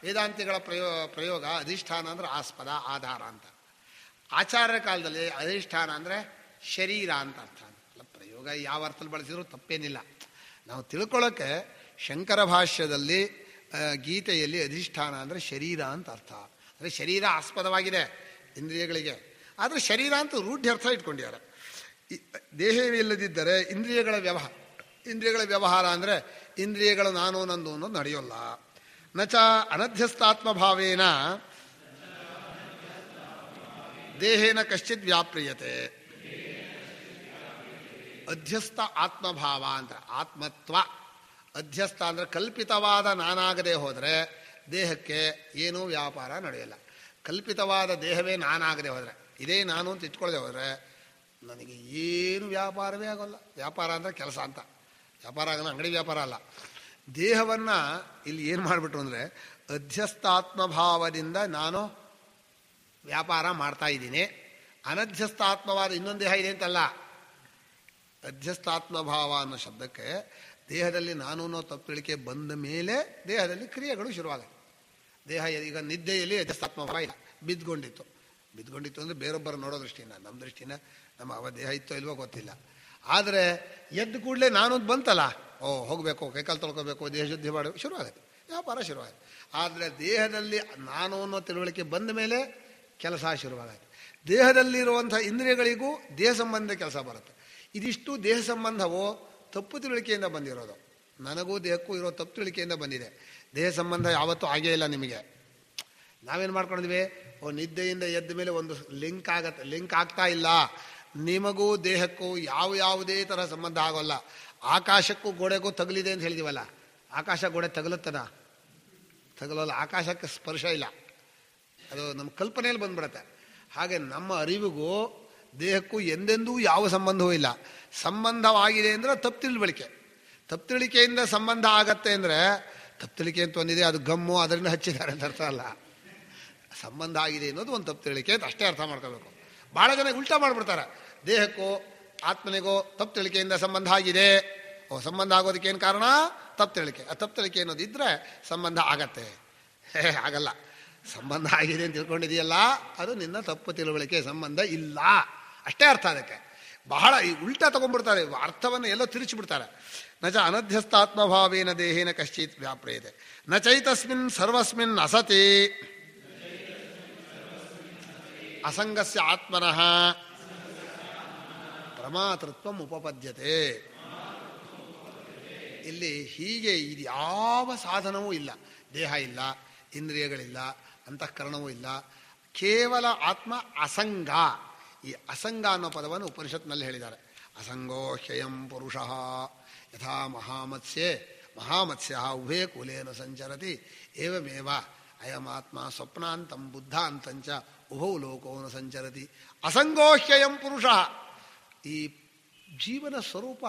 ವೇದಾಂತಿಗಳ ಪ್ರಯೋಗ ಅಧಿಷ್ಠಾನ ಅಂದರೆ ಆಸ್ಪದ, ಆಧಾರ ಅಂತ. ಆಚಾರ್ಯ ಕಾಲದಲ್ಲಿ ಅಧಿಷ್ಠಾನ ಅಂದರೆ ಶರೀರ ಅಂತ ಅರ್ಥ. ಪ್ರಯೋಗ ಯಾವ ಅರ್ಥದಲ್ಲಿ ಬಳಸಿದ್ರು ತಪ್ಪೇನಿಲ್ಲ. ನಾವು ತಿಳ್ಕೊಳ್ಳೋಕ್ಕೆ ಶಂಕರ ಭಾಷ್ಯದಲ್ಲಿ ಗೀತೆಯಲ್ಲಿ ಅಧಿಷ್ಠಾನ ಅಂದರೆ ಶರೀರ ಅಂತ ಅರ್ಥ. ಅಂದರೆ ಶರೀರ ಆಸ್ಪದವಾಗಿದೆ ಇಂದ್ರಿಯಗಳಿಗೆ, ಆದರೆ ಶರೀರ ಅಂತ ರೂಢ್ಯರ್ಥ ಇಟ್ಕೊಂಡಿದ್ದಾರೆ. ದೇಹವಿಲ್ಲದಿದ್ದರೆ ಇಂದ್ರಿಯಗಳ ವ್ಯವಹಾರ ಅಂದರೆ ಇಂದ್ರಿಯಗಳು ನಾನು ನಂದು ಅನ್ನೋದು ನಡೆಯೋಲ್ಲ. ನಚ ಅನಧ್ಯಸ್ಥಾತ್ಮಭಾವೇನ ದೇಹೇನ ಕಶ್ಚಿತ್ ವ್ಯಾಪ್ರಿಯತೆ. ಅಧ್ಯಸ್ಥ ಆತ್ಮಭಾವ ಅಂತ ಆತ್ಮತ್ವ. ಅಧ್ಯಸ್ಥ ಅಂದರೆ ಕಲ್ಪಿತವಾದ ನಾನಾಗದೆ ಹೋದರೆ ದೇಹಕ್ಕೆ ಏನೂ ವ್ಯಾಪಾರ ನಡೆಯಲ್ಲ. ಕಲ್ಪಿತವಾದ ದೇಹವೇ ನಾನಾಗದೆ ಹೋದರೆ, ಇದೇ ನಾನು ಅಂತ ಇಟ್ಕೊಳ್ಳದೆ ಹೋದರೆ ನನಗೆ ಏನು ವ್ಯಾಪಾರವೇ ಆಗೋಲ್ಲ. ವ್ಯಾಪಾರ ಅಂದರೆ ಕೆಲಸ ಅಂತ. ವ್ಯಾಪಾರ ಆಗಲ್ಲ, ಅಂಗಡಿ ವ್ಯಾಪಾರ ಅಲ್ಲ. ದೇಹವನ್ನು ಇಲ್ಲಿ ಏನು ಮಾಡಿಬಿಟ್ರು ಅಂದರೆ ಅಧ್ಯಸ್ಥಾತ್ಮಭಾವದಿಂದ ನಾನು ವ್ಯಾಪಾರ ಮಾಡ್ತಾ ಇದ್ದೀನಿ. ಅನಧ್ಯಸ್ಥಾತ್ಮವಾದ ಇನ್ನೊಂದು ದೇಹ ಇದೆ ಅಂತಲ್ಲ. ಅಧ್ಯಸ್ಥಾತ್ಮಭಾವ ಅನ್ನೋ ಶಬ್ದಕ್ಕೆ ದೇಹದಲ್ಲಿ ನಾನು ಅನ್ನೋ ತಪ್ಪುಳಿಕೆ ಬಂದ ಮೇಲೆ ದೇಹದಲ್ಲಿ ಕ್ರಿಯೆಗಳು ಶುರುವಾಗುತ್ತೆ. ದೇಹ ಈಗ ನಿದ್ದೆಯಲ್ಲಿ ಅಧ್ಯಸ್ಥಾತ್ಮಭಾವ ಇಲ್ಲ, ಬಿದ್ದುಕೊಂಡಿತ್ತು ಅಂದರೆ ಬೇರೊಬ್ಬರು ನೋಡೋ ದೃಷ್ಟಿನ, ನಮ್ಮ ದೃಷ್ಟಿನ ನಮ್ಮ ದೇಹ ಇತ್ತೋ ಇಲ್ವೋ ಗೊತ್ತಿಲ್ಲ. ಆದರೆ ಎದ್ದು ಕೂಡಲೇ ನಾನು ಬಂತಲ್ಲ, ಹೋಗಬೇಕು, ಕೈಕಾಲು ತೊಳ್ಕೋಬೇಕು, ದೇಹ ಶುದ್ಧಿ ಮಾಡಬೇಕು, ಶುರುವಾಗುತ್ತೆ, ವ್ಯಾಪಾರ ಶುರುವಾಗುತ್ತೆ. ಆದರೆ ದೇಹದಲ್ಲಿ ನಾನು ಅನ್ನೋ ತಿಳುವಳಿಕೆ ಬಂದ ಮೇಲೆ ಕೆಲಸ ಶುರುವಾಗುತ್ತೆ. ದೇಹದಲ್ಲಿರುವಂಥ ಇಂದ್ರಿಯಗಳಿಗೂ ದೇಹ ಸಂಬಂಧ ಕೆಲಸ ಬರುತ್ತೆ. ಇದಿಷ್ಟು ದೇಹ ಸಂಬಂಧವು ತಪ್ಪು ತಿಳುವಳಿಕೆಯಿಂದ ಬಂದಿರೋದು. ನನಗೂ ದೇಹಕ್ಕೂ ಇರೋ ತಪ್ಪು ತಿಳುವಳಿಕೆಯಿಂದ ಬಂದಿದೆ. ದೇಹ ಸಂಬಂಧ ಯಾವತ್ತೂ ಆಗೇ ಇಲ್ಲ ನಿಮಗೆ. ನಾವೇನು ಮಾಡ್ಕೊಂಡಿದ್ವಿ, ನಿದ್ದೆಯಿಂದ ಎದ್ದ ಮೇಲೆ ಒಂದು ಲಿಂಕ್ ಆಗ್ತಾ ಇಲ್ಲ. ನಿಮಗೂ ದೇಹಕ್ಕೂ ಯಾವುದೇ ಥರ ಸಂಬಂಧ ಆಗೋಲ್ಲ. ಆಕಾಶಕ್ಕೂ ಗೋಡೆಗೂ ತಗಲಿದೆ ಅಂತ ಹೇಳಿದೀವಲ್ಲ, ಆಕಾಶ ಗೋಡೆ ತಗಲುತ್ತದ? ತಗಲಲ್ಲ. ಆಕಾಶಕ್ಕೆ ಸ್ಪರ್ಶ ಇಲ್ಲ, ಅದು ನಮ್ಮ ಕಲ್ಪನೆಯಲ್ಲಿ ಬಂದ್ಬಿಡುತ್ತೆ. ಹಾಗೆ ನಮ್ಮ ಅರಿವಿಗೂ ದೇಹಕ್ಕೂ ಎಂದೆಂದೂ ಯಾವ ಸಂಬಂಧವೂ ಇಲ್ಲ. ಸಂಬಂಧವಾಗಿದೆ ಅಂದರೆ ತಪ್ಪು ತಿಳುವಳಿಕೆ. ತಪ್ಪು ತಿಳುವಳಿಕೆಯಿಂದ ಸಂಬಂಧ ಆಗತ್ತೆ ಅಂದರೆ, ತಪ್ಪು ತಿಳುವಳಿಕೆ ಅಂತ ಒಂದಿದೆ, ಅದು ಗಮ್ಮು, ಅದರಿಂದ ಹಚ್ಚಿದ್ದಾರೆ ಅಂತ ಅರ್ಥ ಅಲ್ಲ. ಸಂಬಂಧ ಆಗಿದೆ ಅನ್ನೋದು ಒಂದು ತಪ್ಪು ತಿಳುವಳಿಕೆ ಅಂತ ಅಷ್ಟೇ ಅರ್ಥ ಮಾಡ್ಕೋಬೇಕು. ಭಾಳ ಜನ ಉಲ್ಟಾ ಮಾಡಿಬಿಡ್ತಾರೆ. ದೇಹಕ್ಕೂ ಆತ್ಮನಿಗೂ ತಪ್ಪು ತಿಳುವಳಿಕೆಯಿಂದ ಸಂಬಂಧ ಆಗಿದೆ. ಸಂಬಂಧ ಆಗೋದಕ್ಕೆ ಏನು ಕಾರಣ? ತಪ್ಪು ತಿಳುವಳಿಕೆ. ಆ ತಪ್ಪು ತಿಳುವಳಿಕೆ ಅನ್ನೋದಿದ್ದರೆ ಸಂಬಂಧ ಆಗತ್ತೆ. ಆಗಲ್ಲ. ಸಂಬಂಧ ಆಗಿದೆ ಅಂತ ತಿಳ್ಕೊಂಡಿದೆಯಲ್ಲ, ಅದು ನಿನ್ನ ತಪ್ಪು ತಿಳುವಳಿಕೆ, ಸಂಬಂಧ ಇಲ್ಲ, ಅಷ್ಟೇ ಅರ್ಥ. ಅದಕ್ಕೆ ಬಹಳ ಈ ಉಲ್ಟಾ ತಗೊಂಡ್ಬಿಡ್ತಾರೆ, ಅರ್ಥವನ್ನು ಎಲ್ಲೋ ತಿರುಚಿಬಿಡ್ತಾರೆ. ನಚ ಅನಧ್ಯಸ್ಥಾತ್ಮಭಾವೇನ ದೇಹೇನ ಕಶ್ಚಿತ್ ವ್ಯಾಪ್ರಿಯತೆ ನ ಚೈತಸ್ಮಿನ್ ಸರ್ವಸ್ಮಿನ್ ಅಸತಿ ಅಸಂಗಸ್ಯ ಆತ್ಮನಃ ಪ್ರಮಾತೃತ್ವ ಉಪಪದ್ಯತೆ. ಇಲ್ಲಿ ಹೀಗೆ ಇದು ಯಾವ ಸಾಧನವೂ ಇಲ್ಲ. ದೇಹ ಇಲ್ಲ, ಇಂದ್ರಿಯಗಳಿಲ್ಲ, ಅಂತಃಕರಣವೂ ಇಲ್ಲ, ಕೇವಲ ಆತ್ಮ ಅಸಂಗ. ಈ ಅಸಂಗ ಅನ್ನೋ ಪದವನ್ನು ಉಪನಿಷತ್ನಲ್ಲಿ ಹೇಳಿದ್ದಾರೆ. ಅಸಂಗೋ ಹ್ಯಯಂ ಪುರುಷಃ ಯಥಾ ಮಹಾಮತ್ಸ್ಯ ಉಭೇ ಕುಲೇನ ಸಂಚರತಿ ಏವಮೇವ ಅಯಮಾತ್ಮ ಸ್ವಪ್ನಾಂತಂ ಬುದ್ಧಾಂತಂಚ ಉಭೌ ಲೋಕೋನ ಸಂಚರತಿ ಅಸಂಗೋ ಹ್ಯಯಂ ಪುರುಷಃ. ಈ ಜೀವನ ಸ್ವರೂಪ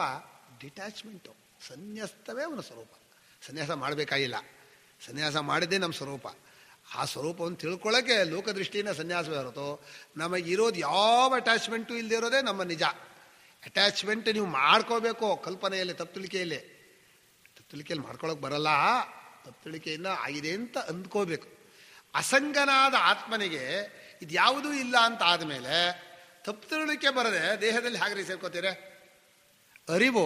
ಡಿಟ್ಯಾಚ್ಮೆಂಟು, ಸನ್ಯಾಸ್ತವೇ ಅವನ ಸ್ವರೂಪ. ಸನ್ಯಾಸ ಮಾಡಬೇಕಾಗಿಲ್ಲ, ಸನ್ಯಾಸ ಮಾಡಿದ್ದೇ ನಮ್ಮ ಸ್ವರೂಪ. ಆ ಸ್ವರೂಪವನ್ನು ತಿಳ್ಕೊಳ್ಳೋಕ್ಕೆ ಲೋಕದೃಷ್ಟಿಯಿಂದ ಸನ್ಯಾಸವೇ ಹೊರತು ನಮಗಿರೋದು ಯಾವ ಅಟ್ಯಾಚ್ಮೆಂಟು ಇಲ್ಲದೆ ಇರೋದೇ ನಮ್ಮ ನಿಜ. ಅಟ್ಯಾಚ್ಮೆಂಟ್ ನೀವು ಮಾಡ್ಕೋಬೇಕು ಕಲ್ಪನೆಯಲ್ಲಿ, ತಪ್ಪುಳಿಕೆಯಲ್ಲಿ. ತಪ್ಪುಳಿಕೆಯಲ್ಲಿ ಮಾಡ್ಕೊಳ್ಳೋಕೆ ಬರಲ್ಲ. ತಪ್ಪುಳಿಕೆಯಿಂದ ಆಗಿದೆ ಅಂತ ಅಂದ್ಕೋಬೇಕು. ಅಸಂಗನಾದ ಆತ್ಮನಿಗೆ ಇದು ಯಾವುದೂ ಇಲ್ಲ ಅಂತ ಆದಮೇಲೆ ತಪ್ಪು ತಿಳುವಳಿಕೆ ಬರದೆ ದೇಹದಲ್ಲಿ ಹಾಗೆ ಸೇರ್ಕೋತೀರ. ಅರಿವು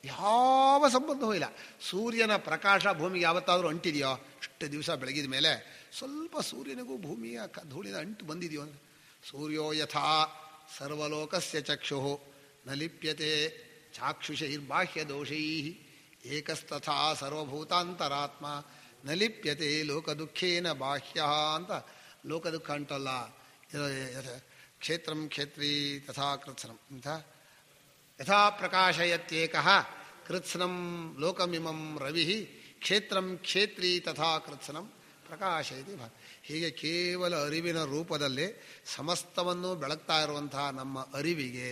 ಯಾವ ಸಂಬಂಧವೂ ಇಲ್ಲ. ಸೂರ್ಯನ ಪ್ರಕಾಶ ಭೂಮಿಗೆ ಯಾವತ್ತಾದರೂ ಅಂಟಿದೆಯೋ? ಇಷ್ಟು ದಿವಸ ಬೆಳಗಿದ ಮೇಲೆ ಸ್ವಲ್ಪ ಸೂರ್ಯನಿಗೂ ಭೂಮಿಯ ಧೂಳಿನ ಅಂಟು ಬಂದಿದೆಯೋ ಅಂದರೆ, ಸೂರ್ಯೋ ಯಥಾ ಸರ್ವಲೋಕಸ್ಯ ಚಕ್ಷುಃ ನ ಲಿಪ್ಯತೆ ಚಾಕ್ಷುಷೈರ್ಬಾಹ್ಯ ದೋಷೈ ಏಕಸ್ತಥಾ ಸರ್ವಭೂತಾಂತರಾತ್ಮ ನ ಲಿಪ್ಯತೆ ಲೋಕದುಃಖೇನ ಬಾಹ್ಯ ಅಂತ. ಲೋಕದುಃಖ ಅಂಟಲ್ಲ. ಕ್ಷೇತ್ರಂ ಕ್ಷೇತ್ರೀ ತಥಾ ಕೃತ್ಸ್ನಂ ಅಂತ ಯಥಾ ಪ್ರಕಾಶಯತ್ಯೇಕಃ ಕೃತ್ಸ್ನಂ ಲೋಕಮಿಮಂ ರವಿ ಕ್ಷೇತ್ರಂ ಕ್ಷೇತ್ರೀ ತಥಾ ಕೃತ್ಸ್ನಂ ಪ್ರಕಾಶಯತಿ. ಹೀಗೆ ಕೇವಲ ಅರಿವಿನ ರೂಪದಲ್ಲಿ ಸಮಸ್ತವನ್ನು ಬೆಳಗ್ತಾ ಇರುವಂತಹ ನಮ್ಮ ಅರಿವಿಗೆ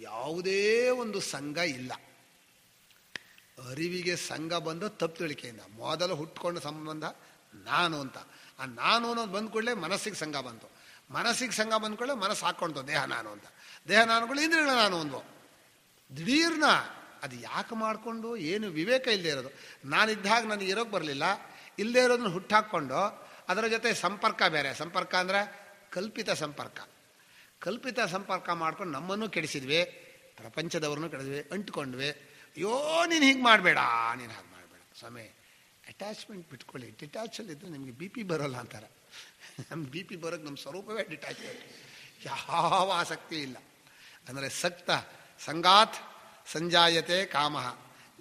ಯಾವುದೇ ಒಂದು ಸಂಘ ಇಲ್ಲ. ಅರಿವಿಗೆ ಸಂಘ ಬಂದು ತಪ್ಪು ತಿಳುವಳಿಕೆಯಿಂದ. ಮೊದಲು ಹುಟ್ಕೊಂಡ ಸಂಬಂಧ ನಾನು ಅಂತ. ಆ ನಾನು ಅನ್ನೋದು ಬಂದ ಕೂಡಲೇ ಮನಸ್ಸಿಗೆ ಸಂಘ ಬಂತು. ಮನಸ್ಸಿಗೆ ಸಂಘ ಬಂದ ಕೂಡಲೇ ಮನಸ್ಸು ಹಾಕ್ಕೊಳ್ತು ದೇಹ ನಾನು ಅಂತ. ದೇಹ ನಾನುಗಳು ಇಂದ್ರಿಯಗಳ ನಾನು ಒಂದು ದಿಢೀರ್ನ ಅದು ಯಾಕೆ ಮಾಡಿಕೊಂಡು ಏನು ವಿವೇಕ ಇಲ್ಲದೆ ಇರೋದು. ನಾನಿದ್ದಾಗ ನನಗೆ ಇರೋಕ್ಕೆ ಬರಲಿಲ್ಲ, ಇಲ್ಲದೆ ಇರೋದನ್ನ ಹುಟ್ಟಾಕ್ಕೊಂಡು ಅದರ ಜೊತೆ ಸಂಪರ್ಕ ಬೇರೆ. ಸಂಪರ್ಕ ಅಂದರೆ ಕಲ್ಪಿತ ಸಂಪರ್ಕ. ಕಲ್ಪಿತ ಸಂಪರ್ಕ ಮಾಡ್ಕೊಂಡು ನಮ್ಮನ್ನು ಕೆಡಿಸಿದ್ವಿ, ಪ್ರಪಂಚದವ್ರನ್ನೂ ಕೆಡಿದ್ವಿ, ಅಂಟ್ಕೊಂಡ್ವಿ. ಅಯ್ಯೋ ನೀನು ಹೀಗೆ ಮಾಡಬೇಡ, ನೀನು ಹಾಗೆ ಮಾಡಬೇಡ ಸ್ವಾಮಿ. ಅಟ್ಯಾಚ್ಮೆಂಟ್ ಬಿಟ್ಕೊಳ್ಳಿ. ಡಿಟ್ಯಾಚಲ್ಲಿದ್ದು ನಿಮಗೆ ಬಿ ಪಿ ಬರೋಲ್ಲ ಅಂತಾರೆ. ನಮ್ಮ ಬಿ ಪಿ ಬರೋಕ್ಕೆ ನಮ್ಮ ಸ್ವರೂಪವೇ ಡಿಟ್ಯಾಚ್ಮೆಂಟ್. ಯಾವ ಆಸಕ್ತಿ ಇಲ್ಲ. ಅಂದರೆ ಸಕ್ತ ಸಂಗಾತ್ ಸಂಜಾಯತೆ ಕಾಮಃ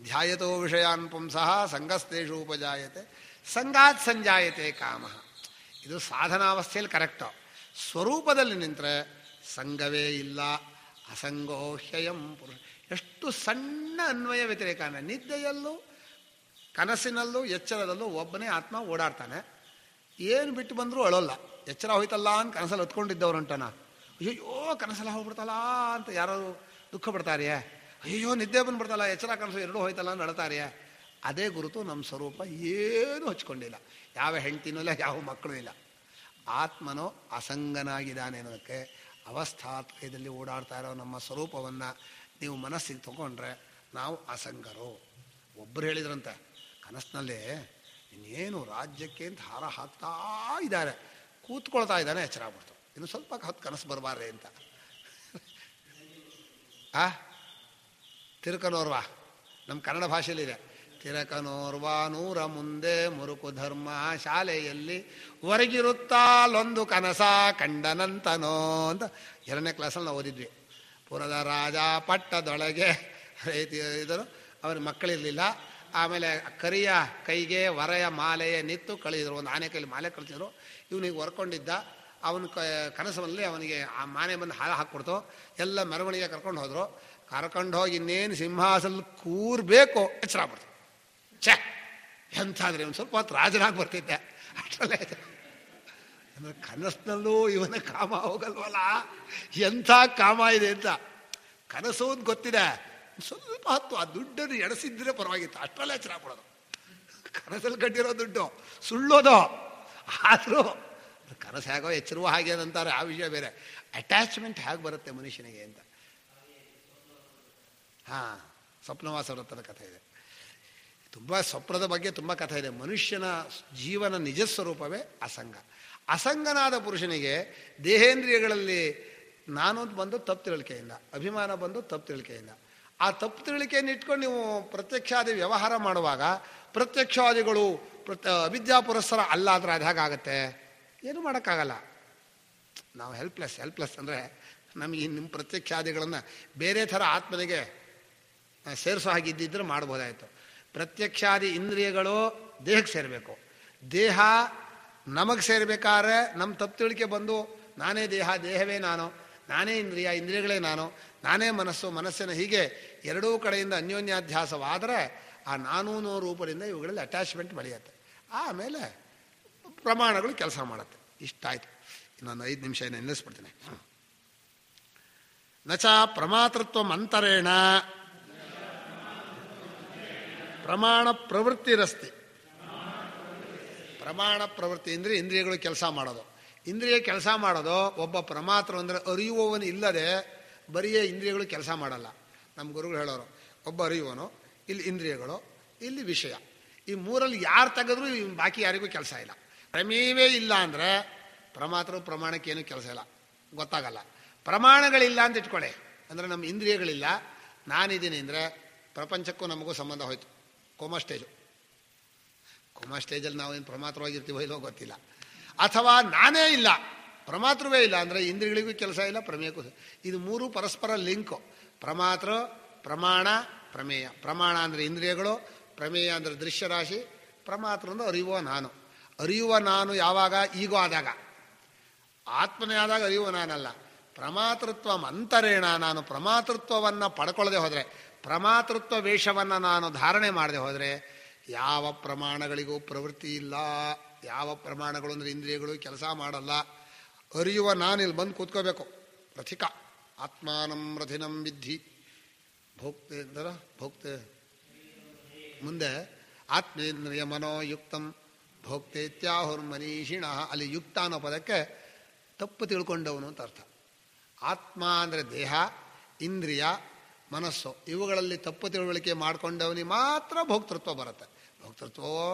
ಧ್ಯಾಯತೋ ವಿಷಯಾನ್ ಪುಂಸಃ ಸಂಗಸ್ತೇಷು ಉಪಜಾಯತೆ ಸಂಗಾತ್ ಸಂಜಾಯತೆ ಕಾಮಃ. ಇದು ಸಾಧನಾವಸ್ಥೆಯಲ್ಲಿ ಕರೆಕ್ಟು. ಸ್ವರೂಪದಲ್ಲಿ ನಿಂತರೆ ಸಂಗವೇ ಇಲ್ಲ. ಅಸಂಗೋ ಹ್ಯಯಂ ಪುರುಷ. ಎಷ್ಟು ಸಣ್ಣ ಅನ್ವಯ ವ್ಯತಿರೇಕ. ನಿದ್ದೆಯಲ್ಲೂ ಕನಸಿನಲ್ಲೂ ಎಚ್ಚರದಲ್ಲೂ ಒಬ್ಬನೇ ಆತ್ಮ ಓಡಾಡ್ತಾನೆ. ಏನು ಬಿಟ್ಟು ಬಂದರೂ ಅಳೋಲ್ಲ. ಎಚ್ಚರ ಹೋಯ್ತಲ್ಲ ಅಂತ ಕನಸಲ್ಲಿ ಹೊತ್ಕೊಂಡಿದ್ದವ್ರು ಉಂಟನ, ಅಯ್ಯೋ ಕನಸಲ್ಲ ಹೋಗ್ಬಿಡ್ತಲ್ಲ ಅಂತ ಯಾರು ದುಃಖ ಪಡ್ತಾರೆಯೇ? ಅಯ್ಯೋ ನಿದ್ದೆ ಬಂದ್ಬಿಡ್ತಲ್ಲ, ಎಚ್ಚರ ಕನಸು ಎರಡೂ ಹೋಯ್ತಲ್ಲ ಅಂತ ಅಳ್ತಾರೆಯೇ? ಅದೇ ಗುರುತು ನಮ್ಮ ಸ್ವರೂಪ. ಏನೂ ಹಚ್ಕೊಂಡಿಲ್ಲ, ಯಾವ ಹೆಂಡ್ತಿನೂ ಇಲ್ಲ, ಯಾವ ಮಕ್ಕಳು ಇಲ್ಲ. ಆತ್ಮನೋ ಅಸಂಗನಾಗಿದ್ದಾನೆ ಅನ್ನೋದಕ್ಕೆ ಅವಸ್ಥಾತ್ರಯದಲ್ಲಿ ಓಡಾಡ್ತಾ ಇರೋ ನಮ್ಮ ಸ್ವರೂಪವನ್ನು ನೀವು ಮನಸ್ಸಿಗೆ ತಗೊಂಡ್ರೆ ನಾವು ಅಸಂಗರು. ಒಬ್ಬರು ಹೇಳಿದ್ರಂತೆ ಕನಸಿನಲ್ಲಿ, ಇನ್ನೇನು ರಾಜ್ಯಕ್ಕೆ ಅಂತ ಹಾರ ಹಾಕ್ತಾ ಇದ್ದಾರೆ, ಕೂತ್ಕೊಳ್ತಾ ಇದ್ದಾನೆ, ಎಚ್ಚರ ಆಗ್ಬಿಡ್ತು. ಇನ್ನು ಸ್ವಲ್ಪ ಹೊತ್ತು ಕನಸು ಬರಬಾರ್ರೆ ಅಂತ. ತಿರುಕನೋರ್ವ ನಮ್ಮ ಕನ್ನಡ ಭಾಷೆಯಲ್ಲಿದೆ. ತಿರಕನೋರ್ವ ನೂರ ಮುಂದೆ ಮುರುಕು ಧರ್ಮ ಶಾಲೆಯಲ್ಲಿ ಹೊರಗಿರುತ್ತಾಲೊಂದು ಕನಸ ಕಂಡನಂತನೋ ಅಂತ 2ನೇ ಕ್ಲಾಸಲ್ಲಿ ನಾವು ಓದಿದ್ವಿ. ಪುರದ ರಾಜ ಪಟ್ಟದೊಳಗೆ ಇದರು, ಅವ್ರ ಮಕ್ಕಳಿರಲಿಲ್ಲ. ಆಮೇಲೆ ಕರಿಯ ಕೈಗೆ ವರೆಯ ಮಾಲೆಯ ನಿತ್ತು ಕಳಿದ್ರು. ಒಂದು ಆನೆ ಕೈಲಿ ಮಾಲೆ ಕಳಿಸಿದ್ರು. ಇವನಿಗೆ ಹೊರ್ಕೊಂಡಿದ್ದ. ಅವನ ಕನಸಲ್ಲಿ ಅವನಿಗೆ ಆ ಮಾನೆ ಬಂದು ಹಾರ ಹಾಕ್ಬಿಡ್ತು. ಎಲ್ಲ ಮೆರವಣಿಗೆ ಕರ್ಕೊಂಡು ಹೋದ್ರು. ಕರ್ಕೊಂಡು ಹೋಗಿ ಇನ್ನೇನು ಸಿಂಹಾಸನ ಕೂರ್ಬೇಕು, ಎಚ್ಚರ ಆಗ್ಬಿಡ್ತು. ಛೇ ಎಂತಾದ್ರೆ ಒಂದು ಸ್ವಲ್ಪ ಹೊತ್ತು ರಾಜನಾಗಿ ಬರ್ತಿದ್ದೆ ಅಷ್ಟರಲ್ಲೇ. ಅಂದರೆ ಕನಸಿನಲ್ಲೂ ಇವನ ಕಾಮ ಹೋಗಲ್ವಲ್ಲ, ಎಂಥ ಕಾಮ ಇದೆ ಅಂತ ಕನಸು ಅಂತ ಗೊತ್ತಿದೆ. ಸ್ವಲ್ಪ ಹೊತ್ತು ಆ ದುಡ್ಡನ್ನು ಎಣಸಿದ್ರೆ ಪರವಾಗಿತ್ತು, ಅಷ್ಟರಲ್ಲೇ ಎಚ್ಚರ ಆಗ್ಬಿಡೋದು. ಕನಸಲ್ಲಿ ಕಟ್ಟಿರೋ ದುಡ್ಡು ಸುಳ್ಳೋದು. ಆದರೂ ಕನಸು ಹೇಗೋ ಎಚ್ಚರುವ ಹಾಗೆ ಅಂತಾರೆ, ಆ ವಿಷಯ ಬೇರೆ. ಅಟ್ಯಾಚ್ಮೆಂಟ್ ಹೇಗೆ ಬರುತ್ತೆ ಮನುಷ್ಯನಿಗೆ ಅಂತ. ಸ್ವಪ್ನವಾಸ ವೃತ್ತದ ಕಥೆ ಇದೆ. ತುಂಬ ಸ್ವಪ್ನದ ಬಗ್ಗೆ ತುಂಬ ಕಥೆ ಇದೆ. ಮನುಷ್ಯನ ಜೀವನ ನಿಜ ಸ್ವರೂಪವೇ ಅಸಂಗ. ಅಸಂಗನಾದ ಪುರುಷನಿಗೆ ದೇಹೇಂದ್ರಿಯಗಳಲ್ಲಿ ನಾನು ಬಂದು ತಪ್ಪು ತಿಳುವಳಿಕೆಯಿಂದ, ಅಭಿಮಾನ ಬಂದು ತಪ್ಪು ತಿಳುವಳಿಕೆಯಿಂದ. ಆ ತಪ್ಪು ತಿಳುವಳಿಕೆಯನ್ನು ಇಟ್ಕೊಂಡು ನೀವು ಪ್ರತ್ಯಕ್ಷಾದಿ ವ್ಯವಹಾರ ಮಾಡುವಾಗ ಪ್ರತ್ಯಕ್ಷಾದಿಗಳು ಅವಿದ್ಯಾ ಪುರಸ್ಸರ ಅಲ್ಲ ಆದರೆ ಅದು ಹೇಗಾಗತ್ತೆ? ಏನು ಮಾಡೋಕ್ಕಾಗಲ್ಲ. ನಾವು ಹೆಲ್ಪ್ಲೆಸ್ ಅಂದರೆ ನಮಗೆ ನಿಮ್ಮ ಪ್ರತ್ಯಕ್ಷಾದಿಗಳನ್ನು ಬೇರೆ ಥರ ಆತ್ಮನಿಗೆ ಸೇರಿಸೋ ಹಾಗಿದ್ದಿದ್ರೆ ಮಾಡ್ಬೋದಾಯಿತು. ಪ್ರತ್ಯಕ್ಷಾದಿ ಇಂದ್ರಿಯಗಳು ದೇಹಕ್ಕೆ ಸೇರಬೇಕು. ದೇಹ ನಮಗೆ ಸೇರಬೇಕಾದ್ರೆ ನಮ್ಮ ತಪ್ಪು ತಿಳುವಳಿಕೆ ಬಂದು ನಾನೇ ದೇಹ, ದೇಹವೇ ನಾನು, ನಾನೇ ಇಂದ್ರಿಯ, ಇಂದ್ರಿಯಗಳೇ ನಾನು, ನಾನೇ ಮನಸ್ಸು, ಮನಸ್ಸಿನ ಹೀಗೆ ಎರಡೂ ಕಡೆಯಿಂದ ಅನ್ಯೋನ್ಯಾಧ್ಯಾಸವಾದರೆ ಆ ನಾನೂನೋ ರೂಪದಿಂದ ಇವುಗಳಲ್ಲಿ ಅಟ್ಯಾಚ್ಮೆಂಟ್ ಬೆಳೆಯುತ್ತೆ. ಆಮೇಲೆ ಪ್ರಮಾಣಗಳು ಕೆಲಸ ಮಾಡುತ್ತೆ. ಇಷ್ಟಾಯಿತು. ಇನ್ನೊಂದು 5 ನಿಮಿಷ ನಿಲ್ಲಿಸ್ಬಿಡ್ತೀನಿ. ನಚ ಪ್ರಮಾತೃತ್ವ ಅಂತರೇಣ ಪ್ರಮಾಣ ಪ್ರವೃತ್ತಿರಸ್ತಿ. ಪ್ರಮಾಣ ಪ್ರವೃತ್ತಿ ಅಂದರೆ ಇಂದ್ರಿಯಗಳು ಕೆಲಸ ಮಾಡೋದು. ಇಂದ್ರಿಯ ಕೆಲಸ ಮಾಡೋದು ಒಬ್ಬ ಪ್ರಮಾತೃ ಅಂದರೆ ಅರಿಯುವವನು ಇಲ್ಲದೆ ಬರಿಯೇ ಇಂದ್ರಿಯಗಳು ಕೆಲಸ ಮಾಡಲ್ಲ. ನಮ್ಮ ಗುರುಗಳು ಹೇಳೋರು, ಒಬ್ಬ ಅರಿಯುವನು, ಇಲ್ಲಿ ಇಂದ್ರಿಯಗಳು, ಇಲ್ಲಿ ವಿಷಯ, ಈ ಮೂರಲ್ಲಿ ಯಾರು ತೆಗೆದ್ರೂ ಬಾಕಿ ಯಾರಿಗೂ ಕೆಲಸ ಇಲ್ಲ. ಪ್ರಮೇಯವೇ ಇಲ್ಲ ಅಂದರೆ ಪ್ರಮಾತೃ ಪ್ರಮಾಣಕ್ಕೇನು ಕೆಲಸ ಇಲ್ಲ, ಗೊತ್ತಾಗಲ್ಲ. ಪ್ರಮಾಣಗಳಿಲ್ಲ ಅಂತ ಇಟ್ಕೊಳ್ಳಿ, ಅಂದರೆ ನಮ್ಮ ಇಂದ್ರಿಯಗಳಿಲ್ಲ, ನಾನಿದ್ದೀನಿ ಅಂದರೆ ಪ್ರಪಂಚಕ್ಕೂ ನಮಗೂ ಸಂಬಂಧ ಹೋಯ್ತು. ಕೋಮಾ ಸ್ಟೇಜಲ್ಲಿ ನಾವೇನು ಪ್ರಮಾತ್ರವಾಗಿರ್ತೀವೋ ಇಲ್ಲೋ ಗೊತ್ತಿಲ್ಲ. ಅಥವಾ ನಾನೇ ಇಲ್ಲ, ಪ್ರಮಾತೃವೇ ಇಲ್ಲ ಅಂದರೆ ಇಂದ್ರಿಯಗಳಿಗೂ ಕೆಲಸ ಇಲ್ಲ, ಪ್ರಮೇಯಕ್ಕೂ. ಇದು ಮೂರು ಪರಸ್ಪರ ಲಿಂಕು. ಪ್ರಮಾತೃ, ಪ್ರಮಾಣ, ಪ್ರಮೇಯ. ಪ್ರಮಾಣ ಅಂದರೆ ಇಂದ್ರಿಯಗಳು, ಪ್ರಮೇಯ ಅಂದರೆ ದೃಶ್ಯರಾಶಿ, ಪ್ರಮಾತೃ ಅಂದರೆ ಅರಿಯುವ ನಾನು. ಅರಿಯುವ ನಾನು ಯಾವಾಗ? ಈಗೋ ಆದಾಗ. ಆತ್ಮನೇ ಆದಾಗ ಅರಿಯುವ ನಾನಲ್ಲ. ಪ್ರಮಾತೃತ್ವ ಅಂತರೇಣ, ನಾನು ಪ್ರಮಾತೃತ್ವವನ್ನು ಪಡ್ಕೊಳ್ಳದೆ ಹೋದರೆ, ಪ್ರಮಾತೃತ್ವ ವೇಷವನ್ನು ನಾನು ಧಾರಣೆ ಮಾಡದೆ ಹೋದರೆ ಯಾವ ಪ್ರಮಾಣಗಳಿಗೂ ಪ್ರವೃತ್ತಿ ಇಲ್ಲ. ಯಾವ ಪ್ರಮಾಣಗಳು ಅಂದರೆ ಇಂದ್ರಿಯಗಳು ಕೆಲಸ ಮಾಡಲ್ಲ. ಅರಿಯುವ ನಾನು ಇಲ್ಲಿ ಬಂದು ಕೂತ್ಕೋಬೇಕು. ರಥಿಕ ಆತ್ಮಾನಂ ರಥಿನಂ ವಿದ್ಧಿ ಭೋಕ್ತೆ ಅಂದರೆ ಭೋಕ್ತೆ ಮುಂದೆ ಆತ್ಮೇಂದ್ರಿಯ ಮನೋಯುಕ್ತಂ ಭೋಕ್ತೇತ್ಯಾಹುರ್ಮನೀಷಿಣ. ಅಲ್ಲಿ ಯುಕ್ತ ಅನ್ನೋ ಪದಕ್ಕೆ ತಪ್ಪು ತಿಳ್ಕೊಂಡವನು ಅಂತ ಅರ್ಥ. ಆತ್ಮ ಅಂದರೆ ದೇಹ, ಇಂದ್ರಿಯ, ಮನಸ್ಸು, ಇವುಗಳಲ್ಲಿ ತಪ್ಪು ತಿಳುವಳಿಕೆ ಮಾಡಿಕೊಂಡವನಿಗೆ ಮಾತ್ರ ಭೋಕ್ತೃತ್ವ ಬರುತ್ತೆ. ಭೋಕ್ತೃತ್ವವೋ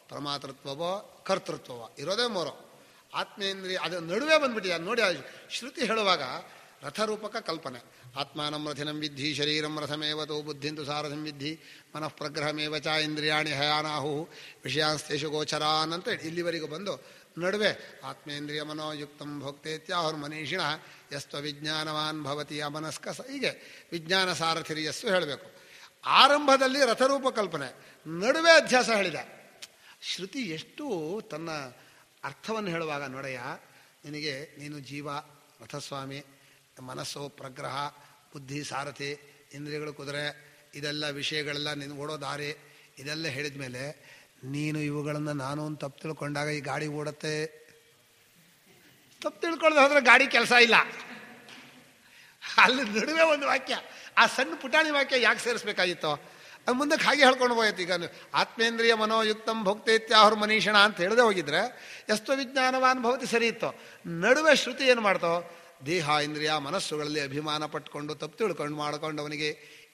ಪ್ರಮಾತೃತ್ವವೋ ಕರ್ತೃತ್ವವೋ ಇರೋದೇ ಮೂರು. ಆತ್ಮೇಂದ್ರಿಯ ಅದು ನಡುವೆ ಬಂದ್ಬಿಟ್ಟಿದೆ ನೋಡಿ. ಶ್ರುತಿ ಹೇಳುವಾಗ ರಥರೂಪಕ ಕಲ್ಪನೆ. ಆತ್ಮಾನಂ ರಥಿನಂ ವಿದ್ಧಿ ಶರೀರಂ ರಥಮೇವತೋ ಬುದ್ಧಿಂತು ಸಾರಥಂ ವಿದ್ಧಿ ಮನಃ ಪ್ರಗ್ರಹಮೇವ ಚ ಇಂದ್ರಿಯಾಣಿ ಹಯಾನಾಹು ವಿಷಯಾಂಸ್ತೇಷು ಗೋಚರಾನ್ ಅಂತ ಇಲ್ಲಿವರೆಗೂ ಬಂದು ನಡುವೆ ಆತ್ಮೇಂದ್ರಿಯ ಮನೋಯುಕ್ತಂ ಭೋಕ್ತೇತ್ಯಾಹುರ್ ಮನೀಷಿಣ ಯಸ್ವ ವಿಜ್ಞಾನವಾನ್ ಭವತಿ ಅಮನಸ್ಕ. ಹೀಗೆ ವಿಜ್ಞಾನ ಸಾರಥಿರಿಯಸ್ಸು ಹೇಳಬೇಕು. ಆರಂಭದಲ್ಲಿ ರಥರೂಪ ಕಲ್ಪನೆ, ನಡುವೆ ಅಧ್ಯಾಸ ಹೇಳಿದೆ. ಶ್ರುತಿ ಎಷ್ಟು ತನ್ನ ಅರ್ಥವನ್ನು ಹೇಳುವಾಗ ನೋಡಯ್ಯ, ನಿನಗೆ ನೀನು ಜೀವ ರಥಸ್ವಾಮಿ, ಮನಸ್ಸು ಪ್ರಗ್ರಹ, ಬುದ್ಧಿ ಸಾರಥಿ, ಇಂದ್ರಿಯಗಳು ಕುದುರೆ, ಇದೆಲ್ಲ ವಿಷಯಗಳೆಲ್ಲ ನೀನು ಓಡೋ ದಾರಿ, ಇದೆಲ್ಲ ಹೇಳಿದ ಮೇಲೆ ನೀನು ಇವುಗಳನ್ನು ನಾನು ಒಂದು ತಪ್ಪು ತಿಳ್ಕೊಂಡಾಗ ಈ ಗಾಡಿ ಓಡುತ್ತೆ. ತಪ್ಪು ತಿಳ್ಕೊಳ್ಳೋದು ಹೋದ್ರೆ ಗಾಡಿ ಕೆಲಸ ಇಲ್ಲ. ಅಲ್ಲಿ ನಡುವೆ ಒಂದು ವಾಕ್ಯ, ಆ ಸಣ್ಣ ಪುಟಾಣಿ ವಾಕ್ಯ ಯಾಕೆ ಸೇರಿಸ್ಬೇಕಾಗಿತ್ತು? ಅದು ಮುಂದಕ್ಕೆ ಹಾಗೆ ಹೇಳ್ಕೊಂಡು ಹೋಯ್ತು. ಈಗ ಆತ್ಮೇಂದ್ರಿಯ ಮನೋಯುಕ್ತಂ ಭೋಕ್ತೇತ್ಯಾಹುರ್ ಮನೀಷಣ ಅಂತ ಹೇಳದೆ ಹೋಗಿದ್ರೆ ಎಷ್ಟೋ ವಿಜ್ಞಾನವಾನ್ ಭವತಿ ಸರಿ ಇತ್ತು. ನಡುವೆ ಶ್ರುತಿ ಏನು ಮಾಡ್ತೋ, ದೇಹ ಇಂದ್ರಿಯ ಮನಸ್ಸುಗಳಲ್ಲಿ ಅಭಿಮಾನ ಪಟ್ಕೊಂಡು ತಪ್ಪು ತಿಳ್ಕೊಂಡು ಮಾಡ್ಕೊಂಡು ಅವನಿಗೆ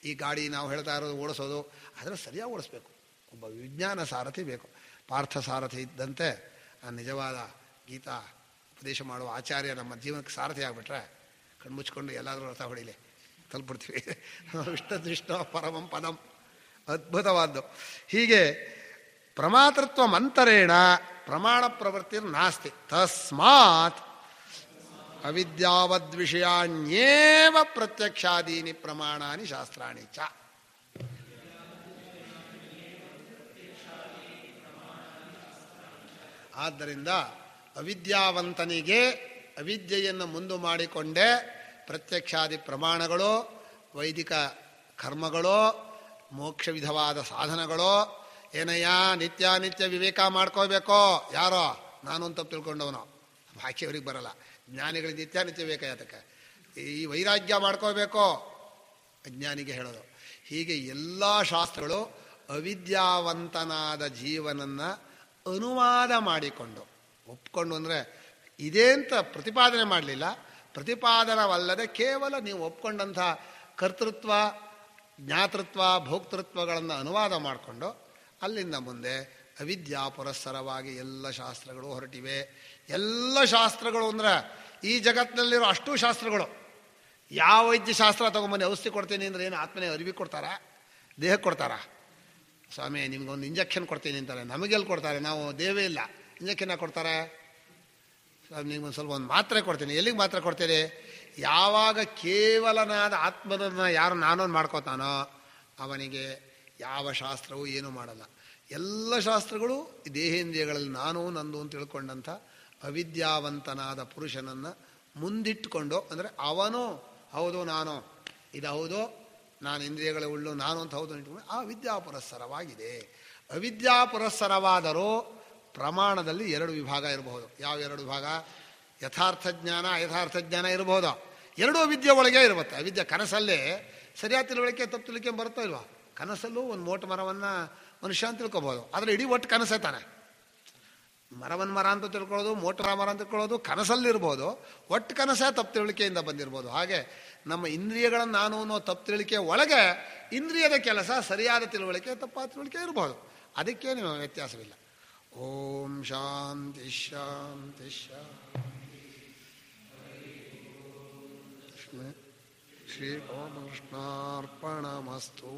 ಈ ಗಾಡಿ ನಾವು ಹೇಳ್ತಾ ಇರೋದು ಓಡಿಸೋದು, ಆದರೆ ಸರಿಯಾಗಿ ಓಡಿಸ್ಬೇಕು. ಒಬ್ಬ ವಿಜ್ಞಾನ ಸಾರಥಿ ಬೇಕು. ಪಾರ್ಥ ಸಾರಥಿ ಇದ್ದಂತೆ ಆ ನಿಜವಾದ ಗೀತಾ ಉಪದೇಶ ಮಾಡುವ ಆಚಾರ್ಯ ನಮ್ಮ ಜೀವನಕ್ಕೆ ಸಾರಥಿ ಆಗಿಬಿಟ್ರೆ ಕಣ್ಮುಚ್ಕೊಂಡು ಎಲ್ಲಾದರೂ ರಥ ಹೊಡಿಲಿ ತಲುಪಿಡ್ತೀವಿ. ವಿಷ್ಣು ಪರಮಂ ಪದಂ, ಅದ್ಭುತವಾದ್ದು. ಹೀಗೆ ಪ್ರಮಾತೃತ್ವ ಮಂತರೇಣ ಪ್ರಮಾಣ ಪ್ರವೃತ್ತಿ ನಾಸ್ತಿ. ತಸ್ಮಾತ್ ಅವಿದ್ಯಾವದ್ವಿಷಯಾಣ್ಯೇವ ಪ್ರತ್ಯಕ್ಷಾದೀನಿ ಪ್ರಮಾಣಾನಿ ಶಾಸ್ತ್ರಾಣಿ ಚ. ಆದ್ದರಿಂದ ಅವಿದ್ಯಾವಂತನಿಗೆ ಅವಿದ್ಯೆಯನ್ನು ಮುಂದು ಮಾಡಿಕೊಂಡೇ ಪ್ರತ್ಯಕ್ಷಾದಿ ಪ್ರಮಾಣಗಳು, ವೈದಿಕ ಕರ್ಮಗಳು, ಮೋಕ್ಷ ವಿಧವಾದ ಸಾಧನಗಳು. ಏನಯ್ಯ ನಿತ್ಯಾನಿತ್ಯ ವಿವೇಕ ಮಾಡ್ಕೋಬೇಕೋ? ಯಾರೋ ನಾನು ಅಂತ ತಿಳ್ಕೊಂಡವನು, ಭಾಷೆಯವ್ರಿಗೆ ಬರಲ್ಲ. ಜ್ಞಾನಿಗಳಿಗೆ ನಿತ್ಯಾನಿತ್ಯ ವಿವೇಕ ಯಾತಕ್ಕೆ? ಈ ವೈರಾಗ್ಯ ಮಾಡ್ಕೋಬೇಕೋ? ಅಜ್ಞಾನಿಗೆ ಹೇಳೋದು. ಹೀಗೆ ಎಲ್ಲ ಶಾಸ್ತ್ರಗಳು ಅವಿದ್ಯಾವಂತನಾದ ಜೀವನನ್ನು ಅನುವಾದ ಮಾಡಿಕೊಂಡು ಒಪ್ಕೊಂಡು, ಅಂದರೆ ಇದೇ ಅಂತ ಪ್ರತಿಪಾದನೆ ಮಾಡಲಿಲ್ಲ, ಪ್ರತಿಪಾದನವಲ್ಲದೆ ಕೇವಲ ನೀವು ಒಪ್ಕೊಂಡಂಥ ಕರ್ತೃತ್ವ, ಜ್ಞಾತೃತ್ವ, ಭೋಕ್ತೃತ್ವಗಳನ್ನು ಅನುವಾದ ಮಾಡಿಕೊಂಡು ಅಲ್ಲಿಂದ ಮುಂದೆ ಅವಿದ್ಯಾ ಪುರಸ್ಸರವಾಗಿ ಎಲ್ಲ ಶಾಸ್ತ್ರಗಳು ಹೊರಟಿವೆ. ಎಲ್ಲ ಶಾಸ್ತ್ರಗಳು ಅಂದರೆ ಈ ಜಗತ್ತಿನಲ್ಲಿರೋ ಅಷ್ಟೂ ಶಾಸ್ತ್ರಗಳು. ಯಾವ ವೈದ್ಯಶಾಸ್ತ್ರ ತೊಗೊಂಬನ್ನಿ, ಔಷಧಿ ಕೊಡ್ತೀನಿ ಅಂದರೆ ಏನು ಆತ್ಮನೇ ಅರಿವಿ ಕೊಡ್ತಾರಾ? ದೇಹಕ್ಕೆ ಕೊಡ್ತಾರಾ? ಸ್ವಾಮಿ ನಿಮ್ಗೊಂದು ಇಂಜೆಕ್ಷನ್ ಕೊಡ್ತೀನಿ ಅಂತಾರೆ. ನಮಗೆಲ್ಲಿ ಕೊಡ್ತಾರೆ? ನಾವು ದೇವೇ ಇಲ್ಲ, ಇಂಜೆಕ್ಷನ್ ಕೊಡ್ತಾರೆ. ಸ್ವಾಮಿ ನಿಮ್ಗೊಂದು ಸ್ವಲ್ಪ ಒಂದು ಮಾತ್ರೆ ಕೊಡ್ತೀನಿ. ಎಲ್ಲಿಗೆ ಮಾತ್ರೆ ಕೊಡ್ತೀರಿ? ಯಾವಾಗ ಕೇವಲನಾದ ಆತ್ಮನನ್ನು ಯಾರು ನಾನೊಂದು ಮಾಡ್ಕೋತಾನೋ ಅವನಿಗೆ ಯಾವ ಶಾಸ್ತ್ರವೂ ಏನೂ ಮಾಡಲ್ಲ. ಎಲ್ಲ ಶಾಸ್ತ್ರಗಳು ದೇಹೇಂದ್ರಿಯಗಳಲ್ಲಿ ನಾನು ನಂದು ಅಂತ ತಿಳ್ಕೊಂಡಂಥ ಅವಿದ್ಯಾವಂತನಾದ ಪುರುಷನನ್ನು ಮುಂದಿಟ್ಟುಕೊಂಡು, ಅಂದರೆ ಅವನು ಹೌದು ನಾನು ಇದು ಹೌದು, ನಾನು ಇಂದ್ರಿಯಗಳ ಉಳ್ಳು ನಾನು ಅಂತ ಹೌದು ಇಟ್ಕೊಂಡು ಆ ವಿದ್ಯಾ ಪುರಸ್ಸರವಾಗಿದೆ. ಅವಿದ್ಯಾ ಪುರಸ್ಸರವಾದರೂ ಪ್ರಮಾಣದಲ್ಲಿ ಎರಡು ವಿಭಾಗ ಇರಬಹುದು. ಯಾವ ಎರಡು ವಿಭಾಗ? ಯಥಾರ್ಥ ಜ್ಞಾನ, ಅಯಥಾರ್ಥ ಜ್ಞಾನ ಇರಬಹುದು. ಎರಡೂ ಅವಿದ್ಯೆ ಒಳಗೆ ಇರುತ್ತೆ. ಅವಿದ್ಯೆ ಕನಸಲ್ಲೇ ಸರಿಯಾದ ತಿಳುವಳಿಕೆ ತಪ್ಪು ತಿಳುವಳಿಕೆ ಬರುತ್ತೋ ಇಲ್ವಾ? ಕನಸಲ್ಲೂ ಒಂದು ಮೋಟು ಮರವನ್ನು ಮನುಷ್ಯ ಅಂತ ತಿಳ್ಕೊಬೋದು, ಆದರೆ ಇಡೀ ಒಟ್ಟು ಕನಸೇ ತಾನೆ. ಮರವನ್ನು ಮರ ಅಂತ ತಿಳ್ಕೊಳ್ಳೋದು, ಮೋಟು ಮರ ಅಂತ ತಿಳ್ಕೊಳ್ಳೋದು ಕನಸಲ್ಲಿರ್ಬೋದು, ಒಟ್ಟು ಕನಸೇ ತಪ್ಪು ತಿಳುವಳಿಕೆಯಿಂದ ಬಂದಿರ್ಬೋದು. ಹಾಗೆ ನಮ್ಮ ಇಂದ್ರಿಯಗಳನ್ನು ನಾನು ಅನ್ನೋ ತಪ್ಪು ತಿಳುವಳಿಕೆ ಒಳಗೆ ಇಂದ್ರಿಯದ ಕೆಲಸ ಸರಿಯಾದ ತಿಳುವಳಿಕೆ ತಪ್ಪಾದ ತಿಳುವಳಿಕೆ ಇರ್ಬೋದು. ಅದಕ್ಕೇನು ವ್ಯತ್ಯಾಸವಿಲ್ಲ. ಓಂ ಶಾಂತಿ ಶಾಂತಿ ಶಾಂತಿ. ಶ್ರೀ ಕೃಷ್ಣಾರ್ಪಣಮಸ್ತು.